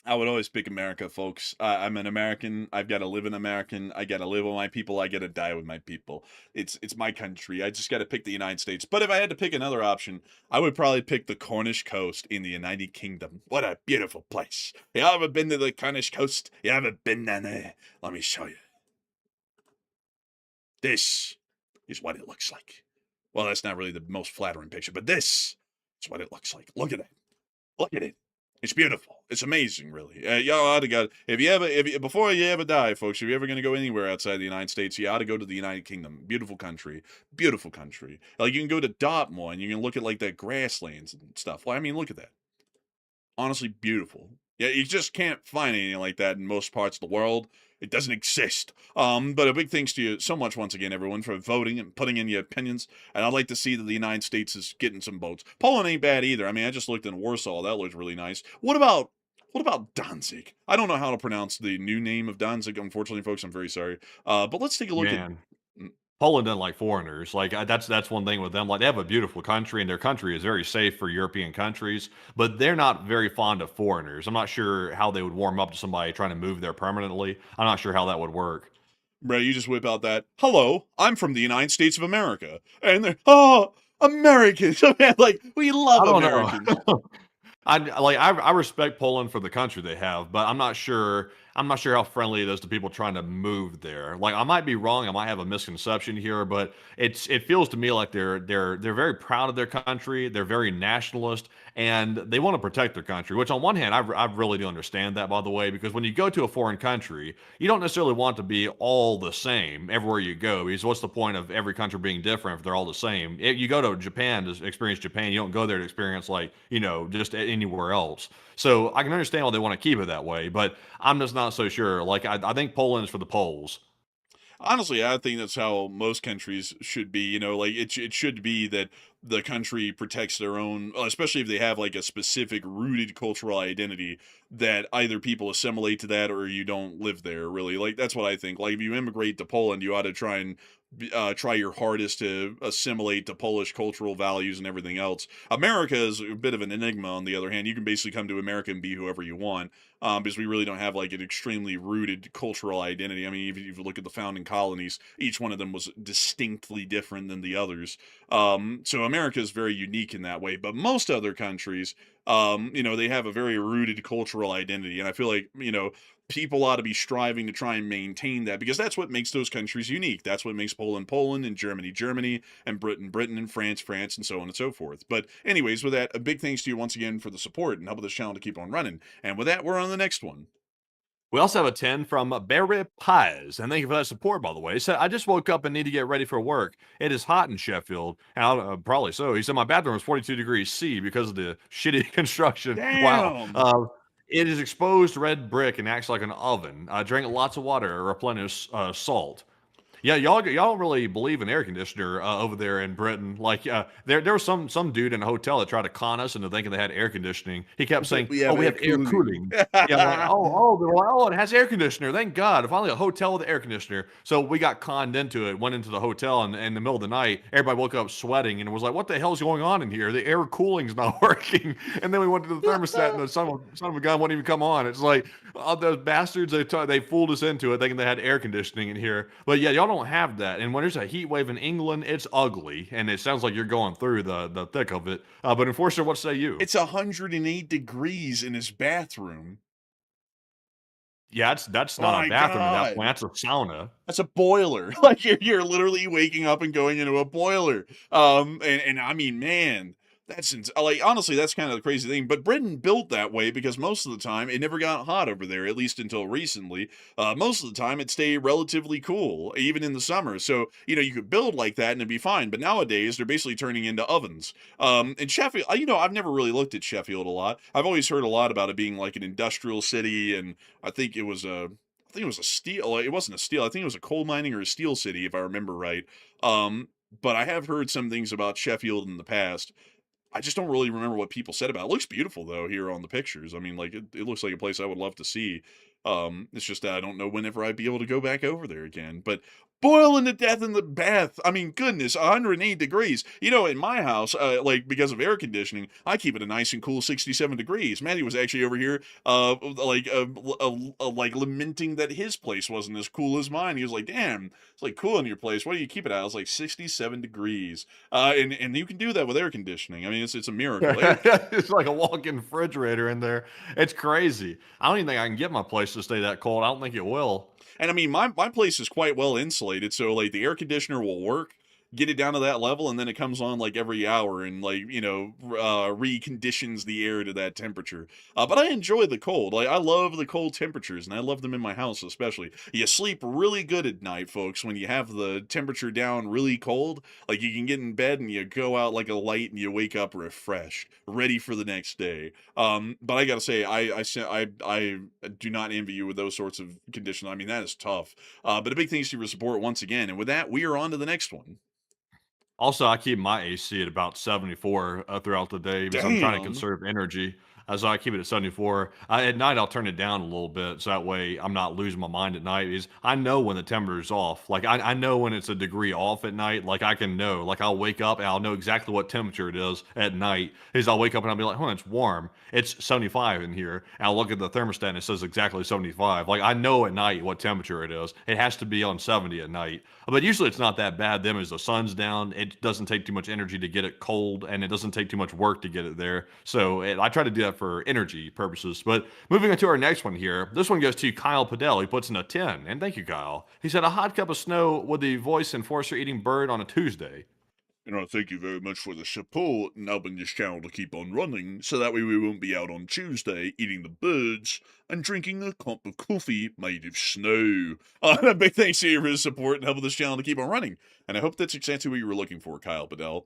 [SPEAKER 3] I would always pick America, folks. I'm an American. I've got to live in American. I got to live with my people. I got to die with my people. It's my country. I just got to pick the United States. But if I had to pick another option, I would probably pick the Cornish coast in the United Kingdom. What a beautiful place. You ever been to the Cornish coast? You ever been down there? Let me show you. This is what it looks like. Well, that's not really the most flattering picture, but this is what it looks like. Look at it. Look at it. It's beautiful. It's amazing, really. Y'all ought to go. Before you ever die, folks, if you're ever going to go anywhere outside the United States, you ought to go to the United Kingdom. Beautiful country. Beautiful country. Like, you can go to Dartmoor and you can look at, like, the grasslands and stuff. Well, I mean, look at that. Honestly, beautiful. Yeah, you just can't find anything like that in most parts of the world. It doesn't exist. But a big thanks to you so much once again, everyone, for voting and putting in your opinions. And I'd like to see that the United States is getting some votes. Poland ain't bad either. I mean, I just looked in Warsaw. That looks really nice. What about Danzig? I don't know how to pronounce the new name of Danzig, unfortunately, folks. I'm very sorry. But let's take a look at.
[SPEAKER 4] Man. Poland doesn't like foreigners. Like that's one thing with them. Like they have a beautiful country, and their country is very safe for European countries, but they're not very fond of foreigners. I'm not sure how they would warm up to somebody trying to move there permanently. I'm not sure how that would work.
[SPEAKER 3] Bro, you just whip out that, hello, I'm from the United States of America. And they're, oh, Americans. Like, we love
[SPEAKER 4] I don't
[SPEAKER 3] Americans.
[SPEAKER 4] know. I respect Poland for the country they have, but I'm not sure how friendly it is to people trying to move there. Like I might be wrong, I might have a misconception here, but it feels to me like they're very proud of their country, they're very nationalist, and they want to protect their country. Which on one hand, I really do understand that, by the way, because when you go to a foreign country, you don't necessarily want to be all the same everywhere you go. Because what's the point of every country being different if they're all the same? If you go to Japan to experience Japan, you don't go there to experience like just anywhere else. So I can understand why they want to keep it that way, but I'm just not so sure. Like I think Poland is for the Poles.
[SPEAKER 3] Honestly, I think that's how most countries should be. Like it should be that the country protects their own, especially if they have like a specific rooted cultural identity that either people assimilate to that or you don't live there. Really, like that's what I think. Like if you immigrate to Poland, you ought to try and try your hardest to assimilate to Polish cultural values and everything else. America is a bit of an enigma. On the other hand, you can basically come to America and be whoever you want. Because we really don't have like an extremely rooted cultural identity. I mean, if you look at the founding colonies, each one of them was distinctly different than the others. So America is very unique in that way. But most other countries, they have a very rooted cultural identity, and I feel like people ought to be striving to try and maintain that because that's what makes those countries unique. That's what makes Poland Poland and Germany Germany and Britain Britain and France France and so on and so forth. But anyways, with that, a big thanks to you once again for the support and helping this channel to keep on running. And with that, we're on the next one.
[SPEAKER 4] We also have a 10 from Barry Pies, and thank you for that support, by the way. He said, I just woke up and need to get ready for work. It is hot in Sheffield, and probably so. He said, my bathroom is 42 degrees C because of the shitty construction.
[SPEAKER 3] Damn.
[SPEAKER 4] Wow. It is exposed red brick and acts like an oven. I drink lots of water, replenish salt. Yeah, y'all don't really believe in air conditioner over there in Britain. Like, there was some dude in a hotel that tried to con us into thinking they had air conditioning. He kept saying, we have air cooling. Yeah, like, it has air conditioner. Thank God. Finally, a hotel with air conditioner. So we got conned into it, went into the hotel, and in the middle of the night, everybody woke up sweating and was like, what the hell is going on in here? The air cooling's not working. And then we went to the thermostat, and the son of a gun wouldn't even come on. It's like, those bastards, they fooled us into it, thinking they had air conditioning in here. But yeah, y'all don't have that. And when there's a heat wave in England, it's ugly, and it sounds like you're going through the thick of it. But Enforcer, what say you?
[SPEAKER 3] It's 108 degrees in his bathroom.
[SPEAKER 4] Yeah, that's not a bathroom at that point. That's a sauna.
[SPEAKER 3] That's a boiler. Like you're literally waking up and going into a boiler. And I mean, man, that's like honestly, that's kind of the crazy thing. But Britain built that way because most of the time it never got hot over there, at least until recently. Most of the time it stayed relatively cool, even in the summer. So you could build like that and it'd be fine. But nowadays they're basically turning into ovens. And Sheffield, I've never really looked at Sheffield a lot. I've always heard a lot about it being like an industrial city, and I think it was think it was a steel. It wasn't a steel. I think it was a coal mining or a steel city, if I remember right. But I have heard some things about Sheffield in the past. I just don't really remember what people said about it. It looks beautiful though here on the pictures. I mean, like it looks like a place I would love to see. It's just that I don't know whenever I'd be able to go back over there again. But boiling to death in the bath. I mean, goodness, 108 degrees. You know, in my house, like because of air conditioning, I keep it a nice and cool 67 degrees. Matty was actually over here, like lamenting that his place wasn't as cool as mine. He was like, "Damn, it's like cool in your place. What do you keep it at?" I was like 67 degrees. And you can do that with air conditioning. I mean, it's a miracle.
[SPEAKER 4] It's like a walk-in refrigerator in there. It's crazy. I don't even think I can get my place to stay that cold. I don't think it will.
[SPEAKER 3] And I mean, my place is quite well insulated, so like the air conditioner will work, get it down to that level, and then it comes on like every hour and like reconditions the air to that temperature. But I enjoy the cold. Like I love the cold temperatures, and I love them in my house especially. You sleep really good at night, folks, when you have the temperature down really cold. Like you can get in bed and you go out like a light, and you wake up refreshed, ready for the next day. But I gotta say, I do not envy you with those sorts of conditions. I mean, that is tough. But a big thanks to your support once again. And with that, we are on to the next one.
[SPEAKER 4] Also, I keep my AC at about 74 throughout the day because I'm trying to
[SPEAKER 3] Damn.
[SPEAKER 4] conserve energy. So I keep it at 74. At night, I'll turn it down a little bit so that way I'm not losing my mind at night. Is I know when the temperature is off. Like I know when it's a degree off at night. Like I can know. Like I'll wake up and I'll know exactly what temperature it is at night. Is I'll wake up and I'll be like, "Oh, it's warm. It's 75 in here." And I'll look at the thermostat and it says exactly 75. Like I know at night what temperature it is. It has to be on 70 at night. But usually it's not that bad. Then as the sun's down, it doesn't take too much energy to get it cold, and it doesn't take too much work to get it there. So I try to do that for energy purposes. But moving on to our next one here, this one goes to Kyle Padell. He puts in a 10, and thank you, Kyle. He said, "A hot cup of snow with the voice enforcer eating bird on a Tuesday."
[SPEAKER 1] Thank you very much for the support and helping this channel to keep on running, so that way we won't be out on Tuesday eating the birds and drinking a cup of coffee made of snow.
[SPEAKER 3] A big thanks to you for your support and helping this channel to keep on running. And I hope that's exactly what you were looking for, Kyle Padell.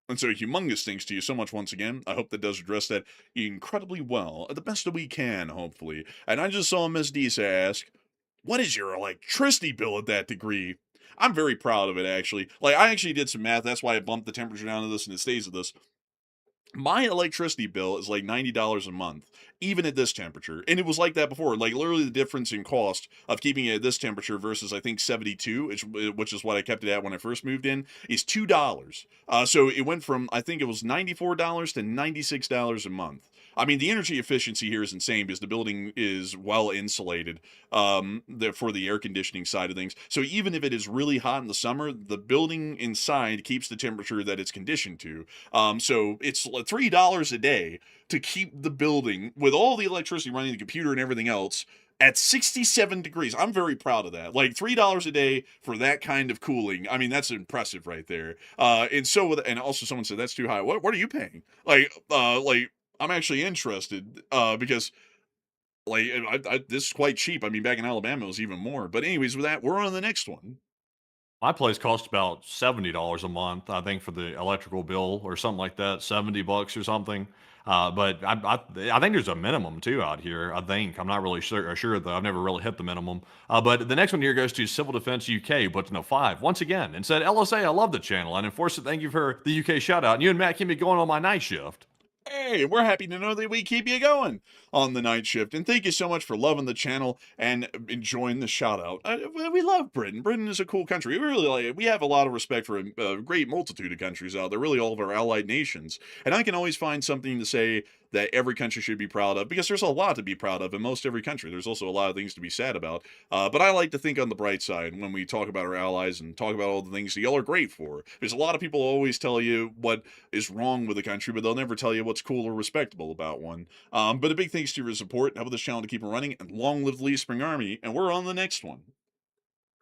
[SPEAKER 3] And so humongous thanks to you so much once again. I hope that does address that incredibly well, the best that we can, hopefully. And I just saw Miss Disa ask, "What is your electricity bill at that degree?" I'm very proud of it, actually. Like, I actually did some math. That's why I bumped the temperature down to this and it stays at this. My electricity bill is like $90 a month, even at this temperature. And it was like that before. Like, literally the difference in cost of keeping it at this temperature versus, I think, 72, which is what I kept it at when I first moved in, is $2. So it went from, I think it was $94 to $96 a month. I mean, the energy efficiency here is insane because the building is well insulated for the air conditioning side of things. So even if it is really hot in the summer, the building inside keeps the temperature that it's conditioned to. So it's $3 a day to keep the building with all the electricity running, the computer and everything else, at 67 degrees. I'm very proud of that. Like $3 a day for that kind of cooling. I mean, that's impressive right there. And also someone said that's too high. What are you paying? Like I'm actually interested because like this is quite cheap. I mean, back in Alabama it was even more. But anyways, with that, we're on to the next one.
[SPEAKER 4] My place costs about $70 a month, I think, for the electrical bill or something like that, $70 or something. But I think there's a minimum too out here. I think I'm not really sure though. I've never really hit the minimum. But the next one here goes to Civil Defense UK, puts in a 5 once again and said, "LSA, I love the channel and Enforcer, thank you for the UK shout out. And you and Matt keep me going on my night shift."
[SPEAKER 3] Hey, we're happy to know that we keep you going on the night shift. And thank you so much for loving the channel and enjoying the shout out. We love Britain. Britain is a cool country. We really like it. We have a lot of respect for a great multitude of countries out there, really all of our allied nations. And I can always find something to say that every country should be proud of because there's a lot to be proud of in most every country. There's also a lot of things to be sad about. But I like to think on the bright side when we talk about our allies and talk about all the things that y'all are great for. Because a lot of people always tell you what is wrong with the country, but they'll never tell you what's cool or respectable about one. But a big thanks to your support and help this channel to keep it running. And long live the Lee Spring Army. And we're on the next one.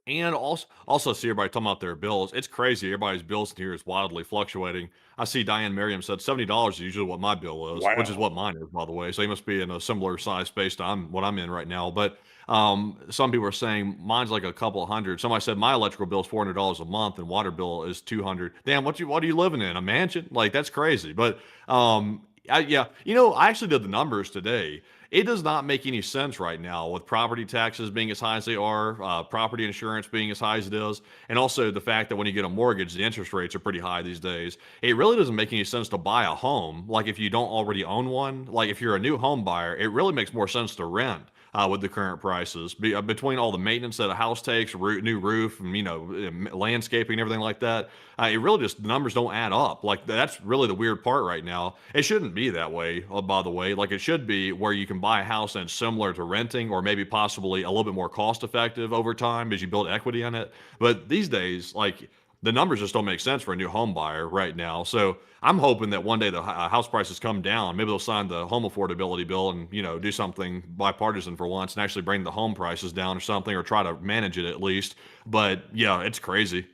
[SPEAKER 4] And also see everybody talking about their bills. It's crazy. Everybody's bills in here is wildly fluctuating. I see Diane Merriam said $70 is usually what my bill is, which is what mine is, by the way. So he must be in a similar size space to what I'm in right now. But some people are saying mine's like a couple hundred. Somebody said my electrical bill is $400 a month and water bill is $200. Damn, what are you living in? A mansion? Like that's crazy. But yeah, I actually did the numbers today. it does not make any sense right now with property taxes being as high as they are, property insurance being as high as it is, and also the fact that when you get a mortgage, the interest rates are pretty high these days. It really doesn't make any sense to buy a home, like if you don't already own one. Like if you're a new home buyer, it really makes more sense to rent. With the current prices, between all the maintenance that a house takes, new roof, and landscaping, everything like that, it really just the numbers don't add up. Like that's really the weird part right now. It shouldn't be that way, by the way. Like it should be where you can buy a house that's similar to renting, or maybe possibly a little bit more cost effective over time as you build equity in it. But these days, like the numbers just don't make sense for a new home buyer right now. So I'm hoping that one day the house prices come down. Maybe they'll sign the home affordability bill and do something bipartisan for once and actually bring the home prices down or something, or try to manage it at least. But yeah, it's crazy.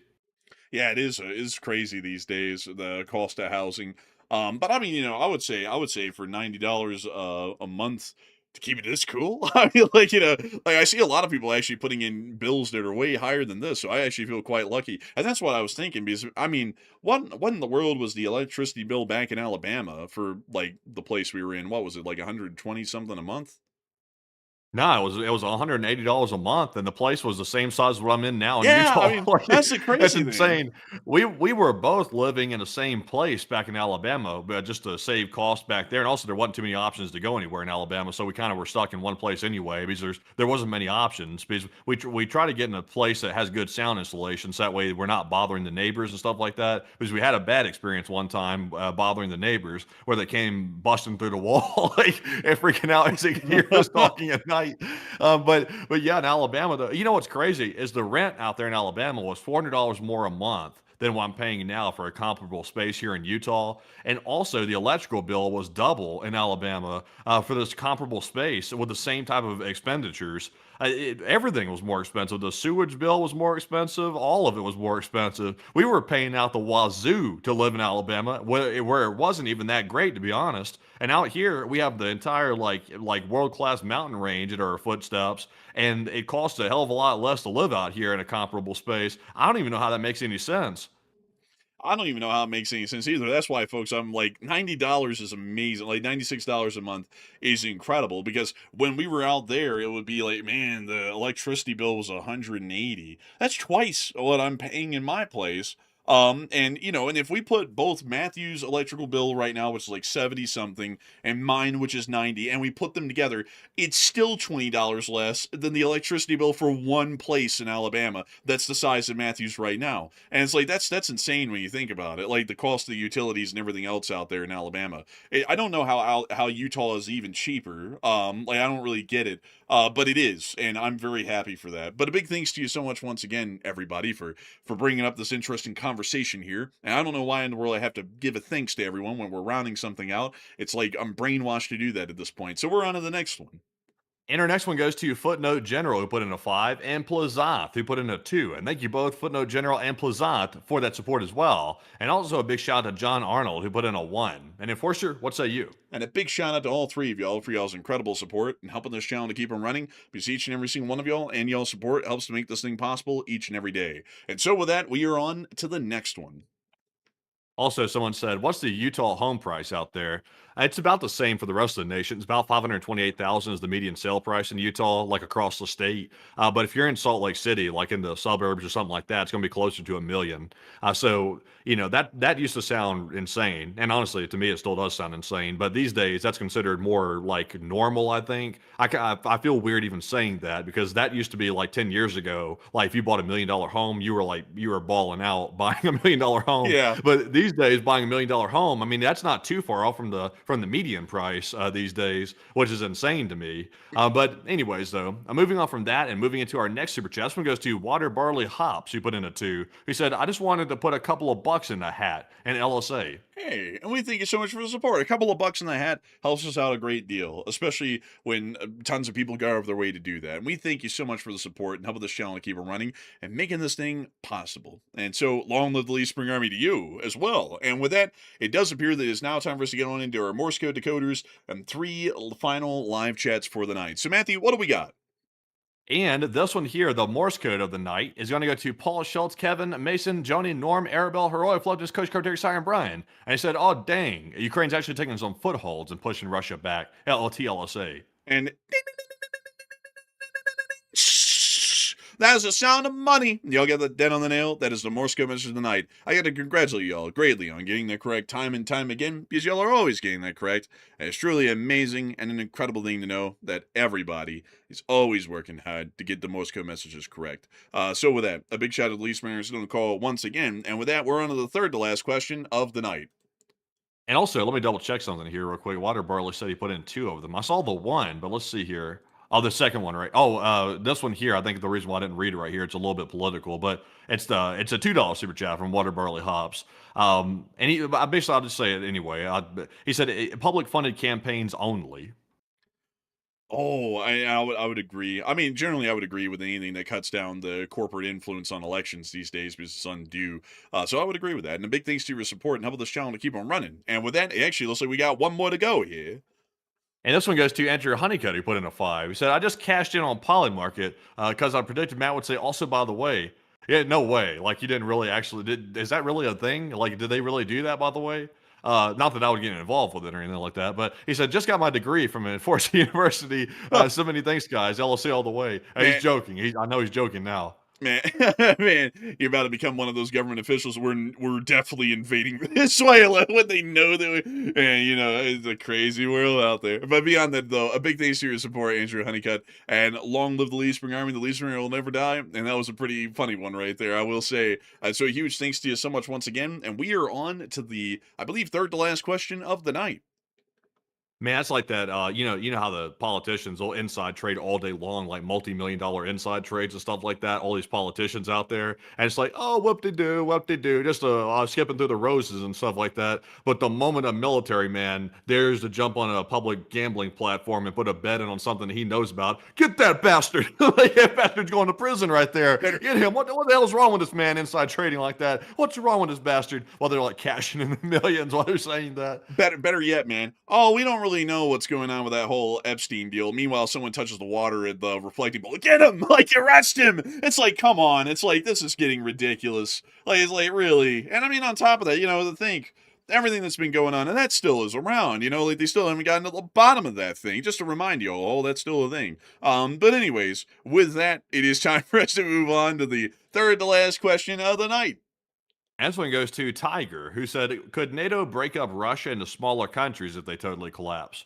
[SPEAKER 3] Yeah, it is. It's crazy these days, the cost of housing. But I mean, I would say for $90 a month to keep it this cool. I mean, like I see a lot of people actually putting in bills that are way higher than this. So I actually feel quite lucky, and that's what I was thinking. Because I mean, what in the world was the electricity bill back in Alabama for like the place we were in? What was it, like 120 something a month?
[SPEAKER 4] No, it was $180 a month, and the place was the same size as what I'm in now in
[SPEAKER 3] Yeah, I
[SPEAKER 4] Utah.
[SPEAKER 3] mean
[SPEAKER 4] Like,
[SPEAKER 3] that's the
[SPEAKER 4] it's
[SPEAKER 3] crazy thing.
[SPEAKER 4] insane. We were both living in the same place back in Alabama, but just to save costs back there, and also there wasn't too many options to go anywhere in Alabama, so we kind of were stuck in one place anyway because there wasn't many options. Because we try to get in a place that has good sound insulation, so that way we're not bothering the neighbors and stuff like that. Because we had a bad experience one time bothering the neighbors where they came busting through the wall like and freaking out as they could hear us talking at night. But yeah, in Alabama, though, what's crazy is the rent out there in Alabama was $400 more a month than what I'm paying now for a comparable space here in Utah. And also, the electrical bill was double in Alabama for this comparable space with the same type of expenditures. Everything was more expensive. The sewage bill was more expensive. All of it was more expensive. We were paying out the wazoo to live in Alabama, where it wasn't even that great, to be honest. And out here, we have the entire like world class mountain range at our footsteps, and it costs a hell of a lot less to live out here in a comparable space. I don't even know how that makes any sense.
[SPEAKER 3] I don't even know how it makes any sense either. That's why, folks, I'm like $90 is amazing. Like $96 a month is incredible because when we were out there, it would be like, man, the electricity bill was 180. That's twice what I'm paying in my place. And if we put both Matthew's electrical bill right now, which is like 70 something, and mine, which is 90, and we put them together, it's still $20 less than the electricity bill for one place in Alabama that's the size of Matthew's right now. And it's like that's insane when you think about it. Like the cost of the utilities and everything else out there in Alabama. I don't know how Utah is even cheaper. Like I don't really get it. But it is, and I'm very happy for that. But a big thanks to you so much once again, everybody, for bringing up this interesting conversation here. And I don't know why in the world I have to give a thanks to everyone when we're rounding something out. It's like I'm brainwashed to do that at this point. So we're on to the next one.
[SPEAKER 4] And our next one goes to Footnote General, who put in a 5, and Plazath, who put in a 2. And thank you both, Footnote General and Plazath, for that support as well. And also a big shout out to John Arnold, who put in a 1. And Enforcer, what say you?
[SPEAKER 3] And a big shout out to all three of y'all for y'all's incredible support and helping this channel to keep on running, because each and every single one of y'all and y'all's support helps to make this thing possible each and every day. And so with that, we are on to the next one.
[SPEAKER 4] Also, someone said, "What's the Utah home price out there?" It's about the same for the rest of the nation. It's about 528,000 is the median sale price in Utah, like across the state. But if you're in Salt Lake City, like in the suburbs or something like that, it's going to be closer to 1 million. So that used to sound insane, and honestly, to me, it still does sound insane. But these days, that's considered more like normal. I think I feel weird even saying that because that used to be like 10 years ago. Like if you bought $1 million home, you were balling out buying $1 million home.
[SPEAKER 3] Yeah.
[SPEAKER 4] But these days, buying $1 million home, I mean, that's not too far off from the median price these days, which is insane to me. But anyways, though, moving on from that and moving into our next super chat, this one goes to Water Barley Hops, who put in a 2. He said, "I just wanted to put a couple of bucks in the hat and LSA."
[SPEAKER 3] Hey, and we thank you so much for the support. A couple of bucks in the hat helps us out a great deal, especially when tons of people go out of their way to do that. And we thank you so much for the support and helping this channel to keep it running and making this thing possible. And so, long live the Lee Spring Army to you as well. And with that, it does appear that it's now time for us to get on into our Morse code decoders and 3 final live chats for the night. So, Matthew, what do we got?
[SPEAKER 4] And this one here, the Morse code of the night, is going to go to Paul Schultz, Kevin, Mason, Joni, Norm, Arabelle, Heroic, Flotus, Coach Carter, Siren, Brian. And he said, "Oh, dang, Ukraine's actually taking some footholds and pushing Russia back. LLT, LSA."
[SPEAKER 3] And that is the sound of money. Y'all get the dead on the nail. That is the Morse code message of the night. I got to congratulate y'all greatly on getting that correct time and time again, because y'all are always getting that correct. And it's truly amazing and an incredible thing to know that everybody is always working hard to get the Morse code messages correct. So with that, a big shout out to the Least Mariners on the call once again. And with that, we're on to the third to last question of the night.
[SPEAKER 4] And also, let me double check something here real quick. Water Barley said he put in 2 of them. I saw the one, but let's see here. Oh, the second one, right? Oh, this one here. I think the reason why I didn't read it right here, it's a little bit political, but it's a $2 super chat from Water Barley Hops. And basically, I'll just say it anyway. He said public funded campaigns only.
[SPEAKER 3] Oh, I would agree. I mean, generally, I would agree with anything that cuts down the corporate influence on elections these days because it's undue. So I would agree with that. And a big thanks to your support and help this channel to keep on running. And with that, it actually looks like we got one more to go here.
[SPEAKER 4] And this one goes to Andrew Honeycutt, who put in a 5. He said, I just cashed in on Polymarket because I predicted Matt would say, also, by the way. Yeah, no way. Like, you didn't really actually, is that really a thing? Like, did they really do that, by the way? Not that I would get involved with it or anything like that, but he said, just got my degree from Enforced University. So many thanks, guys. LLC all the way. He's joking. I know he's joking now.
[SPEAKER 3] Man, man, you're about to become one of those government officials. We're definitely invading Venezuela when they know that and it's a crazy world out there. But beyond that, though, a big thanks to your support, Andrew Honeycutt, and long live the Lee Spring Army. The Lee Spring Army will never die. And that was a pretty funny one right there, I will say. So a huge thanks to you so much once again. And we are on to the, I believe, third to last question of the night.
[SPEAKER 4] Man, it's like that. You know how the politicians will inside trade all day long, like multi-million-dollar inside trades and stuff like that. All these politicians out there, and it's like, oh, whoop-de-doo, just skipping through the roses and stuff like that. But the moment a military man dares to jump on a public gambling platform and put a bet in on something he knows about, get that bastard! Like, that bastard's going to prison right there. Get him. What the hell is wrong with this man inside trading like that? What's wrong with this bastard? While they're like cashing in the millions while they're saying that.
[SPEAKER 3] Better yet, man. Oh, we don't really know what's going on with that whole Epstein deal. Meanwhile, someone touches the water at the reflecting bowl. Get him! Like, arrest him! It's like, come on. It's like, this is getting ridiculous. Like, it's like, really? And I mean, on top of that, to think everything that's been going on, and that still is around, like they still haven't gotten to the bottom of that thing. Just to remind you all, that's still a thing. But anyways, with that, it is time for us to move on to the third to last question of the night.
[SPEAKER 4] And this one goes to Tiger, who said, could NATO break up Russia into smaller countries if they totally collapse?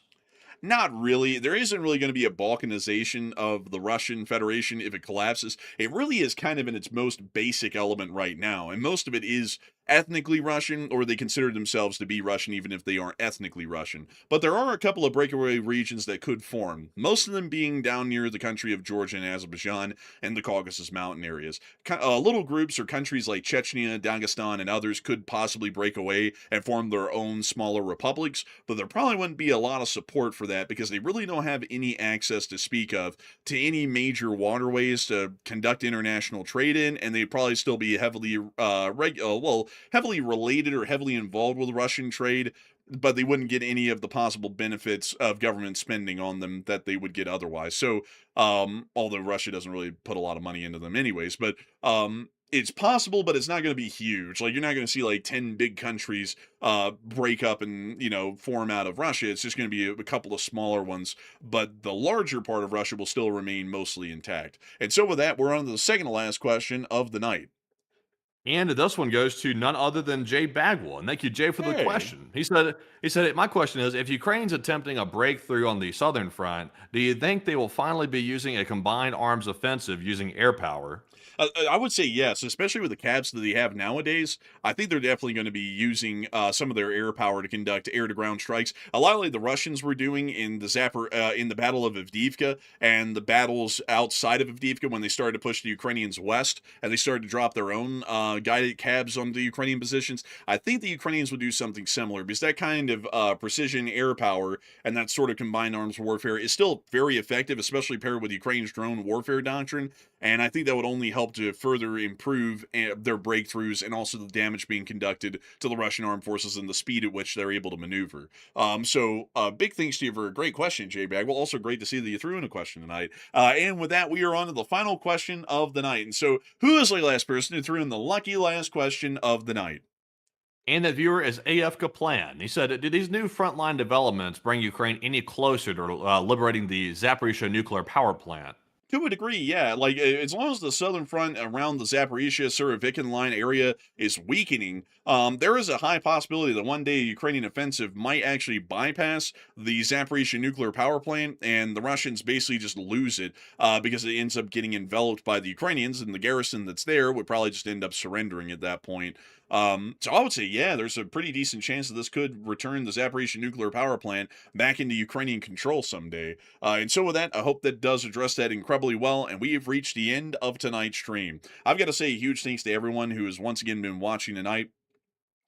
[SPEAKER 3] Not really. There isn't really going to be a balkanization of the Russian Federation if it collapses. It really is kind of in its most basic element right now, and most of it is ethnically Russian, or they consider themselves to be Russian even if they aren't ethnically Russian. But there are a couple of breakaway regions that could form, most of them being down near the country of Georgia and Azerbaijan and the Caucasus Mountain areas. Little groups or countries like Chechnya, Dagestan, and others could possibly break away and form their own smaller republics, but there probably wouldn't be a lot of support for that because they really don't have any access to speak of to any major waterways to conduct international trade in, and they'd probably still be heavily heavily related or heavily involved with Russian trade, but they wouldn't get any of the possible benefits of government spending on them that they would get otherwise. So, although Russia doesn't really put a lot of money into them anyways, but it's possible, but it's not going to be huge. Like, you're not going to see like 10 big countries break up and, form out of Russia. It's just going to be a couple of smaller ones, but the larger part of Russia will still remain mostly intact. And so with that, we're on to the second to last question of the night.
[SPEAKER 4] And this one goes to none other than Jay Bagwell. And thank you, Jay, for the question. He said, my question is, if Ukraine's attempting a breakthrough on the southern front, do you think they will finally be using a combined arms offensive using air power?
[SPEAKER 3] I would say yes, especially with the cabs that they have nowadays. I think they're definitely going to be using some of their air power to conduct air-to-ground strikes. A lot like the Russians were doing in the in the Battle of Avdiivka and the battles outside of Avdiivka when they started to push the Ukrainians west and they started to drop their own guided cabs on the Ukrainian positions. I think the Ukrainians would do something similar because that kind of precision air power and that sort of combined arms warfare is still very effective, especially paired with Ukraine's drone warfare doctrine. And I think that would only help to further improve their breakthroughs and also the damage being conducted to the Russian armed forces and the speed at which they're able to maneuver. So big thanks to you for a great question, Jay Bagwell. Also great to see that you threw in a question tonight. And with that, we are on to the final question of the night. And so who is the last person who threw in the lucky last question of the night?
[SPEAKER 4] And that viewer is AF Kaplan. He said, "Do these new frontline developments bring Ukraine any closer to liberating the Zaporizhzhia nuclear power plant?"
[SPEAKER 3] To a degree, yeah. Like, as long as the southern front around the Zaporizhzhia Surovikin line area is weakening, there is a high possibility that one day a Ukrainian offensive might actually bypass the Zaporizhzhia nuclear power plant, and the Russians basically just lose it because it ends up getting enveloped by the Ukrainians, and the garrison that's there would probably just end up surrendering at that point. So I would say, yeah, there's a pretty decent chance that this could return the Zaporizhzhia nuclear power plant back into Ukrainian control someday. And so with that, I hope that does address that incredibly well, and we have reached the end of tonight's stream. I've got to say a huge thanks to everyone who has once again been watching tonight.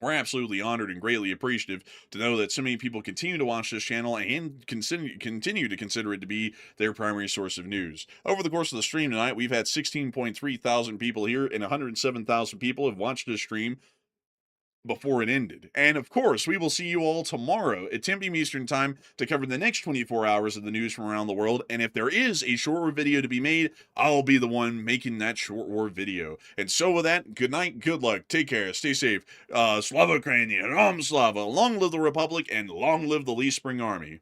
[SPEAKER 3] We're absolutely honored and greatly appreciative to know that so many people continue to watch this channel and continue to consider it to be their primary source of news. Over the course of the stream tonight, we've had 16.3 thousand people here, and 107,000 people have watched this stream before it ended. And of course, we will see you all tomorrow at 10 p.m. Eastern Time to cover the next 24 hours of the news from around the world. And if there is a short war video to be made, I'll be the one making that short war video. And so with that, good night, good luck, take care, stay safe. Slava Ukraini, Ram Slava, long live the Republic, and long live the Lee Spring Army.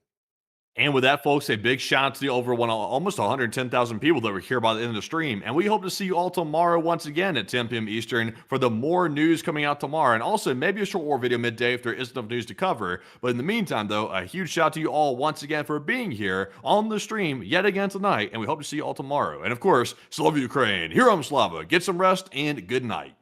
[SPEAKER 4] And with that, folks, a big shout out to the almost 110,000 people that were here by the end of the stream. And we hope to see you all tomorrow once again at 10 p.m. Eastern for the more news coming out tomorrow. And also maybe a short war video midday if there isn't enough news to cover. But in the meantime, though, a huge shout out to you all once again for being here on the stream yet again tonight. And we hope to see you all tomorrow. And of course, Slava Ukraine, Hiram Slava, get some rest and good night.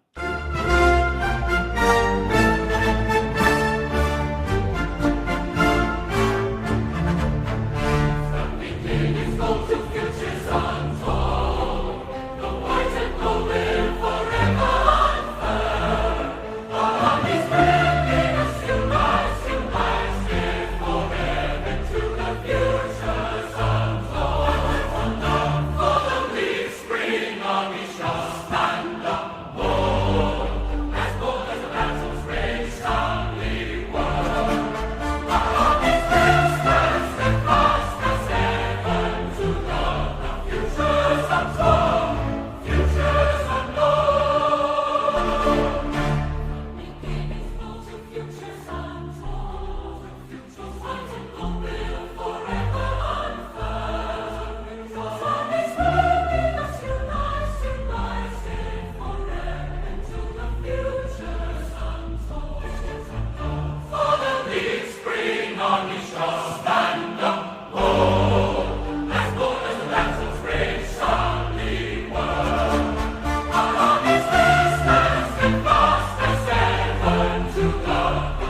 [SPEAKER 9] Tula.